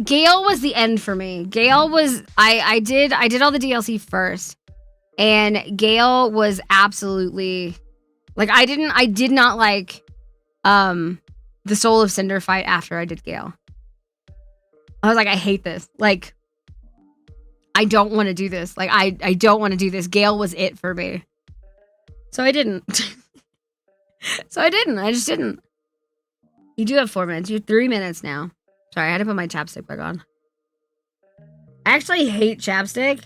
Gale was the end for me. Gale was... I did all the DLC first. And Gale was absolutely... Like, I did not like... the Soul of Cinder fight after I did Gale. I was like, I hate this. Like... I don't want to do this. Like, I don't want to do this. Gale was it for me. So I didn't. I just didn't. You do have 4 minutes. You have 3 minutes now. Sorry, I had to put my chapstick back on. I actually hate chapstick.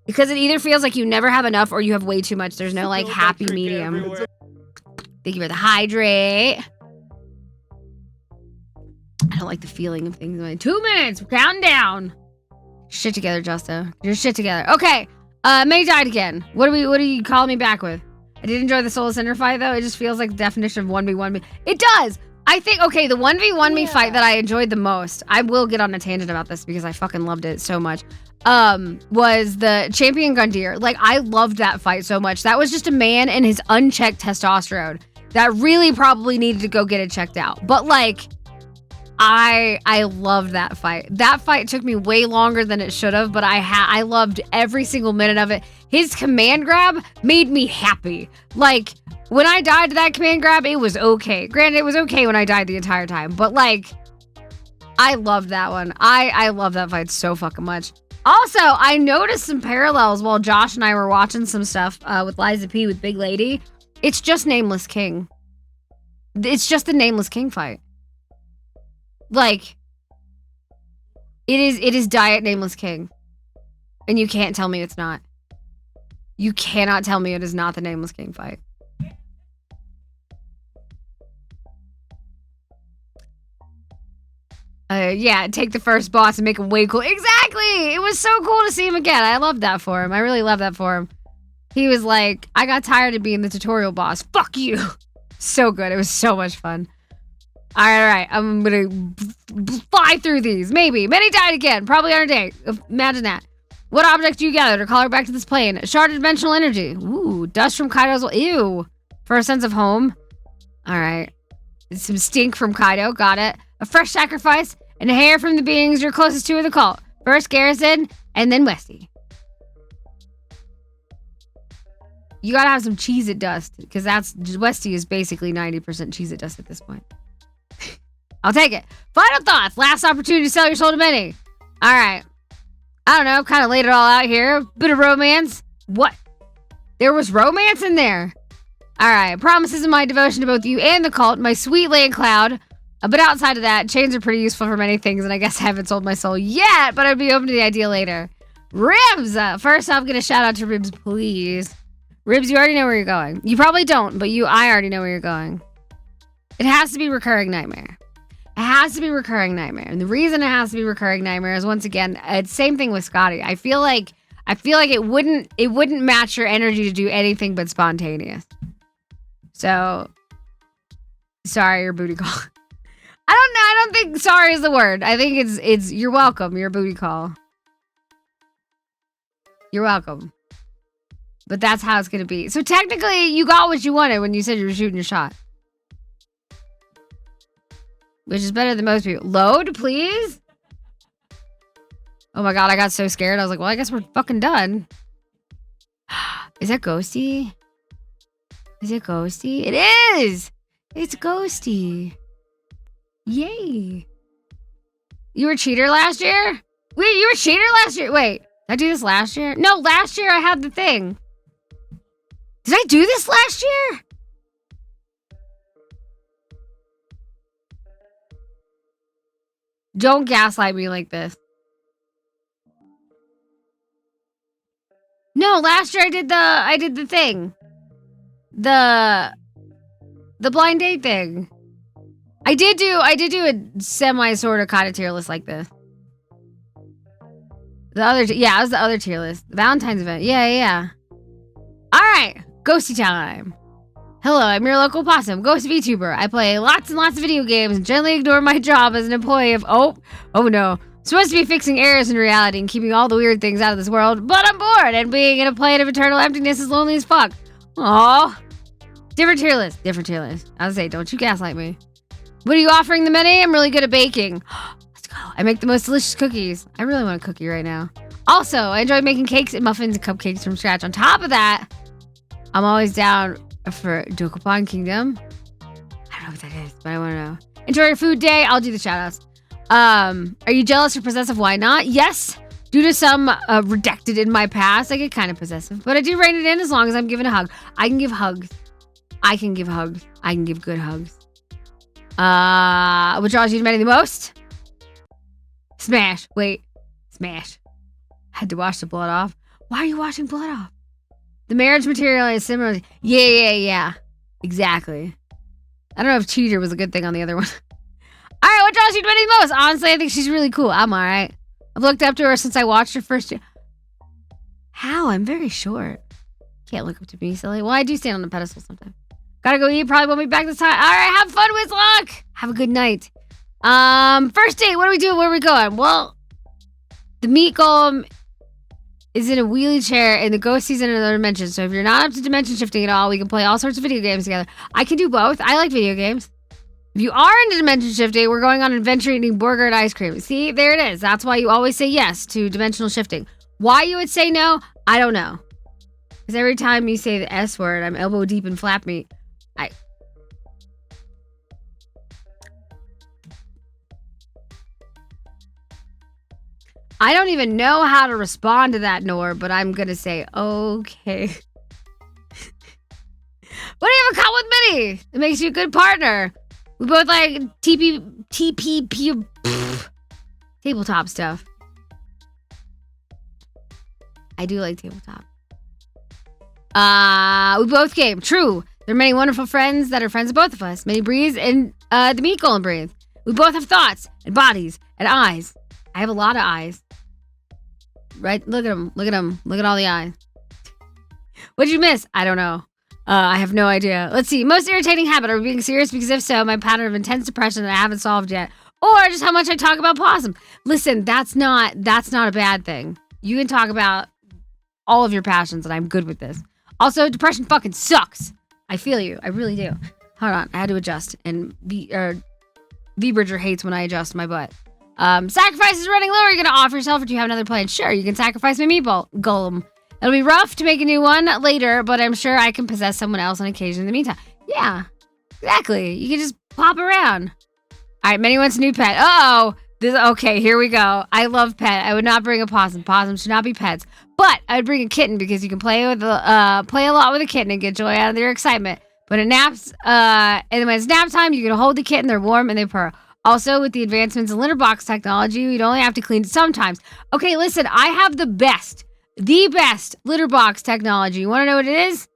Because it either feels like you never have enough or you have way too much. There's no, like, happy medium. Thank you for the hydrate. I don't like the feeling of things. Like, 2 minutes. Count down. Shit together, Justa. Your shit together. Okay. May died again. What do you call me back with? I did enjoy the Soul Cinder fight though. It just feels like the definition of 1v1 me. It does. I think okay, the 1v1 me fight that I enjoyed the most. I will get on a tangent about this because I fucking loved it so much. Was the Champion Gundyr. Like I loved that fight so much. That was just a man and his unchecked testosterone that really probably needed to go get it checked out. But like I loved that fight. That fight took me way longer than it should have, but I loved every single minute of it. His command grab made me happy. Like, when I died to that command grab, it was okay. Granted, it was okay when I died the entire time, but like, I loved that one. I love that fight so fucking much. Also, I noticed some parallels while Josh and I were watching some stuff with Liza P with Big Lady. It's just Nameless King. It's just the Nameless King fight. Like, it is Diet Nameless King. And you can't tell me it's not. You cannot tell me it is not the Nameless King fight. Yeah, take the first boss and make him way cool. Exactly! It was so cool to see him again. I love that for him. I really love that for him. He was like, I got tired of being the tutorial boss. Fuck you! So good. It was so much fun. Alright. I'm gonna fly through these. Maybe. Many died again. Probably on a day. Imagine that. What object do you gather to call her back to this plane? A shard of dimensional energy. Ooh. Dust from Kaido's... Ew. For a sense of home. Alright. Some stink from Kaido. Got it. A fresh sacrifice. And a hair from the beings you're closest to in the cult. First Garrison. And then Westy. You gotta have some Cheez-It dust. Because Westy is basically 90% Cheez-It dust at this point. I'll take it. Final thoughts. Last opportunity to sell your soul to many. All right. I don't know. Kind of laid it all out here. Bit of romance. What? There was romance in there. All right. Promises of my devotion to both you and the cult. My sweet land cloud. But outside of that, chains are pretty useful for many things. And I guess I haven't sold my soul yet. But I'd be open to the idea later. Ribs. First off, going to shout out to Ribs, please. Ribs, you already know where you're going. You probably don't. But I already know where you're going. It has to be Recurring Nightmare. It has to be Recurring Nightmare. And the reason it has to be Recurring Nightmare is, once again, it's same thing with Scotty. I feel like it wouldn't match your energy to do anything but spontaneous. So sorry, your booty call. I don't think sorry is the word. I think it's you're welcome, your booty call. You're welcome. But that's how it's gonna be. So technically you got what you wanted when you said you were shooting your shot. Which is better than most people. Load, please? Oh my god, I got so scared. I was like, well, I guess we're fucking done. Is that Ghosty? Is it Ghosty? It is! It's Ghosty. Yay. You were a cheater last year? Wait, you were a cheater last year? Wait, did I do this last year? No, last year I had the thing. Did I do this last year? Don't gaslight me like this. No, last year I did the thing. The blind date thing. I did do a semi sort of kind of tier list like this. It was the other tier list. The Valentine's event. Yeah. All right, Ghosty time. Hello, I'm your local possum, Ghost VTuber. I play lots and lots of video games and generally ignore my job as an employee of oh no. Supposed to be fixing errors in reality and keeping all the weird things out of this world, but I'm bored and being in a plane of eternal emptiness is lonely as fuck. Aww. Different tier list. I was say, don't you gaslight me. What are you offering the many? I'm really good at baking. Let's go. I make the most delicious cookies. I really want a cookie right now. Also, I enjoy making cakes and muffins and cupcakes from scratch. On top of that, I'm always down for Dokapon Kingdom. I don't know what that is, but I want to know. Enjoy your food day. I'll do the shoutouts. Are you jealous or possessive? Why not? Yes. Due to some redacted in my past, I get kind of possessive, but I do rein it in as long as I'm given a hug. I can give hugs. I can give good hugs. What draws you to many the most? Smash. Wait. Smash. Had to wash the blood off. Why are you washing blood off? The marriage material is similar. Yeah. Exactly. I don't know if cheater was a good thing on the other one. All right, what draws you to many the most? Honestly, I think she's really cool. I'm all right. I've looked up to her since I watched her first. How? I'm very short. Can't look up to me, silly. Well, I do stand on the pedestal sometimes. Gotta go eat. Probably won't be back this time. All right, have fun with luck. Have a good night. First date. What are we doing? Where are we going? Well, the meat golem is in a wheelie chair and the ghost is in another dimension. So if you're not up to dimension shifting at all, we can play all sorts of video games together. I can do both. I like video games. If you are into dimension shifting, we're going on an adventure eating burger and ice cream. See, there it is. That's why you always say yes to dimensional shifting. Why you would say no, I don't know. Because every time you say the S word, I'm elbow deep in flap meat. I don't even know how to respond to that, Nor, but I'm going to say, okay. What do you have in common with Minnie? It makes you a good partner. We both like TPP tabletop stuff. I do like tabletop. We both game. True. There are many wonderful friends that are friends of both of us. Minnie breathes and the meat golem breathes. We both have thoughts and bodies and eyes. I have a lot of eyes. Right? Look at them. Look at them. Look at all the eyes. What'd you miss? I don't know. I have no idea. Let's see. Most irritating habit. Are we being serious? Because if so, my pattern of intense depression that I haven't solved yet. Or just how much I talk about possum. Listen, that's not a bad thing. You can talk about all of your passions and I'm good with this. Also, depression fucking sucks. I feel you. I really do. Hold on. I had to adjust. And V-Bridger hates when I adjust my butt. Sacrifice is running low. Are you going to offer yourself or do you have another plan? Sure, you can sacrifice my meatball golem. It'll be rough to make a new one later, but I'm sure I can possess someone else on occasion in the meantime. Yeah, exactly. You can just pop around. All right, Minnie wants a new pet. Okay, here we go. I love pet. I would not bring a possum. Possums should not be pets. But I would bring a kitten because you can play a lot with a kitten and get joy out of their excitement. But it naps, and when it's nap time, you can hold the kitten. They're warm and they purr. Also, with the advancements in litter box technology, you'd only have to clean it sometimes. Okay, listen, I have the best litter box technology. You want to know what it is?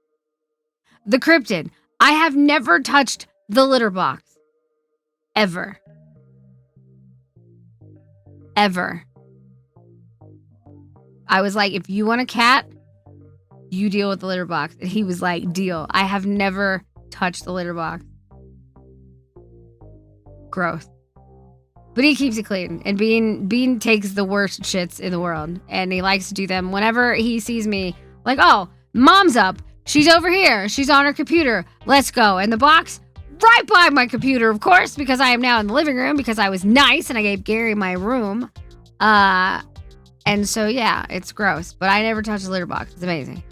The Cryptid. I have never touched the litter box. Ever. I was like, if you want a cat, you deal with the litter box. And he was like, deal. I have never touched the litter box. Gross. But he keeps it clean. And Bean takes the worst shits in the world. And he likes to do them whenever he sees me. Like, oh, mom's up. She's over here. She's on her computer. Let's go. And the box, right by my computer, of course, because I am now in the living room because I was nice and I gave Gary my room. And so, yeah, it's gross. But I never touched the litter box. It's amazing.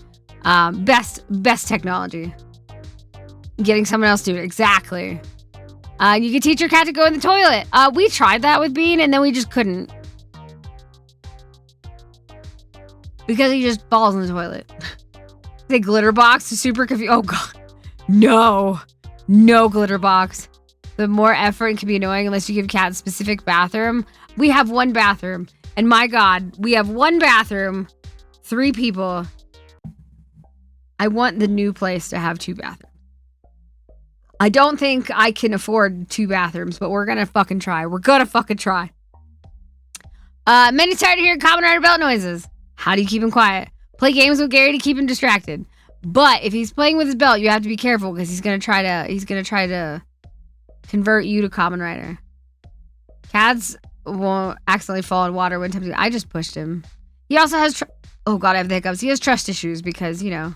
Best technology. Getting someone else to do it. Exactly. You can teach your cat to go in the toilet. We tried that with Bean, and then we just couldn't. Because he just falls in the toilet. The glitter box is super confused. Oh, God. No. No glitter box. The more effort can be annoying unless you give cat a specific bathroom. We have one bathroom. And my God, we have one bathroom. 3 people. I want the new place to have 2 bathrooms. I don't think I can afford 2 bathrooms, but we're gonna fucking try. We're gonna fucking try. Many's tired of hearing Kamen Rider belt noises. How do you keep him quiet? Play games with Gary to keep him distracted. But if he's playing with his belt, you have to be careful because he's gonna try to convert you to Kamen Rider. Cats won't accidentally fall in water when tempted. I just pushed him. He also has oh God, I have the hiccups. He has trust issues because, you know,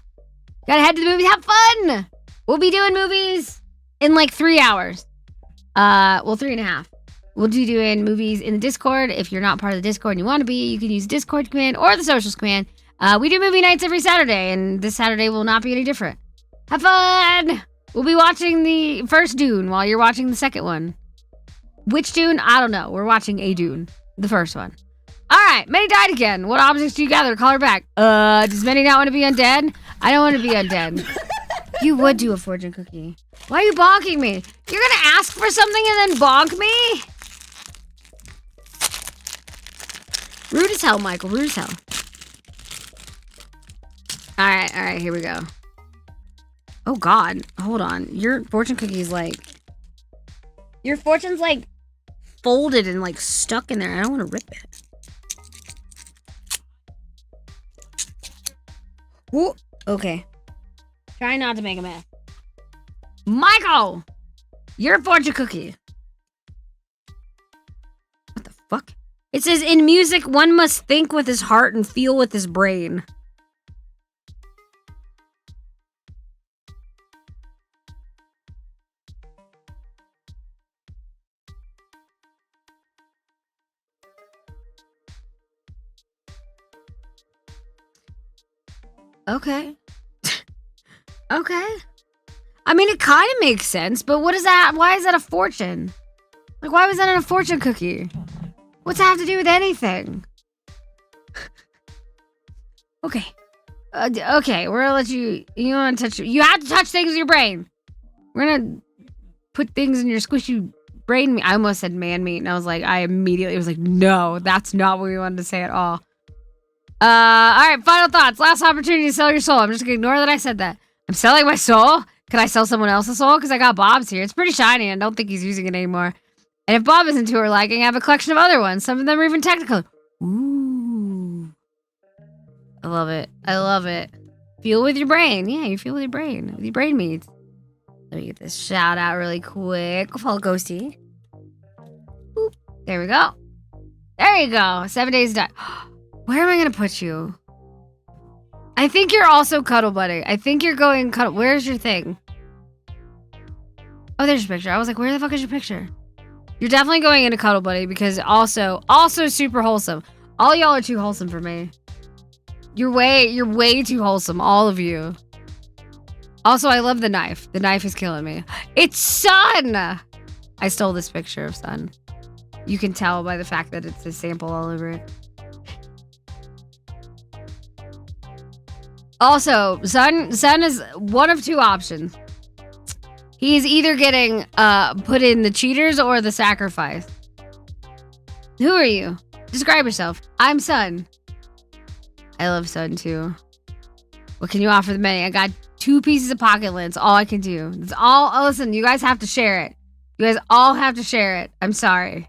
gotta head to the movies, have fun. We'll be doing movies in like 3 hours. Well, 3.5. We'll be doing movies in the Discord. If you're not part of the Discord and you want to be, you can use Discord command or the socials command. We do movie nights every Saturday, and this Saturday will not be any different. Have fun! We'll be watching the first Dune while you're watching the second one. Which Dune? I don't know. We're watching a Dune. The first one. Alright, Manny died again. What objects do you gather to call her back? Does Manny not want to be undead? I don't want to be undead. You would do a fortune cookie. Why are you bonking me? You're gonna ask for something and then bonk me? Rude as hell, Michael. Rude as hell. Alright, here we go. Oh God, hold on. Your fortune cookie is like... Your fortune's like folded and like stuck in there. I don't want to rip it. Ooh, okay. Try not to make a mess. Michael! Your fortune cookie. What the fuck? It says, in music, one must think with his heart and feel with his brain. Okay. Okay. I mean, it kind of makes sense, but what is that? Why is that a fortune? Like, why was that in a fortune cookie? What's that have to do with anything? Okay. Okay, we're gonna let you... You want to touch... You have to touch things with your brain. We're gonna put things in your squishy brain meat. I almost said man meat, and I was like... I immediately was like, no, that's not what we wanted to say at all. Alright, final thoughts. Last opportunity to sell your soul. I'm just gonna ignore that I said that. I'm selling my soul? Can I sell someone else's soul? Because I got Bob's here. It's pretty shiny, and I don't think he's using it anymore. And if Bob isn't to her liking, I have a collection of other ones. Some of them are even technical. Ooh. I love it. I love it. Feel with your brain. Yeah, you feel with your brain. With your brain meats. Let me get this shout out really quick. Follow Ghosty. Boop. There we go. There you go. 7 days done. Where am I going to put you? I think you're also Cuddle Buddy. I think you're going Cuddle. Where's your thing? Oh, there's your picture. I was like, where the fuck is your picture? You're definitely going into Cuddle Buddy because also super wholesome. All y'all are too wholesome for me. You're way too wholesome. All of you. Also, I love the knife. The knife is killing me. It's Sun! I stole this picture of Sun. You can tell by the fact that it's a sample all over it. Also, Sun is one of 2 options. He's either getting put in the cheaters or the sacrifice. Who are you? Describe yourself. I'm Sun. I love Sun too. What can you offer the many? I got 2 pieces of pocket lint. All I can do. It's all. Oh, listen, you guys have to share it. You guys all have to share it. I'm sorry.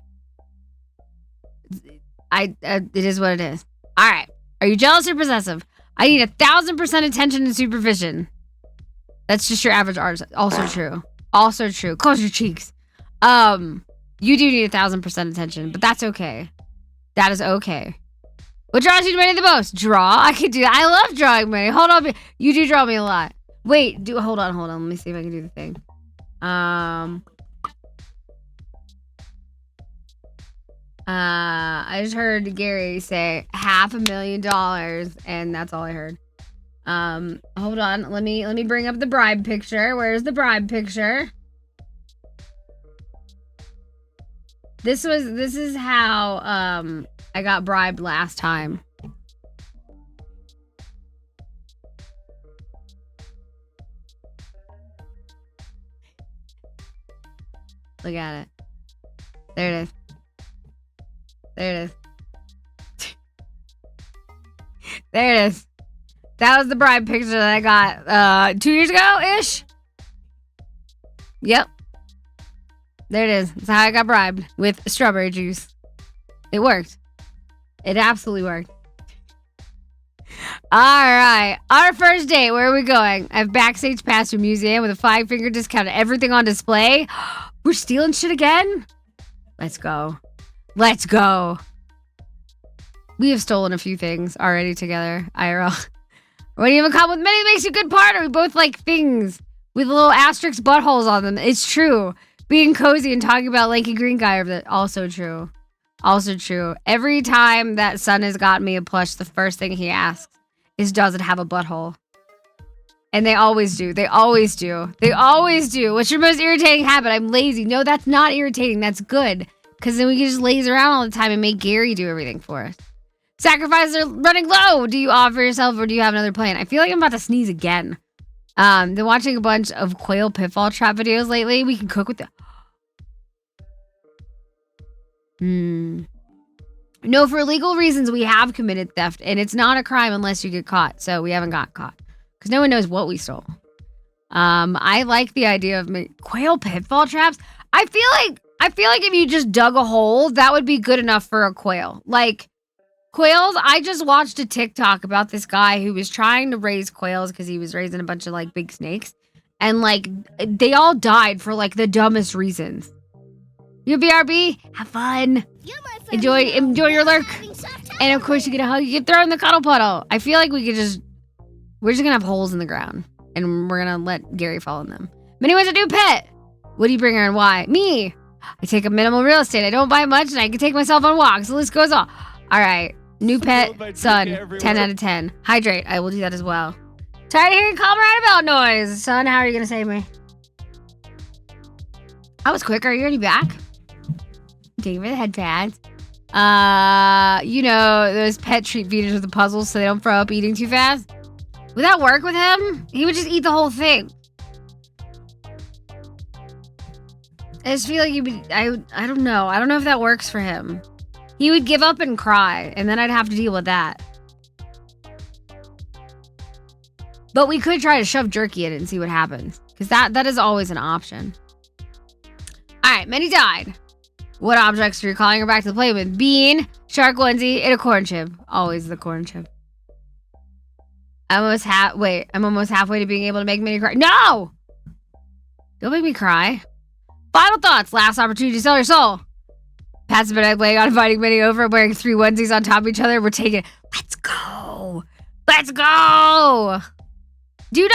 It is what it is. All right. Are you jealous or possessive? I need 1,000% attention and supervision. That's just your average artist. Also true. Also true. Close your cheeks. You do need 1,000% attention, but that's okay. That is okay. What draws you to Manny the most? Draw? I could do that. I love drawing Manny. Hold on. You do draw me a lot. Wait. Hold on. Let me see if I can do the thing. I just heard Gary say $500,000, and that's all I heard. Hold on. Let me bring up the bribe picture. Where's the bribe picture? This is how I got bribed last time. Look at it. There it is. There it is. There it is. That was the bribe picture that I got 2 years ago-ish. Yep. There it is. That's how I got bribed with strawberry juice. It worked. It absolutely worked. All right. Our first date. Where are we going? I have backstage pass to a museum with a 5-finger discount and everything on display. We're stealing shit again? Let's go. Let's go. We have stolen a few things already together. IRL. When you have a couple with many makes you a good partner. We both like things with little asterisk buttholes on them. It's true. Being cozy and talking about lanky green guy over there. Also true. Also true. Every time that son has got me a plush, the first thing he asks is, does it have a butthole? And they always do. They always do. They always do. What's your most irritating habit? I'm lazy. No, that's not irritating. That's good. Because then we can just laze around all the time and make Gary do everything for us. Sacrifices are running low. Do you offer yourself or do you have another plan? I feel like I'm about to sneeze again. Been watching a bunch of quail pitfall trap videos lately. We can cook with the... No, for legal reasons, we have committed theft. And it's not a crime unless you get caught. So we haven't got caught. Because no one knows what we stole. I like the idea of quail pitfall traps. I feel like if you just dug a hole, that would be good enough for a quail. Like, quails, I just watched a TikTok about this guy who was trying to raise quails because he was raising a bunch of, like, big snakes. And, like, they all died for, like, the dumbest reasons. You BRB, have fun. Enjoy your lurk. And, of course, you get a hug. You get thrown in the cuddle puddle. I feel like we're just going to have holes in the ground. And we're going to let Gary fall in them. Many ways a new pet. What do you bring her and why? Me. I take up minimal real estate. I don't buy much and I can take myself on walks. The list goes on. All right. New pet, son, 10 out of 10. Hydrate. I will do that as well. Tired of hearing Colorado noise. Son, how are you going to save me? I was quick. Are you already back? Thank you for the head pads. You know, those pet treat feeders with the puzzles so they don't throw up eating too fast. Would that work with him? He would just eat the whole thing. I just feel like he would, I don't know. I don't know if that works for him. He would give up and cry, and then I'd have to deal with that. But we could try to shove jerky in it and see what happens. Because that is always an option. Alright, Minnie died. What objects are you calling her back to the play with? Bean, shark onesie, and a corn chip. Always the corn chip. I'm almost halfway to being able to make Minnie cry. No! Don't make me cry. Final thoughts. Last opportunity to sell your soul. Pat's been laying on inviting Minnie over, wearing 3 onesies on top of each other. We're taking it. Let's go. Let's go. You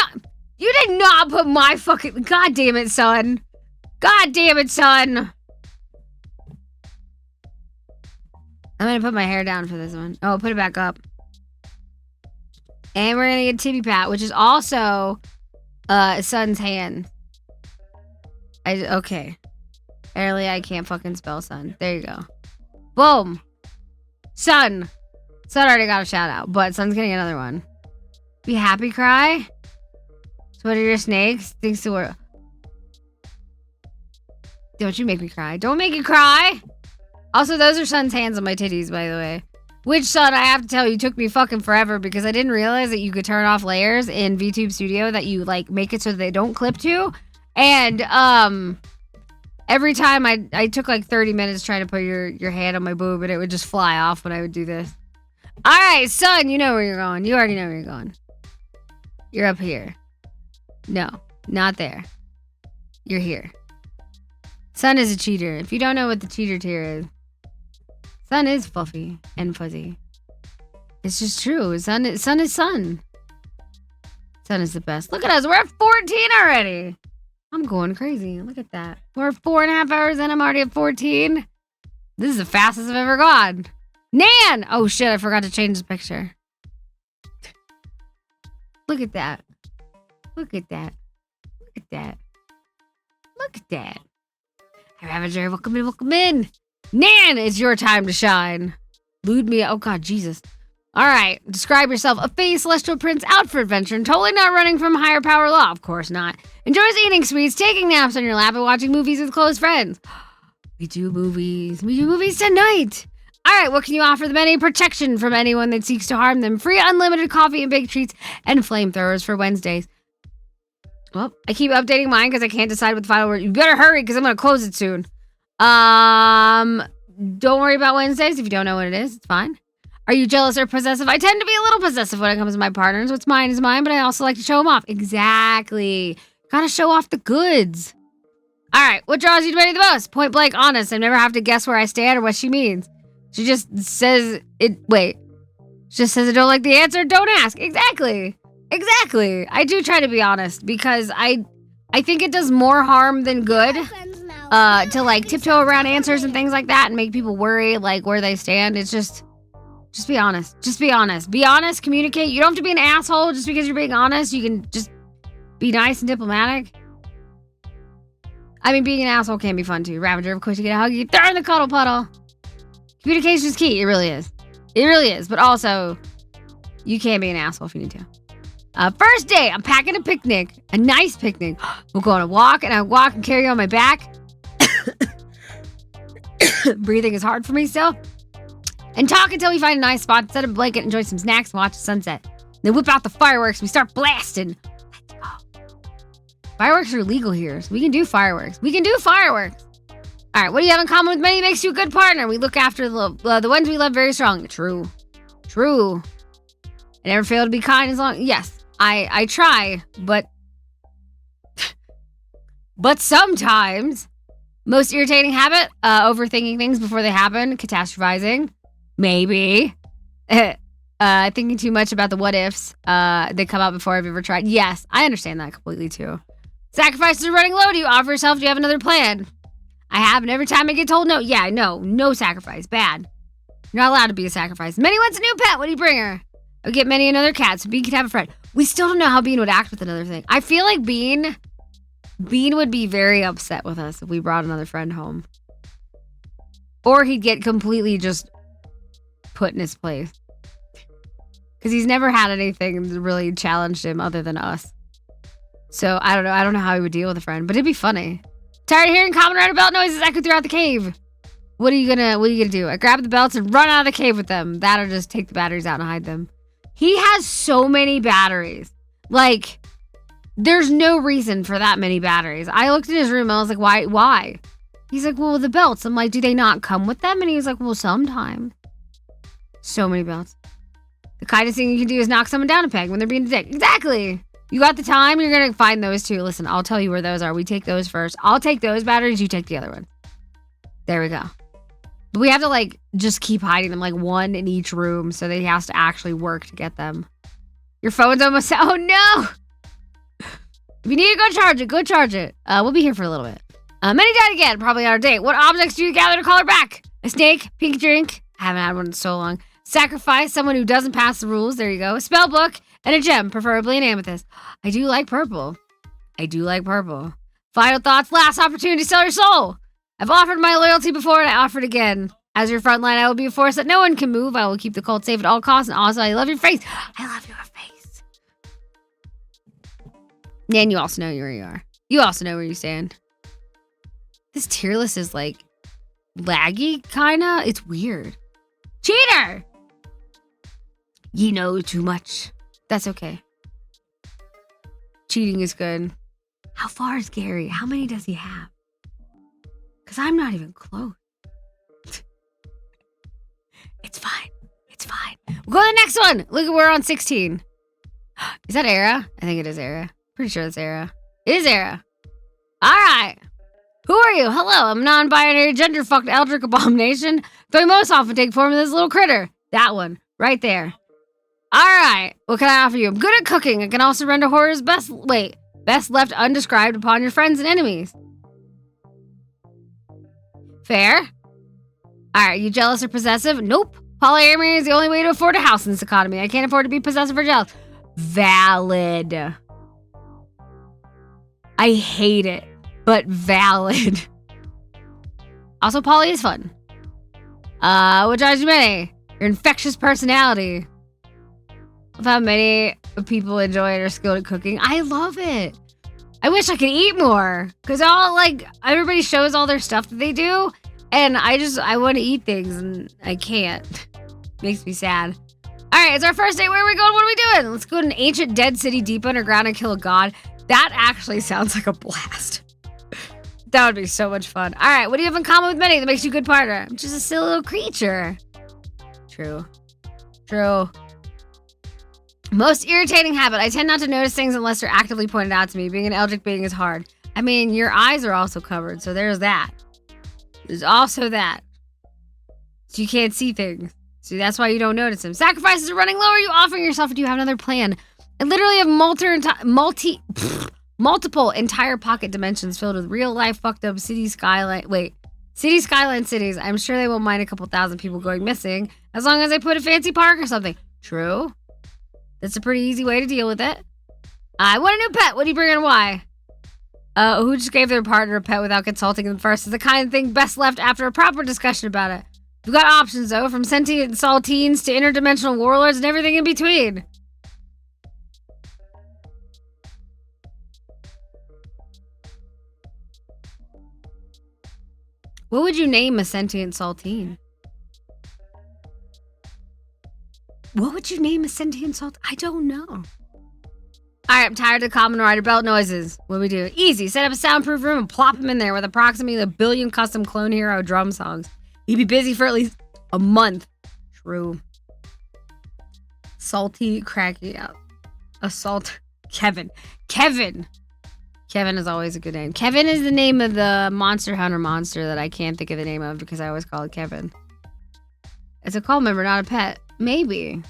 did not put my fucking... God damn it, son. God damn it, son. I'm going to put my hair down for this one. Oh, put it back up. And we're going to get Tibby Pat, which is also son's hand. Okay. Apparently I can't fucking spell son. There you go. Boom. Son. Son already got a shout out, but son's getting another one. Be happy, cry. So what are your snakes? Thinks the world. Don't you make me cry. Don't make you cry. Also, those are son's hands on my titties, by the way. Which, son, I have to tell you, took me fucking forever because I didn't realize that you could turn off layers in VTube Studio that you, like, make it so that they don't clip to. And, every time I took, like, 30 minutes trying to put your hand on my boob and it would just fly off when I would do this. All right, son, you know where you're going. You already know where you're going. You're up here. No, not there. You're here. Son is a cheater. If you don't know what the cheater tier is, son is fluffy and fuzzy. It's just true. Son is son. Son is the best. Look at us. We're at 14 already. I'm going crazy. Look at that. We're 4.5 hours in. I'm already at 14. This is the fastest I've ever gone. Nan! Oh shit, I forgot to change the picture. Look at that. Look at that. Look at that. Look at that. Hey, Ravager, welcome in, welcome in. Nan, it's your time to shine. Lewd me. Oh, God, Jesus. All right. Describe yourself. A phase celestial prince out for adventure and totally not running from higher power law. Of course not. Enjoys eating sweets, taking naps on your lap, and watching movies with close friends. We do movies. We do movies tonight. All right. What can you offer them? Any protection from anyone that seeks to harm them? Free unlimited coffee and baked treats and flamethrowers for Wednesdays. Well, I keep updating mine because I can't decide what the final word. You better hurry because I'm going to close it soon. Don't worry about Wednesdays. If you don't know what it is, it's fine. Are you jealous or possessive? I tend to be a little possessive when it comes to my partners. What's mine is mine, but I also like to show them off. Exactly. Gotta show off the goods. All right. What draws you to Betty the most? Point blank honest. I never have to guess where I stand or what she means. She just says it. Wait. She just says I don't like the answer. Don't ask. Exactly. Exactly. I do try to be honest because I think it does more harm than good. To like tiptoe around answers and things like that and make people worry like where they stand. It's just be honest. Just be honest. Be honest, communicate. You don't have to be an asshole just because you're being honest. You can just be nice and diplomatic. I mean, being an asshole can be fun too. Ravager, of course, you get a hug, you throw in the cuddle puddle. Communication is key. It really is. It really is. But also, you can't be an asshole if you need to. First day, I'm packing a picnic. A nice picnic. We'll go on a walk, and I walk and carry on my back. Breathing is hard for me still. And talk until we find a nice spot, set up a blanket, enjoy some snacks, and watch the sunset. Then whip out the fireworks. We start blasting. Let's go. Fireworks are legal here, so we can do fireworks. We can do fireworks. All right, what do you have in common with many makes you a good partner? We look after the ones we love very strong. True. True. I never fail to be kind as long... Yes, I try, but sometimes... Most irritating habit, overthinking things before they happen, catastrophizing, maybe. Thinking too much about the what ifs that come out before I've ever tried. Yes, I understand that completely too. Sacrifices are running low. Do you offer yourself? Do you have another plan? I have, and every time I get told no, yeah, no sacrifice, bad. You're not allowed to be a sacrifice. Minnie wants a new pet. What do you bring her? I would get Minnie another cat so Bean could have a friend. We still don't know how Bean would act with another thing. I feel like Bean would be very upset with us if we brought another friend home. Or he'd get completely just put in his place. Because he's never had anything that really challenged him other than us. So I don't know. I don't know how he would deal with a friend, but it'd be funny. Tired of hearing common rider belt noises echo throughout the cave. What are you gonna do? I grab the belts and run out of the cave with them. That or just take the batteries out and hide them. He has so many batteries. Like, there's no reason for that many batteries. I looked in his room and I was like, why? He's like, well, the belts. I'm like, do they not come with them? And he was like, well, sometimes. So many belts. The kindest thing you can do is knock someone down a peg when they're being a dick. Exactly. You got the time, you're going to find those too. Listen, I'll tell you where those are. We take those first. I'll take those batteries, you take the other one. There we go. But we have to, like, just keep hiding them, like, one in each room so that he has to actually work to get them. Your phone's almost... Oh, no! If you need to go charge it. We'll be here for a little bit. Many died again, probably on our date. What objects do you gather to call her back? A snake, pink drink. I haven't had one in so long. Sacrifice, someone who doesn't pass the rules. There you go. A spell book and a gem, preferably an amethyst. I do like purple. Final thoughts, last opportunity to sell your soul. I've offered my loyalty before and I offer it again. As your front line, I will be a force that no one can move. I will keep the cult safe at all costs. And also, I love your face. I love your face. And you also know where you are. You also know where you stand. This tier list is like laggy, kinda. It's weird. Cheater! You know too much. That's okay. Cheating is good. How far is Gary? How many does he have? Because I'm not even close. It's fine. We'll go to the next one. Look, we're on 16. Is that Era? I think it is Era. Pretty sure it's Era. It is Era. All right. Who are you? Hello, I'm non-binary, gender-fucked eldritch abomination. Though I most often take form of this little critter. That one. Right there. All right. What can I offer you? I'm good at cooking. I can also render horrors best left undescribed upon your friends and enemies. Fair. All right. You jealous or possessive? Nope. Polyamory is the only way to afford a house in this economy. I can't afford to be possessive or jealous. Valid. I hate it, but valid. Also, Polly is fun. What drives you many? Your infectious personality. Of how many people enjoy it or skilled at cooking. I love it. I wish I could eat more. Because everybody shows all their stuff that they do. And I want to eat things and I can't. Makes me sad. Alright, it's our first day. Where are we going? What are we doing? Let's go to an ancient dead city deep underground and kill a god. That actually sounds like a blast. That would be so much fun. Alright, what do you have in common with many that makes you a good partner? I'm just a silly little creature. True. Most irritating habit. I tend not to notice things unless they're actively pointed out to me. Being an eldritch being is hard. I mean, your eyes are also covered, so there's that. There's also that. So you can't see things. So that's why you don't notice them. Sacrifices are running low. Are you offering yourself or do you have another plan? I literally have multiple entire pocket dimensions filled with real life fucked up city skyline cities. I'm sure they won't mind a couple thousand people going missing as long as I put a fancy park or something. True. That's a pretty easy way to deal with it. I want a new pet. What do you bring and why? Who just gave their partner a pet without consulting them first is the kind of thing best left after a proper discussion about it. We've got options though, from sentient saltines to interdimensional warlords and everything in between. What would you name a sentient saltine? What would you name a sentient salt? I don't know. Alright, I'm tired of the common rider belt noises. What do we do? Easy. Set up a soundproof room and plop him in there with approximately 1 billion custom Clone Hero drum songs. He'd be busy for at least a month. True. Salty, cracky out. Assault. Kevin. Kevin is always a good name. Kevin is the name of the Monster Hunter monster that I can't think of the name of because I always call it Kevin. It's a cult member, not a pet. Maybe.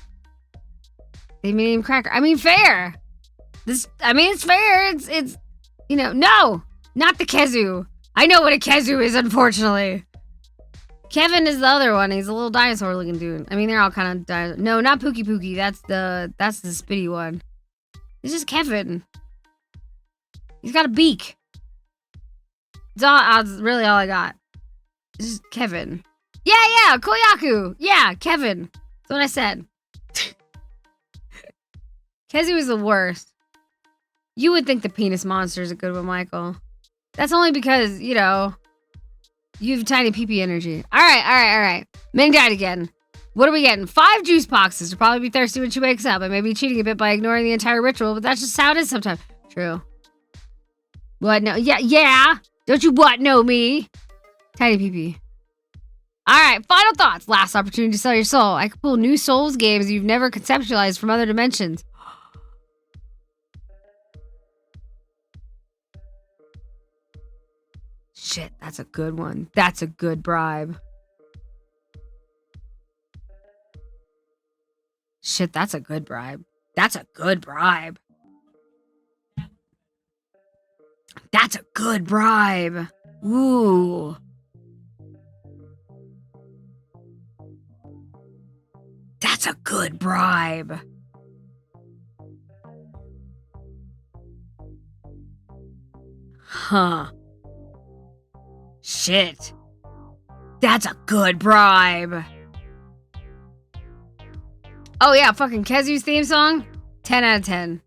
They made him Cracker. I mean, fair. It's fair. It's no, not the Kezu. I know what a Kezu is, unfortunately. Kevin is the other one. He's a little dinosaur looking dude. I mean, they're all kind of dinosaurs. No, not Pookie Pookie. That's the spitty one. It's just Kevin. He's got a beak. That's really all I got. It's just Kevin. Yeah, Koyaku. Yeah, Kevin. That's what I said. Kezu is the worst. You would think the penis monster is a good one, Michael. That's only because, you have tiny pee-pee energy. All right. Ming died again. What are we getting? 5 juice boxes. She'll probably be thirsty when she wakes up. I may be cheating a bit by ignoring the entire ritual, but that's just how it is sometimes. True. What? No. Yeah. Don't you what know me? Tiny pee-pee. All right, final thoughts. Last opportunity to sell your soul. I could pull new Souls games you've never conceptualized from other dimensions. Shit, that's a good one. That's a good bribe. Shit, that's a good bribe. That's a good bribe. That's a good bribe. Ooh. That's a good bribe. Huh. Shit. That's a good bribe. Oh yeah, fucking Kezu's theme song? 10 out of 10.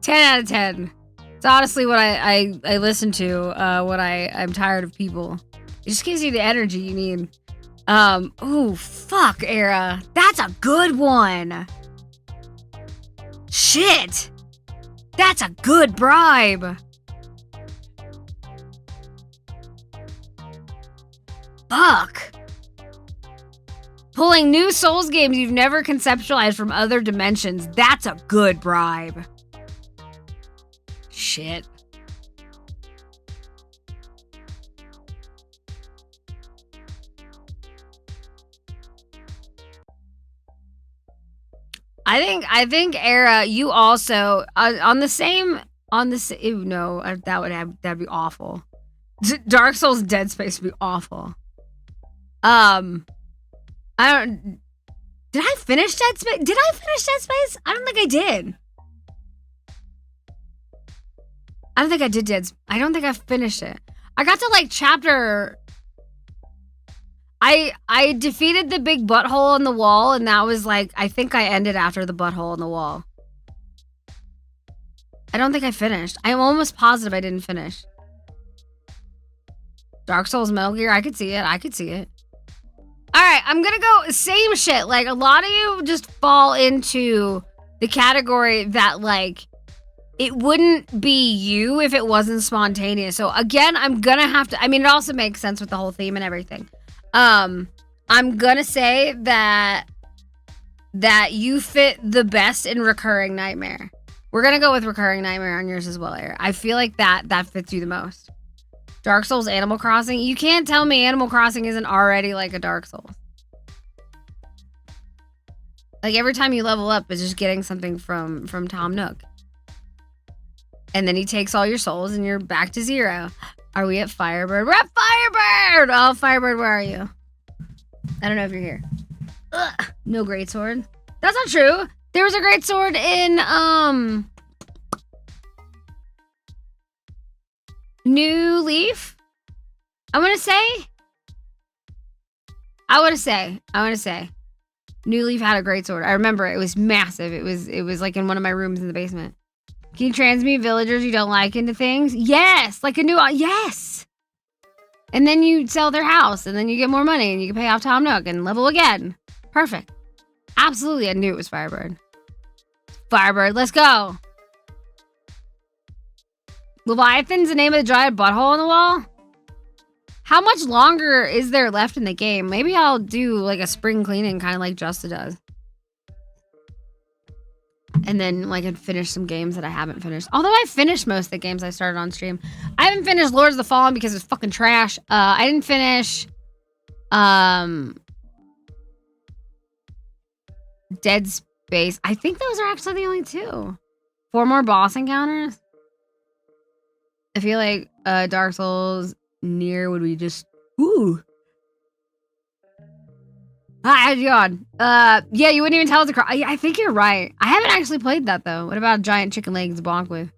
10 out of 10. It's honestly what I listen to when I'm tired of people. It just gives you the energy you need. Ooh, fuck, Era. That's a good one. Shit. That's a good bribe. Fuck. Pulling new Souls games you've never conceptualized from other dimensions. That's a good bribe. Shit. I think Era, you also that'd be awful. Dark Souls Dead Space would be awful. Did I finish Dead Space? Did I finish Dead Space? I don't think I did. I don't think I did I don't think I finished it. I got to like chapter... I defeated the big butthole in the wall, and that was like, I think I ended after the butthole in the wall. I don't think I finished. I'm almost positive I didn't finish. Dark Souls, Metal Gear, I could see it. I could see it. Alright, I'm gonna go same shit. Like, a lot of you just fall into the category that, like, it wouldn't be you if it wasn't spontaneous. So, again, I'm gonna have to... I mean, it also makes sense with the whole theme and everything. I'm gonna say that you fit the best in Recurring Nightmare. We're gonna go with Recurring Nightmare on yours as well, Eric. I feel like that fits you the most. Dark Souls, Animal Crossing. You can't tell me Animal Crossing isn't already like a Dark Souls. Like every time you level up, it's just getting something from Tom Nook. And then he takes all your souls and you're back to 0. Are we at Firebird? We're at Firebird! Oh, Firebird, where are you? I don't know if you're here. Ugh, no greatsword. That's not true. There was a greatsword in, New Leaf? I want to say. New Leaf had a greatsword. I remember it was massive. It was like in one of my rooms in the basement. Can you transmute villagers you don't like into things? Yes! Like a new... yes! And then you sell their house, and then you get more money, and you can pay off Tom Nook and level again. Perfect. Absolutely, I knew it was Firebird. Firebird, let's go! Leviathan's the name of the giant butthole on the wall? How much longer is there left in the game? Maybe I'll do like a spring cleaning, kind of like Justa does. And then like I'd finish some games that I haven't finished. Although I finished most of the games I started on stream. I haven't finished Lords of the Fallen because it's fucking trash. I didn't finish Dead Space. I think those are actually the only 2. 4 more boss encounters. I feel like Dark Souls Nier would be just ooh. Hi, John. Yeah, you wouldn't even tell it's a cross. I think you're right. I haven't actually played that though. What about giant chicken legs to bonk with?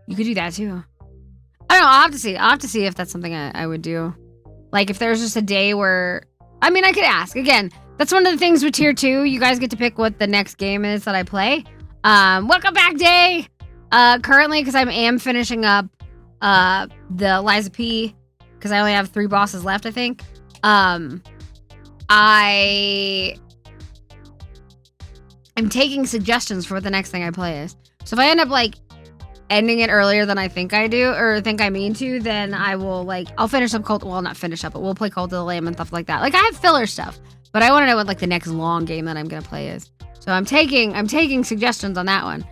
You could do that too. I don't know. I'll have to see. I'll have to see if that's something I would do. Like if there's just a day where, I mean, I could ask. Again, that's one of the things with tier 2. You guys get to pick what the next game is that I play. Welcome back, Day. Currently, because I am finishing up the Liza P, because I only have 3 bosses left, I think. I am taking suggestions for what the next thing I play is. So if I end up like ending it earlier than I think I do, or think I mean to, then I will like, I'll finish up Cult, well not finish up, but we'll play Cult of the Lamb and stuff like that. Like I have filler stuff, but I want to know what like the next long game that I'm going to play is. So I'm taking suggestions on that one.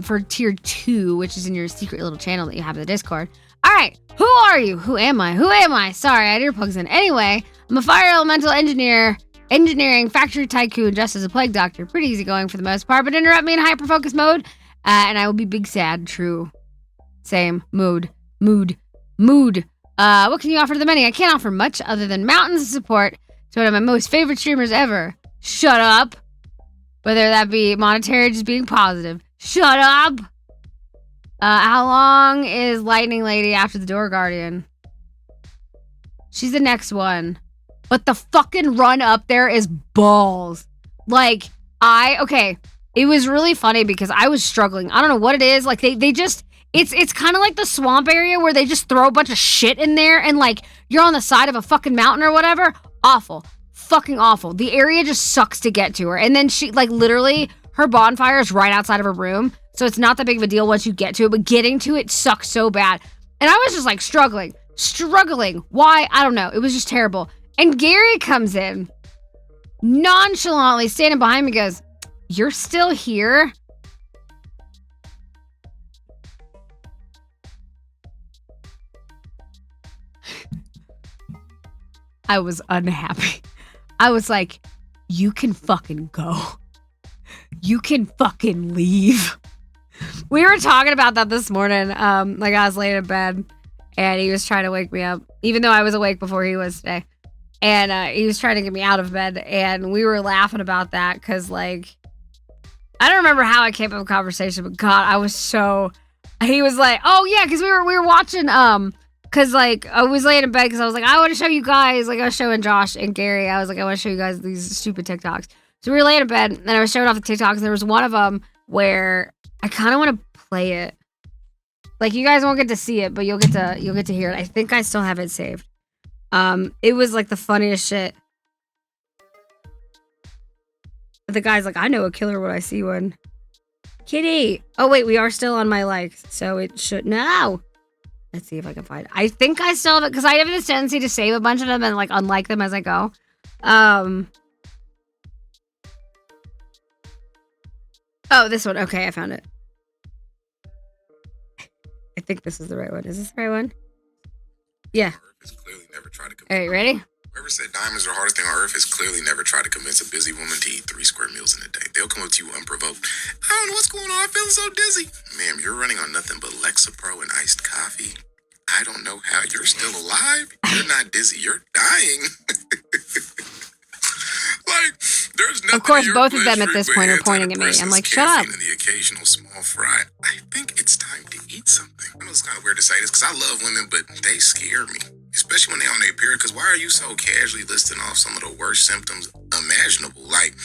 For tier 2, which is in your secret little channel that you have in the Discord. All right, who are you? Who am I? Sorry, I had earplugs in. Anyway, I'm a fire elemental engineering factory tycoon dressed as a plague doctor. Pretty easy going for the most part, but interrupt me in hyper focus mode, and I will be big sad. True. Same. Mood. What can you offer to the many? I can't offer much other than mountains of support to one of my most favorite streamers ever. Shut up. Whether that be monetary, just being positive. Shut up! How long is Lightning Lady after the Door Guardian? She's the next one. But the fucking run up there is balls. Like, okay. It was really funny because I was struggling. I don't know what it is. Like, they just... It's kind of like the swamp area where they just throw a bunch of shit in there and, like, you're on the side of a fucking mountain or whatever. Awful. Fucking awful. The area just sucks to get to her. And then she, like, literally, her bonfire is right outside of her room. So it's not that big of a deal once you get to it, but getting to it sucks so bad. And I was just, like, struggling. Why? I don't know. It was just terrible. And Gary comes in, nonchalantly standing behind me, goes, "You're still here?" I was unhappy. I was like, you can fucking go. You can fucking leave. We were talking about that this morning. Like I was laying in bed and he was trying to wake me up, even though I was awake before he was today. and he was trying to get me out of bed, and we were laughing about that because, like, I don't remember how I came up with a conversation, but God, I was so. He was like, "Oh yeah," because we were watching because like I was laying in bed because I was like, I want to show you guys, like I was showing Josh and Gary, I was like, I want to show you guys these stupid TikToks. So we were laying in bed, and I was showing off the TikToks, and there was one of them where I kind of want to play it. Like, you guys won't get to see it, but you'll get to hear it. I think I still have it saved. It was like the funniest shit. The guy's like, I know a killer when I see one. Kitty. Oh wait, we are still on my likes, so it should no. Let's see if I can find it. I think I still have it because I have this tendency to save a bunch of them and like unlike them as I go. Oh, this one. Okay, I found it. I think this is the right one. Is this the right one? Yeah. Alright, ready? Whoever said diamonds are the hardest thing on earth has clearly never tried to convince a busy woman to eat 3 square meals in a day. They'll come up to you unprovoked. I don't know what's going on. I'm feeling so dizzy. Ma'am, you're running on nothing but Lexapro and iced coffee. I don't know how you're still alive. You're not dizzy. You're dying. Like, there's nothing. Of course, in your both of them at this bloodstream point are but pointing at me. I'm like, shut up. caffeine and the occasional small fry. I think it's time to eat something. I know it's kind of weird to say this because I love women, but they scare me. Especially when they're on their period, because why are you so casually listing off some of the worst symptoms imaginable? Like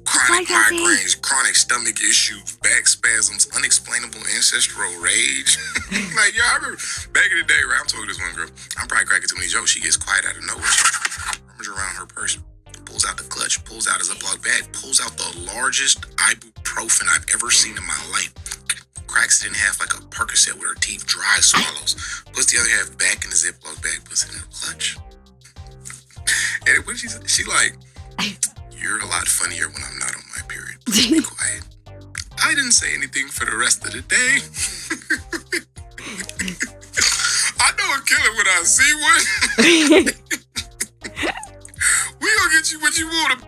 chronic migraines, chronic stomach issues, back spasms, unexplainable ancestral rage. Like, yeah, I remember back in the day, right? I'm talking to this one girl. I'm probably cracking too many jokes. She gets quiet out of nowhere. Rummage around her purse, pulls out the clutch, pulls out his Ziploc bag, pulls out the largest ibuprofen I've ever seen in my life. Cracks it in half like a Percocet with her teeth, dry swallows. Puts the other half back in the Ziploc bag, puts it in her clutch. And what she said, she like, you're a lot funnier when I'm not on my period. Please be quiet. I didn't say anything for the rest of the day. I know a killer when I see one. We gonna get you what you want.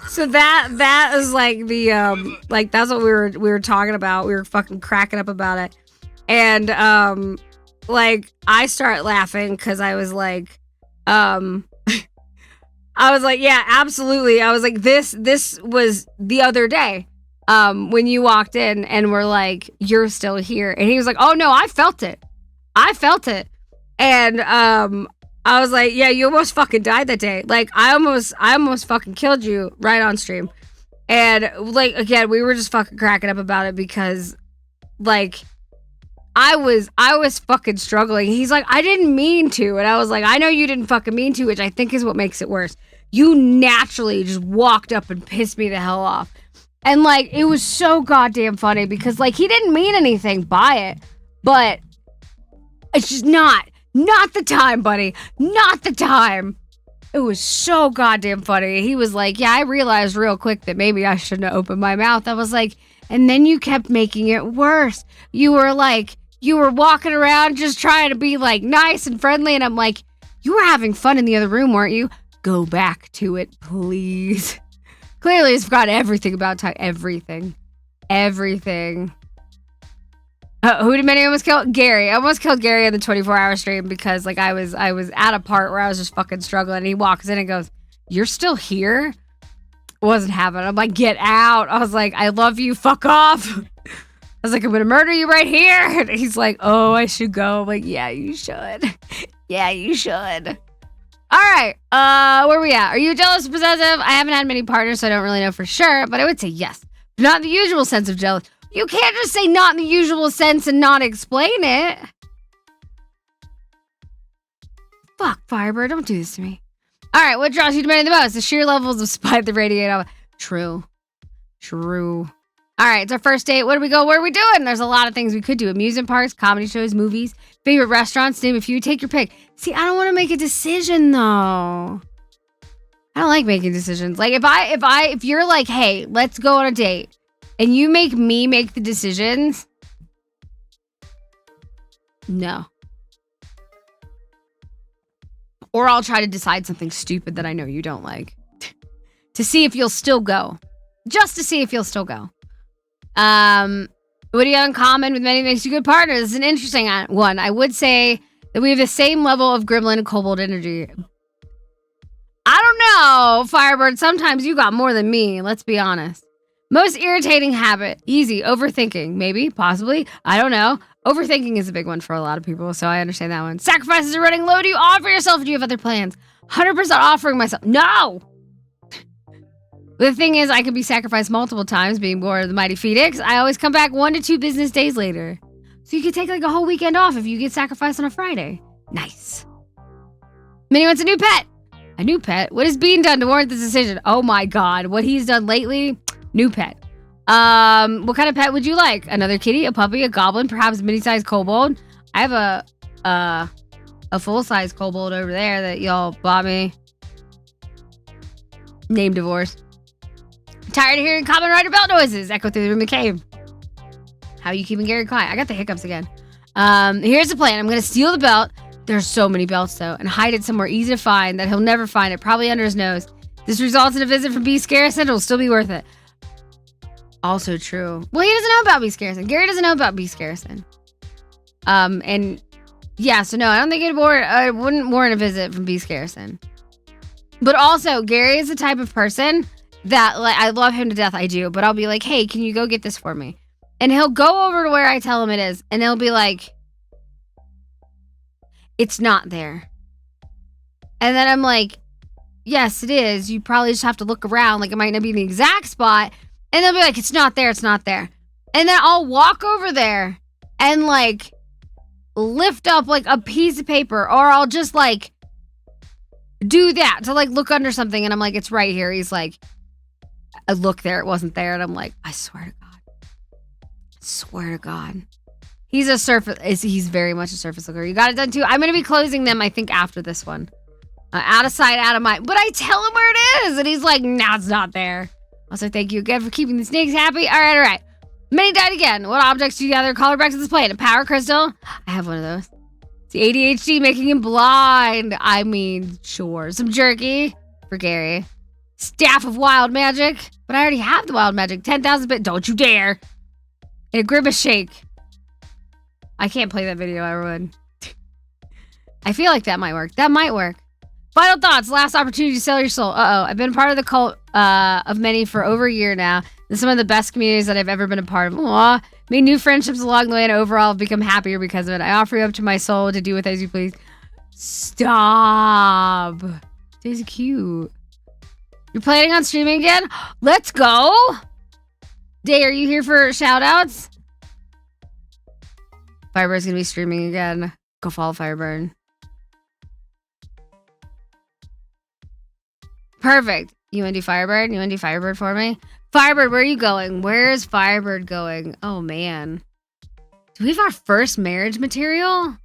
So that is like the like that's what we were talking about. We were fucking cracking up about it. And like I start laughing because I was like I was like, yeah, absolutely. I was like, this was the other day when you walked in and were like, you're still here. And he was like, oh no, I felt it. And I was like, yeah, you almost fucking died that day. Like, I almost fucking killed you right on stream. And, like, again, we were just fucking cracking up about it because, like, I was fucking struggling. He's like, I didn't mean to. And I was like, I know you didn't fucking mean to, which I think is what makes it worse. You naturally just walked up and pissed me the hell off. And, like, it was so goddamn funny because, like, he didn't mean anything by it. But it's just not the time, buddy. Not the time. It was so goddamn funny. He was like, yeah, I realized real quick that maybe I shouldn't have opened my mouth. I was like, and then you kept making it worse. You were like, you were walking around just trying to be like nice and friendly. And I'm like, you were having fun in the other room, weren't you? Go back to it, please. Clearly, he's forgot everything about time. Everything. Who did Manny almost kill? Gary. I almost killed Gary on the 24-hour stream because like I was at a part where I was just fucking struggling. And he walks in and goes, "You're still here?" Wasn't having it. I'm like, "Get out!" I was like, "I love you. Fuck off." I was like, "I'm gonna murder you right here." And he's like, "Oh, I should go." I'm like, "Yeah, you should. Yeah, you should." All right. Where are we at? Are you jealous or possessive? I haven't had many partners, so I don't really know for sure. But I would say yes. Not in the usual sense of jealous. You can't just say not in the usual sense and not explain it. Fuck, Firebird, don't do this to me. All right, what draws you to Manny the most? The sheer levels of spite that radiate off. True. All right, it's our first date. Where do we go? What are we doing? There's a lot of things we could do. Amusement parks, comedy shows, movies, favorite restaurants, name a few. Take your pick. See, I don't want to make a decision, though. I don't like making decisions. Like, if you're like, hey, let's go on a date. And you make me make the decisions? No. Or I'll try to decide something stupid that I know you don't like. To see if you'll still go. Just to see if you'll still go. What do you have in common with many makes you good partners? This is an interesting one. I would say that we have the same level of gremlin and kobold energy. Wow, Firebird, sometimes you got more than me, let's be honest. Most irritating habit. Easy. Overthinking. Maybe. Possibly. I don't know. Overthinking is a big one for a lot of people, so I understand that one. Sacrifices are running low. Do you offer yourself or do you have other plans? 100% offering myself. No! The thing is, I could be sacrificed multiple times, being born of the mighty Phoenix. I always come back 1 to 2 business days later. So you could take like a whole weekend off if you get sacrificed on a Friday. Nice. Minnie wants a new pet. A new pet? What has Bean done to warrant this decision? Oh my god. What he's done lately? New pet. What kind of pet would you like? Another kitty, a puppy, a goblin, perhaps a mini-sized kobold? I have a full-size kobold over there that y'all bought me. Name divorce. Tired of hearing Common Rider belt noises echo through the room of the cave. How are you keeping Gary quiet? I got the hiccups again. Here's the plan. I'm gonna steal the belt. There's so many belts though, and hide it somewhere easy to find that he'll never find it, probably under his nose. This results in a visit from Beast Garrison. It'll still be worth it. Also true. Well, he doesn't know about Beast Garrison. Gary doesn't know about Beast Garrison. And yeah, so no, I don't think it wouldn't warrant a visit from Beast Garrison. But also, Gary is the type of person that, like, I love him to death, I do, but I'll be like, hey, can you go get this for me? And he'll go over to where I tell him it is, and he'll be like, it's not there. And then I'm like, yes, it is. You probably just have to look around, like it might not be in the exact spot. And they'll be like, it's not there, it's not there. And then I'll walk over there and like lift up like a piece of paper, or I'll just like do that to like look under something, and I'm like, it's right here. He's like, I look there, it wasn't there, and I'm like, I swear to God. Swear to God. He's very much a surface looker. You got it done too. I'm gonna be closing them, I think, after this one. Out of sight, out of mind. But I tell him where it is, and he's like, nah, it's not there. Also, thank you again for keeping the snakes happy. All right. Minnie died again. What objects do you gather color back to this plane? A power crystal? I have one of those. It's the ADHD making him blind. I mean, sure. Some jerky for Gary. Staff of wild magic. But I already have the wild magic. 10,000 bit. Don't you dare. And a grimace shake. I can't play that video, everyone. I feel like that might work. That might work. Final thoughts. Last opportunity to sell your soul. I've been part of the cult of many for over a year now. This is some of the best communities that I've ever been a part of. Aw. Made new friendships along the way, and overall have become happier because of it. I offer you up to my soul to do with as you please. Stop. This is cute. You're planning on streaming again? Let's go. Day, are you here for shout outs? Firebird's gonna be streaming again. Go follow Firebird. Perfect. You wanna do Firebird? You wanna do Firebird for me? Firebird, where are you going? Where's Firebird going? Oh man. Do we have our first marriage material?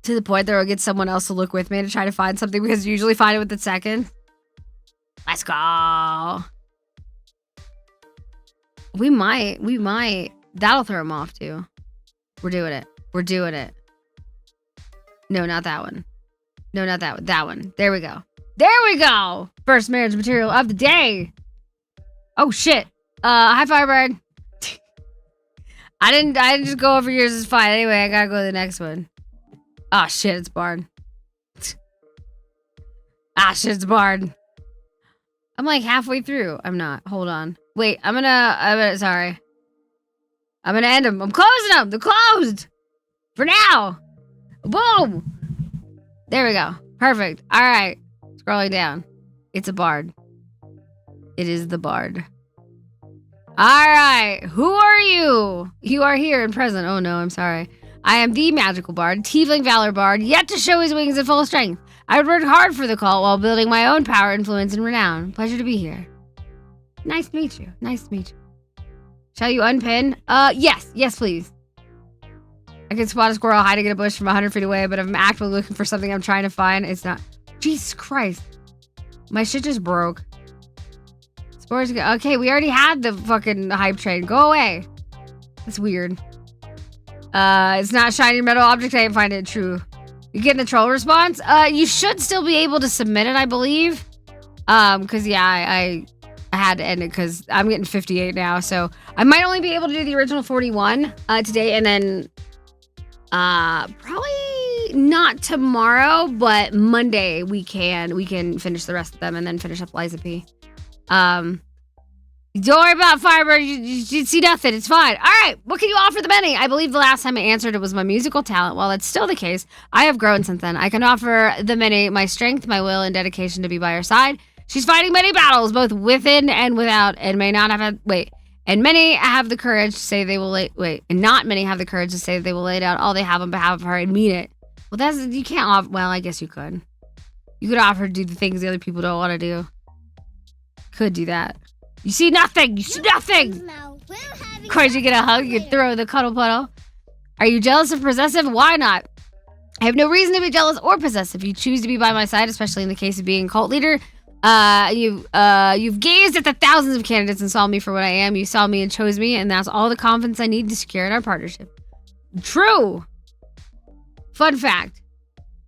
To the point that I'll get someone else to look with me to try to find something, because you usually find it with the second. Let's go. We might. That'll throw him off too. We're doing it. No, not that one. No, not that one. That one. There we go. First marriage material of the day. Oh shit. Hi Firebird. I didn't just go over yours. It's fine. Anyway, I gotta go to the next one. Ah shit, it's Bard. It's Bard. I'm like halfway through. I'm not. Hold on. Wait, sorry. I'm gonna end them. I'm closing them. They're closed. For now. Boom. There we go. Perfect. All right. Scrolling down. It's a Bard. It is the Bard. All right. Who are you? You are here and present. Oh no, I'm sorry. I am the magical Bard, Tiefling Valor Bard, yet to show his wings at full strength. I would work hard for the cult while building my own power, influence, and renown. Pleasure to be here. Nice to meet you. Shall you unpin? Yes, please. I can spot a squirrel hiding in a bush from 100 feet away, but if I'm actively looking for something I'm trying to find, it's not. Jesus Christ. My shit just broke. Spores go. Okay, we already had the fucking hype train. Go away. That's weird. It's not a shiny metal object. I didn't find it true. You getting the troll response? You should still be able to submit it, I believe. Cause yeah, I had to end it because I'm getting 58 now, so I might only be able to do the original 41 today, and then Probably not tomorrow, but Monday we can finish the rest of them and then finish up Liza P. Don't worry about Firebird. You see nothing. It's fine. All right. What can you offer the many? I believe the last time I answered it was my musical talent. While that's still the case, I have grown since then. I can offer the many my strength, my will, and dedication to be by her side. She's fighting many battles, both within and without, and may not have and many have the courage to say they will and not many have the courage to say that they will lay down all they have on behalf of her and mean it. Well, you can't offer. Well, I guess you could. You could offer to do the things the other people don't want to do. Could do that. You see nothing. You see nothing. Now we're having Of course, you get a hug. You throw the cuddle puddle. Are you jealous or possessive? Why not? I have no reason to be jealous or possessive. You choose to be by my side, especially in the case of being cult leader. You've gazed at the thousands of candidates and saw me for what I am. You saw me and chose me, and that's all the confidence I need to secure in our partnership. True. Fun fact.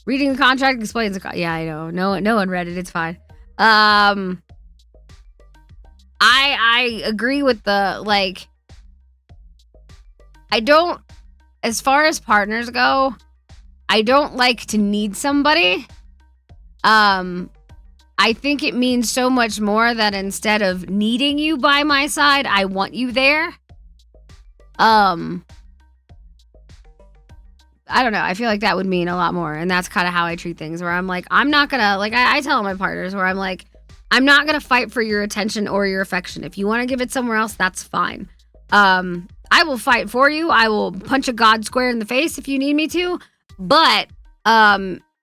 Reading the contract explains the yeah, I know. No one read it. It's fine. I agree with the, like, I don't, as far as partners go, I don't like to need somebody. I think it means so much more that instead of needing you by my side, I want you there. I don't know. I feel like that would mean a lot more. And that's kind of how I treat things, where I'm like, I'm not gonna, like, I tell my partners where I'm like, I'm not gonna fight for your attention or your affection. If you want to give it somewhere else, that's fine. I will fight for you. I will punch a god square in the face if you need me to. But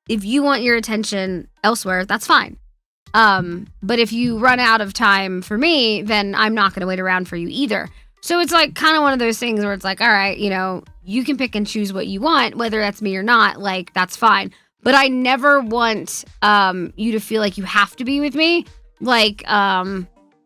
if you want your attention elsewhere, that's fine. But if you run out of time for me, then I'm not gonna wait around for you either. So it's like kind of one of those things where it's like, all right, you know, you can pick and choose what you want, whether that's me or not, like, that's fine. But I never want you to feel like you have to be with me. Like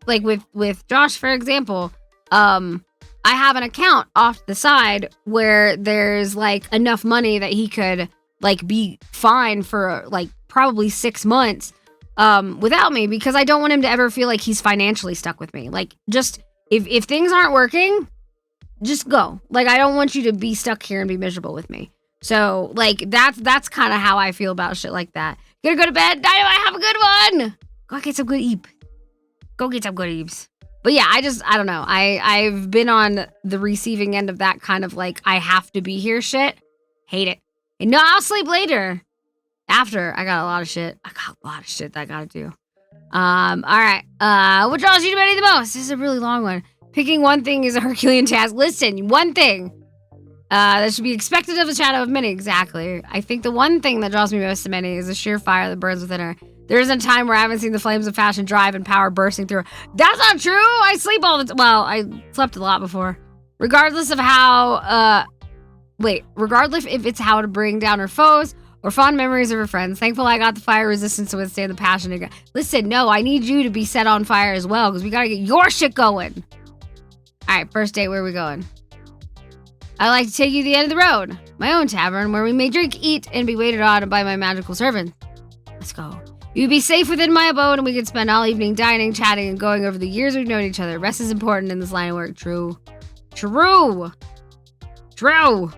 with Josh, for example, I have an account off the side where there's like enough money that he could like be fine for like probably 6 months without me, because I don't want him to ever feel like he's financially stuck with me. Like, just if things aren't working, just go. Like, I don't want you to be stuck here and be miserable with me. So like that's kind of how I feel about shit like that. Gonna go to bed. Dynamite, have a good one. Go get some good eep. Go get some good eeps. But yeah, I don't know. I've been on the receiving end of that kind of like, I have to be here shit. Hate it. And no, I'll sleep later. After I got a lot of shit. I got a lot of shit that I gotta do. All right. What draws you to Betty the most? This is a really long one. Picking one thing is a Herculean task. Listen, one thing. That should be expected of the shadow of many. Exactly. I think the one thing that draws me most to many is the sheer fire that burns within her. There isn't a time where I haven't seen the flames of passion, drive, and power bursting through her. That's not true! I sleep all the time. Well, I slept a lot before. Regardless of how, regardless if it's how to bring down her foes or fond memories of her friends. Thankful I got the fire resistance to withstand the passion again. Listen, no, I need you to be set on fire as well, because we gotta get your shit going. Alright, first date, where are we going? I'd like to take you to the end of the road. My own tavern, where we may drink, eat, and be waited on by my magical servant. Let's go. You'd be safe within my abode, and we could spend all evening dining, chatting, and going over the years we've known each other. Rest is important in this line of work. True. True. True.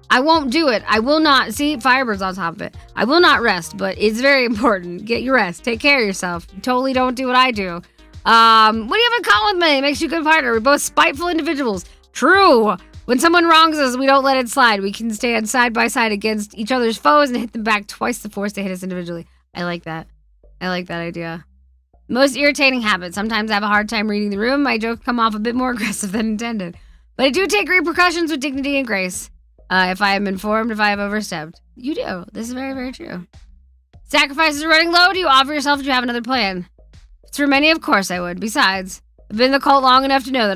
I won't do it. I will not. See, Firebird's on top of it. I will not rest, but it's very important. Get your rest. Take care of yourself. You totally don't do what I do. What do you have in common with me? It makes you a good partner. We're both spiteful individuals. True. When someone wrongs us, we don't let it slide. We can stand side by side against each other's foes and hit them back twice the force they hit us individually. I like that. I like that idea. Most irritating habit. Sometimes I have a hard time reading the room. My jokes come off a bit more aggressive than intended. But I do take repercussions with dignity and grace. If I am informed, if I have overstepped. You do. This is very, very true. Sacrifices are running low. Do you offer yourself? Do you have another plan? If it's for many, of course I would. Besides, I've been in the cult long enough to know that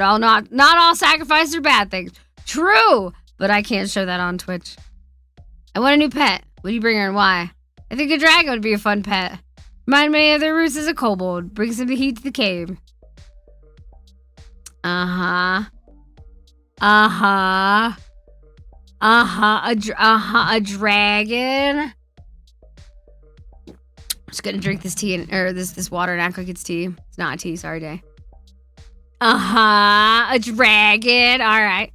not all sacrifices are bad things. True! But I can't show that on Twitch. I want a new pet. What do you bring her and why? I think a dragon would be a fun pet. Remind me of their roots as a kobold. Bring some heat to the cave. A dragon. I'm just gonna drink this tea or this water and act like it's tea. It's not tea, sorry, Day. A dragon. All right.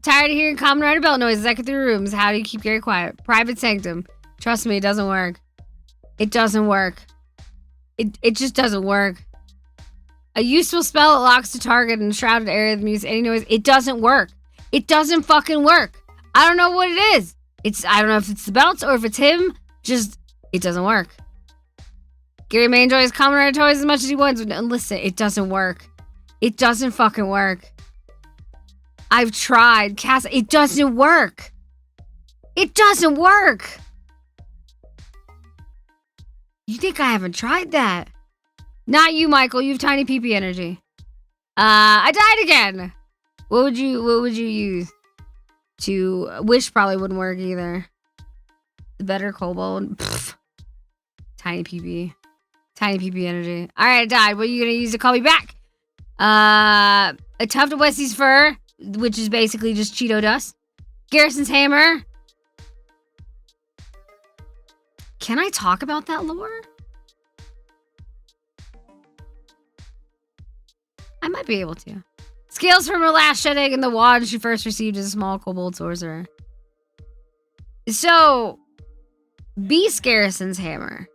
Tired of hearing Kamen Rider belt noises echo through rooms. How do you keep Gary quiet? Private sanctum. Trust me, it doesn't work. It doesn't work. It just doesn't work. A useful spell that locks the target in a shrouded area that mutes any noise. It doesn't work. It doesn't fucking work. I don't know what it is. I don't know if it's the belts or if it's him. Just, it doesn't work. Gary may enjoy his Kamen Rider toys as much as he wants. But listen, it doesn't work. It doesn't fucking work. I've tried. Cass, it doesn't work. It doesn't work. You think I haven't tried that? Not you, Michael. You have tiny pee-pee energy. I died again. What would you use? Wish probably wouldn't work either. The better kobold. Pfft. Tiny pee-pee. Tiny pee-pee energy. Alright, I died. What are you gonna use to call me back? A tuft of Wesley's fur, which is basically just Cheeto dust. Garrison's hammer. Can I talk about that lore? I might be able to. Scales from her last shed egg in the wand she first received as a small kobold sorcerer. So, Beast Garrison's hammer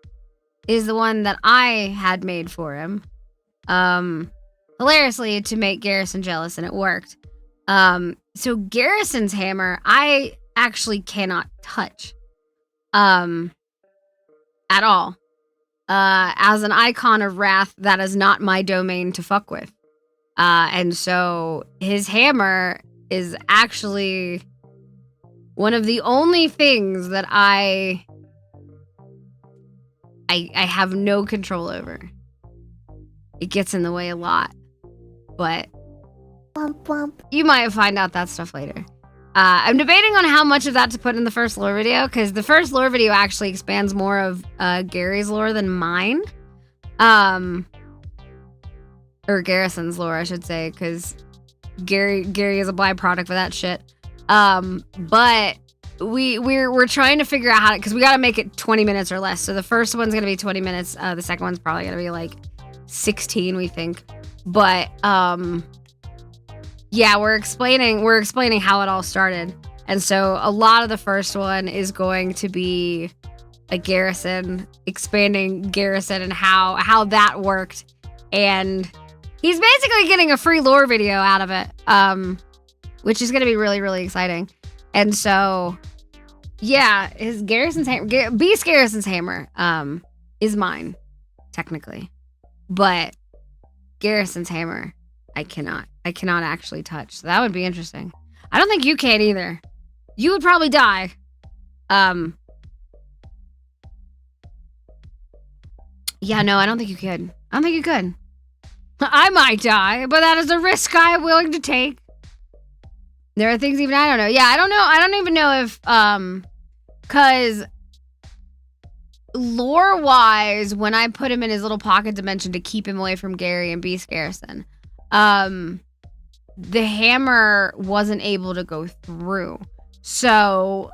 is the one that I had made for him. Hilariously, to make Garrison jealous, and it worked. So Garrison's hammer, I actually cannot touch. At all. As an icon of wrath, that is not my domain to fuck with. And so his hammer is actually one of the only things that I have no control over. It gets in the way a lot. But you might find out that stuff later. I'm debating on how much of that to put in the first lore video, because the first lore video actually expands more of Gary's lore than mine. Or Garrison's lore, I should say, because Gary is a byproduct of that shit. But we're trying to figure out how to, because we got to make it 20 minutes or less. So the first one's gonna be 20 minutes. The second one's probably gonna be like 16, we think. But yeah, we're explaining how it all started. And so a lot of the first one is going to be a Garrison, expanding Garrison and how that worked. And he's basically getting a free lore video out of it, which is going to be really, really exciting. And so, yeah, his Garrison's hammer, Beast Garrison's hammer, is mine, technically. But Garrison's hammer, I cannot actually touch. So that would be interesting. I don't think you can either. You would probably die. Yeah, no, I don't think you could. I don't think you could. I might die, but that is a risk I am willing to take. There are things even I don't know. Yeah, I don't know. I don't even know if, cause lore-wise, when I put him in his little pocket dimension to keep him away from Gary and Beast Garrison, the hammer wasn't able to go through. So,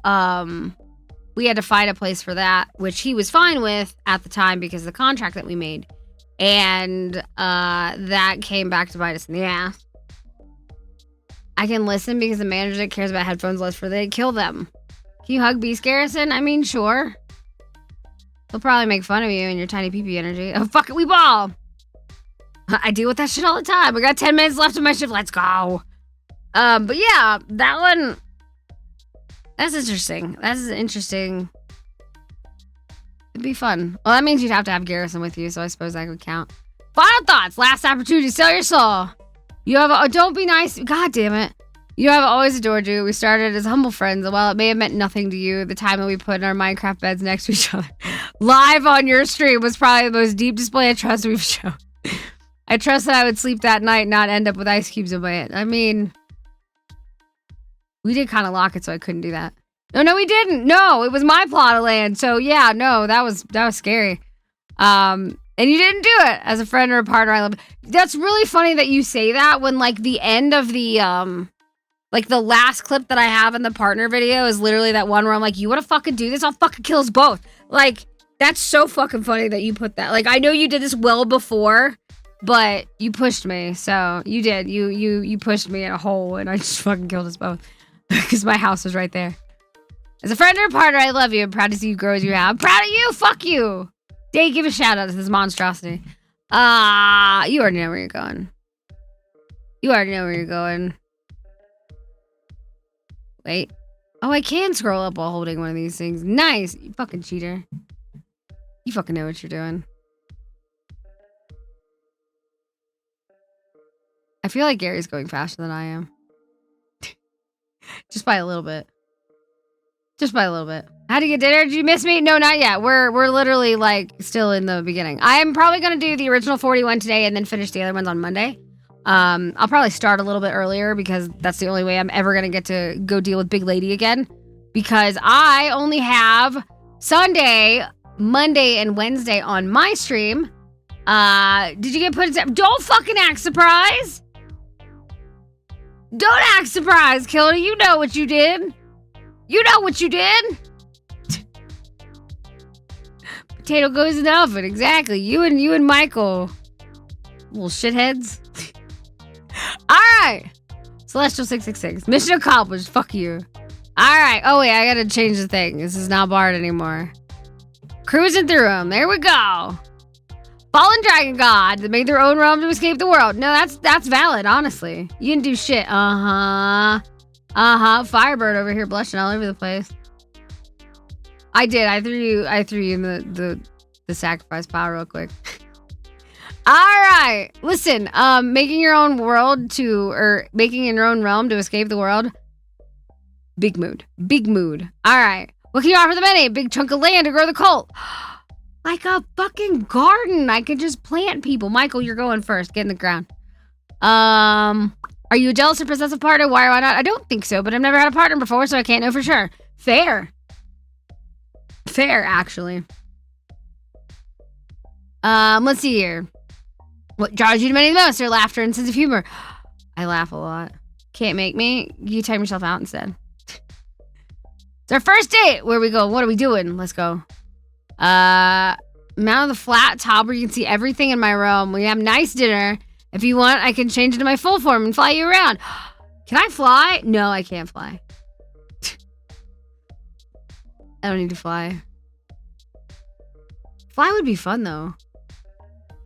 we had to find a place for that, which he was fine with at the time because of the contract that we made. And, that came back to bite us in the ass. I can listen because the manager that cares about headphones less for they kill them. Can you hug Beast Garrison? I mean, sure. He'll probably make fun of you and your tiny pee-pee energy. Oh, fuck it, we ball! I deal with that shit all the time. I got 10 minutes left of my shift. Let's go. But yeah, that one, that's interesting. That's interesting. It'd be fun. Well, that means you'd have to have Garrison with you, so I suppose that would count. Final thoughts. Last opportunity. Sell your soul. You have don't be nice. God damn it. You have always adored you. We started as humble friends, and while it may have meant nothing to you, the time that we put in our Minecraft beds next to each other live on your stream was probably the most deep display of trust we've shown. I trust that I would sleep that night and not end up with ice cubes in my head. I mean, we did kind of lock it, so I couldn't do that. No, we didn't. No, it was my plot of land. So yeah, no, that was scary. And you didn't do it as a friend or a partner. I love it. That's really funny that you say that when like the end of the like the last clip that I have in the partner video is literally that one where I'm like, you want to fucking do this? I'll fucking kill us both. Like, that's so fucking funny that you put that. Like, I know you did this well before but you pushed me. So you did. You pushed me in a hole, and I just fucking killed us both because my house was right there. As a friend or a partner, I love you. I'm proud to see you grow as you have. I'm proud of you. Fuck you. Dave, give a shout out to this monstrosity. You already know where you're going. You already know where you're going. Wait. Oh, I can scroll up while holding one of these things. Nice. You fucking cheater. You fucking know what you're doing. I feel like Gary's going faster than I am. Just by a little bit. Just by a little bit. How'd you get dinner? Did you miss me? No, not yet. We're literally like still in the beginning. I am probably gonna do the original 41 today and then finish the other ones on Monday. I'll probably start a little bit earlier because that's the only way I'm ever gonna get to go deal with Big Lady again. Because I only have Sunday, Monday, and Wednesday on my stream. Did you get put in? Don't fucking act surprised. Don't act surprised, Kilda. You know what you did. You know what you did. Potato goes in the oven. Exactly. You and Michael. Little shitheads. Alright. Celestial 666. Mission accomplished. Fuck you. Alright. Oh wait, I gotta change the thing. This is not barred anymore. Cruising through them. There we go. Fallen dragon god that made their own realm to escape the world. No, that's valid, honestly. You didn't do shit. Firebird over here blushing all over the place. I did. I threw you in the sacrifice pile real quick. All right. Listen, making your own realm to escape the world. Big mood. Big mood. All right. What can you offer the many? A big chunk of land to grow the cult. Like a fucking garden. I could just plant people. Michael, you're going first. Get in the ground. Are you a jealous or possessive partner? Why or why not? I don't think so, but I've never had a partner before, so I can't know for sure. Fair. Fair, actually. Let's see here. What draws you to many the most? Your laughter and sense of humor. I laugh a lot. Can't make me. You time yourself out instead. It's our first date. Where we go? What are we doing? Let's go. Mount of the flat top where you can see everything in my room. We have nice dinner. If you want, I can change into my full form and fly you around. Can I fly? No, I can't fly. I don't need to fly. Fly would be fun, though.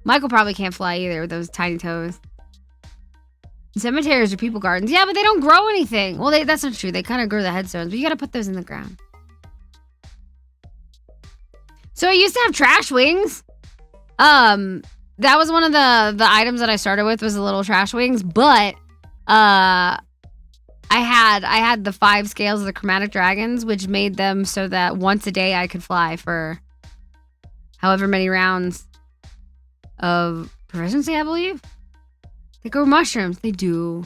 Michael probably can't fly either with those tiny toes. Cemeteries are people gardens. Yeah, but they don't grow anything. Well, that's not true. They kind of grow the headstones, but you gotta put those in the ground. So I used to have trash wings. That was one of the items that I started with was the little trash wings, but I had the 5 scales of the chromatic dragons, which made them so that once a day I could fly for however many rounds of proficiency, I believe. They grow mushrooms. They do.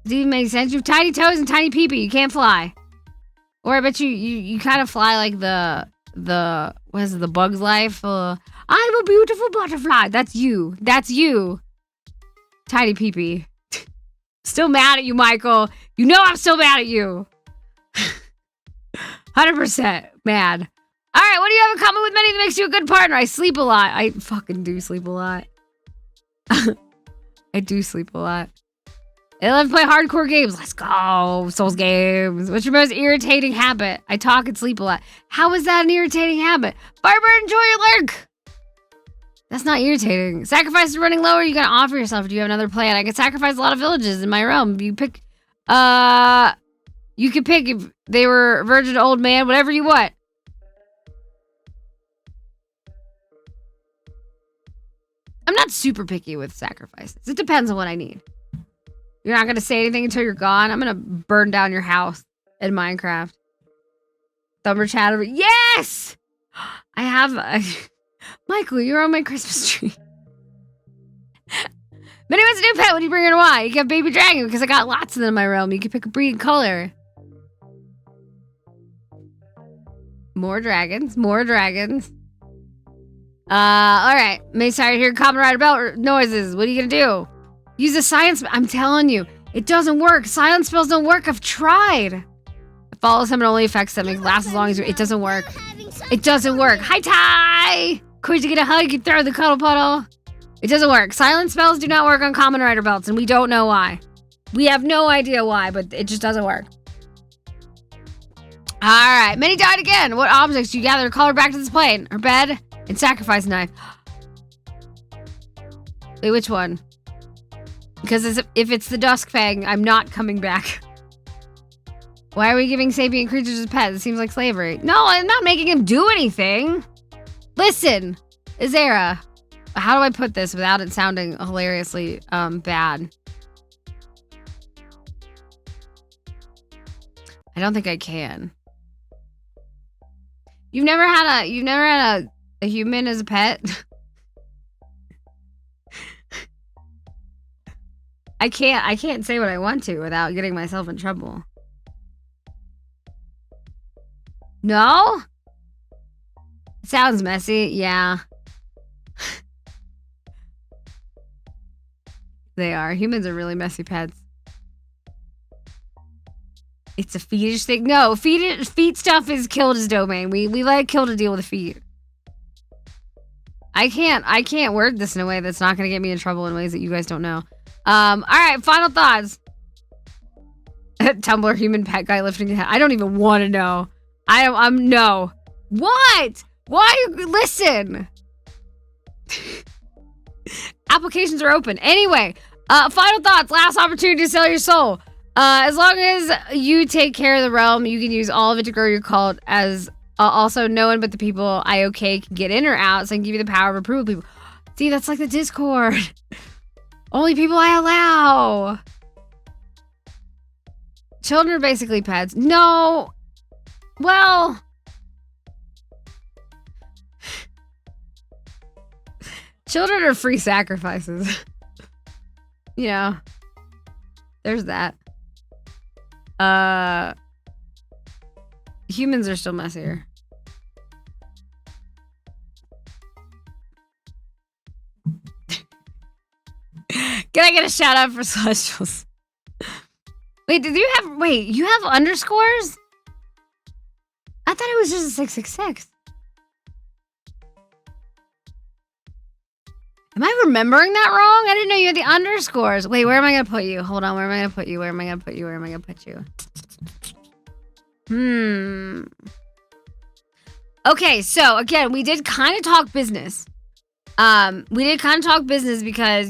Does it even make sense? You have tiny toes and tiny pee-pee. You can't fly. Or I bet you kind of fly like the what is it, the Bug's Life? I'm a beautiful butterfly. That's you. That's you. Tiny pee-pee. Still mad at you, Michael. You know I'm still mad at you. 100% mad. All right, what do you have in common with many that makes you a good partner? I sleep a lot. I fucking do sleep a lot. I do sleep a lot. I love to play hardcore games. Let's go. Souls games. What's your most irritating habit? I talk and sleep a lot. How is that an irritating habit? Firebird, enjoy your lurk. That's not irritating. Sacrifice is running lower. You gotta offer yourself. Do you have another plan? I can sacrifice a lot of villages in my realm. You pick. You can pick if they were virgin, old man, whatever you want. I'm not super picky with sacrifices. It depends on what I need. You're not gonna say anything until you're gone. I'm gonna burn down your house in Minecraft. Thumber chatter. Yes! I have Michael, you're on my Christmas tree. Minnie wants a new pet. What do you bring her and why? You got baby dragon because I got lots of them in my realm. You can pick a breed and color. More dragons. More dragons. Alright. May sorry to hear common rider bell noises. What are you gonna do? Use a silence. I'm telling you, it doesn't work. Silence spells don't work. I've tried. It follows him and only affects them. It lasts as long as it doesn't work. It doesn't work. Hi, Ty! Could you get a hug? You throw the cuddle puddle. It doesn't work. Silent spells do not work on common rider belts, and we don't know why. We have no idea why, but it just doesn't work. Alright, Minnie died again. What objects do you gather to call her back to this plane? Her bed and sacrifice knife. Wait, which one? Because if it's the Dusk Fang, I'm not coming back. Why are we giving sapient creatures as pets? It seems like slavery. No, I'm not making him do anything. Listen, Azera. How do I put this without it sounding hilariously bad? I don't think I can. You've never had a human as a pet? I can't say what I want to without getting myself in trouble. No? Sounds messy, yeah. They are. Humans are really messy pets. It's a feetish thing. No, feet stuff is Kilda's domain. We let Kilda deal with the feet. I can't word this in a way that's not gonna get me in trouble in ways that you guys don't know. Alright, final thoughts. Tumblr human pet guy lifting a head. I don't even want to know. No. What? Why? Listen. Applications are open. Anyway, final thoughts. Last opportunity to sell your soul. As long as you take care of the realm, you can use all of it to grow your cult. As also, no one but the people I okay can get in or out, so I can give you the power of approval people. See, that's like the Discord. Only people I allow. Children are basically pets. No. Well. Children are free sacrifices. You know. There's that. Humans are still messier. Can I get a shout out for Celestials? Wait, you have underscores? I thought it was just a 666. Am I remembering that wrong? I didn't know you had the underscores. Wait, where am I going to put you? Hold on, where am I going to put you? Where am I going to put you? Where am I going to put you? Okay, so again, we did kind of talk business. Because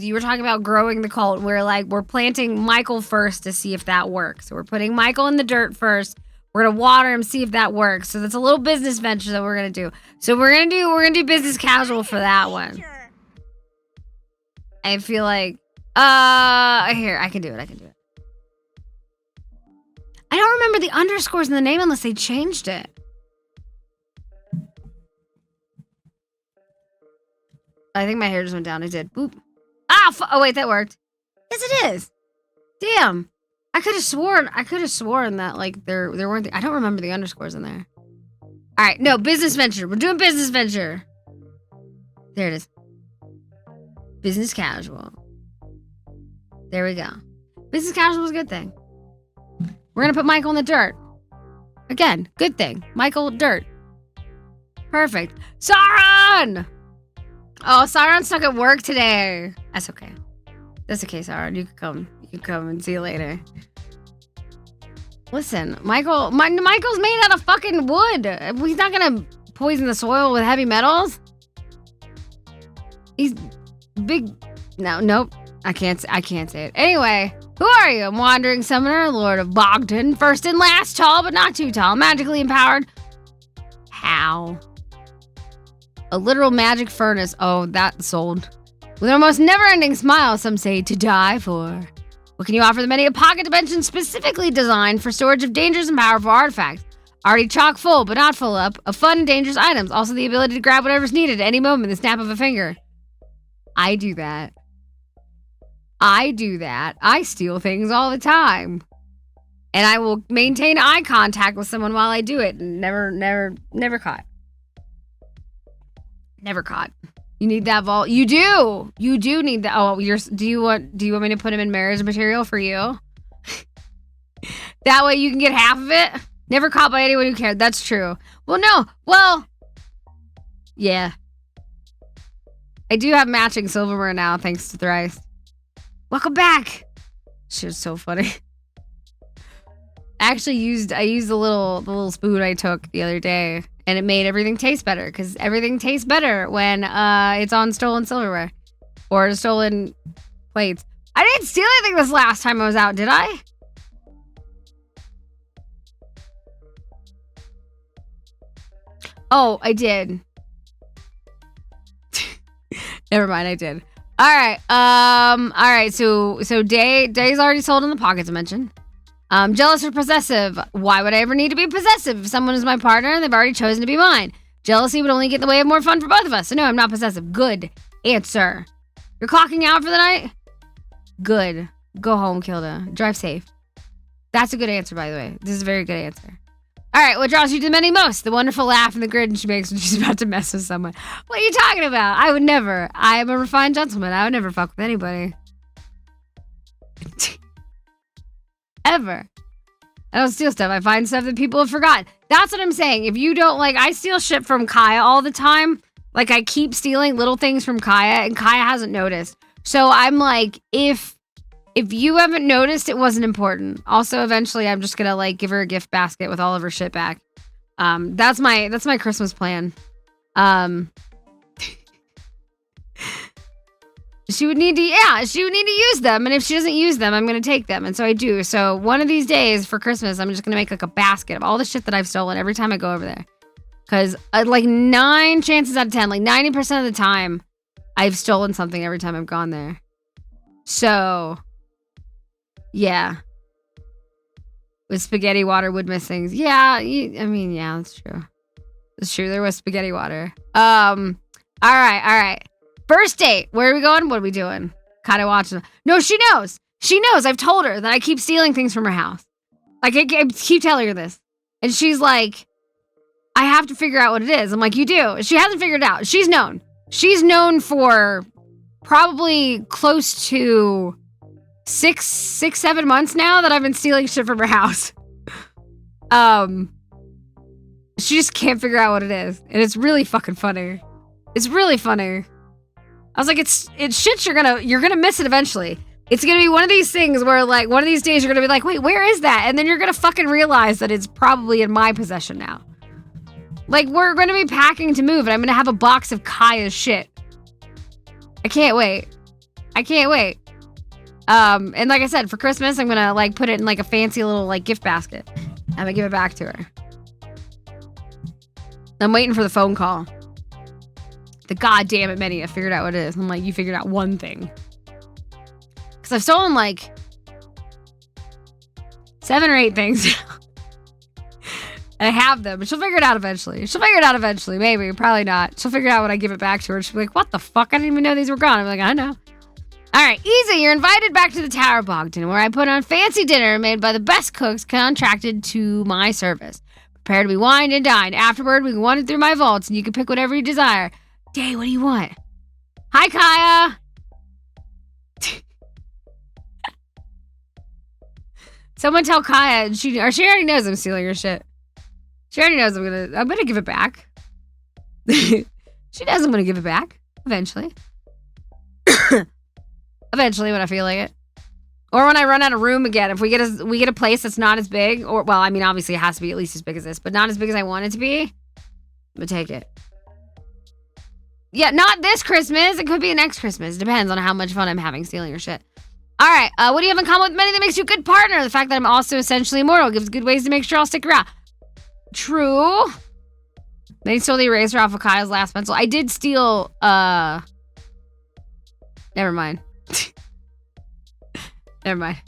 you were talking about growing the cult. We're planting Michael first to see if that works. So we're putting Michael in the dirt first. We're gonna water him, see if that works. So that's a little business venture that we're gonna do. So we're gonna do business casual for that one. I feel like here, I can do it. I don't remember the underscores in the name unless they changed it. I think my hair just went down. It did. Boop. Ah! Oh wait, that worked. Yes, it is. Damn. I could have sworn that like there weren't. I don't remember the underscores in there. All right, no business venture. We're doing business venture. There it is. Business casual. There we go. Business casual is a good thing. We're gonna put Michael in the dirt. Again, good thing. Michael, dirt. Perfect. Sauron! Oh, Sauron's stuck at work today. That's okay. That's okay, Sauron. You can come and see you later. Listen, Michael's made out of fucking wood. He's not gonna poison the soil with heavy metals. He's big. No, nope. I can't say it. Anyway, who are you? I'm Wandering Summoner, Lord of Bogdan. First and last, tall but not too tall. Magically empowered. How? A literal magic furnace. Oh, that's sold. With almost never-ending smile, some say, to die for. What can you offer the many? A pocket dimension specifically designed for storage of dangerous and powerful artifacts. Already chock full, but not full up, of fun and dangerous items. Also the ability to grab whatever's needed at any moment, the snap of a finger. I do that. I steal things all the time. And I will maintain eye contact with someone while I do it. Never caught. Never caught. You need that vault. You do. You do need that. Oh, do you want me to put him in marriage material for you? That way you can get half of it. Never caught by anyone who cared. That's true. Well, no. Well, yeah. I do have matching silverware now, thanks to Thrice. Welcome back. She was so funny. I used the little spoon I took the other day, and it made everything taste better because everything tastes better when it's on stolen silverware or stolen plates. I didn't steal anything this last time I was out, did I? Oh, I did. Never mind, I did. All right. So Day's already sold in the pocket dimension. Jealous or possessive? Why would I ever need to be possessive if someone is my partner and they've already chosen to be mine? Jealousy would only get in the way of more fun for both of us. So no, I'm not possessive. Good answer. You're clocking out for the night? Good. Go home, Kilda. Drive safe. That's a good answer, by the way. This is a very good answer. All right, what draws you to the many most? The wonderful laugh and the grin she makes when she's about to mess with someone. What are you talking about? I would never. I am a refined gentleman. I would never fuck with anybody. Ever. I don't steal stuff. I find stuff that people have forgotten. That's what I'm saying. If you don't, like, I steal shit from Kaya all the time. Like, I keep stealing little things from Kaya, and Kaya hasn't noticed. So I'm like, if you haven't noticed, it wasn't important. Also, eventually, I'm just gonna, like, give her a gift basket with all of her shit back. That's my Christmas plan. She would need to use them, and if she doesn't use them, I'm gonna take them, and so I do. So one of these days for Christmas, I'm just gonna make like a basket of all the shit that I've stolen every time I go over there, because like 9 chances out of 10, like 90% of the time, I've stolen something every time I've gone there. So, yeah, with spaghetti water would miss things. Yeah, yeah, that's true. It's true. There was spaghetti water. All right. First date. Where are we going? What are we doing? Kind of watching. No, she knows. She knows. I've told her that I keep stealing things from her house. Like, I keep telling her this. And she's like, I have to figure out what it is. I'm like, you do. She hasn't figured it out. She's known. She's known for probably close to 7 months now that I've been stealing shit from her house. She just can't figure out what it is. And it's really fucking funny. It's really funny. I was like, it's shit you're gonna miss it eventually. It's gonna be one of these things where, like, one of these days you're gonna be like, wait, where is that? And then you're gonna fucking realize that it's probably in my possession now. Like, we're gonna be packing to move and I'm gonna have a box of Kaya's shit. I can't wait. And like I said, for Christmas, I'm gonna, like, put it in, like, a fancy little, like, gift basket. I'm gonna give it back to her. I'm waiting for the phone call. The goddamn it, Many, I figured out what it is. I'm like, you figured out one thing. Because I've stolen, like, 7 or 8 things. And I have them. She'll figure it out eventually. Maybe. Probably not. She'll figure it out when I give it back to her. She'll be like, what the fuck? I didn't even know these were gone. I'm like, I know. All right, easy. You're invited back to the Tower of Bogdan, where I put on fancy dinner made by the best cooks contracted to my service. Prepare to be wined and dined. Afterward, we can wander through my vaults, and you can pick whatever you desire. Day, what do you want? Hi, Kaya. Someone tell Kaya, she already knows I'm stealing her shit. She already knows I'm gonna give it back. She knows I'm gonna give it back eventually. Eventually, when I feel like it, or when I run out of room again. If we get a place that's not as big, or, well, I mean, obviously it has to be at least as big as this, but not as big as I want it to be, I'm gonna take it. Yeah, not this Christmas. It could be next Christmas. Depends on how much fun I'm having stealing your shit. All right, what do you have in common with Many that makes you a good partner? The fact that I'm also essentially immortal gives good ways to make sure I'll stick around. True. Many stole the eraser off of Kyle's last pencil. I did steal, never mind. Never mind.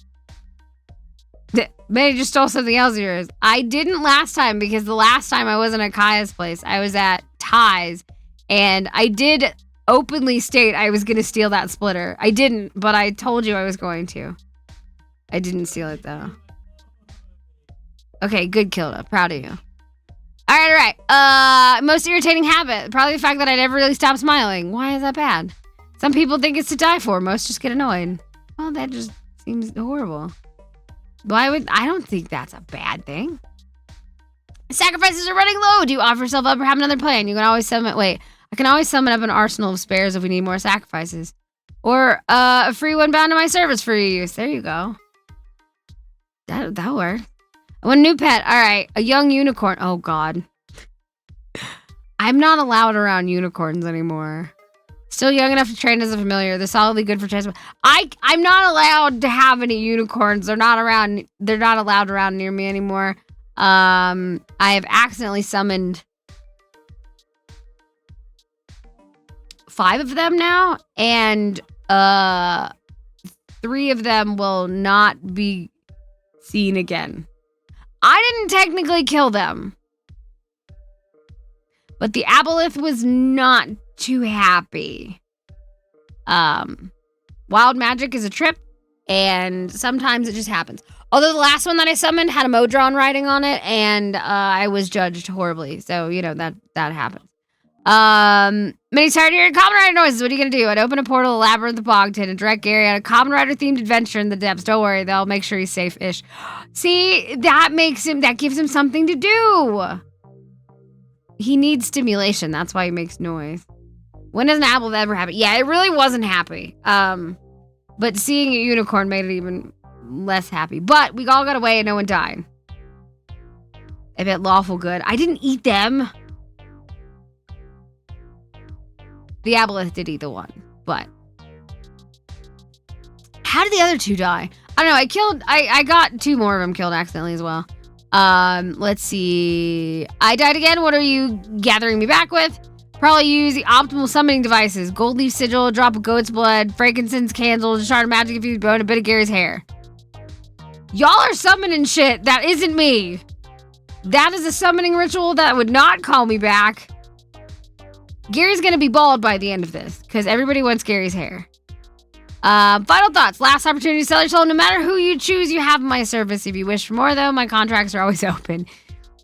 Many just stole something else of yours. I didn't last time because the last time I wasn't at Kaya's place. I was at Ty's. And I did openly state I was going to steal that splitter. I didn't, but I told you I was going to. I didn't steal it, though. Okay, good, Kilda. Proud of you. All right. Most irritating habit. Probably the fact that I never really stop smiling. Why is that bad? Some people think it's to die for. Most just get annoyed. Well, that just seems horrible. I don't think that's a bad thing. Sacrifices are running low. Do you offer yourself up or have another plan? You can always submit. Wait. I can always summon up an arsenal of spares if we need more sacrifices. Or a free one bound to my service for your use. There you go. That'll work. I want a new pet. All right, a young unicorn. Oh, God. I'm not allowed around unicorns anymore. Still young enough to train as a familiar. They're solidly good for transport. I'm not allowed to have any unicorns. They're not around. They're not allowed around near me anymore. I have accidentally summoned 5 of them now, and 3 of them will not be seen again. I didn't technically kill them, but the aboleth was not too happy. Wild magic is a trip, and sometimes it just happens. Although the last one that I summoned had a Modron writing on it, and I was judged horribly. So, you know, that happens. Many tired of hearing Common Rider noises. What are you gonna do? I'd open a portal, a labyrinth, a bog to direct Gary on a Common Rider themed adventure in the depths. Don't worry, they'll make sure he's safe-ish. See, that gives him something to do. He needs stimulation. That's why he makes noise. When has an apple ever happen? Yeah, it really wasn't happy. But seeing a unicorn made it even less happy. But we all got away and no one died. I bet lawful good. I didn't eat them. The aboleth did eat the one, but how did the other 2 die? I don't know. I got 2 more of them killed accidentally as well. Let's see. I died again. What are you gathering me back with? Probably use the optimal summoning devices. Gold leaf sigil, a drop of goat's blood, frankincense candle, a shard of magic infused bone, a bit of Gary's hair. Y'all are summoning shit. That isn't me. That is a summoning ritual that would not call me back. Gary's gonna be bald by the end of this, because everybody wants Gary's hair. Final thoughts. Last opportunity to sell your soul. No matter who you choose, you have my service. If you wish for more, though, my contracts are always open.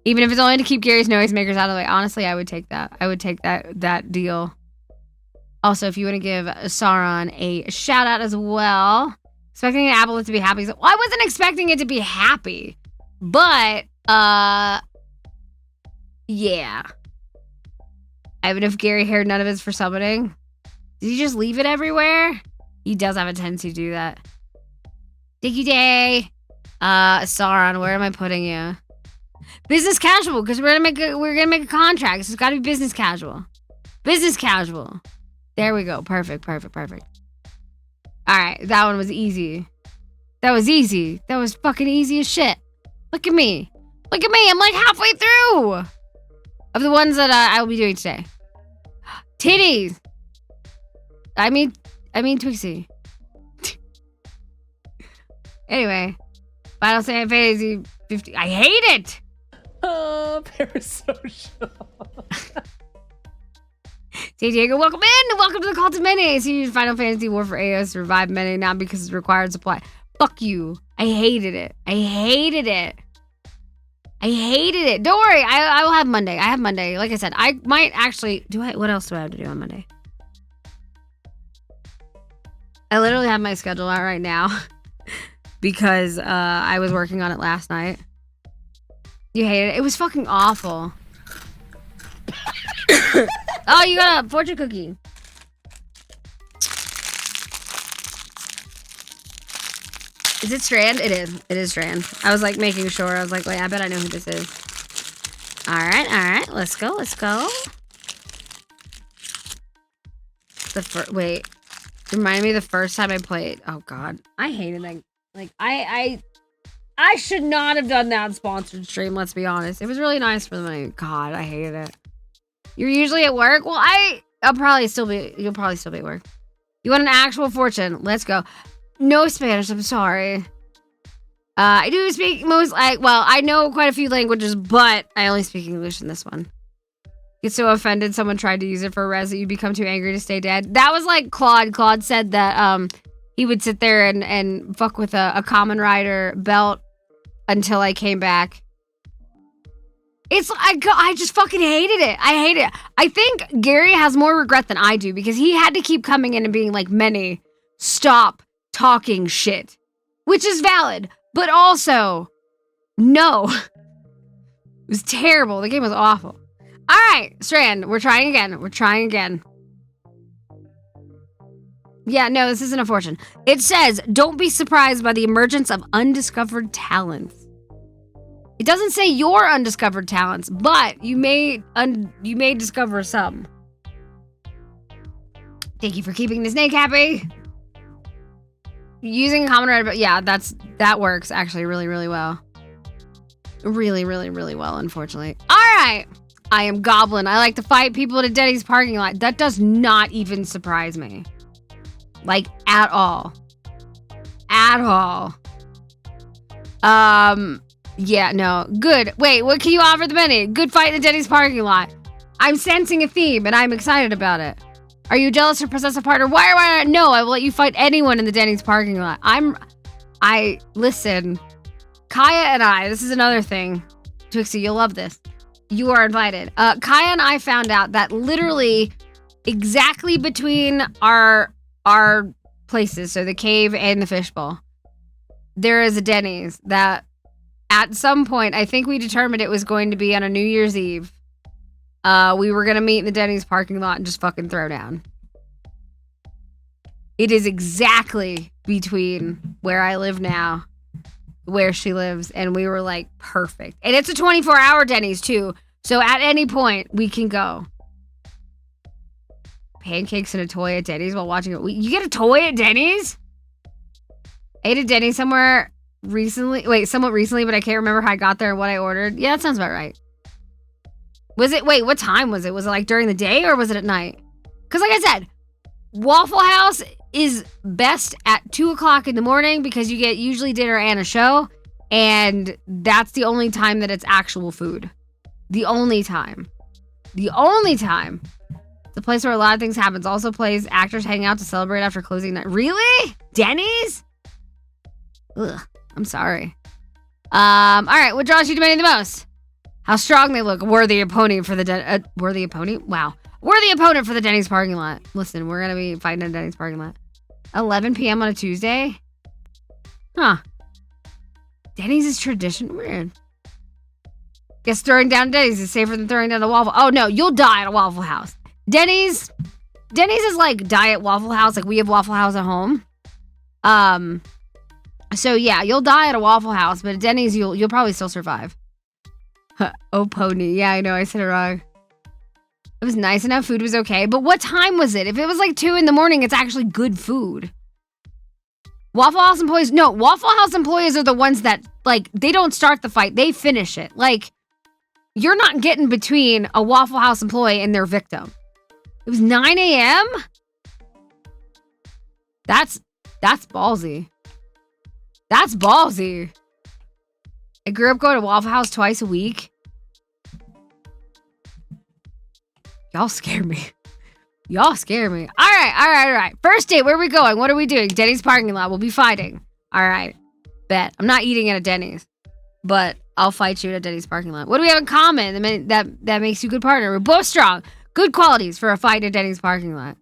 Even if it's only to keep Gary's noisemakers out of the way. Honestly, I would take that. I would take that deal. Also, if you want to give Sauron a shout out as well. Expecting an aboleth to be happy. Well, I wasn't expecting it to be happy. But, yeah. I have enough Gary hair, none of it's for summoning. Did he just leave it everywhere? He does have a tendency to do that. Dicky Day. Sauron, where am I putting you? Business casual, because we're gonna make a contract. So it's gotta be business casual. Business casual. There we go. Perfect. Alright, that one was easy. That was easy. That was fucking easy as shit. Look at me. I'm like halfway through of the ones that I will be doing today. Titties. I mean Twixie. Anyway, Final Fantasy 50. I hate it. Parasocial. Hey Diego, welcome in. Welcome to the Cult of Many. So you use Final Fantasy War for AOS to revive many, not because it's required supply. Fuck you. I hated it. Don't worry. I will have Monday. I have Monday. Like I said, I might actually what else do I have to do on Monday? I literally have my schedule out right now because I was working on it last night. You hated it? It was fucking awful. Oh, you got a fortune cookie. Is it Strand? It is. It is Strand. I was like making sure. I was like, wait, I bet I know who this is. Alright. Let's go. Wait. Remind me the first time I played. Oh god. I hated that. Like I should not have done that sponsored stream, let's be honest. It was really nice for the money. God, I hated it. You're usually at work? Well, you'll probably still be at work. You want an actual fortune? Let's go. No Spanish, I'm sorry. I do speak I know quite a few languages, but I only speak English in this one. Get so offended someone tried to use it for a res that you become too angry to stay dead. That was like Claude. Claude said that he would sit there and fuck with a Common Rider belt until I came back. I just fucking hated it. I hate it. I think Gary has more regret than I do because he had to keep coming in and being like, Many, stop talking shit. Which is valid, but also, no. It was terrible. The game was awful. All right, Strand, we're trying again. Yeah, no, this isn't a fortune. It says, don't be surprised by the emergence of undiscovered talents. It doesn't say your undiscovered talents, but you may discover some. Thank you for keeping the snake happy. Using common red, but yeah, that works actually really well. Really well, unfortunately. All right. I am Goblin. I like to fight people at a Denny's parking lot. That does not even surprise me. Like, at all. At all. Yeah, no. Good. Wait, what can you offer the menu? Good fight in the Denny's parking lot. I'm sensing a theme, and I'm excited about it. Are you jealous or possess a partner? Why not? No, I will let you fight anyone in the Denny's parking lot. Listen. Kaya and I, this is another thing. Twixie, you'll love this. You are invited. Kaya and I found out that literally exactly between our places, so the cave and the fishbowl, there is a Denny's that at some point, I think we determined it was going to be on a New Year's Eve. We were going to meet in the Denny's parking lot and just fucking throw down. It is exactly between where I live now, where she lives, and we were like, perfect. And it's a 24-hour Denny's too, so at any point we can go. Pancakes and a toy at Denny's while watching it. You get a toy at Denny's? I ate at Denny's somewhat recently, but I can't remember how I got there and what I ordered. Yeah, that sounds about right. What time was it? Was it like during the day or was it at night? Because like I said, Waffle House is best at 2 o'clock in the morning because you get usually dinner and a show, and that's the only time that it's actual food. The only time. It's a place where a lot of things happen. It's also a place actors hang out to celebrate after closing night. Really? Denny's? Ugh, I'm sorry. All right, what draws you to many the most? How strong they look. Worthy opponent for the worthy opponent? Wow. Worthy opponent for the Denny's parking lot. Listen, we're going to be fighting in Denny's parking lot. 11 p.m. on a Tuesday? Huh. Denny's is tradition. Weird. Guess throwing down Denny's is safer than throwing down a Waffle. Oh, no. You'll die at a Waffle House. Denny's is like diet Waffle House. Like, we have Waffle House at home. So, yeah. You'll die at a Waffle House, but at Denny's, you'll probably still survive. Oh, pony. Yeah, I know. I said it wrong. It was nice enough. Food was okay. But what time was it? If it was like 2 a.m, it's actually good food. Waffle House employees... No, Waffle House employees are the ones that, like, they don't start the fight. They finish it. Like, you're not getting between a Waffle House employee and their victim. It was 9 a.m.? That's ballsy. That's ballsy. I grew up going to Waffle House twice a week. Y'all scare me. All right. First date, where are we going? What are we doing? Denny's parking lot. We'll be fighting. All right. Bet. I'm not eating at a Denny's, but I'll fight you at a Denny's parking lot. What do we have in common that makes you a good partner? We're both strong. Good qualities for a fight in a Denny's parking lot.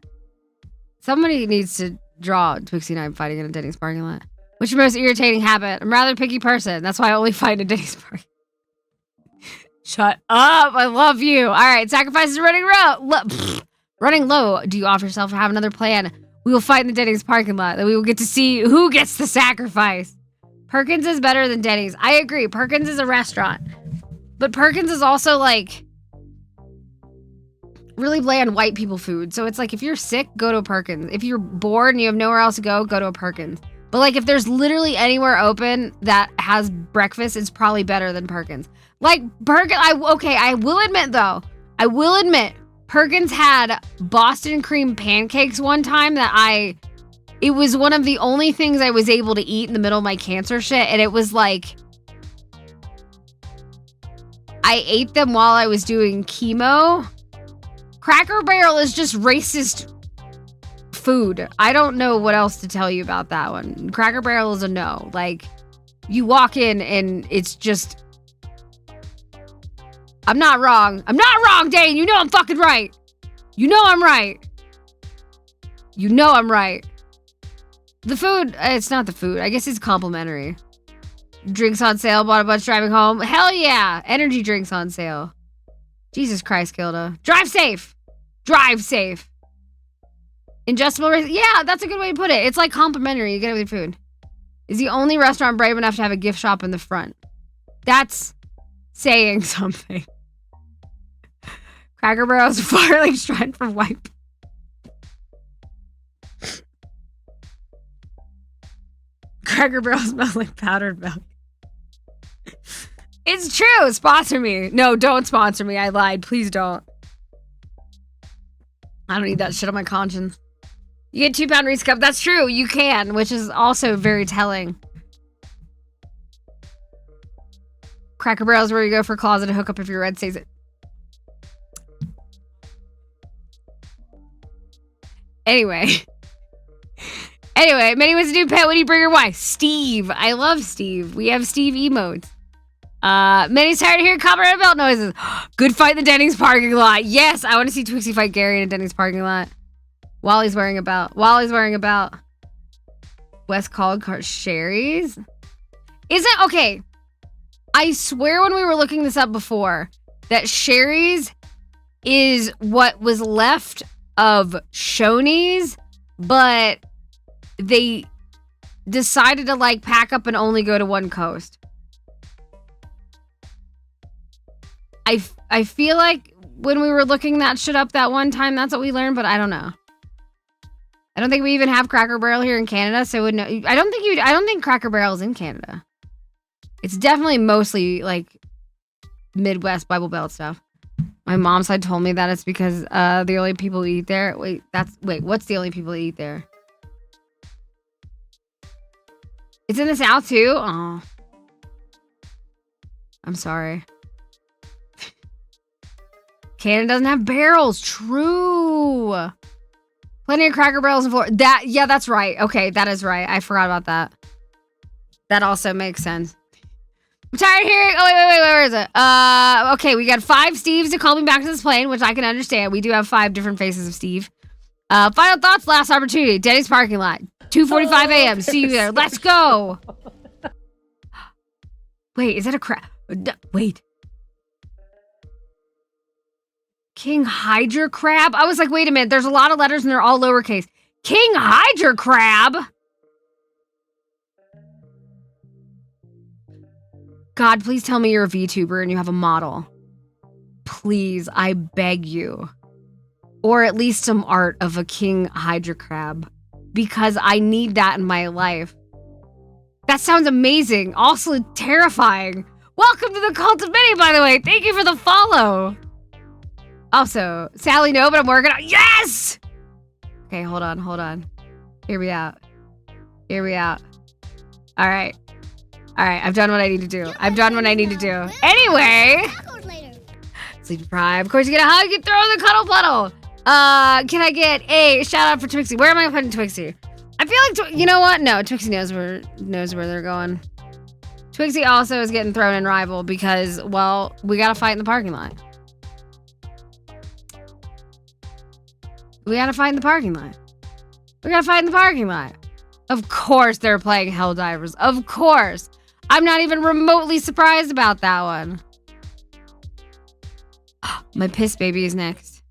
Somebody needs to draw Twixie and I fighting in a Denny's parking lot. What's your most irritating habit? I'm a rather picky person. That's why I only fight in a Denny's parking lot. Shut up. I love you. All right. Sacrifices running low. Do you offer yourself to have another plan? We will fight in the Denny's parking lot. Then we will get to see who gets the sacrifice. Perkins is better than Denny's. I agree. Perkins is a restaurant. But Perkins is also like really bland white people food. So it's like if you're sick, go to a Perkins. If you're bored and you have nowhere else to go to a Perkins. But like if there's literally anywhere open that has breakfast, it's probably better than Perkins. Like Perkins, I will admit, Perkins had Boston cream pancakes one time it was one of the only things I was able to eat in the middle of my cancer shit. And it was like, I ate them while I was doing chemo. Cracker Barrel is just racist food. I don't know what else to tell you about that one. Cracker Barrel is a no. Like, you walk in and it's just... I'm not wrong, Dane. You know I'm fucking right. You know I'm right. The food, it's not the food. I guess it's complimentary. Drinks on sale, bought a bunch driving home. Hell yeah. Energy drinks on sale. Jesus Christ, Gilda. Drive safe. Drive safe. Ingestible race. Yeah, that's a good way to put it. It's like complimentary. You get it with your food. Is the only restaurant brave enough to have a gift shop in the front. That's saying something. Cracker Barrel's far like shrine for wipe. Cracker Barrel smells like powdered milk. It's true. Sponsor me. No, don't sponsor me. I lied. Please don't. I don't need that shit on my conscience. You get 2 pound Reese cup. That's true. You can, which is also very telling. Cracker Barrel is where you go for closet to hook up if your red says it. Anyway. Minnie wants a new pet. What do you bring her? Why? Steve. I love Steve. We have Steve emotes. Minnie's tired of hearing copper belt noises. Good fight in the Denny's parking lot. Yes, I want to see Twixie fight Gary in a Denny's parking lot. Wally's wearing about. West called car Sherry's. Isn't okay. I swear when we were looking this up before that Sherry's is what was left of Shoney's, but they decided to like pack up and only go to one coast. I feel like when we were looking that shit up that one time, that's what we learned, but I don't know. I don't think we even have Cracker Barrel here in Canada, so would know. I don't think Cracker Barrel is in Canada. It's definitely mostly like Midwest Bible Belt stuff. My mom's side told me that it's because the only people who eat there. Wait, what's the only people who eat there? It's in the South too? Oh. I'm sorry. Canada doesn't have barrels. True. Plenty of Cracker Barrels in Florida. Yeah, that's right. Okay, that is right. I forgot about that. That also makes sense. I'm tired of hearing. Oh, wait. Where is it? Okay, we got 5 Steves to call me back to this plane, which I can understand. We do have 5 different faces of Steve. Final thoughts, last opportunity. Denny's parking lot. 2:45 a.m. See you there. Let's go. Wait, is that a crab? Wait. King Hydra Crab? I was like, wait a minute. There's a lot of letters and they're all lowercase. King Hydra Crab? God, please tell me you're a VTuber and you have a model. Please, I beg you. Or at least some art of a King Hydra Crab. Because I need that in my life. That sounds amazing. Also terrifying. Welcome to the Cult of Minnie, by the way. Thank you for the follow. Also, Sally, no, but I'm working on. Yes! Okay, hold on. Hear me out. All right, I've done what I need to do. Anyway. Sleep deprived. Of course, you get a hug, you throw in the cuddle puddle. Can I get a shout out for Twixie? Where am I putting Twixie? I feel like, you know what? No, Twixie knows where they're going. Twixie also is getting thrown in rival because, well, we gotta fight in the parking lot. Of course they're playing Helldivers. Of course. I'm not even remotely surprised about that one. My piss baby is next.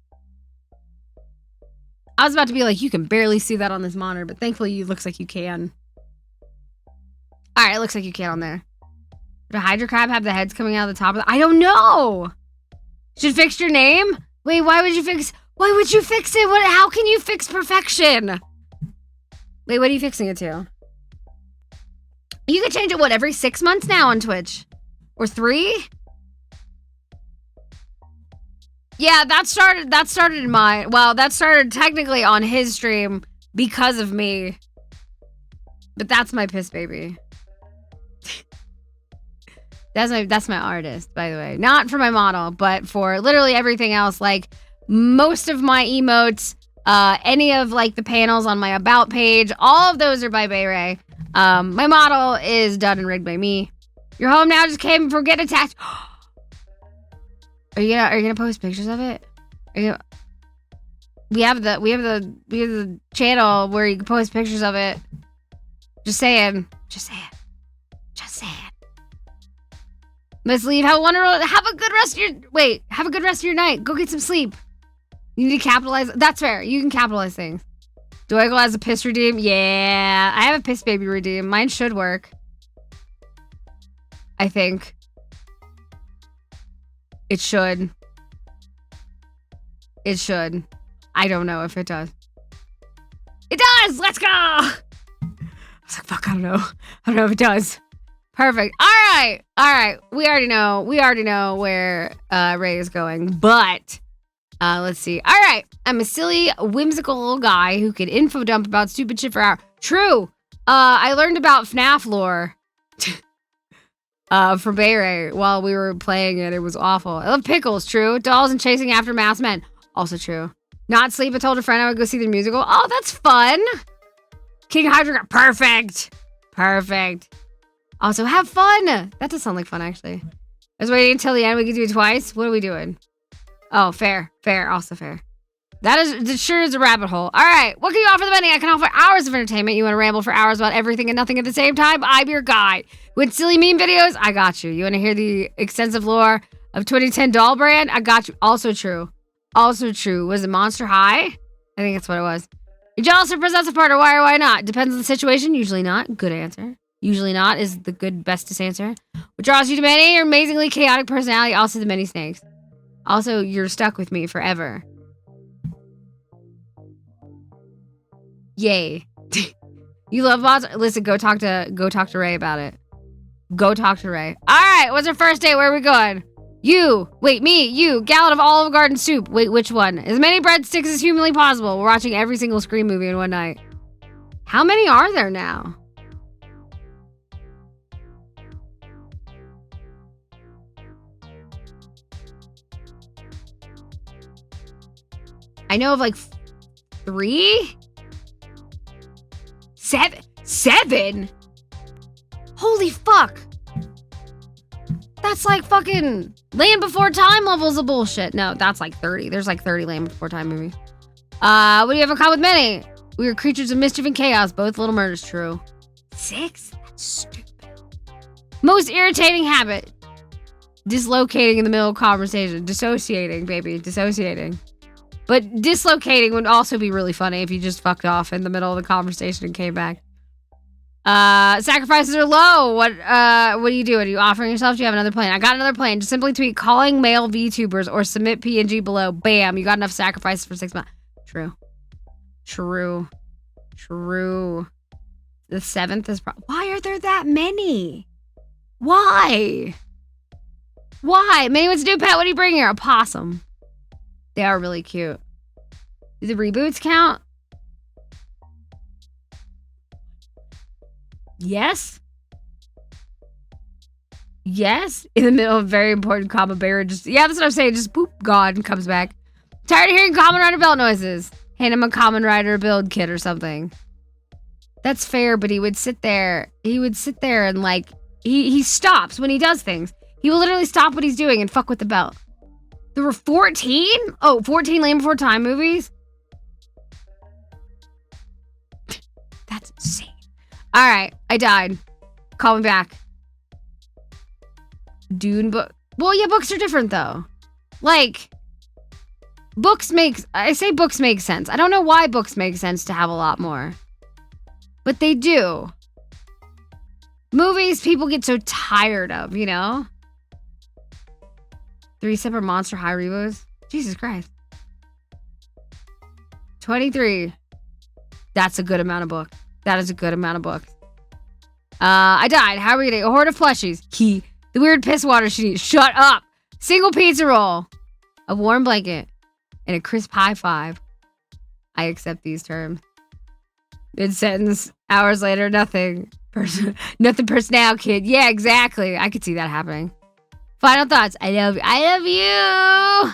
I was about to be like, you can barely see that on this monitor, but thankfully it looks like you can. Alright, it looks like you can on there. Did a Hydra Crab have the heads coming out of the top of the... I don't know! Should fix your name? Wait, why would you fix it? How can you fix perfection? Wait, what are you fixing it to? You can change it, what, every 6 months now on Twitch? Or 3? Yeah, that started in mine. Well, that started technically on his stream because of me. But that's my piss baby. That's my artist, by the way. Not for my model, but for literally everything else. Like, most of my emotes, any of, like, the panels on my About page, all of those are by Bay Ray. My model is done and rigged by me. You're home now, just came from getting attacked. Are you gonna post pictures of it? We have the channel where you can post pictures of it. Just saying. Must leave. Have a good rest of your night. Go get some sleep. You need to capitalize. That's fair. You can capitalize things. Do I go as a piss redeem? Yeah. I have a piss baby redeem. Mine should work. I think. It should. It should. I don't know if it does. It does! Let's go! I was like, fuck, I don't know. I don't know if it does. Perfect. All right. We already know where Ray is going, but let's see. All right. I'm a silly, whimsical little guy who can info dump about stupid shit for hours. True. I learned about FNAF lore from Bay Ray while we were playing it. It was awful. I love pickles. True. Dolls and chasing after masked men. Also true. Not sleep. I told a friend I would go see the musical. Oh, that's fun. King Hydra. Perfect. Also, have fun. That does sound like fun, actually. I was waiting until the end. We could do it twice. What are we doing? Oh, fair. Also fair. That sure is a rabbit hole. All right. What can you offer the money? I can offer hours of entertainment. You want to ramble for hours about everything and nothing at the same time? I'm your guide. With silly meme videos? I got you. You want to hear the extensive lore of 2010 doll brand? I got you. Also true. Was it Monster High? I think that's what it was. You're jealous or possessive partner? Why or why not? Depends on the situation. Usually not. Good answer. Usually not is the good bestest answer. What draws you to many? Your amazingly chaotic personality. Also the many snakes. Also, you're stuck with me forever. Yay. You love bots? Listen, go talk to Ray about it. Go talk to Ray. All right, what's our first date? Where are we going? You. Wait, me. You. Gallon of Olive Garden soup. Wait, which one? As many breadsticks as humanly possible. We're watching every single Scream movie in one night. How many are there now? I know of like 3? 7? Holy fuck. That's like fucking Land Before Time levels of bullshit. No, that's like 30. There's like 30 Land Before Time movies. What do you have in common with many? We are creatures of mischief and chaos. Both little murders. True. 6? That's stupid. Most irritating habit. Dislocating in the middle of conversation. Dissociating, baby. Dissociating. But dislocating would also be really funny if you just fucked off in the middle of the conversation and came back. Sacrifices are low. What are you doing? Are you offering yourself? Do you have another plan? I got another plan. Just simply tweet calling male VTubers or submit PNG below. Bam. You got enough sacrifices for 6 months. True. The 7th is why are there that many? Why? Manny wants to do pet. What do you bring here? A possum. They are really cute. Do the reboots count? Yes. In the middle of a very important comma, Bear just... Yeah, that's what I'm saying. Just boop, gone, and comes back. Tired of hearing Kamen Rider belt noises. Hand him a Kamen Rider build kit or something. That's fair, but he would sit there and like... He stops when he does things. He will literally stop what he's doing and fuck with the belt. There were 14? Oh, 14 Land Before Time movies? That's insane. All right, I died. Call me back. Dune book. Well, yeah, books are different though. Like, books make sense. I don't know why books make sense to have a lot more. But they do. Movies, people get so tired of, you know? 3 separate Monster High reboots? Jesus Christ. 23. That's a good amount of books. That is a good amount of books. I died. How are we getting a horde of plushies? Key. The weird piss water she needs. Shut up. Single pizza roll. A warm blanket. And a crisp high five. I accept these terms. Mid-sentence. Hours later, nothing. Nothing personnel, kid. Yeah, exactly. I could see that happening. Final thoughts. I love you.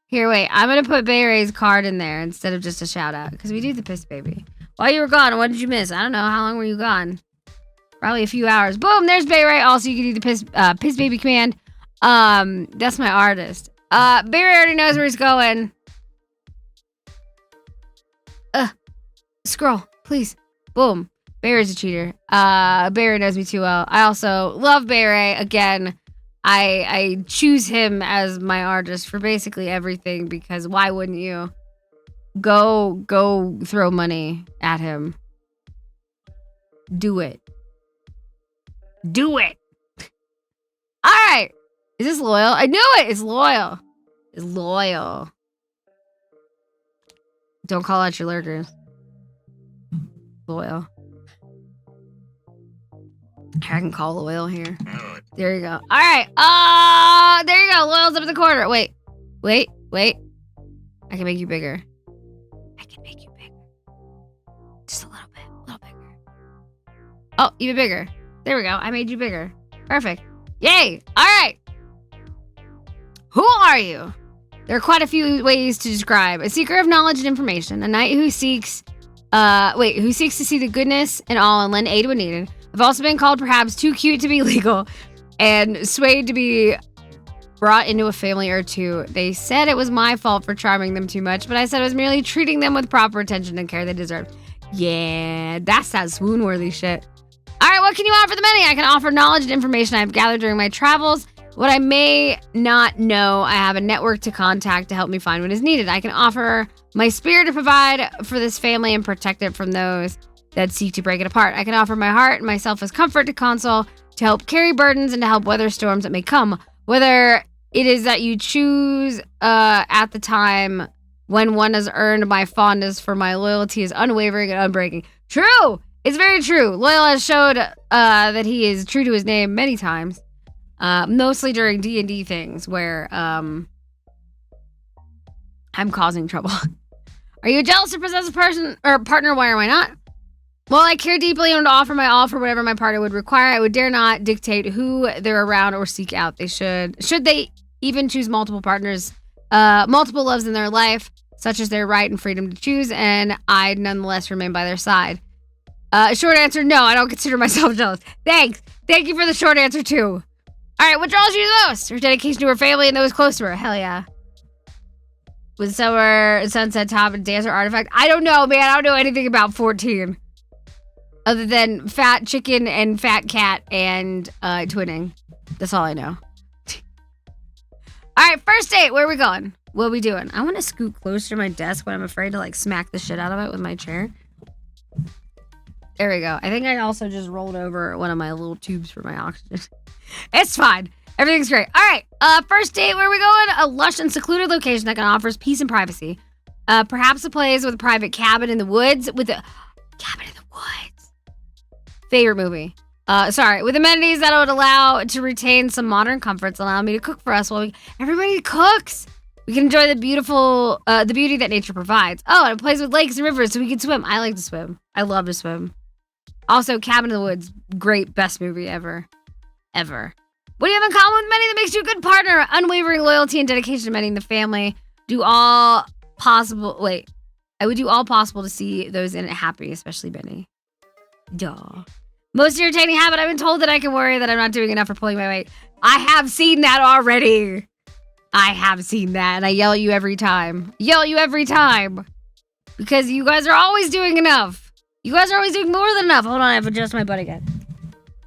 Here, wait. I'm going to put Bay Ray's card in there instead of just a shout out. Because we do the piss baby. While you were gone, what did you miss? I don't know. How long were you gone? Probably a few hours. Boom. There's Bay Ray. Also, you can do the piss baby command. That's my artist. Bay Ray already knows where he's going. Scroll, please. Boom. Bay Ray's a cheater. Bay Ray knows me too well. I also love Bay Ray. Again, I choose him as my artist for basically everything because why wouldn't you? Go throw money at him. Do it. Do it. All right. Is this loyal? I knew it. It's loyal. It's loyal. Don't call out your lurkers. Loyal. I can call loyal here. There you go. All right. There you go. Loyal's up in the corner. Wait. I can make you bigger. I can make you bigger. Just a little bit. A little bigger. Oh, even bigger. There we go. I made you bigger. Perfect. Yay. All right. Who are you? There are quite a few ways to describe. A seeker of knowledge and information. A knight who seeks to see the goodness in all and lend aid when needed. I've also been called perhaps too cute to be legal and swayed to be brought into a family or two. They said it was my fault for charming them too much, but I said I was merely treating them with proper attention and care they deserved. Yeah, that's that swoon-worthy shit. All right, what can you offer the many? I can offer knowledge and information I've gathered during my travels. What I may not know, I have a network to contact to help me find what is needed. I can offer my spirit to provide for this family and protect it from those that seek to break it apart. I can offer my heart and myself as comfort to console, to help carry burdens, and to help weather storms that may come. Whether it is that you choose at the time when one has earned my fondness for my loyalty is unwavering and unbreaking. True! It's very true. Loyal has showed that he is true to his name many times. Mostly during D&D things where I'm causing trouble. Are you a jealous or possessive person or partner? Why or why not? While I care deeply and would offer my all for whatever my partner would require, I would dare not dictate who they're around or seek out. They should they even choose multiple partners, multiple loves in their life, such as their right and freedom to choose, and I nonetheless remain by their side. Short answer, no, I don't consider myself jealous. Thanks. Thank you for the short answer, too. All right, what draws you the most? Her dedication to her family and those close to her. Hell yeah. With summer, sunset top, and dancer artifact. I don't know, man. I don't know anything about 14. Other than fat chicken and fat cat and twinning. That's all I know. All right, first date. Where are we going? What are we doing? I want to scoot closer to my desk, but I'm afraid to like smack the shit out of it with my chair. There we go. I think I also just rolled over one of my little tubes for my oxygen. It's fine. Everything's great. All right. First date. Where are we going? A lush and secluded location that can offer peace and privacy. Perhaps a place with a private cabin in the woods. Cabin in the woods. Favorite movie. With amenities that would allow to retain some modern comforts, allow me to cook for us while everybody cooks. We can enjoy the beauty that nature provides. Oh, and a place with lakes and rivers so we can swim. I like to swim. I love to swim. Also, Cabin in the Woods, great, best movie ever. Ever. What do you have in common with many that makes you a good partner? Unwavering loyalty and dedication to many in the family. I would do all possible to see those in it happy, especially Benny. Duh. Most irritating habit, I've been told that I can worry that I'm not doing enough for pulling my weight. I have seen that already. I have seen that, and I yell at you every time. Because you guys are always doing enough. You guys are always doing more than enough. Hold on, I have to adjust my butt again.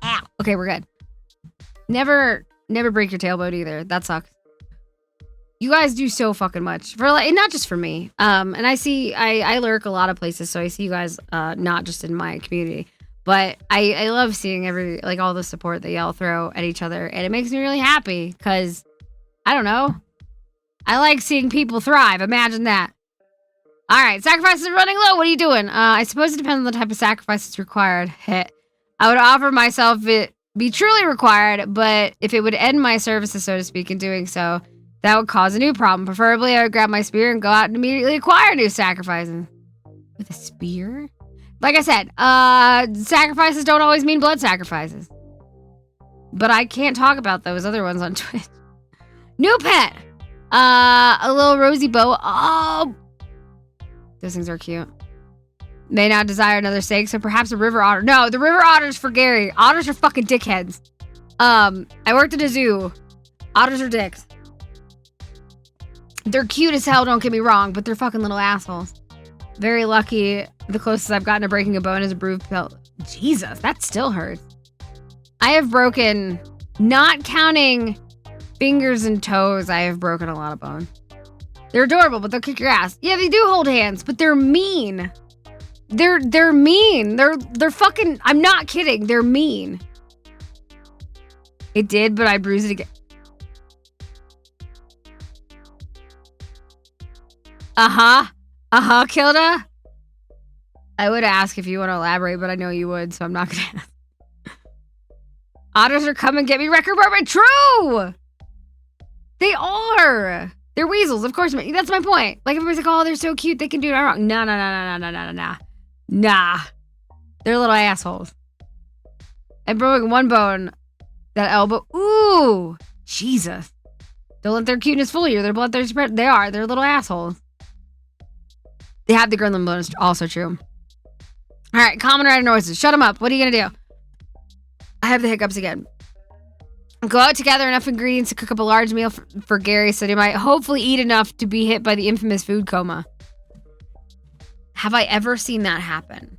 Ow. Okay, we're good. Never break your tailbone either. That sucks. You guys do so fucking much. For like, not just for me. And I lurk a lot of places, so I see you guys not just in my community. But I love seeing all the support that y'all throw at each other, and it makes me really happy, because I don't know. I like seeing people thrive. Imagine that. All right, sacrifices are running low. What are you doing? I suppose it depends on the type of sacrifices required. I would offer myself it be truly required, but if it would end my services, so to speak, in doing so, that would cause a new problem. Preferably, I would grab my spear and go out and immediately acquire new sacrifices. With a spear? Like I said, sacrifices don't always mean blood sacrifices. But I can't talk about those other ones on Twitch. New pet! A little rosy boa. Oh! Those things are cute. May not desire another steak, so perhaps a river otter. No, the river otter's for Gary. Otters are fucking dickheads. I worked at a zoo. Otters are dicks. They're cute as hell, don't get me wrong, but they're fucking little assholes. Very lucky. The closest I've gotten to breaking a bone is a bruised pelt. Jesus, that still hurts. I have broken, not counting fingers and toes, I have broken a lot of bone. They're adorable, but they'll kick your ass. Yeah, they do hold hands, but they're mean. They're mean. They're fucking. I'm not kidding. They're mean. It did, but I bruised it again. Kilda. I would ask if you want to elaborate, but I know you would, so I'm not gonna ask. Otters are coming, get me record bourbon. True. They are. They're weasels, of course. That's my point. Like everybody's like, oh, they're so cute. They can do it wrong. Nah. They're little assholes. I broke one bone. That elbow. Ooh. Jesus. Don't let their cuteness fool you. Their bloodthirsty spread. They are. They're little assholes. They have the gremlin bonus. Also true. All right. Common rider noises. Shut them up. What are you going to do? I have the hiccups again. Go out to gather enough ingredients to cook up a large meal for Gary so he might hopefully eat enough to be hit by the infamous food coma. Have I ever seen that happen?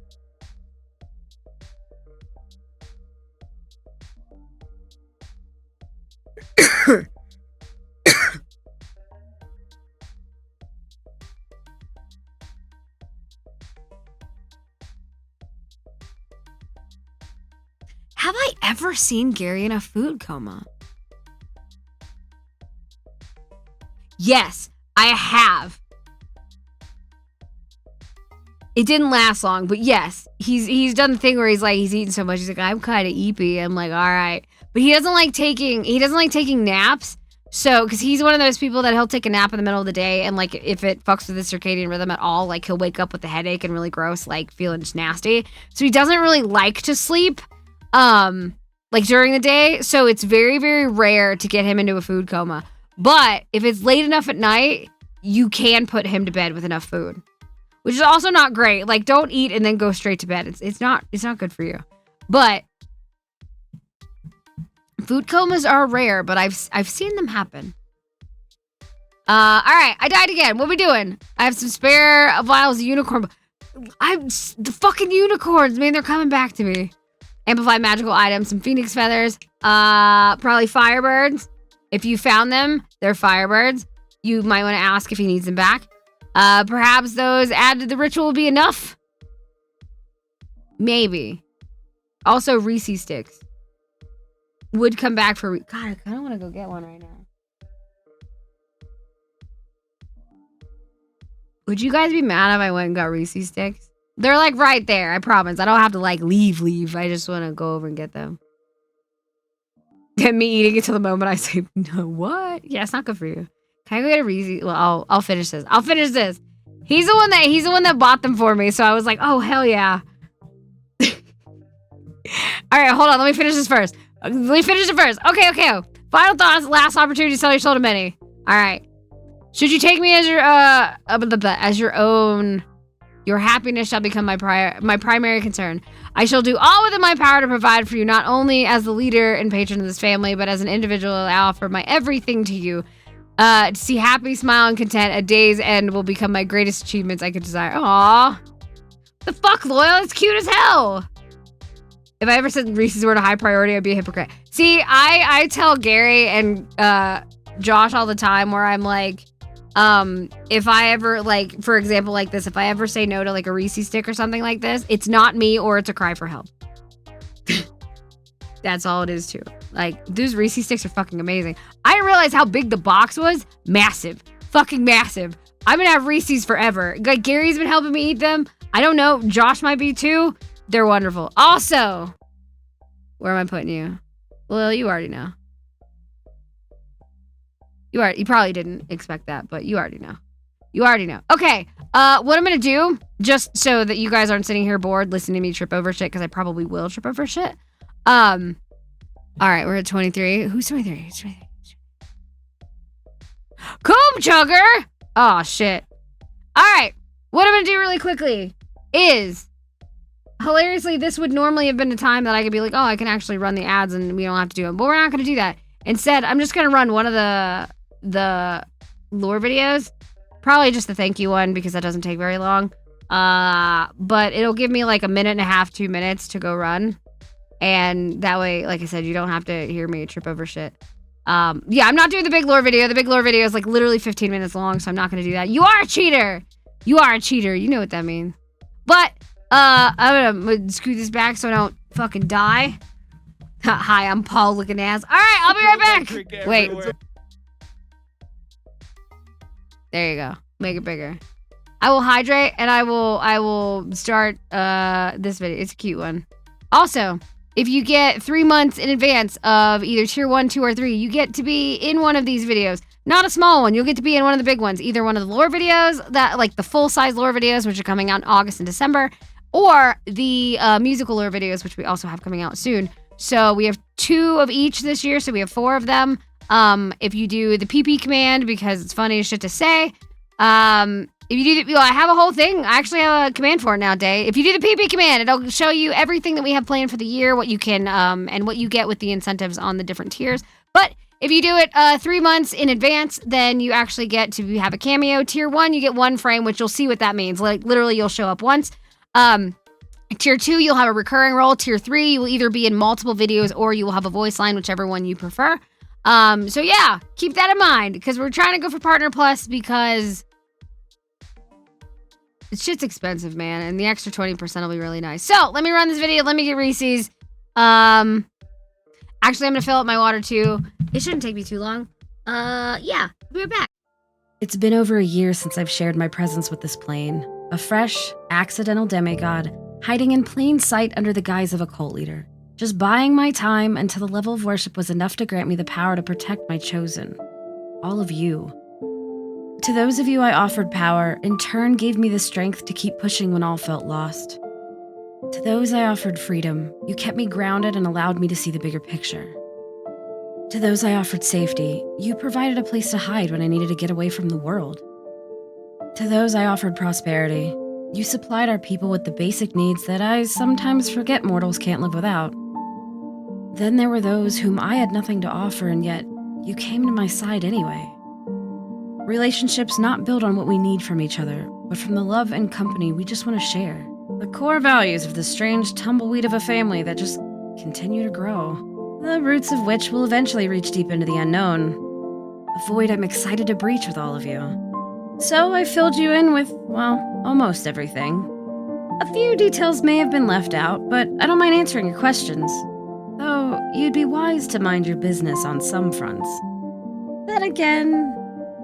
Have I ever seen Gary in a food coma? Yes, I have. It didn't last long, but yes, he's done the thing where he's eating so much. He's like, I'm kind of eepy. I'm like, all right, but he doesn't like taking naps. So, because he's one of those people that he'll take a nap in the middle of the day, and like if it fucks with his circadian rhythm at all, like he'll wake up with a headache and really gross, like feeling just nasty. So he doesn't really like to sleep. Like during the day, so it's very, very rare to get him into a food coma. But if it's late enough at night, you can put him to bed with enough food, which is also not great. Like, don't eat and then go straight to bed. It's not good for you. But food comas are rare, but I've seen them happen. All right, I died again. What are we doing? I have some spare vials of unicorn. The fucking unicorns, man, they're coming back to me. Amplify magical items, some phoenix feathers, probably firebirds. If you found them, they're firebirds. You might want to ask if he needs them back. Perhaps those added to the ritual will be enough. Maybe. Also, Reese's sticks would come back for. God, I kind of want to go get one right now. Would you guys be mad if I went and got Reese's sticks? They're like right there, I promise. I don't have to like leave. I just want to go over and get them. Get me eating it till the moment I say, no, what? Yeah, it's not good for you. Can I go get a Reese's? Well, I'll finish this. He's the one that bought them for me, so I was like, oh, hell yeah. All right, hold on. Let me finish this first. Okay. Final thoughts, last opportunity to sell your soul to many. All right. Should you take me as your own... Your happiness shall become my primary concern. I shall do all within my power to provide for you, not only as the leader and patron of this family, but as an individual. I'll offer my everything to you. To see happy, smile, and content at day's end will become my greatest achievements I could desire. Aww. The fuck, Loyal? It's cute as hell. If I ever said Reese's were a high priority, I'd be a hypocrite. See, I tell Gary and Josh all the time where I'm like, if I ever, like, for example, like this, if I ever say no to like a Reese's stick or something like this, it's not me or it's a cry for help. That's all it is too. Like, those Reese's sticks are fucking amazing. I didn't realize how big the box was. Massive. Fucking massive. I'm gonna have Reese's forever. Like, Gary's been helping me eat them. I don't know. Josh might be too. They're wonderful. Also, where am I putting you? Well, you already know. You probably didn't expect that, but you already know. Okay, what I'm gonna do, just so that you guys aren't sitting here bored listening to me trip over shit, because I probably will trip over shit. All right, we're at 23. Who's 23? Coom Chugger! Oh, shit. All right, what I'm gonna do really quickly is, hilariously, this would normally have been the time that I could be like, oh, I can actually run the ads and we don't have to do them, but we're not gonna do that. Instead, I'm just gonna run one of the lore videos, probably just the thank you one, because that doesn't take very long, but it'll give me like a minute and a half, 2 minutes to go run, and that way, like I said, you don't have to hear me trip over shit. Yeah, I'm not doing the big lore video. The big lore video is like literally 15 minutes long, so I'm not gonna do that. You are a cheater. You are a cheater. You know what that means. But I'm gonna screw this back so I don't fucking die. Hi, I'm Paul looking ass. All right, I'll be right back. Wait. There you go. Make it bigger. I will hydrate and I will start this video. It's a cute one. Also, if you get 3 months in advance of either tier 1, 2, or 3, you get to be in one of these videos. Not a small one. You'll get to be in one of the big ones. Either one of the lore videos, that like the full-size lore videos, which are coming out in August and December, or the musical lore videos, which we also have coming out soon. So we have 2 of each this year, so we have 4 of them. If you do the PP command, because it's funny as shit to say, if you do I have a whole thing. I actually have a command for it now, Day. If you do the PP command, it'll show you everything that we have planned for the year, what you can, and what you get with the incentives on the different tiers. But if you do it 3 months in advance, then you actually get to have a cameo. Tier 1, you get 1 frame, which you'll see what that means. Like, literally, you'll show up once. Tier 2, you'll have a recurring role. Tier 3, you will either be in multiple videos or you will have a voice line, whichever one you prefer. So yeah, keep that in mind, because we're trying to go for Partner Plus because shit's expensive, man, and the extra 20% will be really nice. So, let me run this video. Let me get Reese's. Actually, I'm gonna fill up my water, too. It shouldn't take me too long. Yeah, we'll be right back. It's been over a year since I've shared my presence with this plane. A fresh, accidental demigod, hiding in plain sight under the guise of a cult leader. Just buying my time until the level of worship was enough to grant me the power to protect my chosen. All of you. To those of you I offered power, in turn gave me the strength to keep pushing when all felt lost. To those I offered freedom, you kept me grounded and allowed me to see the bigger picture. To those I offered safety, you provided a place to hide when I needed to get away from the world. To those I offered prosperity, you supplied our people with the basic needs that I sometimes forget mortals can't live without. Then there were those whom I had nothing to offer, and yet you came to my side anyway. Relationships not built on what we need from each other, but from the love and company we just want to share. The core values of this strange tumbleweed of a family that just continue to grow. The roots of which will eventually reach deep into the unknown. A void I'm excited to breach with all of you. So I filled you in with, well, almost everything. A few details may have been left out, but I don't mind answering your questions. Though you'd be wise to mind your business on some fronts. Then again,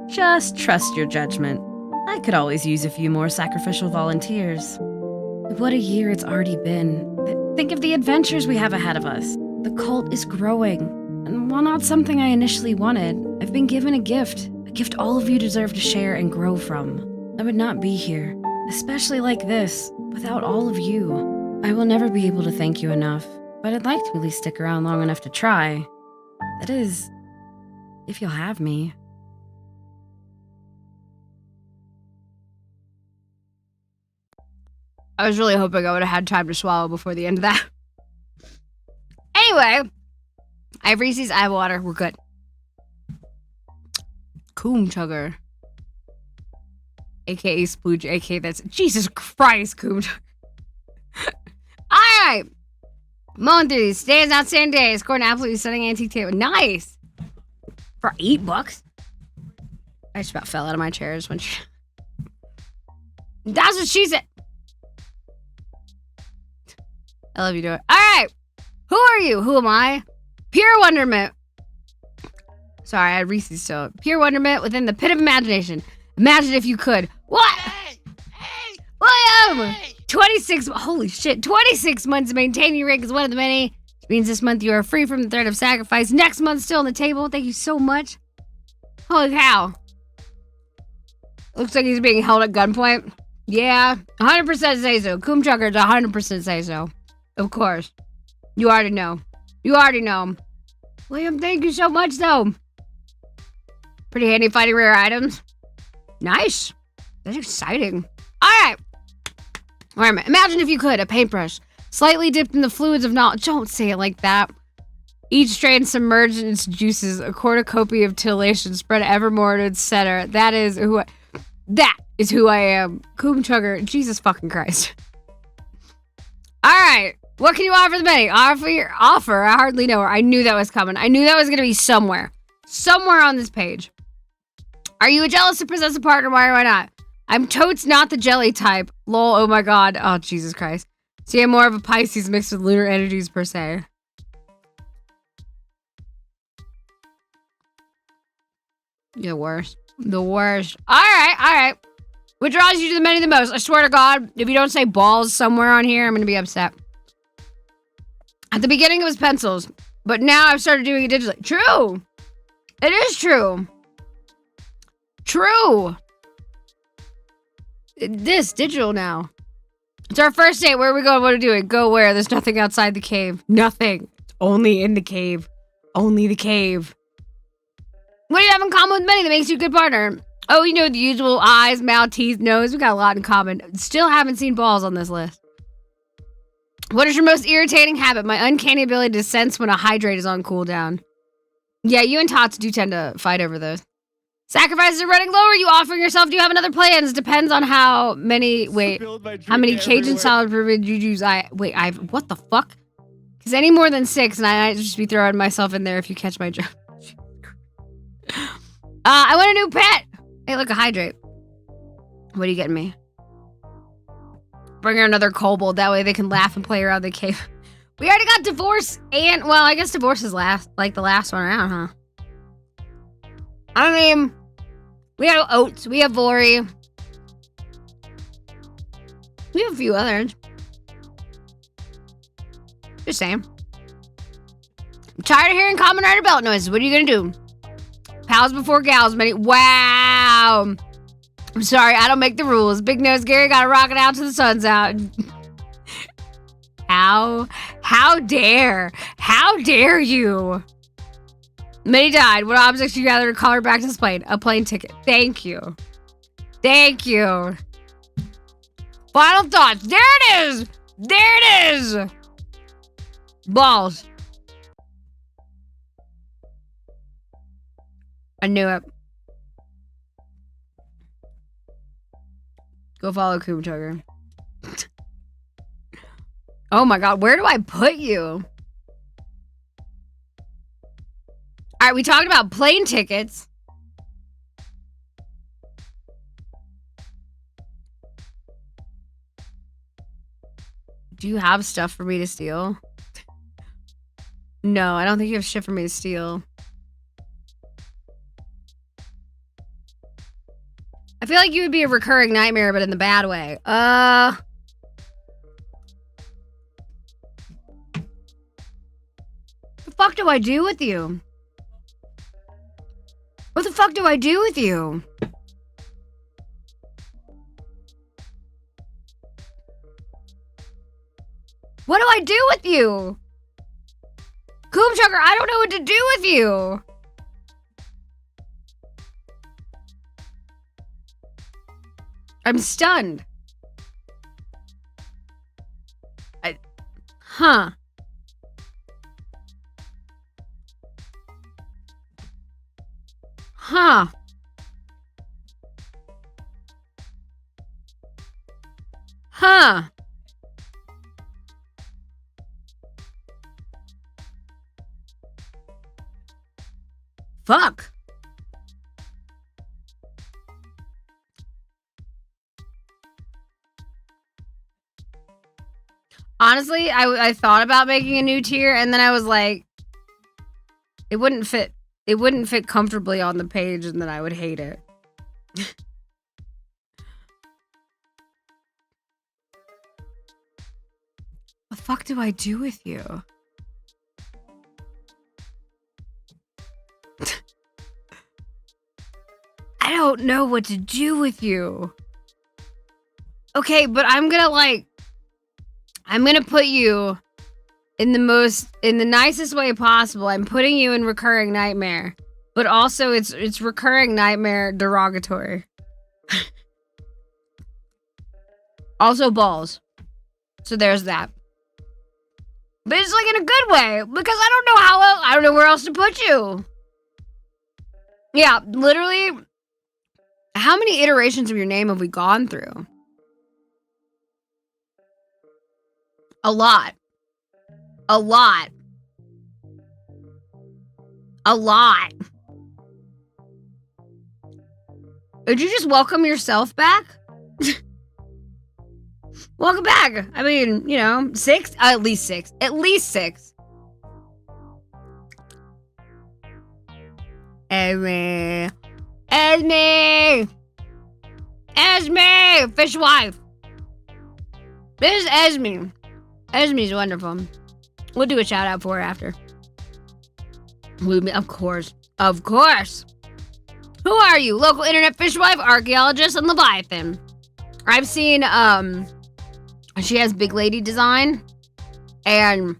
just trust your judgment. I could always use a few more sacrificial volunteers. What a year it's already been. Think of the adventures we have ahead of us. The cult is growing. And while not something I initially wanted, I've been given a gift all of you deserve to share and grow from. I would not be here, especially like this, without all of you. I will never be able to thank you enough, but I'd like to at least stick around long enough to try. That is, if you'll have me. I was really hoping I would have had time to swallow before the end of that. Anyway, I have Reese's, I have water, we're good. Coom Chugger. AKA Splooge, AKA that's... Jesus Christ, Coom Chugger. Alright! Mowing through these. Today is an outstanding day. Scored an absolutely stunning antique table. Nice! For $8? I just about fell out of my chair just when she... That's what she said! I love you, do it. Alright! Who are you? Who am I? Pure wonderment. Sorry, I had Reese's still. Pure wonderment within the pit of imagination. Imagine if you could. What? Hey, William! 26, holy shit, 26 months of maintaining your rank is one of the many. Which means this month you are free from the threat of sacrifice. Next month still on the table. Thank you so much. Holy cow. Looks like he's being held at gunpoint. Yeah, 100% say so. Coom Chugger's 100% say so. Of course. You already know. You already know. William, thank you so much, though. Pretty handy fighting rare items. Nice. That's exciting. Alright. Wait a minute. Imagine if you could, a paintbrush. Slightly dipped in the fluids of knowledge. Don't say it like that. Each strain submerged in its juices. A cornucopia of titillation spread evermore to its center. That is who I am. Coom Chugger. Jesus fucking Christ. Alright. What can you offer the many? Offer? I hardly know her. I knew that was coming. I knew that was going to be somewhere. somewhere on this page. Are you a jealous or possessive partner? Why or why not? I'm totes not the jelly type. Lol, oh my god. Oh, Jesus Christ. See, I'm more of a Pisces mixed with lunar energies per se. You're the worst. The worst. Alright. What draws you to the many the most? I swear to God, if you don't say balls somewhere on here, I'm gonna be upset. At the beginning, it was pencils. But now I've started doing it digitally. True. It is true. True. This digital now. It's our first date. Where are we going? What are we doing? Go where? There's nothing outside the cave. Nothing. It's only in the cave. Only the cave. What do you have in common with many that makes you a good partner? Oh, you know, the usual eyes, mouth, teeth, nose. We got a lot in common. Still haven't seen balls on this list. What is your most irritating habit? My uncanny ability to sense when a hydrate is on cooldown. Yeah, you and Tots do tend to fight over those. Sacrifices are running low. Are you offering yourself? Do you have another plans? Depends on how many. Wait, how many Cajun salad ribs you use? What the fuck? Because any more than 6, and I just be throwing myself in there if you catch my joke. I want a new pet. Hey, look, a hydrate. What are you getting me? Bring her another kobold. That way they can laugh and play around the cave. We already got divorce and, well, I guess divorce is like the last one around, huh? I mean, we have Oats. We have Vori. We have a few others. Just saying. I'm tired of hearing common rider belt noises. What are you gonna do? Pals before gals, many. Wow. I'm sorry, I don't make the rules. Big nose Gary gotta rock it out till the sun's out. How dare you? Many died. What objects you gather to call her back to this plane? A plane ticket. Thank you. Final thoughts. There it is. Balls. I knew it. Go follow Kumchugger. Oh my god, where do I put you? Alright, we talked about plane tickets. Do you have stuff for me to steal? No, I don't think you have shit for me to steal. I feel like you would be a recurring nightmare, but in the bad way. What the fuck do I do with you? What the fuck do I do with you? What do I do with you? Kumchugger, I don't know what to do with you. I'm stunned. Huh. Fuck. Honestly, I thought about making a new tier, and then I was like, it wouldn't fit comfortably on the page, and then I would hate it. What the fuck do I do with you? I don't know what to do with you. Okay, but I'm gonna put you in the nicest way possible. I'm putting you in recurring nightmare, but also it's recurring nightmare derogatory. Also balls. So there's that. But it's like in a good way, because I don't know where else to put you. Yeah, literally, how many iterations of your name have we gone through? A lot. A lot. A lot. Did you just welcome yourself back? Welcome back. I mean, you know, 6? At least 6. At least 6. Esme. Esme! Esme! Fishwife! This is Esme. Esme's wonderful. We'll do a shout out for her after. Of course. Of course. Who are you? Local internet fishwife, archaeologist, and Leviathan. I've seen, she has big lady design. And,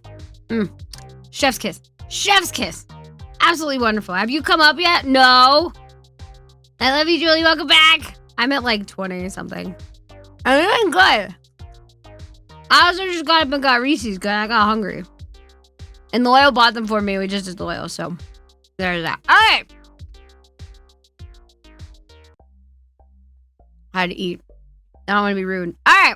chef's kiss. Chef's kiss. Absolutely wonderful. Have you come up yet? No. I love you, Julie. Welcome back. I'm at like 20 or something. I'm doing good. I also just got up and got Reese's because I got hungry. And Loyal bought them for me. We just did Loyal, so there's that. All right. I had to eat. I don't want to be rude. All right.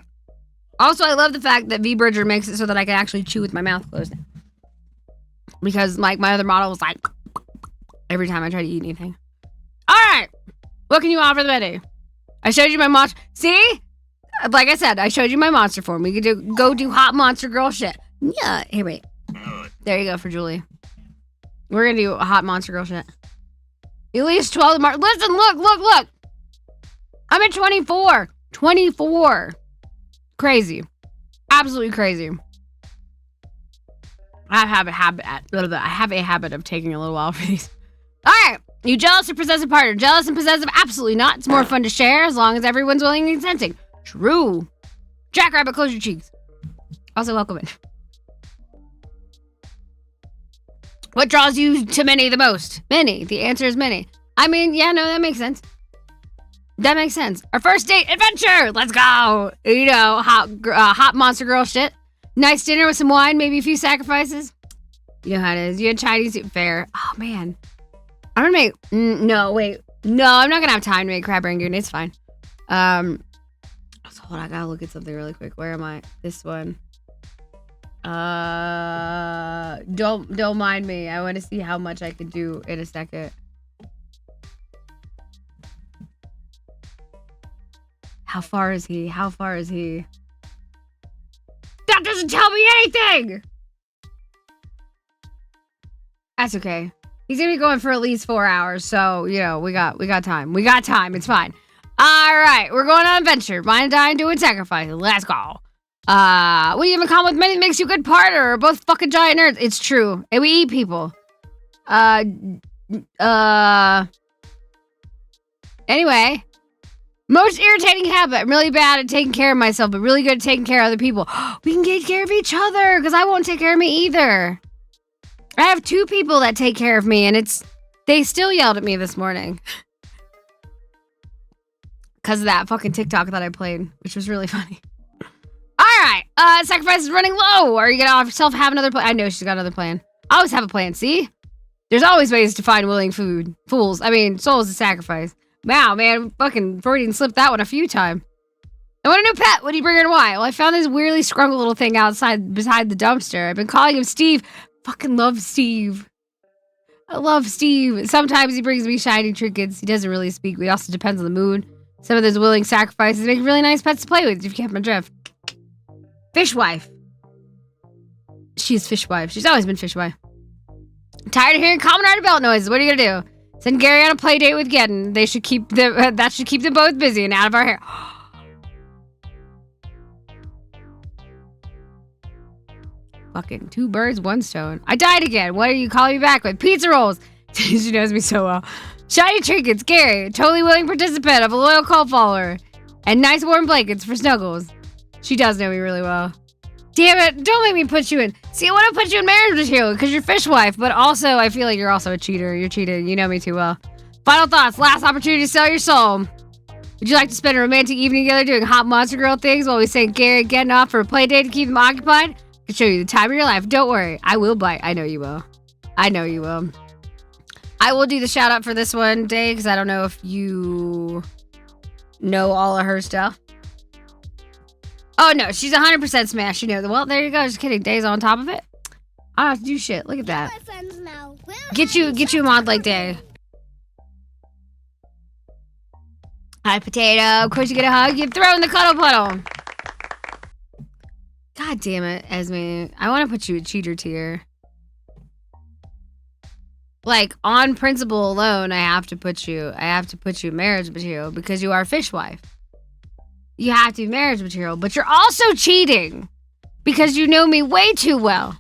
Also, I love the fact that V-Bridger makes it so that I can actually chew with my mouth closed. Because like my other model was like every time I try to eat anything. All right. What can you offer the menu? I showed you my monster. See? Like I said, I showed you my monster form. We could go do hot monster girl shit. Yeah. Hey, wait. There you go for Julie. We're going to do a hot monster girl shit. At least 12 March. Listen, look. I'm at 24. 24. Crazy. Absolutely crazy. I have a habit of taking a little while for these. All right. You jealous or possessive partner? Jealous and possessive? Absolutely not. It's more fun to share as long as everyone's willing and consenting. True. Jackrabbit, close your cheeks. Also, welcome in. What draws you to Minnie the most? Minnie. The answer is Minnie. I mean, yeah, no, that makes sense. That makes sense. Our first date adventure. Let's go. You know, hot monster girl shit. Nice dinner with some wine, maybe a few sacrifices. You know how it is. You had Chinese fare. Oh, man. I'm gonna make... no, wait. No, I'm not gonna have time to make crab rangoon. It's fine. So hold on. I gotta look at something really quick. Where am I? This one. Don't mind me. I want to see how much I can do in a second. How far is he? How far is he? That doesn't tell me anything! That's okay. He's gonna be going for at least 4 hours, so, you know, we got time. We got time. It's fine. Alright, we're going on an adventure. Mine and dying doing sacrifices. Let's go. What do you have in common with many that makes you a good partner? We're both fucking giant nerds. It's true. And we eat people. Anyway. Most irritating habit. I'm really bad at taking care of myself, but really good at taking care of other people. We can take care of each other, because I won't take care of me either. I have 2 people that take care of me, and they still yelled at me this morning. Because of that fucking TikTok that I played, which was really funny. Alright, sacrifice is running low. Are you gonna offer yourself have another plan? I know she's got another plan. I always have a plan, see? There's always ways to find willing fools. I mean, souls to sacrifice. Wow, man, fucking Freudian slipped that one a few times. I want a new pet. What do you bring her and why? Well, I found this weirdly scrungled little thing beside the dumpster. I've been calling him Steve. Fucking love Steve. I love Steve. Sometimes he brings me shiny trinkets. He doesn't really speak. It also depends on the mood. Some of those willing sacrifices make really nice pets to play with, if you get my drift. Fishwife. She's fishwife. She's always been fishwife. I'm tired of hearing common rider belt noises. What are you gonna do? Send Gary on a play date with Geddon. That should keep them both busy and out of our hair. Fucking 2 birds, 1 stone. I died again. What are you calling me back with? Pizza rolls. She knows me so well. Shiny trinkets, Gary. Totally willing participant of a loyal cult follower. And nice warm blankets for snuggles. She does know me really well. Damn it, don't make me put you in. See, I want to put you in marriage material because you're fishwife, but also I feel like you're also a cheater. You're cheating. You know me too well. Final thoughts. Last opportunity to sell your soul. Would you like to spend a romantic evening together doing hot monster girl things while we send Gary getting off for a play date to keep him occupied? I can show you the time of your life. Don't worry. I will bite. I know you will. I know you will. I will do the shout out for this one day because I don't know if you know all of her stuff. Oh, no, she's 100% smash. You know, well, there you go. Just kidding. Day's on top of it. I don't have to do shit. Look at that. My friends now. Get you a mod like Day. Hi, potato. Of course you get a hug. You throw in the cuddle puddle. God damn it, Esme. I want to put you a cheater tier. Like, on principle alone, I have to put you marriage material because you are fishwife. You have to be marriage material, but you're also cheating because you know me way too well.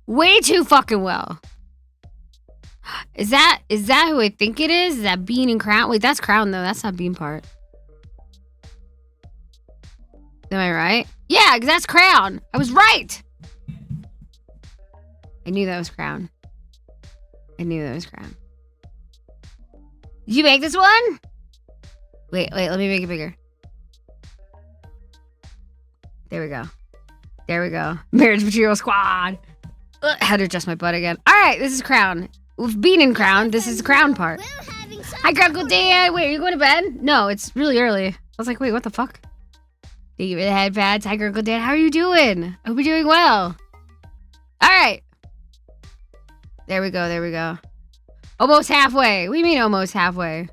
Way too fucking well. Is that who I think it is? Is that Bean and Crown? Wait, that's Crown though. That's not Bean part. Am I right? Yeah, because that's Crown. I was right. I knew that was Crown. Did you make this one? Wait, let me make it bigger. There we go. Marriage material squad. Ugh, had to adjust my butt again. All right, this is Crown. With Bean and Crown, this is the Crown part. Hi, Grunkle Dan. Wait, are you going to bed? No, it's really early. I was like, wait, what the fuck? Thank you for the headpads. Hi, Grunkle Dan. How are you doing? I hope you're doing well. All right. There we go. Almost halfway. What do you mean almost halfway?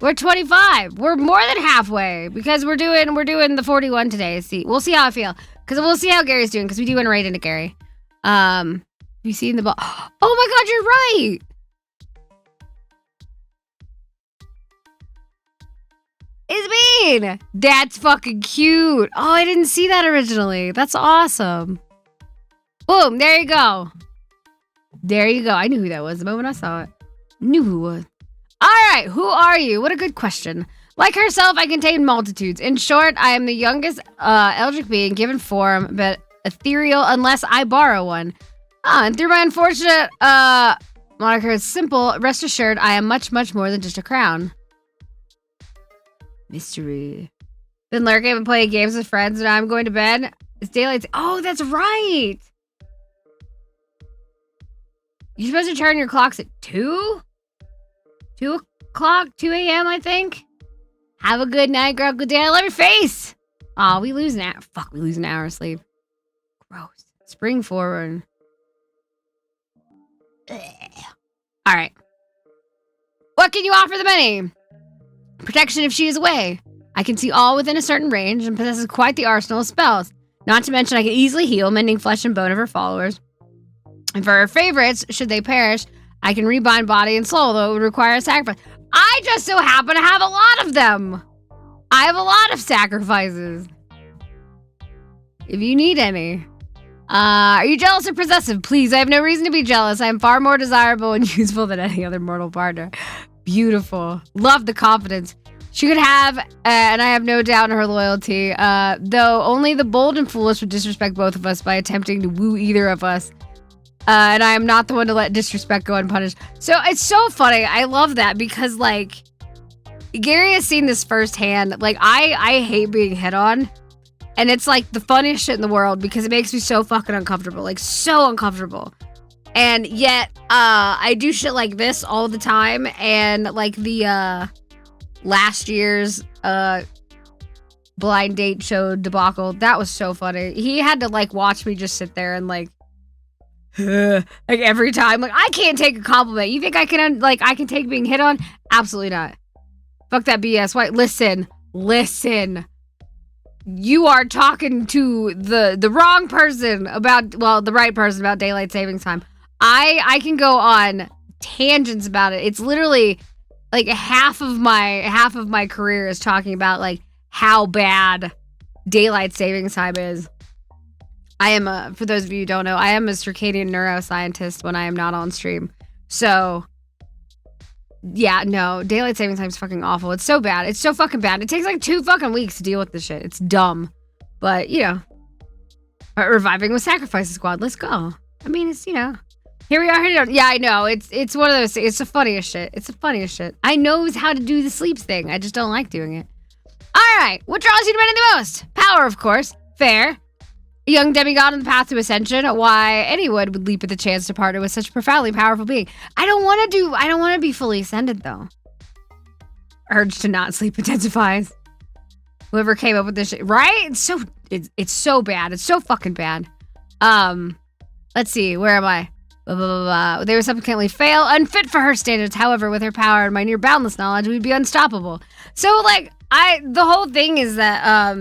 We're 25. We're more than halfway because we're doing the 41 today. We'll see how I feel because we'll see how Gary's doing because we do want to rate into Gary. You seen the ball? Oh my God, you're right. It's Bean. That's fucking cute. Oh, I didn't see that originally. That's awesome. Boom. There you go. I knew who that was the moment I saw it. Knew who it was. All right, who are you? What a good question. Like herself, I contain multitudes. In short, I am the youngest eldritch being given form, but ethereal unless I borrow one. And through my unfortunate moniker is simple, rest assured I am much, much more than just a crown. Mystery. Been lurking and playing games with friends and I'm going to bed. It's daylight. Oh, that's right. You're supposed to turn your clocks at 2? 2 o'clock, 2 a.m., I think. Have a good night, girl. Good day. I love your face. Aw, we lose an hour. Fuck, we lose an hour of sleep. Gross. Spring forward. Ugh. All right. What can you offer the many? Protection if she is away. I can see all within a certain range and possesses quite the arsenal of spells. Not to mention I can easily heal, mending flesh and bone of her followers. And for her favorites, should they perish, I can rebind body and soul, though it would require a sacrifice. I just so happen to have a lot of them. I have a lot of sacrifices. If you need any. Are you jealous or possessive? Please, I have no reason to be jealous. I am far more desirable and useful than any other mortal partner. Beautiful. Love the confidence. She could have, and I have no doubt in her loyalty, though only the bold and foolish would disrespect both of us by attempting to woo either of us. And I am not the one to let disrespect go unpunished. So it's so funny. I love that because, like, Gary has seen this firsthand. Like, I hate being hit on. And it's, like, the funniest shit in the world because it makes me so fucking uncomfortable. Like, so uncomfortable. And yet, I do shit like this all the time. And, like, the, last year's, blind date show debacle, that was so funny. He had to, like, watch me just sit there and, like every time, like, I can't take a compliment. You think I can, I can take being hit on? Absolutely not. Fuck that BS. Why? Listen. You are talking to the wrong person about, well, the right person about daylight savings time. I can go on tangents about it. It's literally like half of my career is talking about like how bad daylight savings time is. I am for those of you who don't know, I am a circadian neuroscientist when I am not on stream. So yeah, no, daylight savings time is fucking awful. It's so bad. It's so fucking bad. It takes like 2 fucking weeks to deal with this shit. It's dumb. But, you know, reviving with Sacrifices Squad. Let's go. I mean, it's, you know, here we are. Yeah, I know. It's one of those. It's the funniest shit. I knows how to do the sleeps thing. I just don't like doing it. All right. What draws you to men the most? Power, of course. Fair. A young demigod on the path to ascension. Why anyone would leap at the chance to partner with such a profoundly powerful being. I don't want to be fully ascended though. Urge to not sleep intensifies. Whoever came up with this shit, right? It's so bad. It's so fucking bad. Let's see. Where am I? Blah, blah, blah, blah. They would subsequently fail, unfit for her standards. However, with her power and my near boundless knowledge, we'd be unstoppable. So, like, the whole thing is that,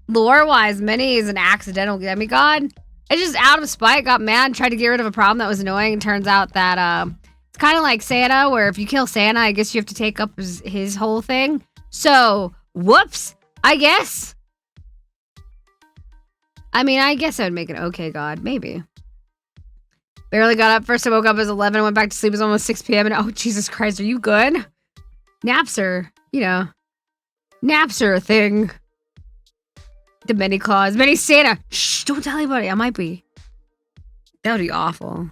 lore-wise, Minnie is an accidental demigod. It just out of spite got mad, tried to get rid of a problem that was annoying, and turns out that, it's kind of like Santa, where if you kill Santa, I guess you have to take up his whole thing. So, whoops, I guess. I mean, I guess I would make an okay god, maybe. Barely got up. First I woke up as 11, went back to sleep. It was almost 6 p.m. And oh, Jesus Christ, are you good? Naps are, naps are a thing. The many claws, many Santa. Shh, don't tell anybody. I might be. That would be awful.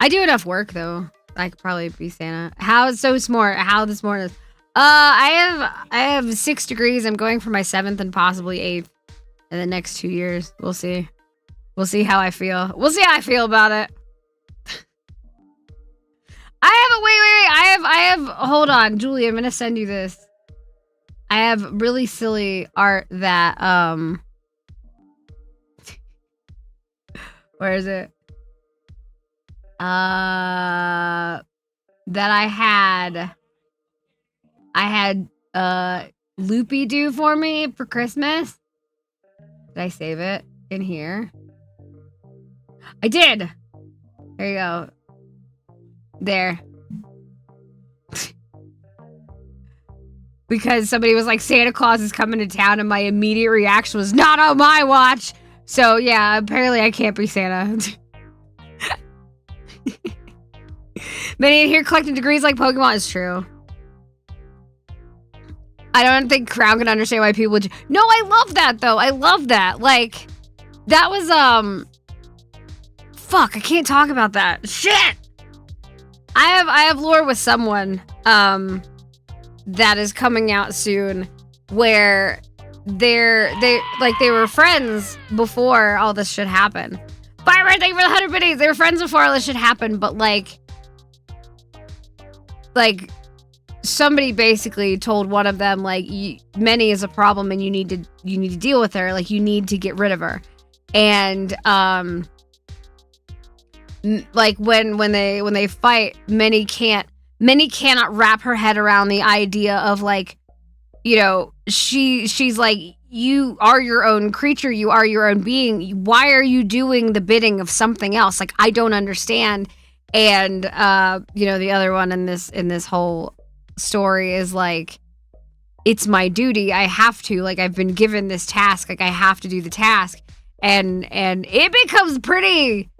I do enough work, though. I could probably be Santa. How so smart? How this morning? I have 6 degrees. I'm going for my 7th and possibly 8th in the next 2 years. We'll see. We'll see how I feel. We'll see how I feel about it. I have, hold on, Julie, I'm gonna send you this. I have really silly art that, where is it? That I had, Loopy do for me for Christmas. Did I save it in here? I did! There you go. There. Because somebody was like, Santa Claus is coming to town, and my immediate reaction was, not on my watch! So, yeah, apparently I can't be Santa. Many in here collecting degrees like Pokemon is true. I don't think Crown can understand why people would... No, I love that, though. I love that. Like, that was, Fuck, I can't talk about that. Shit! I have lore with someone, that is coming out soon, where they were friends before all this shit happened. Firebird, thank you for the 100 biddies. They were friends before all this shit happened, but like somebody basically told one of them, like, Many is a problem and you need to deal with her. Like, you need to get rid of her. And like when they fight, Many cannot wrap her head around the idea of, like, she's like, you are your own creature, you are your own being. Why are you doing the bidding of something else? Like, I don't understand. And the other one in this whole story is like, it's my duty. I have to. Like, I've been given this task. Like, I have to do the task. And it becomes pretty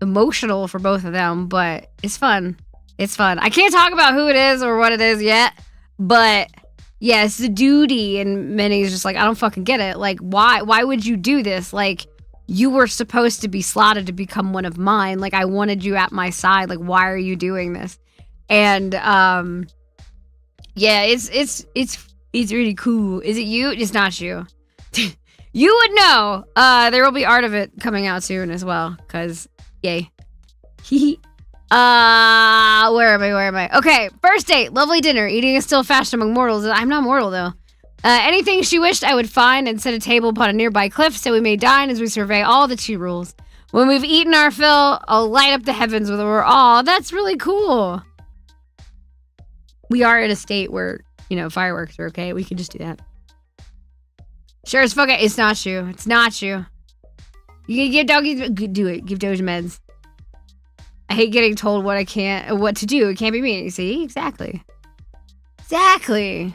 emotional for both of them, but it's fun. It's fun. I can't talk about who it is or what it is yet, but yeah, it's the duty, and Minnie's just like, I don't fucking get it. Like, why would you do this? Like, you were supposed to be slotted to become one of mine. Like, I wanted you at my side. Like, why are you doing this? And yeah, it's really cool. Is it you? It's not you. You would know. There will be art of it coming out soon as well, because yay. Where am I? Okay, first date, lovely dinner, eating is still fashioned among mortals. I'm not mortal, though. Anything she wished I would find and set a table upon a nearby cliff so we may dine as we survey all the tea rules. When we've eaten our fill, I'll light up the heavens with our awe. That's really cool. We are in a state where, fireworks are okay. We can just do that. Sure as fuck, it's not you. It's not you. You can give doggies... Do it. Give Doge meds. I hate getting told what to do. It can't be me. See? Exactly. Exactly.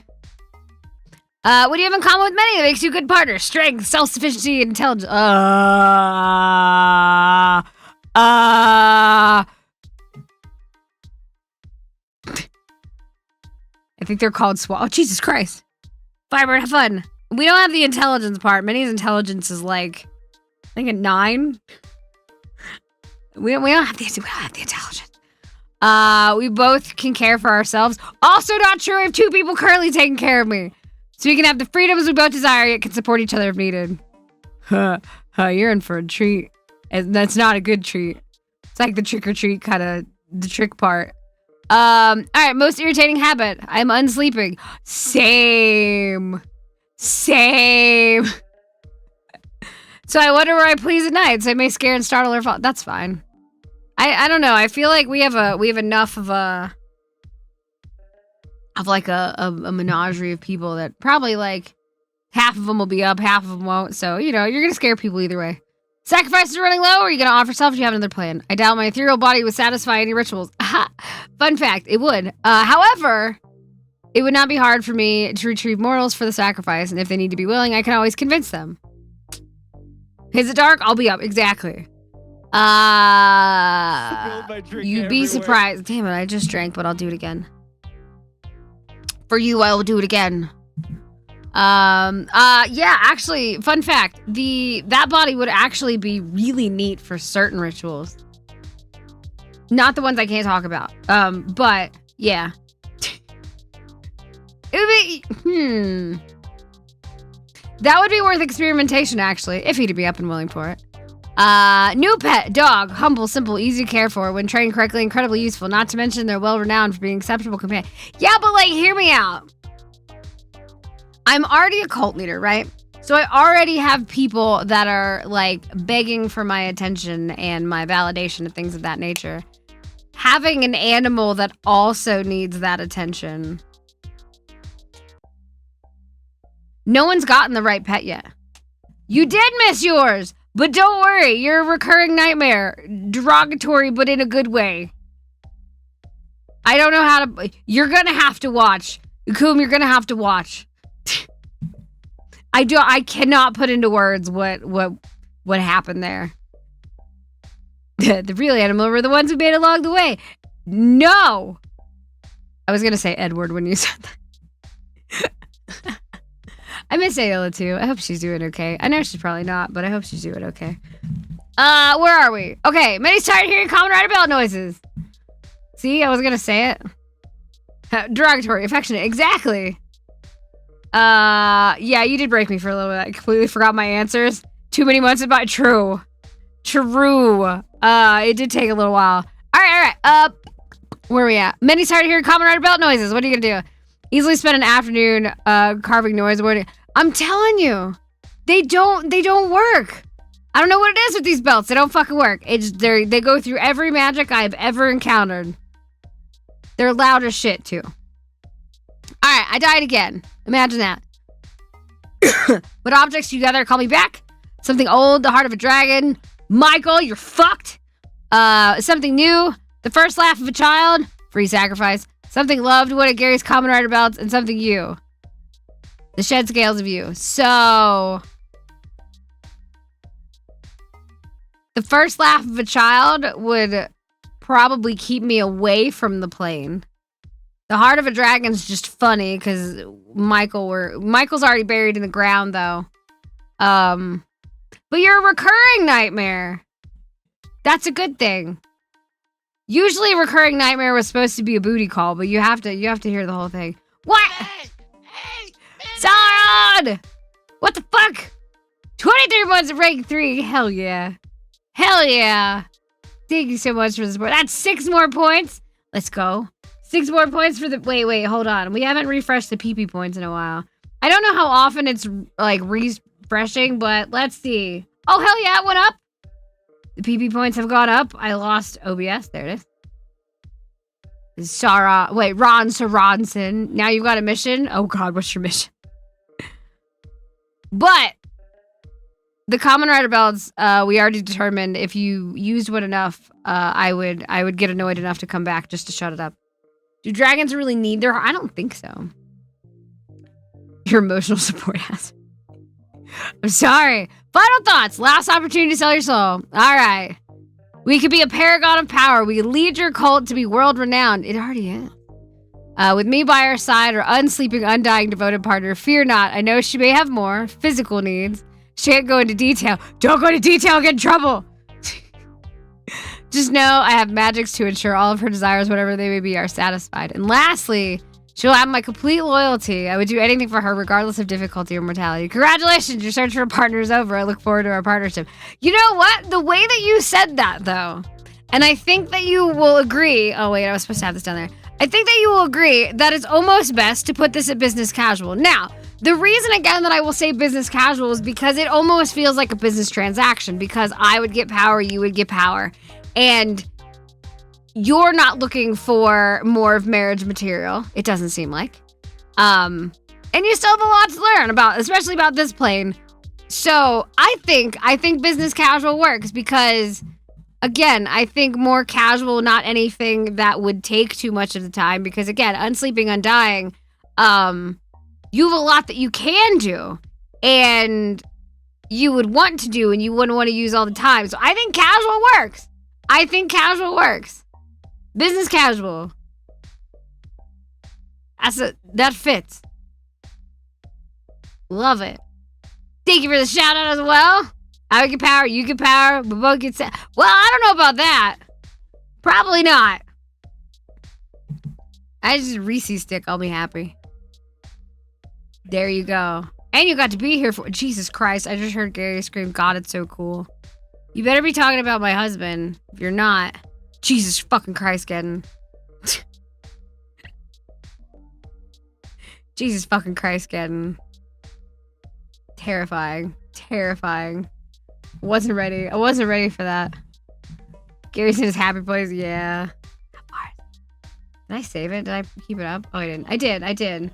What do you have in common with Many that makes you a good partner? Strength, self-sufficiency, and intelligence. I think they're called Oh, Jesus Christ. Firebird, have fun. We don't have the intelligence part. Many's intelligence is like, I think, a 9. We don't have the intelligence. We both can care for ourselves. Also not true. I have 2 people currently taking care of me. So we can have the freedoms we both desire, yet can support each other if needed. You're in for a treat. And that's not a good treat. It's like the trick or treat kind of, the trick part. Alright, most irritating habit. I'm unsleeping. Same. So I wonder where I please at night. So I may scare and startle her. That's fine. I don't know. I feel like we have enough of a menagerie of people that probably like half of them will be up, half of them won't. So, you know, you're going to scare people either way. Sacrifices are running low, or are you going to offer yourself if you have another plan? I doubt my ethereal body would satisfy any rituals. Fun fact, it would. However, it would not be hard for me to retrieve mortals for the sacrifice, and if they need to be willing, I can always convince them. Is it dark? I'll be up. Exactly. You'd be surprised. Damn it, I just drank, but I'll do it again. For you, I will do it again. Yeah, actually, fun fact, that body would actually be really neat for certain rituals. Not the ones I can't talk about. But yeah. It would be that would be worth experimentation, actually, if he'd be up and willing for it. New pet, dog, humble, simple, easy to care for, when trained correctly, incredibly useful, not to mention they're well renowned for being acceptable companion. Yeah, but like, hear me out. I'm already a cult leader, right? So I already have people that are like begging for my attention and my validation and things of that nature. Having an animal that also needs that attention. No one's gotten the right pet yet. You did miss yours, but don't worry, you're a recurring nightmare. Derogatory, but in a good way. I don't know how to... You're gonna have to watch. Coom, you're gonna have to watch. I cannot put into words what happened there. The real animal were the ones who made it along the way. No! I was gonna say Edward when you said that. I miss Ayla too. I hope she's doing okay. I know she's probably not, but I hope she's doing okay. Where are we? Okay, Minnie's tired of hearing common rider belt noises. See, I was gonna say it. Derogatory, affectionate, exactly. Yeah, you did break me for a little bit. I completely forgot my answers. Too many months about true. It did take a little while. All right. Where are we at? Minnie's tired of hearing common rider belt noises. What are you gonna do? Easily spend an afternoon carving noise. I'm telling you, they don't work. I don't know what it is with these belts. They don't fucking work. They go through every magic I've ever encountered. They're loud as shit too. All right, I died again. Imagine that. What objects together call me back? Something old, the heart of a dragon. Michael, you're fucked. Something new, the first laugh of a child. Free sacrifice. Something loved, one of Gary's common rider belts, and something you. The shed scales of you. So, the first laugh of a child would probably keep me away from the plane. The heart of a dragon's just funny because Michael's already buried in the ground though. But you're a recurring nightmare. That's a good thing. Usually a recurring nightmare was supposed to be a booty call, but you have to hear the whole thing. What? Hey, Sauron! What the fuck? 23 months of rank 3. Hell yeah. Hell yeah. Thank you so much for the support. That's 6 more points. Let's go. 6 more points for the... Wait, hold on. We haven't refreshed the PP points in a while. I don't know how often it's, like, refreshing, but let's see. Oh, hell yeah, it went up. The PP points have gone up. I lost OBS. There it is. Ron Soronson. Now you've got a mission. Oh, God, what's your mission? But the common rider belts, we already determined if you used one enough, I would get annoyed enough to come back just to shut it up. Do dragons really need their... I don't think so. Your emotional support has... I'm sorry. Final thoughts. Last opportunity to sell your soul. All right. We could be a paragon of power. We could lead your cult to be world renowned. It already is. With me by our side, our unsleeping, undying, devoted partner. Fear not. I know she may have more physical needs. She can't go into detail. Don't go into detail. Get in trouble. Just know I have magics to ensure all of her desires, whatever they may be, are satisfied. And lastly, she'll have my complete loyalty. I would do anything for her, regardless of difficulty or mortality. Congratulations, your search for a partner is over. I look forward to our partnership. You know what? The way that you said that, though, and I think that you will agree. Oh, wait, I was supposed to have this down there. I think that you will agree that it's almost best to put this at business casual. Now, The reason, again, that I will say business casual is because it almost feels like a business transaction, because I would get power, you would get power. And you're not looking for more of marriage material. It doesn't seem like. And you still have a lot to learn about, especially about this plane. So I think business casual works because, again, I think more casual, not anything that would take too much of the time. Because again, unsleeping, undying, you have a lot that you can do and you would want to do and you wouldn't want to use all the time. So I think casual works. Business casual. That fits. Love it. Thank you for the shout out as well. I get power, you get power, we both get set. Well, I don't know about that. Probably not. I just Reese's stick, I'll be happy. There you go. And you got to be here for Jesus Christ. I just heard Gary scream, God, it's so cool. You better be talking about my husband. If you're not, Jesus fucking Christ, getting. Jesus fucking Christ, getting. Terrifying. I wasn't ready for that. Gary's in his happy place. Yeah. Did I save it? Did I keep it up? Oh, I didn't. I did.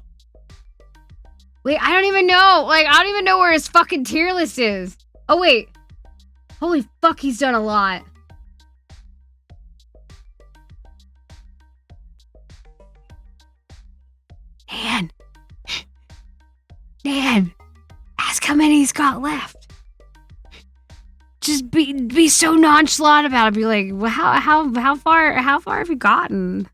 Wait, I don't even know. I don't even know where his fucking tier list is. Oh, wait. Holy fuck, he's done a lot. Dan. Ask how many he's got left. Just be so nonchalant about it. Be like, well, how far have you gotten?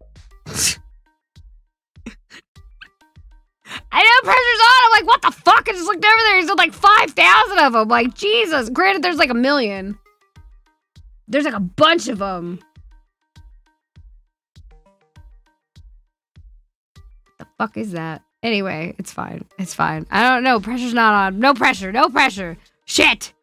I know pressure's on. I'm like, what the fuck? I just looked over there. He's got like 5,000 of them. Like, Jesus. Granted, there's like 1 million. There's like a bunch of them. The fuck is that? Anyway, it's fine. I don't know. Pressure's not on. No pressure. Shit.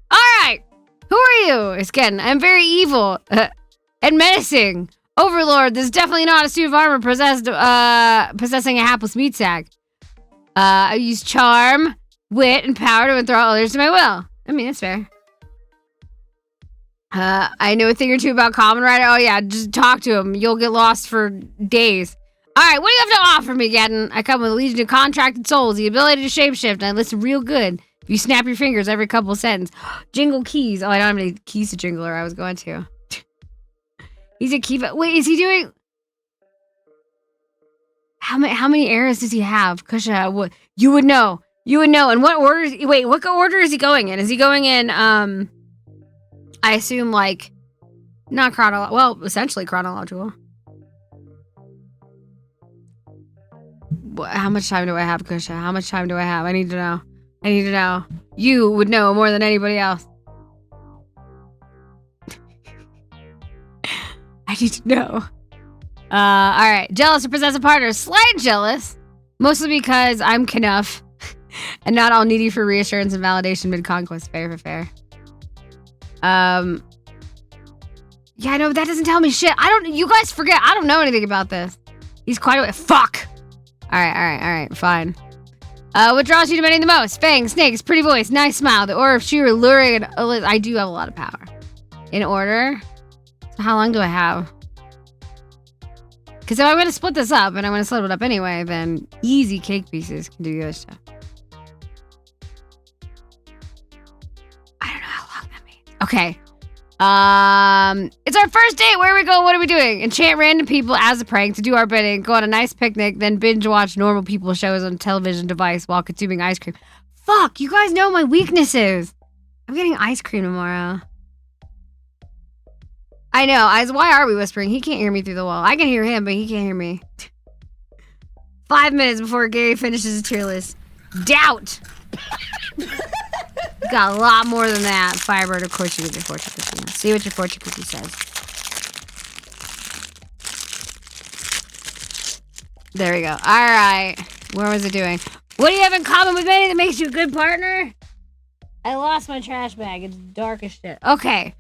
All right. Who are you? It's Ken. I'm very evil and menacing. Overlord, this is definitely not a suit of armor possessing a hapless meat sack. I use charm, wit, and power to enthrall others to my will. I mean, that's fair. I know a thing or two about Kamen Rider. Oh, yeah, just talk to him. You'll get lost for days. All right, what do you have to offer me, Gadden? I come with a legion of contracted souls, the ability to shapeshift, and I listen real good. If you snap your fingers every couple seconds. Jingle keys. Oh, I don't have any keys to jingle, or I was going to. He's a key. Wait, is he doing... How many eras does he have? Kusha, you would know. And what order... Wait, what order is he going in? Is he going in, I assume, like... Not chronological. Well, essentially chronological. How much time do I have, Kusha? How much time do I have? I need to know. You would know more than anybody else. I need to know. Alright. Jealous or possessive partner. Slight jealous. Mostly because I'm Knuff. And not all needy for reassurance and validation mid-conquest. Fair. Yeah, no, that doesn't tell me shit. You guys forget. I don't know anything about this. He's quite a... Fuck! Alright, fine. What draws you to many the most? Fangs, snakes, pretty voice, nice smile, the aura of sheer alluring, and I do have a lot of power. In order? So how long do I have? Because if I'm going to split this up, and I'm going to split it up anyway, then easy cake pieces can do the other stuff. I don't know how long that means. Okay. It's our first date. Where are we going? What are we doing? Enchant random people as a prank to do our bidding, go on a nice picnic, then binge watch normal people shows on a television device while consuming ice cream. Fuck, you guys know my weaknesses. I'm getting ice cream tomorrow. I know. Why are we whispering? He can't hear me through the wall. I can hear him, but he can't hear me. 5 minutes before Gary finishes his tier list. Doubt. Got a lot more than that. Firebird, of course you get your fortune cookie. Let's see what your fortune cookie says. There we go. Alright. Where was it doing? What do you have in common with Manny that makes you a good partner? I lost my trash bag. It's dark as shit. Okay.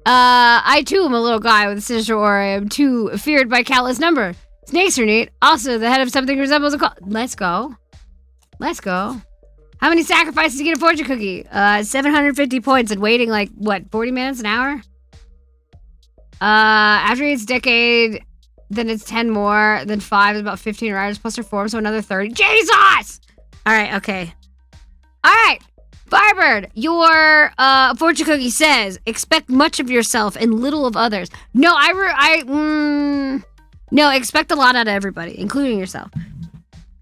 I too am a little guy with a sinister aura. I am too feared by countless number. Snakes are neat. Also, the head of something resembles a cult. Let's go. Let's go. How many sacrifices to get a fortune cookie? 750 points and waiting like, what, 40 minutes, an hour? After each decade, then it's 10 more, then 5 is about 15 riders plus their form, so another 30. Jesus! Alright, okay. Alright, Firebird, your fortune cookie says, expect much of yourself and little of others. No, no, expect a lot out of everybody, including yourself.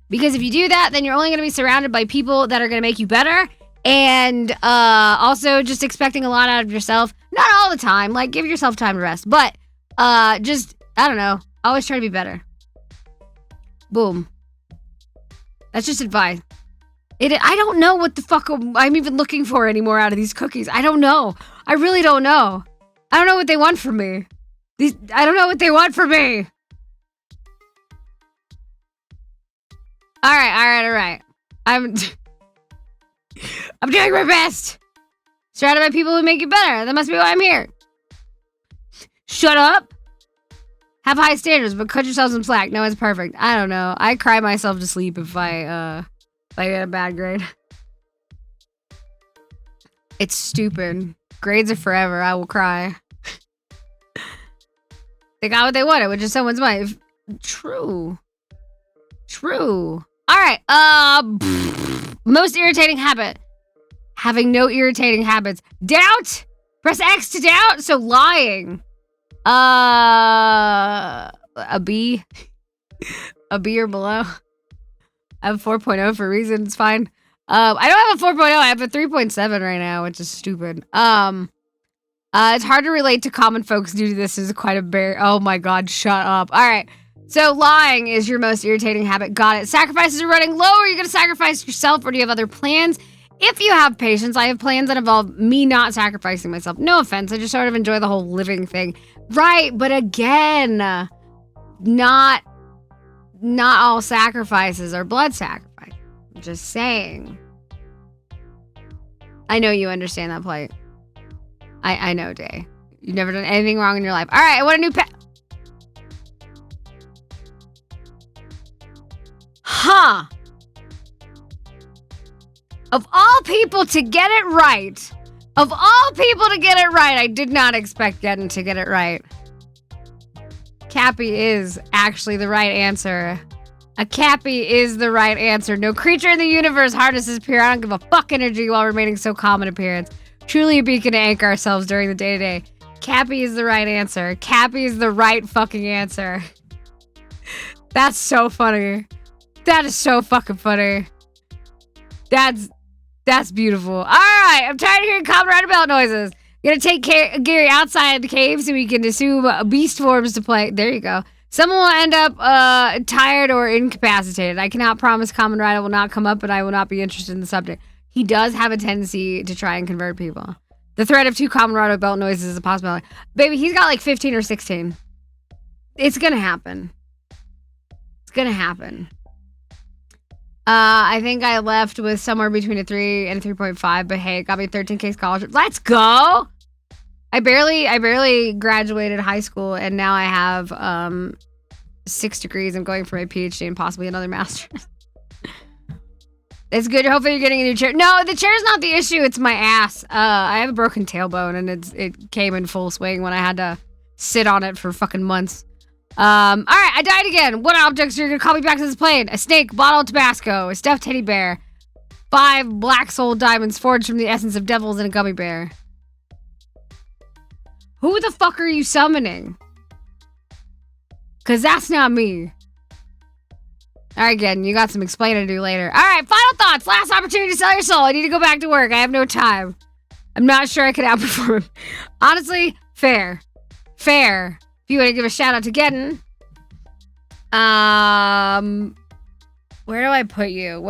Because if you do that, then you're only going to be surrounded by people that are going to make you better. And also just expecting a lot out of yourself. Not all the time. Like, give yourself time to rest. But just, I don't know. Always try to be better. Boom. That's just advice. I don't know what the fuck I'm even looking for anymore out of these cookies. I don't know. I really don't know. I don't know what they want from me. I don't know what they want from me. Alright. I'm doing my best. Surrounded by people who make you better. That must be why I'm here. Shut up. Have high standards, but cut yourself some slack. No one's perfect. I don't know. I cry myself to sleep if I get a bad grade. It's stupid. Grades are forever. I will cry. They got what they wanted, which is someone's wife. True. Alright, most irritating habit. Having no irritating habits. Doubt? Press X to doubt? So lying. A B? A B or below? I have a 4.0 for a reason, it's fine. I don't have a 4.0, I have a 3.7 right now, which is stupid. It's hard to relate to common folks due to this is quite a bear. Oh my god, shut up. Alright. So lying is your most irritating habit. Got it. Sacrifices are running low. Are you going to sacrifice yourself or do you have other plans? If you have patience, I have plans that involve me not sacrificing myself. No offense. I just sort of enjoy the whole living thing. Right. But again, not all sacrifices are blood sacrifice. I'm just saying. I know you understand that plight. I know, Day. You've never done anything wrong in your life. All right. I want a new pet. Huh. Of all people to get it right. I did not expect Geddon to get it right. Cappy is actually the right answer. A Cappy is the right answer. No creature in the universe harnesses pure. I don't give a fuck energy while remaining so calm in appearance. Truly a beacon to anchor ourselves during the day-to-day. Cappy is the right answer. Cappy is the right fucking answer. That's so funny. That is so fucking funny. That's beautiful. All right, I'm tired of hearing common rider belt noises. Gonna take Gary outside the cave so we can assume beast forms to play. There you go. Someone will end up tired or incapacitated. I cannot promise common rider will not come up, and I will not be interested in the subject. He does have a tendency to try and convert people. The threat of 2 common rider belt noises is a possibility. Baby, he's got like 15 or 16. It's gonna happen. I think I left with somewhere between a 3 and a 3.5, but hey, it got me 13K scholarship. Let's go! I barely graduated high school, and now I have 6 degrees. I'm going for my PhD and possibly another master's. It's good. Hopefully you're getting a new chair. No, the chair's not the issue. It's my ass. I have a broken tailbone, and it came in full swing when I had to sit on it for fucking months. Alright, I died again. What objects are you gonna call me back to this plane? A snake, bottle of Tabasco, a stuffed teddy bear, 5 black soul diamonds forged from the essence of devils and a gummy bear. Who the fuck are you summoning? Cause that's not me. Alright, again, you got some explaining to do later. Alright, final thoughts. Last opportunity to sell your soul. I need to go back to work. I have no time. I'm not sure I could outperform him. Honestly, fair. If you want to give a shout out to Geddon. Where do I put you?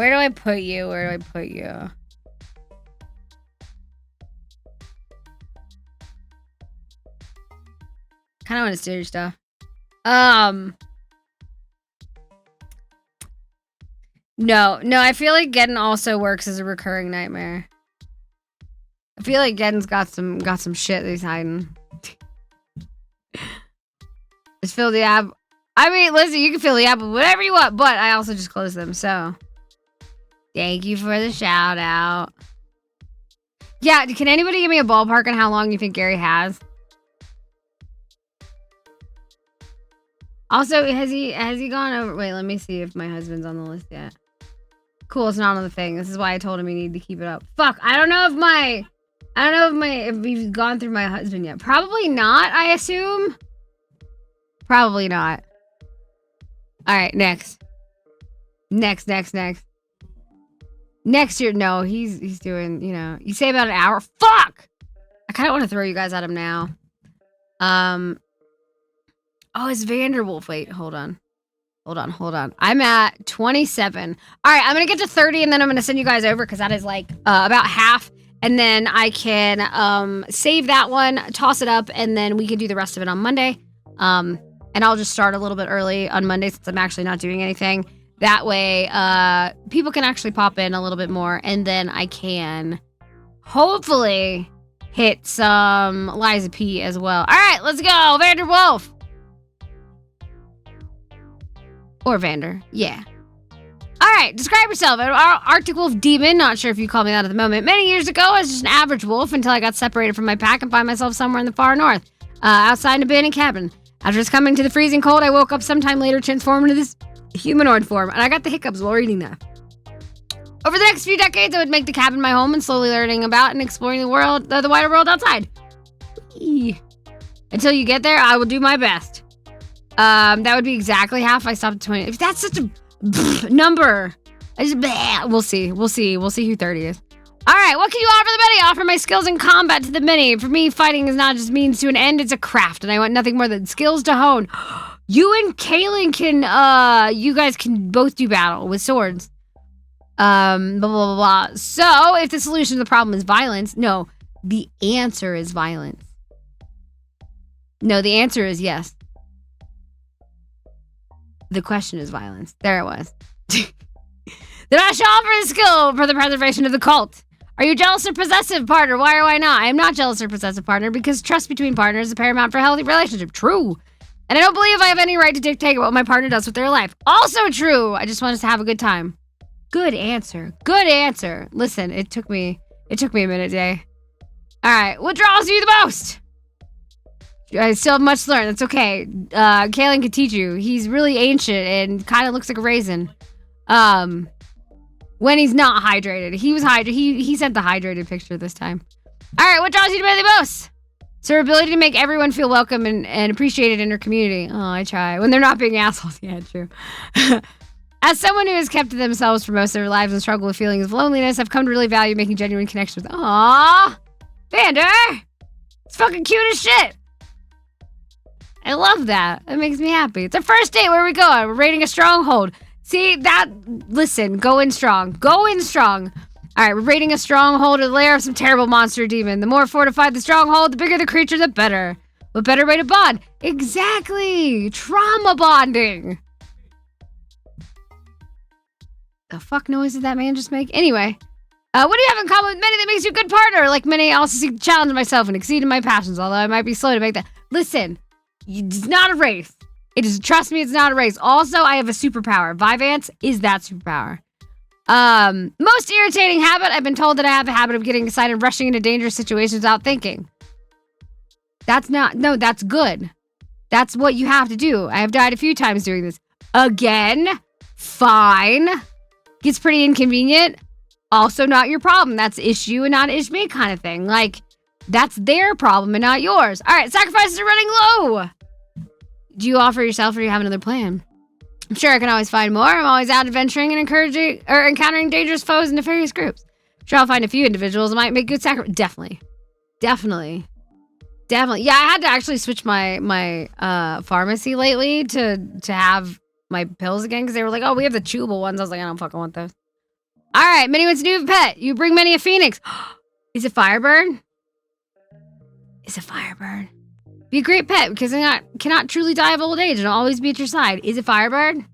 Kind of want to steal your stuff. No, I feel like Geddon also works as a recurring nightmare. I feel like Geddon's got some shit that he's hiding. Just fill the app. I mean, listen, you can fill the app with whatever you want, but I also just closed them, so. Thank you for the shout out. Yeah, can anybody give me a ballpark on how long you think Gary has? Also, has he gone over? Wait, let me see if my husband's on the list yet. Cool, it's not on the thing. This is why I told him he needed to keep it up. Fuck, I don't know if he's gone through my husband yet. Probably not, I assume. Probably not. All right, next. Next year, no, he's doing, you know, you say about an hour. Fuck! I kind of want to throw you guys at him now. Oh, it's Vanderwolf. Wait, hold on. I'm at 27. All right, I'm going to get to 30 and then I'm going to send you guys over because that is like about half. And then I can save that one, toss it up, and then we can do the rest of it on Monday. And I'll just start a little bit early on Monday since I'm actually not doing anything. That way, people can actually pop in a little bit more, and then I can hopefully hit some Liza P as well. All right, let's go, Vanderwolf. Or Vander, yeah. All right, describe yourself. Arctic Wolf Demon, not sure if you call me that at the moment. Many years ago, I was just an average wolf until I got separated from my pack and find myself somewhere in the far north, outside an abandoned cabin. After succumbing to the freezing cold, I woke up sometime later transformed into this humanoid form, and I got the hiccups while reading that. Over the next few decades, I would make the cabin my home and slowly learning about and exploring the world, the wider world outside. Whee! Until you get there, I will do my best. That would be exactly half. I stopped at 20. If that's such a number, we'll see who 30 is. All right, what can you offer the many? Offer my skills in combat to the many. For me, fighting is not just means to an end; it's a craft, and I want nothing more than skills to hone. You and Kaylin can, you guys can both do battle with swords. Blah, blah, blah, blah. So, if the solution to the problem is violence, no, the answer is violence. No, the answer is yes. The question is violence. There it was. Then I shall offer a skill for the preservation of the cult. Are you jealous or possessive, partner? Why or why not? I am not jealous or possessive, partner, because trust between partners is paramount for a healthy relationship. True. And I don't believe I have any right to dictate what my partner does with their life. Also true. I just want us to have a good time. Good answer. Listen, it took me a minute, Jay. All right, what draws you the most? I still have much to learn. That's okay. Kaylin can teach you. He's really ancient and kind of looks like a raisin. When he's not hydrated. He was hydrated. He sent the hydrated picture this time. All right, what draws you to me the most? It's her ability to make everyone feel welcome and appreciated in her community. Oh, I try. When they're not being assholes. Yeah, true. As someone who has kept to themselves for most of their lives and struggled with feelings of loneliness, I've come to really value making genuine connections with... Aww! Vander! It's fucking cute as shit! I love that. That makes me happy. It's our first date. Where are we going? We're raiding a stronghold. See, that... Listen, go in strong. Go in strong. All right, we're raiding a stronghold, a lair of some terrible monster demon. The more fortified the stronghold, the bigger the creature, the better. What better way to bond? Exactly! Trauma bonding! The fuck noise did that man just make? Anyway, what do you have in common with many that makes you a good partner? Like many, I also seek to challenge myself and exceed in my passions, although I might be slow to make that. Listen, it's not a race. It is, trust me, it's not a race. Also, I have a superpower. Vyvance is that superpower. Most irritating habit, I've been told that I have the habit of getting excited and rushing into dangerous situations without thinking. That's good. That's what you have to do. I have died a few times doing this. Again, fine. Gets pretty inconvenient. Also not your problem. That's issue and not me kind of thing. Like, that's their problem and not yours. All right, sacrifices are running low. Do you offer yourself or do you have another plan? I'm sure I can always find more. I'm always out adventuring and encountering dangerous foes and nefarious groups. I'm sure I'll find a few individuals that might make good sacrifice. Definitely. Yeah, I had to actually switch my pharmacy lately to have my pills again because they were like, oh, we have the chewable ones. I was like, I don't fucking want those. All right, Minnie wants a new pet. You bring Minnie a phoenix. Is it Firebird? Be a great pet because it cannot truly die of old age and always be at your side. Is it Firebird?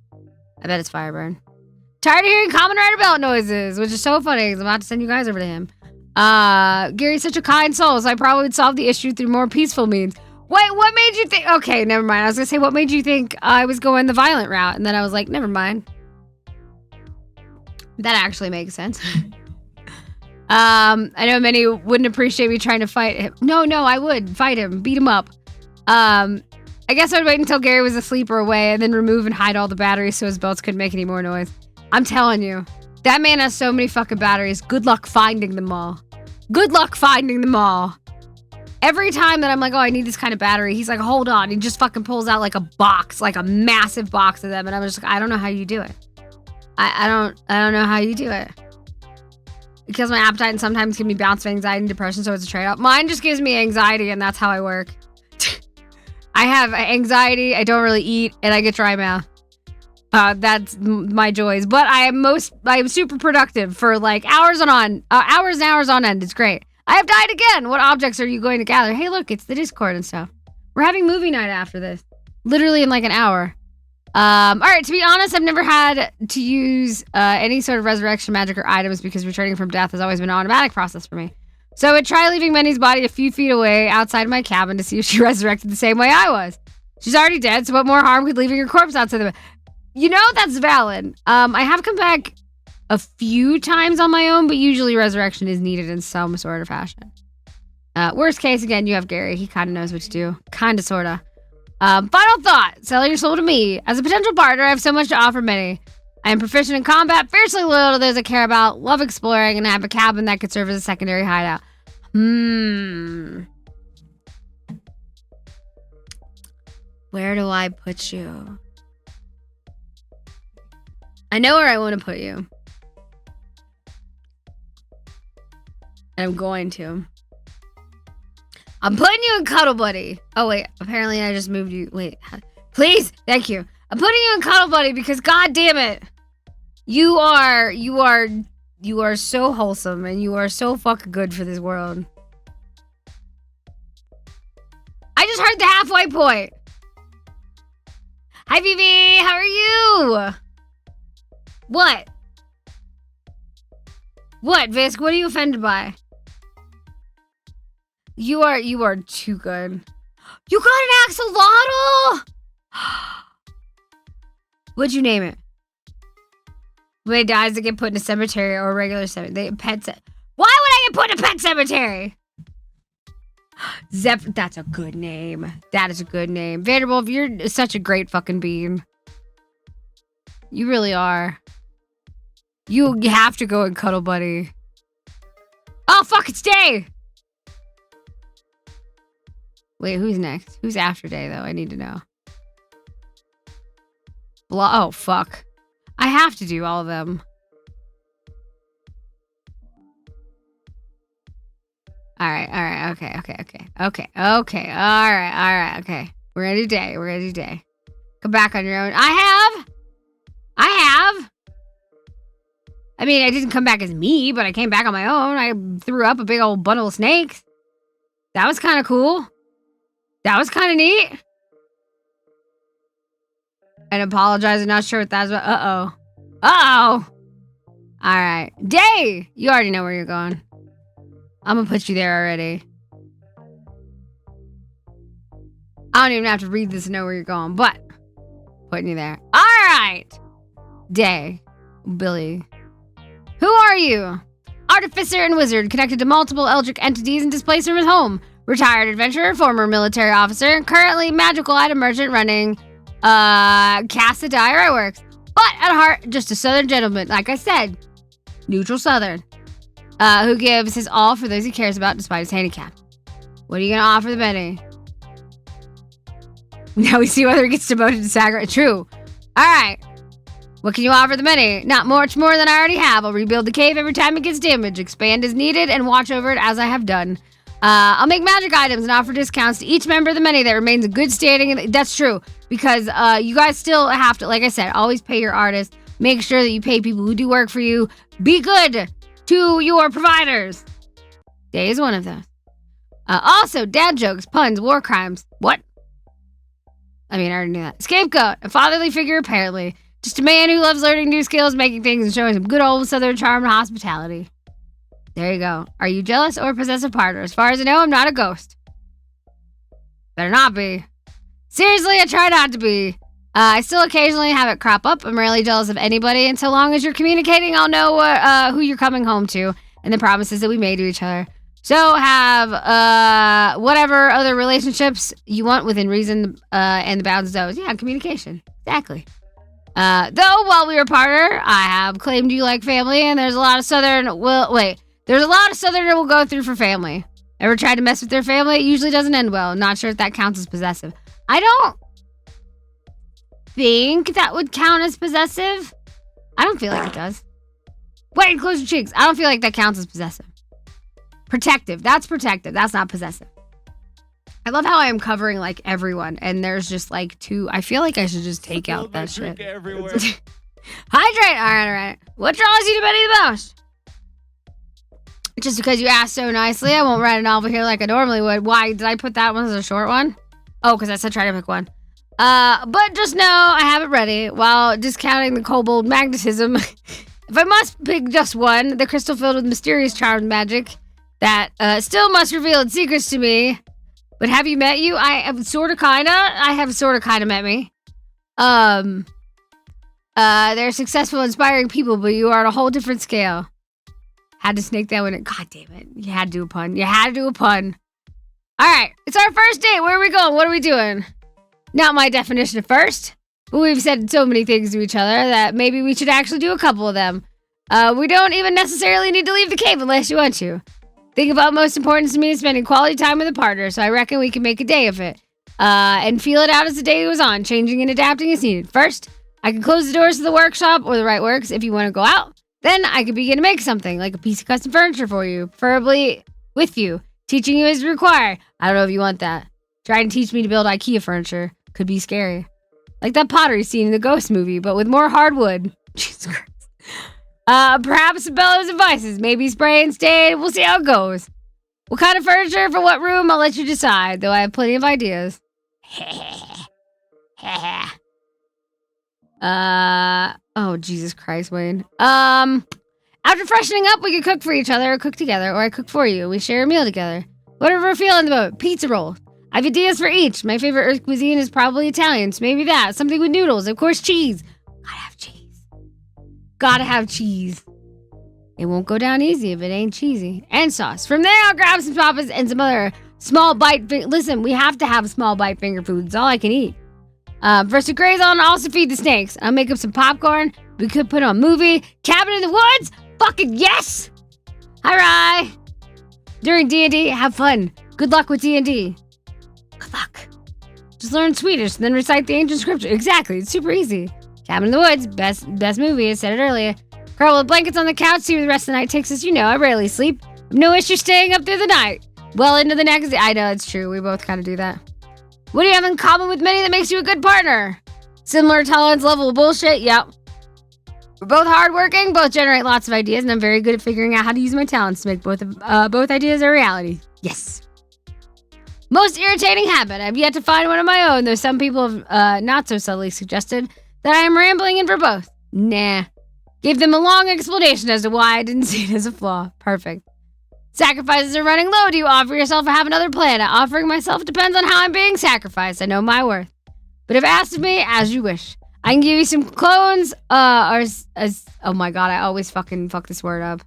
I bet it's Firebird. Tired of hearing Kamen Rider belt noises, which is so funny because I'm about to send you guys over to him. Gary's such a kind soul, so I probably would solve the issue through more peaceful means. Wait, what made you think? Okay, never mind. I was gonna say, what made you think I was going the violent route? And then I was like, never mind. That actually makes sense. I know many wouldn't appreciate me trying to fight him. No, I would fight him, beat him up. I guess I'd wait until Gary was asleep or away and then remove and hide all the batteries so his belts couldn't make any more noise. I'm telling you, that man has so many fucking batteries. Good luck finding them all. Good luck finding them all. Every time that I'm like, oh, I need this kind of battery, he's like, hold on. He just fucking pulls out like a box, like a massive box of them. And I'm just like, I don't know how you do it. I don't know how you do it. It kills my appetite and sometimes gives me bouts of anxiety and depression, so it's a trade-off. Mine just gives me anxiety and that's how I work. I have anxiety, I don't really eat, and I get dry mouth. That's my joys. But I am super productive for like hours and hours on end. It's great. I have died again. What objects are you going to gather? Hey, look, it's the Discord and stuff. We're having movie night after this. Literally in like an hour. All right, to be honest, I've never had to use any sort of resurrection magic or items because returning from death has always been an automatic process for me. So I would try leaving Minnie's body a few feet away outside of my cabin to see if she resurrected the same way I was. She's already dead, so what more harm could leaving her corpse outside the... You know, that's valid. I have come back a few times on my own, but usually resurrection is needed in some sort of fashion. Worst case, again, you have Gary. He kind of knows what to do. Kind of, sort of. Final thought. Sell your soul to me. As a potential partner, I have so much to offer many. I am proficient in combat, fiercely loyal to those I care about, love exploring, and I have a cabin that could serve as a secondary hideout. Where do I put you? I know where I want to put you. And I'm going to. I'm putting you in Cuddle Buddy. Oh, wait. Apparently, I just moved you. Wait. Please. Thank you. I'm putting you in Cuddle Buddy because, god damn it. You are so wholesome and you are so fucking good for this world. I just heard the halfway point. Hi, Vivi. How are you? What? What, Visk? What are you offended by? You are too good. You got an axolotl! What'd you name it? When it dies, they get put in a cemetery or a regular cemetery. Why would I get put in a pet cemetery? Zeph, that's a good name. That is a good name. Vanderbilt, you're such a great fucking bean. You really are. You have to go and Cuddle Buddy. Oh, fuck, it's Day! Wait, who's next? Who's after Day, though? I need to know. Oh, fuck. I have to do all of them. Alright, okay. Alright, okay. We're gonna do Day. Come back on your own. I have! I mean, I didn't come back as me, but I came back on my own. I threw up a big old bundle of snakes. That was kind of cool. That was kind of neat. And apologize, I'm not sure what that's about. Uh-oh. Alright. Day! You already know where you're going. I'm gonna put you there already. I don't even have to read this to know where you're going, but putting you there. Alright! Day. Billy. Who are you? Artificer and wizard connected to multiple eldritch entities and displaced from his home. Retired adventurer, former military officer, currently magical item merchant running Casa Diary Works. But at heart, just a southern gentleman, like I said. Neutral southern. Who gives his all for those he cares about despite his handicap. What are you going to offer the Benny? Now we see whether he gets demoted to Sagar. True. Alright. What can you offer the Benny? Not much more than I already have. I'll rebuild the cave every time it gets damaged, expand as needed, and watch over it as I have done. I'll make magic items and offer discounts to each member of the Many that remains in good standing. That's true, because you guys still have to, like I said, always pay your artists. Make sure that you pay people who do work for you. Be good to your providers. Day is one of those. Also, dad jokes, puns, war crimes. What? I mean, I already knew that. Scapegoat, a fatherly figure apparently. Just a man who loves learning new skills, making things, and showing some good old southern charm and hospitality. There you go. Are you jealous or possessive partner? As far as I know, I'm not a ghost. Better not be. Seriously, I try not to be. I still occasionally have it crop up. I'm rarely jealous of anybody, and so long as you're communicating, I'll know who you're coming home to and the promises that we made to each other. So have whatever other relationships you want within reason and the bounds of those. Yeah, communication. Exactly. Though while we were partner, I have claimed you like family, and there's a lot of Southern will go through for family. Ever tried to mess with their family? It usually doesn't end well. Not sure if that counts as possessive. I don't think that would count as possessive. I don't feel like it does. Wait, close your cheeks. I don't feel like that counts as possessive. Protective. That's protective. That's not possessive. I love how I am covering like everyone, and there's just like two. I feel like I should just take out that shit. Hydrate. All right. What draws you to Betty the most? Just because you asked so nicely, I won't write a novel here like I normally would. Why did I put that one as a short one? Oh, because I said try to pick one. But just know I have it ready. While discounting the kobold magnetism, if I must pick just one, the crystal filled with mysterious charms and magic that still must reveal its secrets to me. But have you met you? I have sort of met me. They're successful, inspiring people, but you are on a whole different scale. Had to snake that one in. God damn it. You had to do a pun. All right. It's our first date. Where are we going? What are we doing? Not my definition of first, but we've said so many things to each other that maybe we should actually do a couple of them. We don't even necessarily need to leave the cave unless you want to. Think about most important to me is spending quality time with a partner, so I reckon we can make a day of it. And feel it out as the day goes on, changing and adapting as needed. First, I can close the doors to the workshop or the right works if you want to go out. Then I could begin to make something, like a piece of custom furniture for you, preferably with you. Teaching you is required. I don't know if you want that. Trying to teach me to build IKEA furniture could be scary. Like that pottery scene in the Ghost movie, but with more hardwood. Jesus Christ. Perhaps some bellows and vices. Maybe spray and stain. We'll see how it goes. What kind of furniture for what room, I'll let you decide, though I have plenty of ideas. Oh, Jesus Christ, Wayne. After freshening up, we could cook for each other or cook together, or I cook for you. We share a meal together. Whatever we're feeling the moment. Pizza roll. I have ideas for each. My favorite Earth cuisine is probably Italian, so maybe that. Something with noodles. Of course, cheese. Gotta have cheese. It won't go down easy if it ain't cheesy. And sauce. From there, I'll grab some papas and some other small bite. Listen, we have to have small bite finger foods. It's all I can eat. For us to graze on, I'll also feed the snakes. I'll make up some popcorn. We could put on a movie. Cabin in the woods? Fucking yes! Hi-ri! During D&D, have fun. Good luck with D&D. Good luck. Just learn Swedish, then recite the ancient scripture. Exactly, it's super easy. Cabin in the Woods, best movie, I said it earlier. Curl with blankets on the couch, see where the rest of the night takes us. You know, I rarely sleep. No issue staying up through the night. Well into the next day. I know, it's true. We both kind of do that. What do you have in common with many that makes you a good partner? Similar tolerance level of bullshit? Yep. We're both hardworking, both generate lots of ideas, and I'm very good at figuring out how to use my talents to make both ideas a reality. Yes. Most irritating habit. I've yet to find one of my own, though some people have not so subtly suggested that I am rambling in for both. Nah. Gave them a long explanation as to why I didn't see it as a flaw. Perfect. Sacrifices are running low. Do you offer yourself or have another plan? Offering myself depends on how I'm being sacrificed. I know my worth. But if asked of me, as you wish. I can give you some clones, oh my god, I always fucking fuck this word up.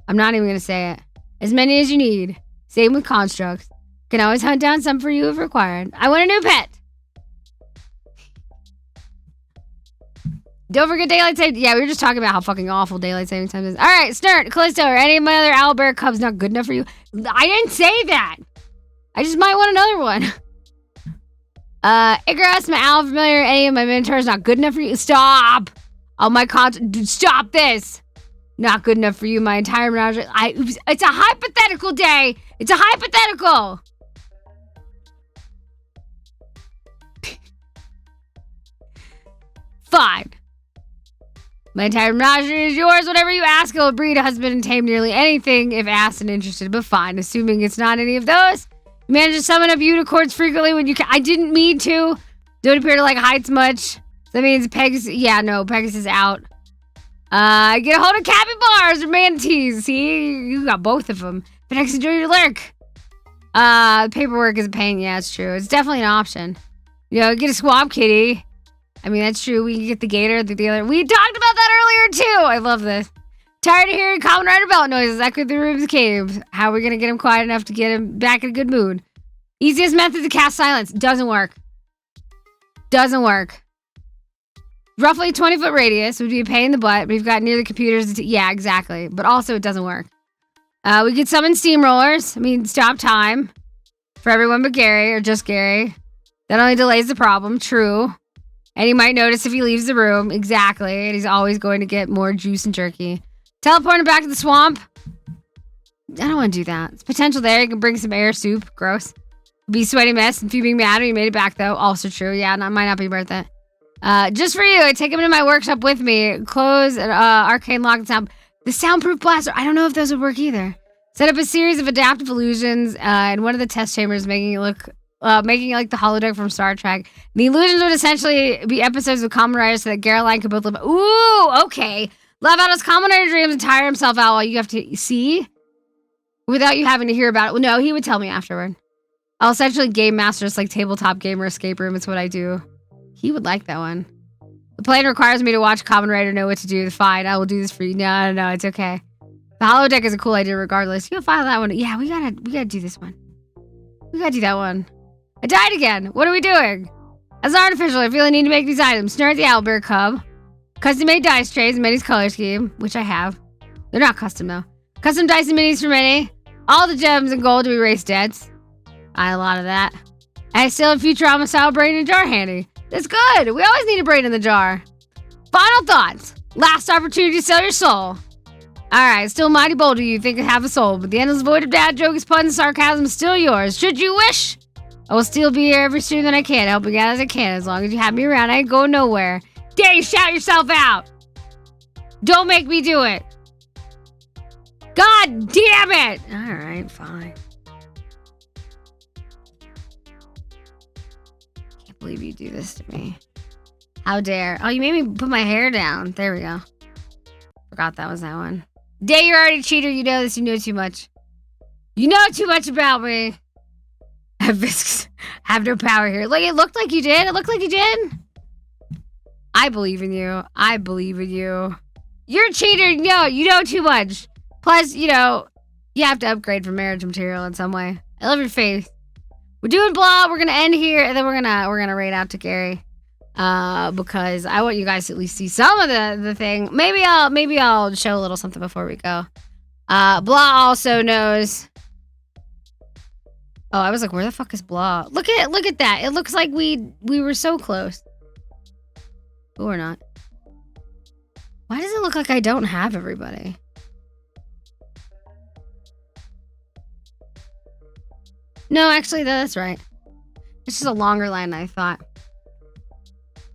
I'm not even gonna say it. As many as you need. Same with constructs. Can always hunt down some for you if required. I want a new pet. Don't forget daylight saving. Yeah, we were just talking about how fucking awful daylight saving time is. All right, Snurt, Callisto, or any of my other owlbear cubs not good enough for you? I didn't say that. I just might want another one. Icarus, my owl familiar, any of my minotaurs not good enough for you? Stop. Oh my god, stop this. Not good enough for you. My entire menagerie. It's a hypothetical day. It's a hypothetical. Fine. My entire menagerie is yours. Whatever you ask, I will breed a husband and tame nearly anything if asked and interested. But fine, assuming it's not any of those. You manage to summon up unicorns frequently when you can. I didn't mean to. Don't appear to like heights much. That means Pegasus. Yeah, no, Pegasus is out. Get a hold of capybaras or manatees. See, you got both of them. But next, enjoy your lurk. Paperwork is a pain. Yeah, it's true. It's definitely an option. You know, get a swamp kitty. I mean, that's true. We can get the gator, the other. We talked about that earlier, too. I love this. Tired of hearing Kamen Rider belt noises echo through the room's cave. How are we going to get him quiet enough to get him back in a good mood? Easiest method to cast silence. Doesn't work. Doesn't work. Roughly 20-foot radius would be a pain in the butt. We've got near the computers. Yeah, exactly. But also, it doesn't work. We could summon steamrollers. I mean, stop time. For everyone but Gary, or just Gary. That only delays the problem. True. And he might notice if he leaves the room. Exactly. And he's always going to get more juice and jerky. Teleport him back to the swamp. I don't want to do that. It's potential there. You can bring some air soup. Gross. Be a sweaty mess. And if you being mad when you made it back, though. Also true. Yeah, that might not be worth it. Just for you, I take him into my workshop with me. Close an arcane lock and sound. The soundproof blaster. I don't know if those would work either. Set up a series of adaptive illusions in one of the test chambers, making it like the holodeck from Star Trek. The illusions would essentially be episodes of Kamen Rider so that Caroline could both live. Ooh, okay. Love out his Kamen Rider dreams and tire himself out while you have to see without you having to hear about it. Well, no, he would tell me afterward. I'll essentially game master just like tabletop gamer escape room. It's what I do. He would like that one. The plan requires me to watch Kamen Rider know what to do. Fine, I will do this for you. No, it's okay. The holodeck is a cool idea regardless. You'll file that one. Yeah, we gotta do this one. We gotta do that one. I died again. What are we doing? As an artificial, I feel I need to make these items. Snare the owlbear cub. Custom-made dice trays in Minnie's color scheme, which I have. They're not custom though. Custom dice and minis for Minnie. All the gems and gold to erase debts. I had a lot of that. And I still have Futurama style brain in a jar handy. That's good. We always need a brain in the jar. Final thoughts. Last opportunity to sell your soul. Alright, still mighty bold of you think I have a soul, but the endless void of dad jokes, puns, and sarcasm is still yours. Should you wish, I will still be here every stream that I can, helping out as I can. As long as you have me around, I ain't going nowhere. Dare you shout yourself out. Don't make me do it. God damn it. Alright, fine. Can't believe you do this to me. How dare. Oh, you made me put my hair down. There we go. Forgot that was that one. Day, you're already a cheater. You know this. You know too much. You know too much about me. Have no power here. Look, it looked like you did. It looked like you did. I believe in you. I believe in you. You're a cheater. No, you know too much. Plus, you know, you have to upgrade for marriage material in some way. I love your faith. We're doing blah. We're gonna end here, and then we're gonna raid out to Gary. Because I want you guys to at least see some of the thing. Maybe I'll show a little something before we go. Blah also knows. Oh, I was like, where the fuck is Blah? Look at that. It looks like we were so close. But we're not. Why does it look like I don't have everybody? No, actually, that's right. It's just a longer line than I thought.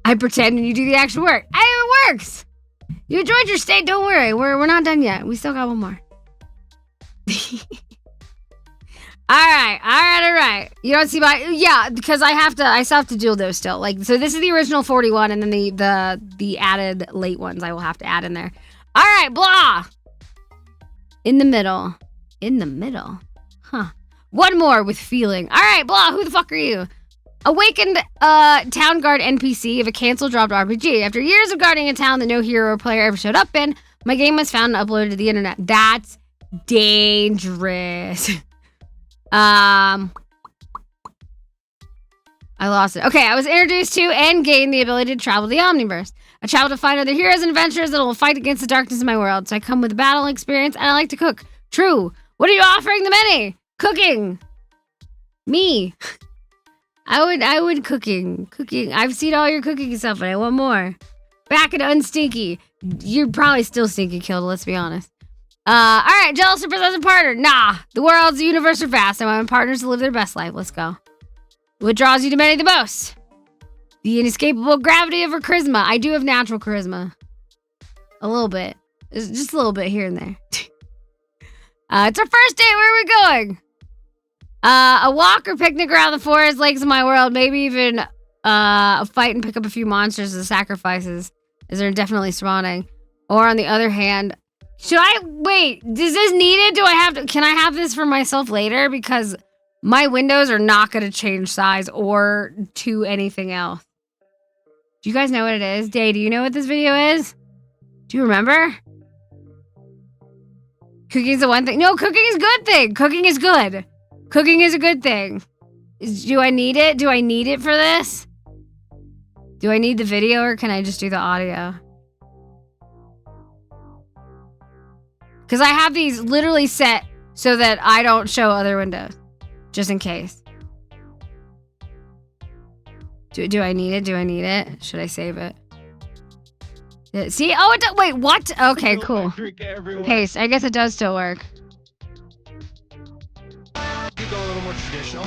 I pretend and you do the actual work. It works. You enjoyed your stay. Don't worry. We're not done yet. We still got one more. All right. You don't see my because I still have to do those still. Like, so this is the original 41 and then the added late ones I will have to add in there. All right, blah. In the middle. Huh. One more with feeling. All right, blah. Who the fuck are you? Awakened town guard NPC of a cancel dropped RPG. After years of guarding a town that no hero or player ever showed up in, my game was found and uploaded to the internet. That's dangerous. I lost it. Okay, I was introduced to and gained the ability to travel the Omniverse. I travel to find other heroes and adventurers that will fight against the darkness in my world. So I come with a battle experience and I like to cook. True. What are you offering the many? Cooking. Me. I would cooking. I've seen all your cooking stuff, and I want more. Back and unstinky. You're probably still stinky killed, let's be honest. Alright, jealous or possessive partner? Nah. The world's the universe are vast. I want my partners to live their best life. Let's go. What draws you to many the most? The inescapable gravity of her charisma. I do have natural charisma. A little bit. Just a little bit here and there. It's our first date. Where are we going? A walk or picnic around the forest, lakes of my world. Maybe even a fight and pick up a few monsters as sacrifices, as they're definitely spawning. Or on the other hand, should I wait? Is this needed? Can I have this for myself later? Because my windows are not going to change size or to anything else. Do you guys know what it is? Day, do you know what this video is? Do you remember? Cooking is the one thing. No, cooking is a good thing. Cooking is good. Cooking is a good thing. Do I need it? Do I need it for this? Do I need the video or can I just do the audio? Because I have these literally set so that I don't show other windows. Just in case. Do I need it? Do I need it? Should I save it? See? Oh, wait, what? Okay, cool. Paste. I guess it does still work. You go a little more traditional.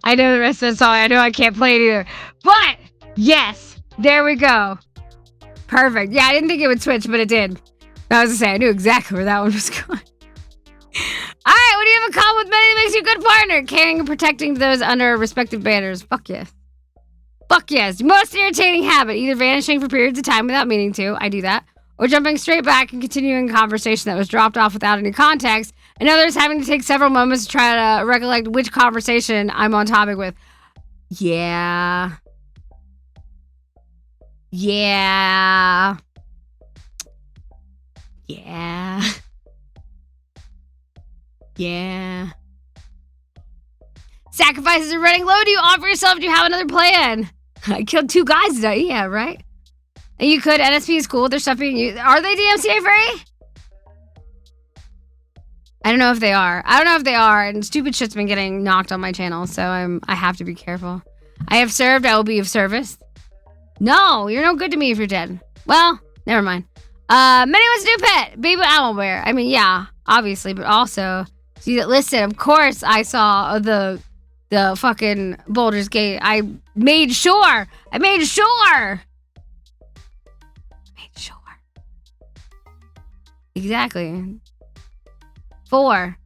I know the rest of the song. I know I can't play it either. But, yes. There we go. Perfect. Yeah, I didn't think it would switch, but it did. I was gonna say, I knew exactly where that one was going. Alright, what do you have in common with many that makes you a good partner? Caring and protecting those under respective banners. Fuck yes. Fuck yes. Most irritating habit. Either vanishing for periods of time without meaning to. I do that. Or jumping straight back and continuing a conversation that was dropped off without any context. And others having to take several moments to try to recollect which conversation I'm on topic with. Yeah. Yeah. Yeah. Yeah. Sacrifices are running low. Do you offer yourself? Do you have another plan? I killed 2 guys today. Yeah, right? And you could. NSP is cool with their stuff being used. Are they DMCA free? I don't know if they are. I don't know if they are. And stupid shit's been getting knocked on my channel. So I have to be careful. I have served. I will be of service. No, you're no good to me if you're dead. Well, never mind. Many wants to do pet. Baby owlbear. I mean, yeah, obviously, but also, see that listed. Of course, I saw the fucking Boulder's Gate. I made sure. Made sure. Exactly. 4.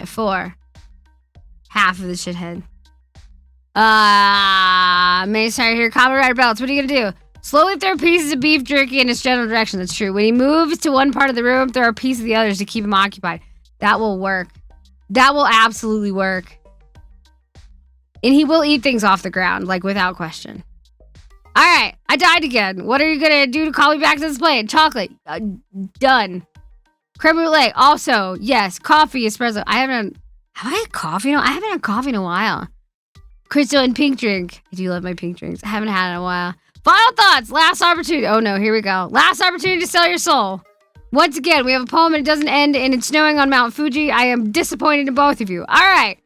4. Half of the shithead. May sorry here. Common Rider Belts. What are you gonna do? Slowly throw pieces of beef jerky in its general direction. That's true. When he moves to one part of the room, throw a piece of the others to keep him occupied. That will work. That will absolutely work. And he will eat things off the ground, like without question. All right, I died again. What are you gonna do to call me back to this plane? Chocolate. Done. Creme brulee. Also, yes. Coffee, espresso. Have I had coffee? No, I haven't had coffee in a while. Crystal and pink drink. I do love my pink drinks. I haven't had it in a while. Final thoughts. Last opportunity. Oh no, here we go. Last opportunity to sell your soul. Once again, we have a poem and it doesn't end and it's snowing on Mount Fuji. I am disappointed in both of you. All right.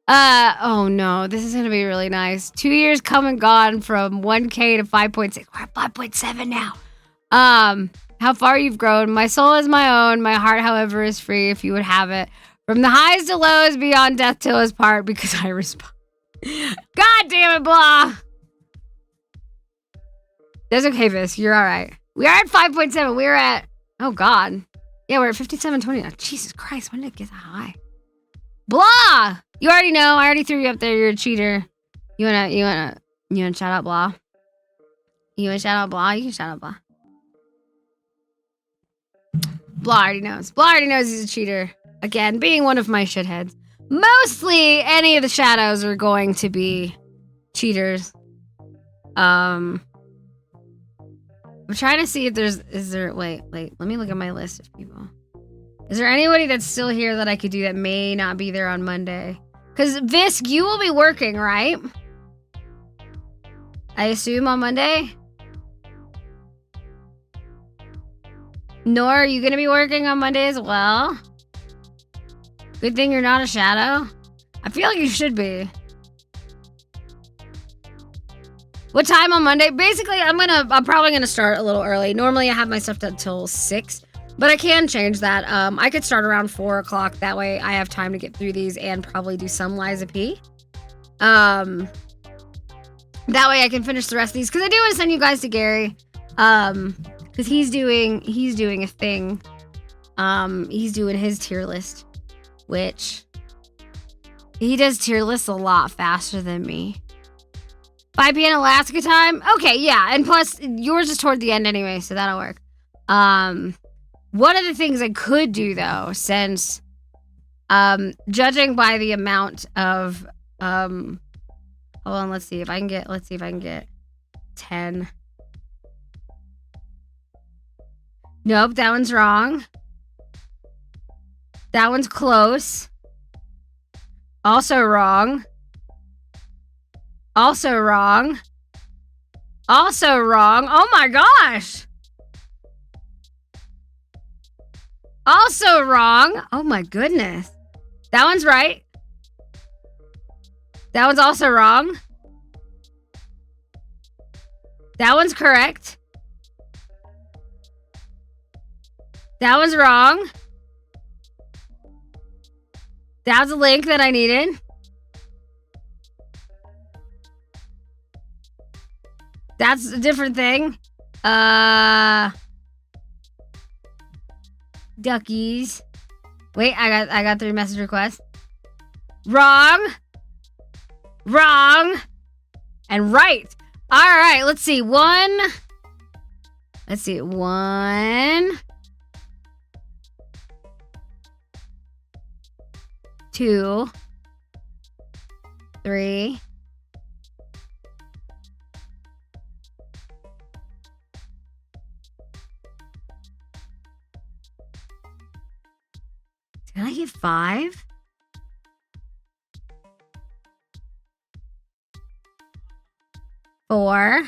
Oh no, this is going to be really nice. 2 years come and gone from 1K to 5.6. We're at 5.7 now. How far you've grown. My soul is my own. My heart, however, is free if you would have it. From the highs to lows, beyond death till us part, because I respond. God damn it, blah. That's okay, Visk. You're all right. We are at 5.7. We're at, oh God. Yeah, we're at 57.20 now. Jesus Christ, when did it get that high? Blah. You already know. I already threw you up there. You're a cheater. You wanna shout out blah? You wanna shout out blah? You can shout out blah. Blah already knows. Blah already knows he's a cheater. Again, being one of my shitheads. Mostly, any of the shadows are going to be cheaters. I'm trying to see if wait, let me look at my list of people. Is there anybody that's still here that I could do that may not be there on Monday? Because Visk, you will be working, right? I assume on Monday? Nor, are you going to be working on Monday as well? Good thing you're not a shadow. I feel like you should be. What time on Monday? Basically, I'm probably gonna start a little early. Normally I have my stuff done till 6, but I can change that. I could start around 4 o'clock. That way I have time to get through these and probably do some Liza P. That way I can finish the rest of these, because I do want to send you guys to Gary. Because he's doing a thing. He's doing his tier list, which he does tier lists a lot faster than me. 5 p.m. Alaska time? Okay, yeah. And plus, yours is toward the end anyway, so that'll work. One of the things I could do, though, since judging by the amount of... hold on, let's see if I can get 10. Nope, that one's wrong. That one's close. Also wrong. Also wrong. Also wrong. Oh my gosh. Also wrong. Oh my goodness. That one's right. That one's also wrong. That one's correct. That one's wrong. That was a link that I needed. That's a different thing. Duckies. Wait, I got 3 message requests. Wrong. Wrong. And right. All right, let's see. 1. Let's see. 1. 2. 3. Did I get 5? Four.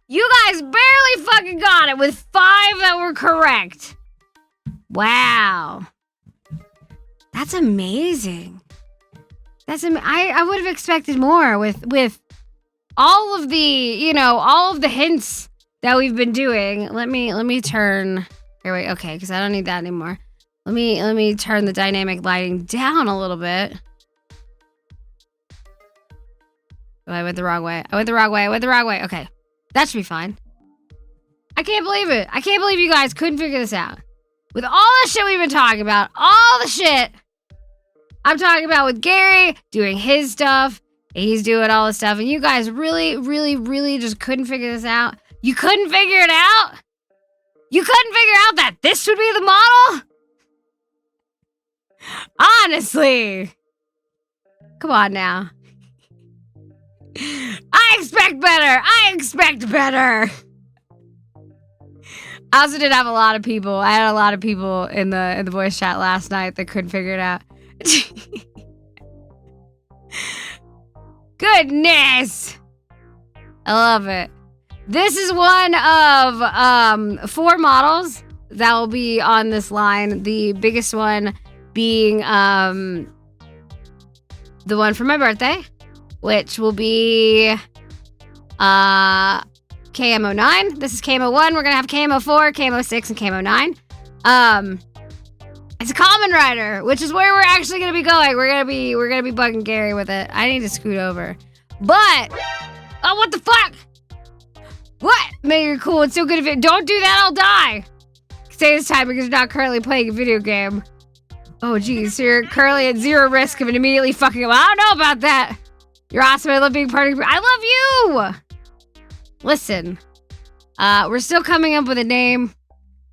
You guys barely fucking got it with 5 that were correct. Wow. That's amazing. I would have expected more with all of the, all of the hints that we've been doing. Let me turn. Here, wait, okay, because I don't need that anymore. Let me turn the dynamic lighting down a little bit. Oh, I went the wrong way. I went the wrong way. Okay. That should be fine. I can't believe it. I can't believe you guys couldn't figure this out. With all the shit we've been talking about, all the shit I'm talking about with Gary doing his stuff, and he's doing all this stuff, and you guys really, really, really just couldn't figure this out. You couldn't figure it out? You couldn't figure out that this would be the model? Honestly. Come on now. I expect better. I expect better. I also did have a lot of people. I had a lot of people in the voice chat last night that couldn't figure it out. Goodness. I love it. This is one of 4 models that will be on this line. The biggest one being the one for my birthday, which will be KMO9. This is KMO1. We're gonna have KMO4, KMO6, and KMO9. It's a common rider, which is where we're actually gonna be going. We're gonna be bugging Gary with it. I need to scoot over. But oh, what the fuck? What? Man, you're cool. It's so good if it don't do that, I'll die. Say this time because you're not currently playing a video game. Oh geez, so you're currently at 0 risk of immediately fucking up. I don't know about that. You're awesome. I love being part of your... I love you! Listen. We're still coming up with a name.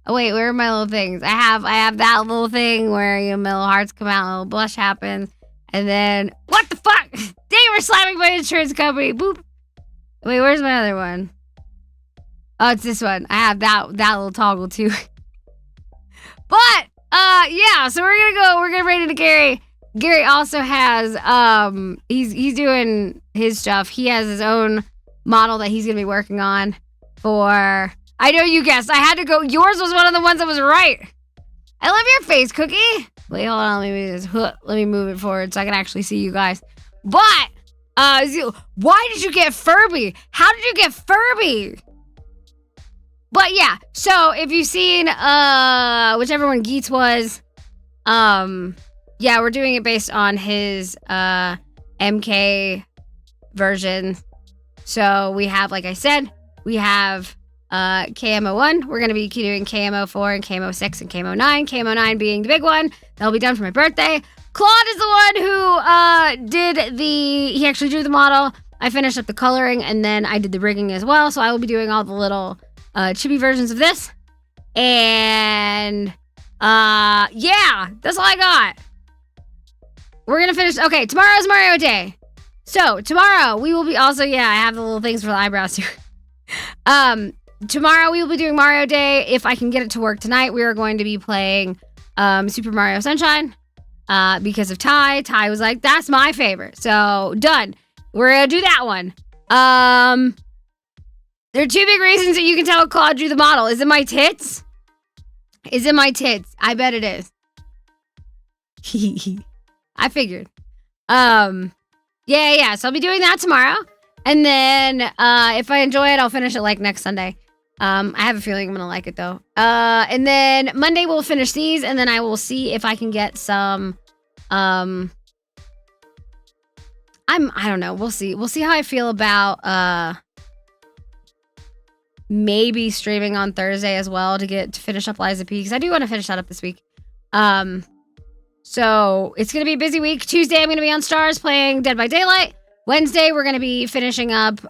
Oh, wait. Where are my little things? I have that little thing where, my little hearts come out, a little blush happens. And then... What the fuck? Dang, we're slamming my insurance company. Boop. Wait, where's my other one? Oh, it's this one. I have that little toggle, too. But, yeah. So we're gonna rate it to Gary. Gary also has, he's doing his stuff. He has his own model that he's going to be working on for, I know you guessed. I had to go. Yours was one of the ones that was right. I love your face, Cookie. Wait, hold on. Let me move it forward so I can actually see you guys. But, why did you get Furby? How did you get Furby? But yeah, so if you've seen, whichever one Geets was, yeah, we're doing it based on his MK version. So we have, like I said, we have KMO1. We're going to be doing KMO4 and KMO6 and KMO9. KMO9 being the big one. That'll be done for my birthday. Claude is the one who he actually drew the model. I finished up the coloring, and then I did the rigging as well. So I will be doing all the little chibi versions of this. And yeah, that's all I got. We're gonna finish. Okay, tomorrow's Mario Day. So tomorrow we will be also, yeah, I have the little things for the eyebrows too. Tomorrow we will be doing Mario Day. If I can get it to work tonight, we are going to be playing Super Mario Sunshine because of Ty. Ty was like, that's my favorite. So done. We're gonna do that one. There are two big reasons that you can tell Claude drew the model. Is it my tits? Is it my tits? I bet it is. I figured. Yeah. So I'll be doing that tomorrow. And then if I enjoy it, I'll finish it like next Sunday. I have a feeling I'm gonna like it though. And then Monday we'll finish these, and then I will see if I can get some. I don't know. We'll see. We'll see how I feel about maybe streaming on Thursday as well to finish up Liza P, because I do want to finish that up this week. So it's gonna be a busy week. Tuesday I'm gonna be on Stars playing Dead by Daylight. Wednesday we're gonna be finishing up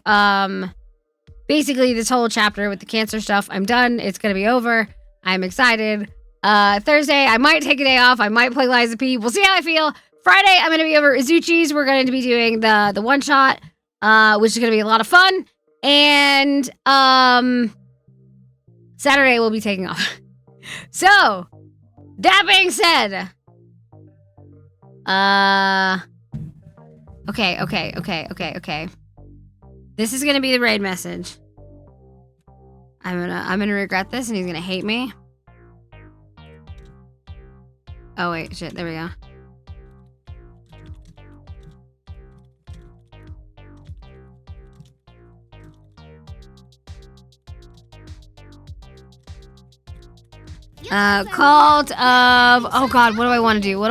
basically this whole chapter with the cancer stuff. I'm done. It's gonna be over. I'm excited. Thursday I might take a day off. I might play Liza P. We'll see how I feel. Friday I'm gonna be over at Izuchi's. We're going to be doing the one shot, which is gonna be a lot of fun. And Saturday we'll be taking off. So that being said, okay. This is gonna be the raid message. I'm gonna regret this, and he's gonna hate me. Oh wait, shit. There we go. Cult of, oh god, what do I want to do? What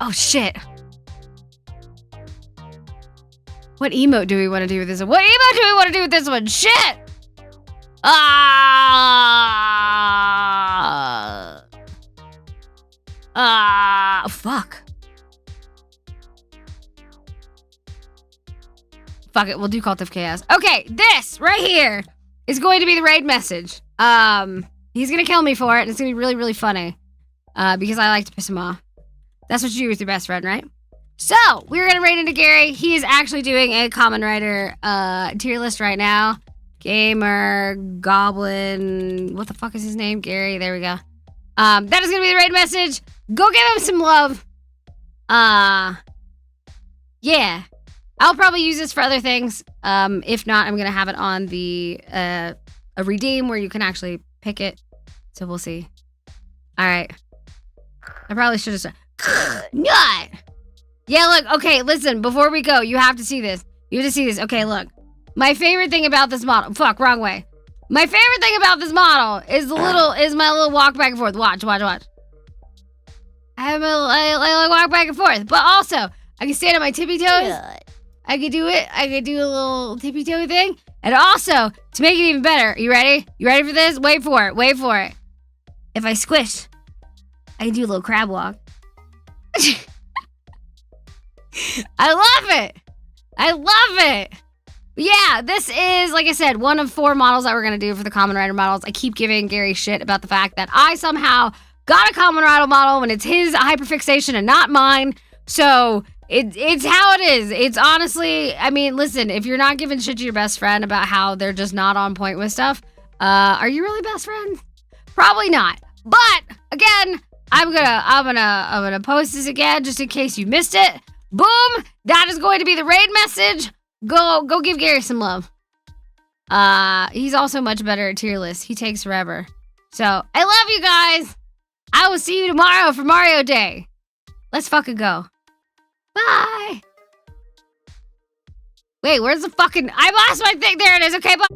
oh shit. What emote do we want to do with this one? Shit! Fuck. Fuck it, we'll do Cult of Chaos. Okay, this right here is going to be the raid message. He's gonna kill me for it, and it's gonna be really, really funny. Because I like to piss him off. That's what you do with your best friend, right? So, we're gonna raid into Gary. He is actually doing a Common Writer tier list right now. Gamer, Goblin, what the fuck is his name? Gary, there we go. That is gonna be the raid message. Go give him some love. Yeah. I'll probably use this for other things. If not, I'm gonna have it on the a redeem where you can actually pick it. So we'll see. All right. I probably should have said, nut. Yeah, look. Okay, listen. Before we go, you have to see this. Okay, look. My favorite thing about this model. Fuck, wrong way. My favorite thing about this model is my little walk back and forth. Watch. I have I walk back and forth, but also I can stand on my tippy toes. I could do it. I could do a little tippy toe thing. And also, to make it even better, you ready? You ready for this? Wait for it. If I squish, I can do a little crab walk. I love it. But yeah, this is, like I said, one of 4 models that we're going to do for the Common Writer models. I keep giving Gary shit about the fact that I somehow got a Common Writer model when it's his hyperfixation and not mine. So it's how it is. It's honestly, I mean, listen, if you're not giving shit to your best friend about how they're just not on point with stuff, are you really best friends? Probably not. But again, I'm gonna post this again just in case you missed it. Boom! That is going to be the raid message. Go give Gary some love. He's also much better at tier lists. He takes forever. So I love you guys. I will see you tomorrow for Mario Day. Let's fucking go. Bye. Wait, where's the fucking... I lost my thing. There it is. Okay, bye.